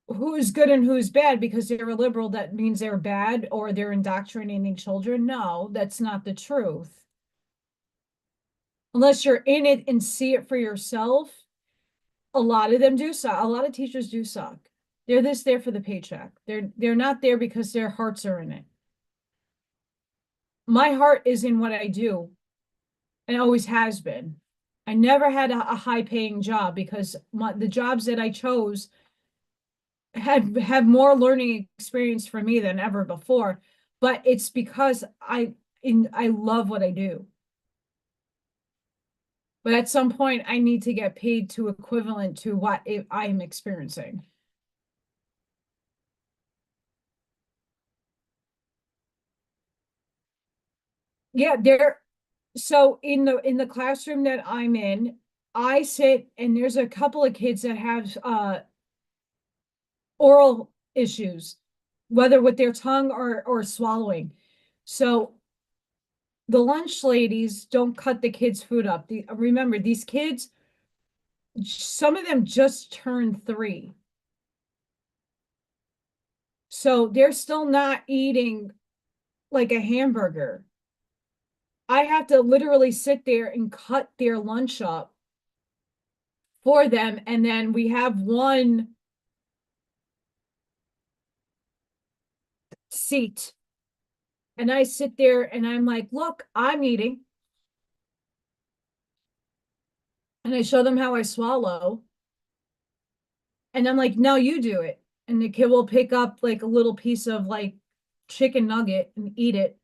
[SPEAKER 1] who's good and who's bad because they're a liberal. That means they're bad or they're indoctrinating children. No, that's not the truth. Unless you're in it and see it for yourself, a lot of them do suck. A lot of teachers do suck. They're this there for the paycheck. They're not there because their hearts are in it. My heart is in what I do and always has been. I never had a high paying job because the jobs that I chose had more learning experience for me than ever before. But it's because I love what I do. But at some point, I need to get paid to equivalent to what I'm experiencing. Yeah, there. So in the classroom that I'm in, I sit and there's a couple of kids that have oral issues, whether with their tongue or swallowing. So the lunch ladies don't cut the kids' food up. Remember, these kids, some of them just turned 3. So they're still not eating like a hamburger. I have to literally sit there and cut their lunch up for them. And then we have one seat. And I sit there and I'm like, look, I'm eating. And I show them how I swallow. And I'm like, no, you do it. And the kid will pick up like a little piece of like chicken nugget and eat it.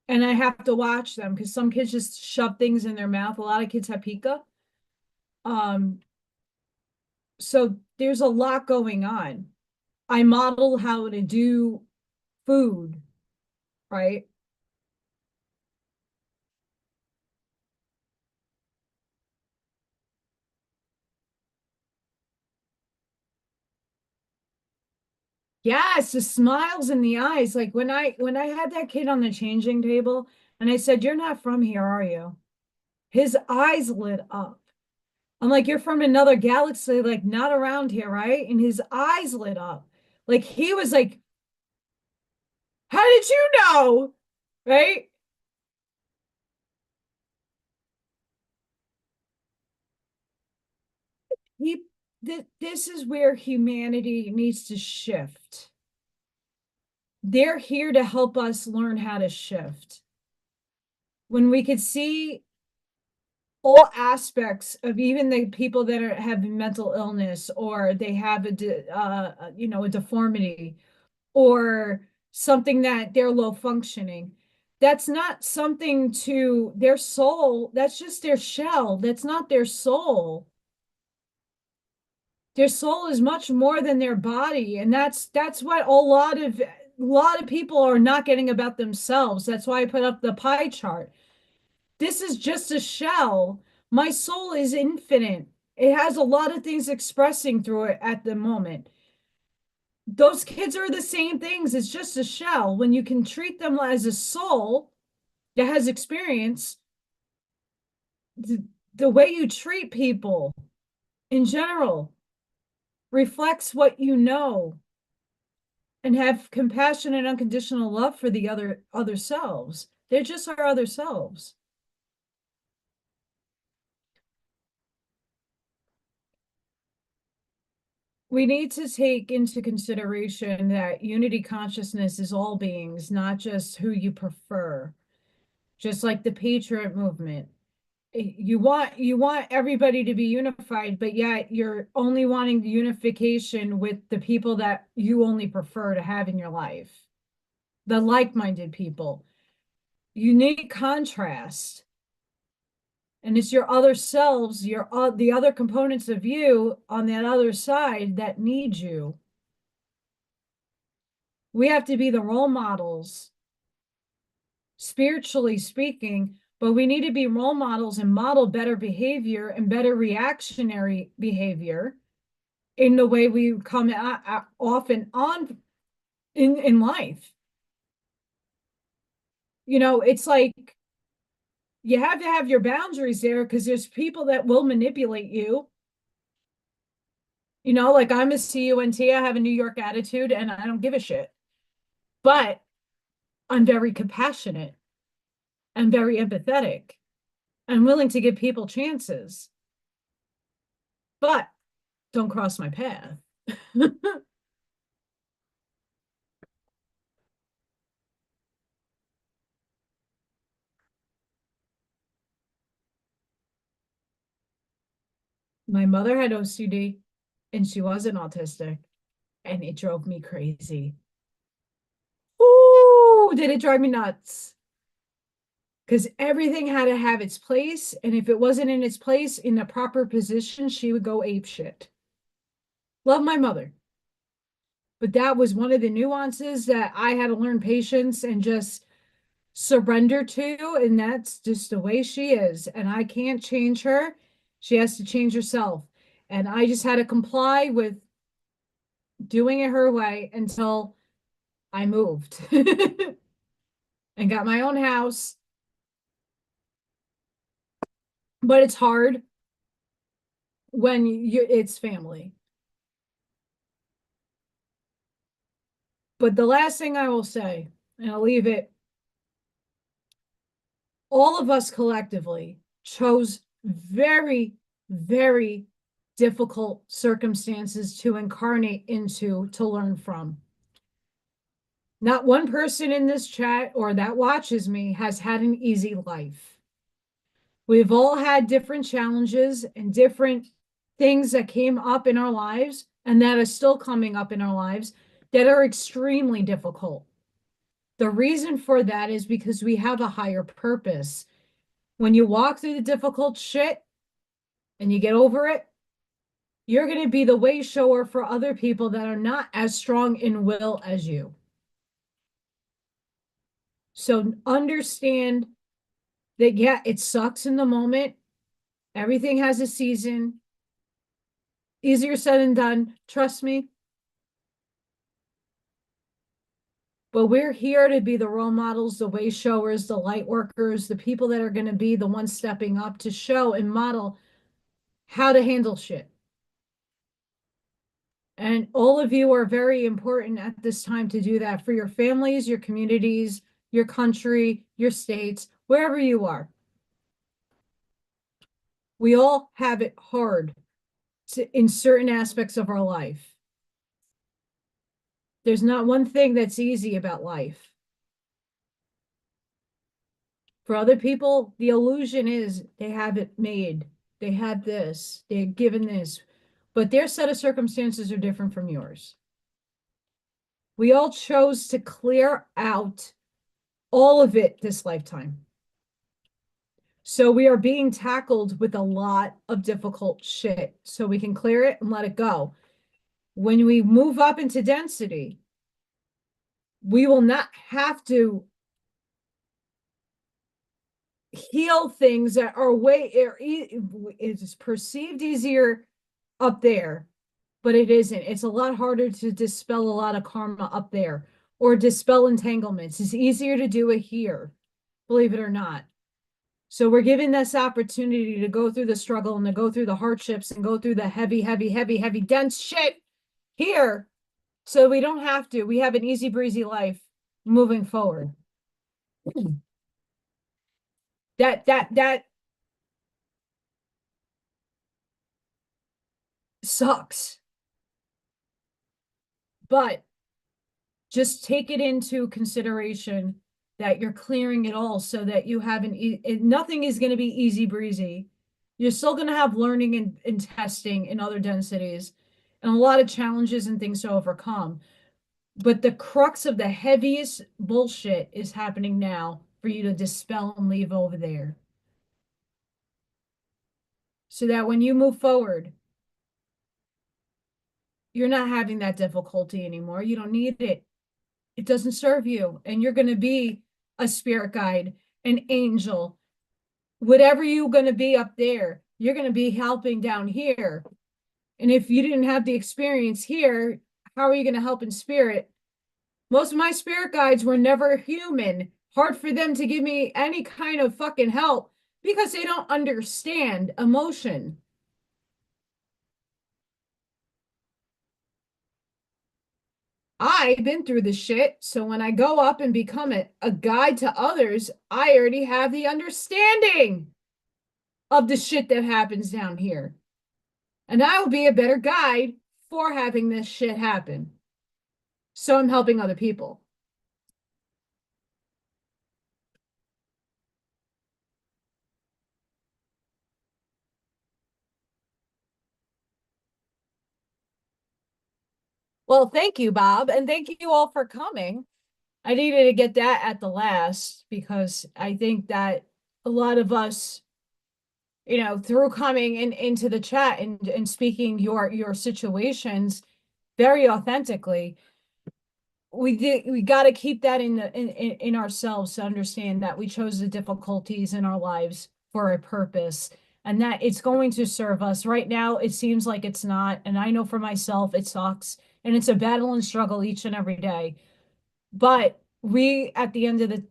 [SPEAKER 1] And I have to watch them because some kids just shove things in their mouth. A lot of kids have pica. Um, so there's a lot going on. I model how to do food, right? Yes, the smiles in the eyes. Like when I had that kid on the changing table and I said, "You're not from here, are you?" His eyes lit up. I'm like, "You're from another galaxy, like not around here, right?" And his eyes lit up. Like he was like, "How did you know?" Right? He this is where humanity needs to shift. They're here to help us learn how to shift. When we could see all aspects of even the people that are have mental illness, or they have a deformity, or something that they're low functioning. That's not something to their soul. That's just their shell. That's not their soul. Their soul is much more than their body, and that's what a lot of people are not getting about themselves. That's why I put up the pie chart. This is just a shell. My soul is infinite. It has a lot of things expressing through it at the moment. Those kids are the same things. It's just a shell. When you can treat them as a soul that has experience, the, the way you treat people in general reflects what you know, and have compassion and unconditional love for the other selves. They're just our other selves. We need to take into consideration that unity consciousness is all beings, not just who you prefer. Just like the patriot movement. You want everybody to be unified, but yet you're only wanting unification with the people that you only prefer to have in your life. The like-minded people. You need contrast. And it's your other selves, the other components of you on that other side that need you. We have to be the role models, spiritually speaking, but we need to be role models and model better behavior and better reactionary behavior in the way we come off and on in life. It's like you have to have your boundaries there, because there's people that will manipulate you. Like I'm a CUNT, I have a New York attitude, and I don't give a shit. But I'm very compassionate and very empathetic. I'm willing to give people chances, but don't cross my path. My mother had OCD, and she wasn't autistic, and it drove me crazy. Ooh, did it drive me nuts? Because everything had to have its place, and if it wasn't in its place in the proper position, she would go ape shit. Love my mother, but that was one of the nuances that I had to learn patience and just surrender to. And that's just the way she is. And I can't change her. She has to change herself. And I just had to comply with doing it her way until I moved and got my own house. But it's hard when it's family. But the last thing I will say, and I'll leave it, all of us collectively chose very, very difficult circumstances to incarnate into, to learn from. Not one person in this chat or that watches me has had an easy life. We've all had different challenges and different things that came up in our lives and that are still coming up in our lives that are extremely difficult. The reason for that is because we have a higher purpose. When you walk through the difficult shit and you get over it, you're going to be the way shower for other people that are not as strong in will as you. So understand that, yeah, it sucks in the moment. Everything has a season. Easier said than done. Trust me. But we're here to be the role models, the way showers, the light workers, the people that are going to be the ones stepping up to show and model how to handle shit. And all of you are very important at this time to do that for your families, your communities, your country, your states, wherever you are. We all have it hard in certain aspects of our life. There's not one thing that's easy about life. For other people, the illusion is they have it made. They have this, they're given this, but their set of circumstances are different from yours. We all chose to clear out all of it this lifetime. So we are being tackled with a lot of difficult shit. So we can clear it and let it go. When we move up into density, we will not have to heal things that are way, it's perceived easier up there, but it isn't. It's a lot harder to dispel a lot of karma up there or dispel entanglements. It's easier to do it here, believe it or not. So we're given this opportunity to go through the struggle and to go through the hardships and go through the heavy, heavy, heavy, heavy, dense shit here. So we don't have to. We have an easy breezy life moving forward. That sucks. But just take it into consideration that you're clearing it all so that you have nothing is going to be easy breezy. You're still going to have learning and testing in other densities and a lot of challenges and things to overcome. But the crux of the heaviest bullshit is happening now for you to dispel and leave over there. So that when you move forward, you're not having that difficulty anymore. You don't need it. It doesn't serve you. And you're going to be a spirit guide, an angel, whatever you're going to be up there, you're going to be helping down here. And if you didn't have the experience here, how are you going to help in spirit? Most of my spirit guides were never human. Hard for them to give me any kind of fucking help because they don't understand emotion. I've been through the shit. So when I go up and become a guide to others, I already have the understanding of the shit that happens down here. And I will be a better guide for having this shit happen. So I'm helping other people. Well, thank you, Bob. And thank you all for coming. I needed to get that at the last because I think that a lot of us, through coming into the chat and speaking your situations very authentically, we got to keep that in ourselves to understand that we chose the difficulties in our lives for a purpose and that it's going to serve us. Right now it seems like it's not, and I know for myself it sucks and it's a battle and struggle each and every day, but we at the end of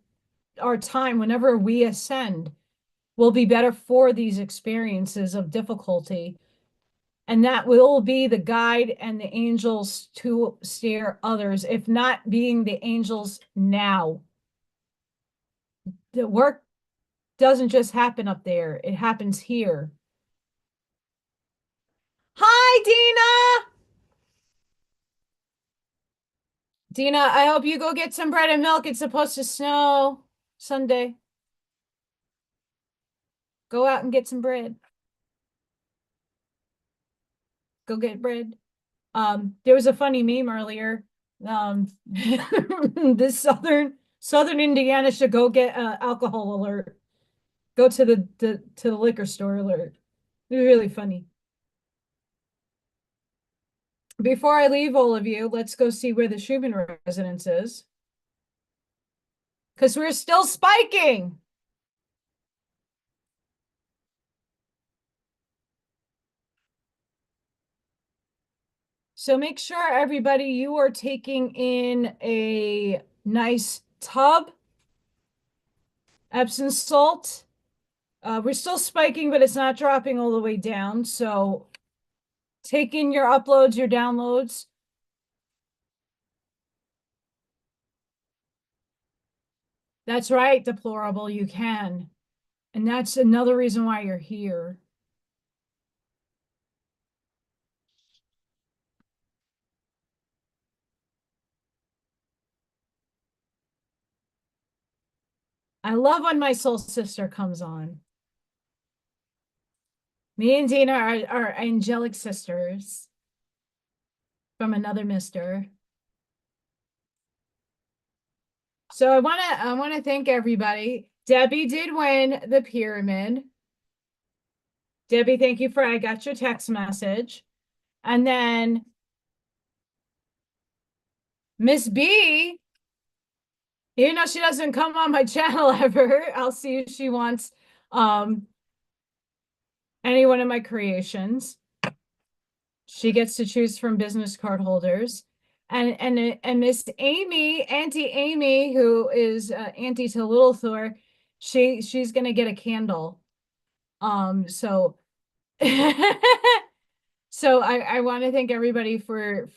[SPEAKER 1] our time, whenever we ascend, will be better for these experiences of difficulty, and that will be the guide and the angels to steer others, if not being the angels now. The work doesn't just happen up there, it happens here. Hi, Dina. Dina, I hope you go get some bread and milk. It's supposed to snow Sunday. Go out and get some bread. Go get bread. There was a funny meme earlier. This Southern Indiana should go get alcohol alert. Go to the liquor store alert. It's really funny. Before I leave all of you, let's go see where the Schumann Resonance is. Because we're still spiking. So make sure, everybody, you are taking in a nice tub, Epsom salt. We're still spiking, but it's not dropping all the way down. So take in your uploads, your downloads. That's right, deplorable, you can. And that's another reason why you're here. I love when my soul sister comes on. Me and Dina are angelic sisters from another mister. So I wanna thank everybody. Debbie did win the pyramid. Debbie, thank you for I got your text message. And then Miss B, even though she doesn't come on my channel ever, I'll see if she wants any one of my creations. She gets to choose from business card holders. And Miss Amy, Auntie Amy, who is auntie to Little Thor, she's gonna get a candle. So so I want to thank everybody for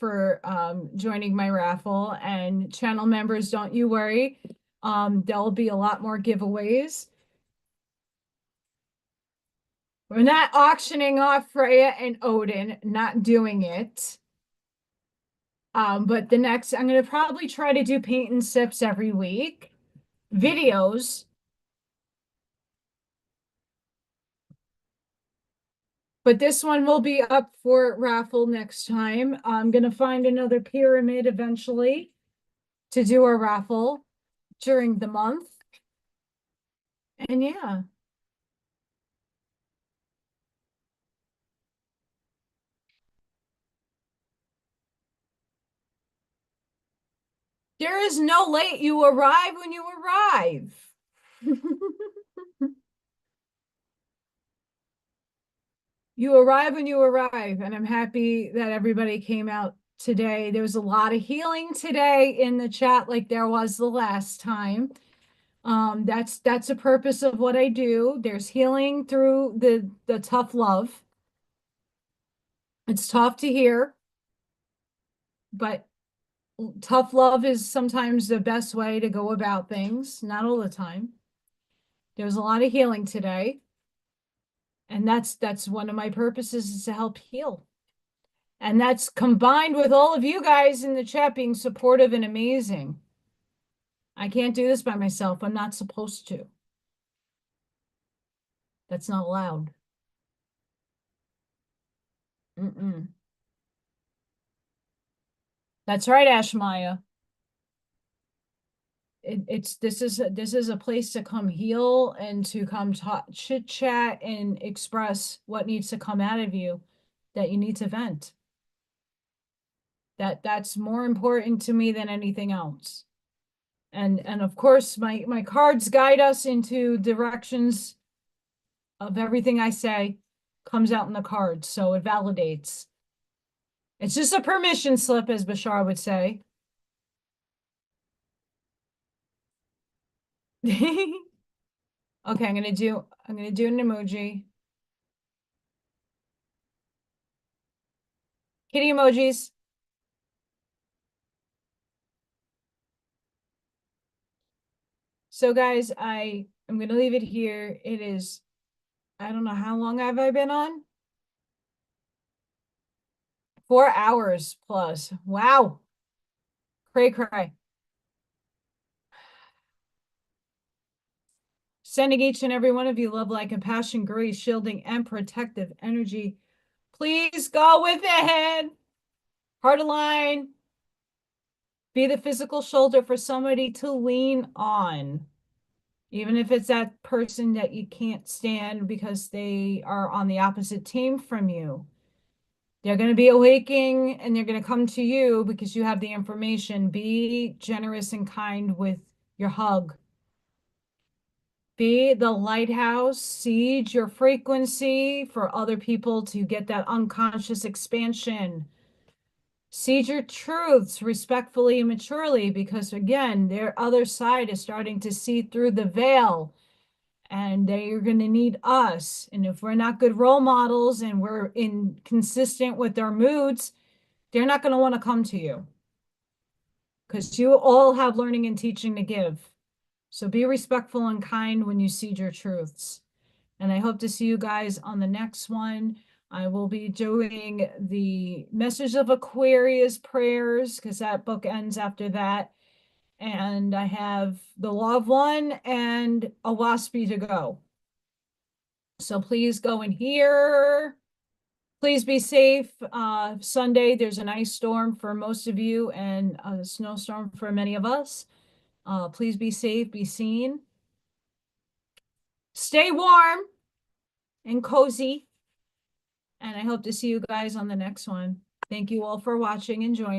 [SPEAKER 1] joining my raffle, and channel members, don't you worry. There'll be a lot more giveaways. We're not auctioning off Freya and Odin, not doing it. But the next, I'm going to probably try to do paint and sips every week, videos. But this one will be up for raffle next time. I'm going to find another pyramid eventually to do a raffle during the month. And yeah. There is no late. You arrive when you arrive. You arrive when you arrive, and I'm happy that everybody came out today. There was a lot of healing today in the chat, like there was the last time. That's a purpose of what I do. There's healing through the tough love. It's tough to hear, but tough love is sometimes the best way to go about things, not all the time. There was a lot of healing today. And that's one of my purposes, is to help heal. And that's combined with all of you guys in the chat being supportive and amazing. I can't do this by myself. I'm not supposed to. That's not allowed. Mm-mm. That's right, Ashmaya. This is a place to come heal and to come talk, chit chat, and express what needs to come out of you, that you need to vent. That's more important to me than anything else. And of course my cards guide us into directions of everything I say, comes out in the cards, so it validates. It's just a permission slip, as Bashar would say. Okay, I'm gonna do an emoji. Kitty emojis. So guys, I'm gonna leave it here. It is, I don't know how long have I been on? 4 hours plus. Wow. Cray cray. Sending each and every one of you love, light, compassion, grace, shielding, and protective energy. Please go with it. Heart align. Be the physical shoulder for somebody to lean on. Even if it's that person that you can't stand because they are on the opposite team from you. They're going to be awakening and they're going to come to you because you have the information. Be generous and kind with your hug. Be the lighthouse, siege your frequency for other people to get that unconscious expansion. Siege your truths respectfully and maturely, because again, their other side is starting to see through the veil, and they're going to need us. And if we're not good role models and we're inconsistent with our moods, they're not going to want to come to you, because you all have learning and teaching to give. So be respectful and kind when you siege your truths. And I hope to see you guys on the next one. I will be doing the Message of Aquarius prayers, because that book ends after that. and I have the Love One and a Waspy to go. So please go in here. Please be safe. Sunday, there's an ice storm for most of you and a snowstorm for many of us. Please be safe, be seen. Stay warm and cozy. And I hope to see you guys on the next one. Thank you all for watching and joining.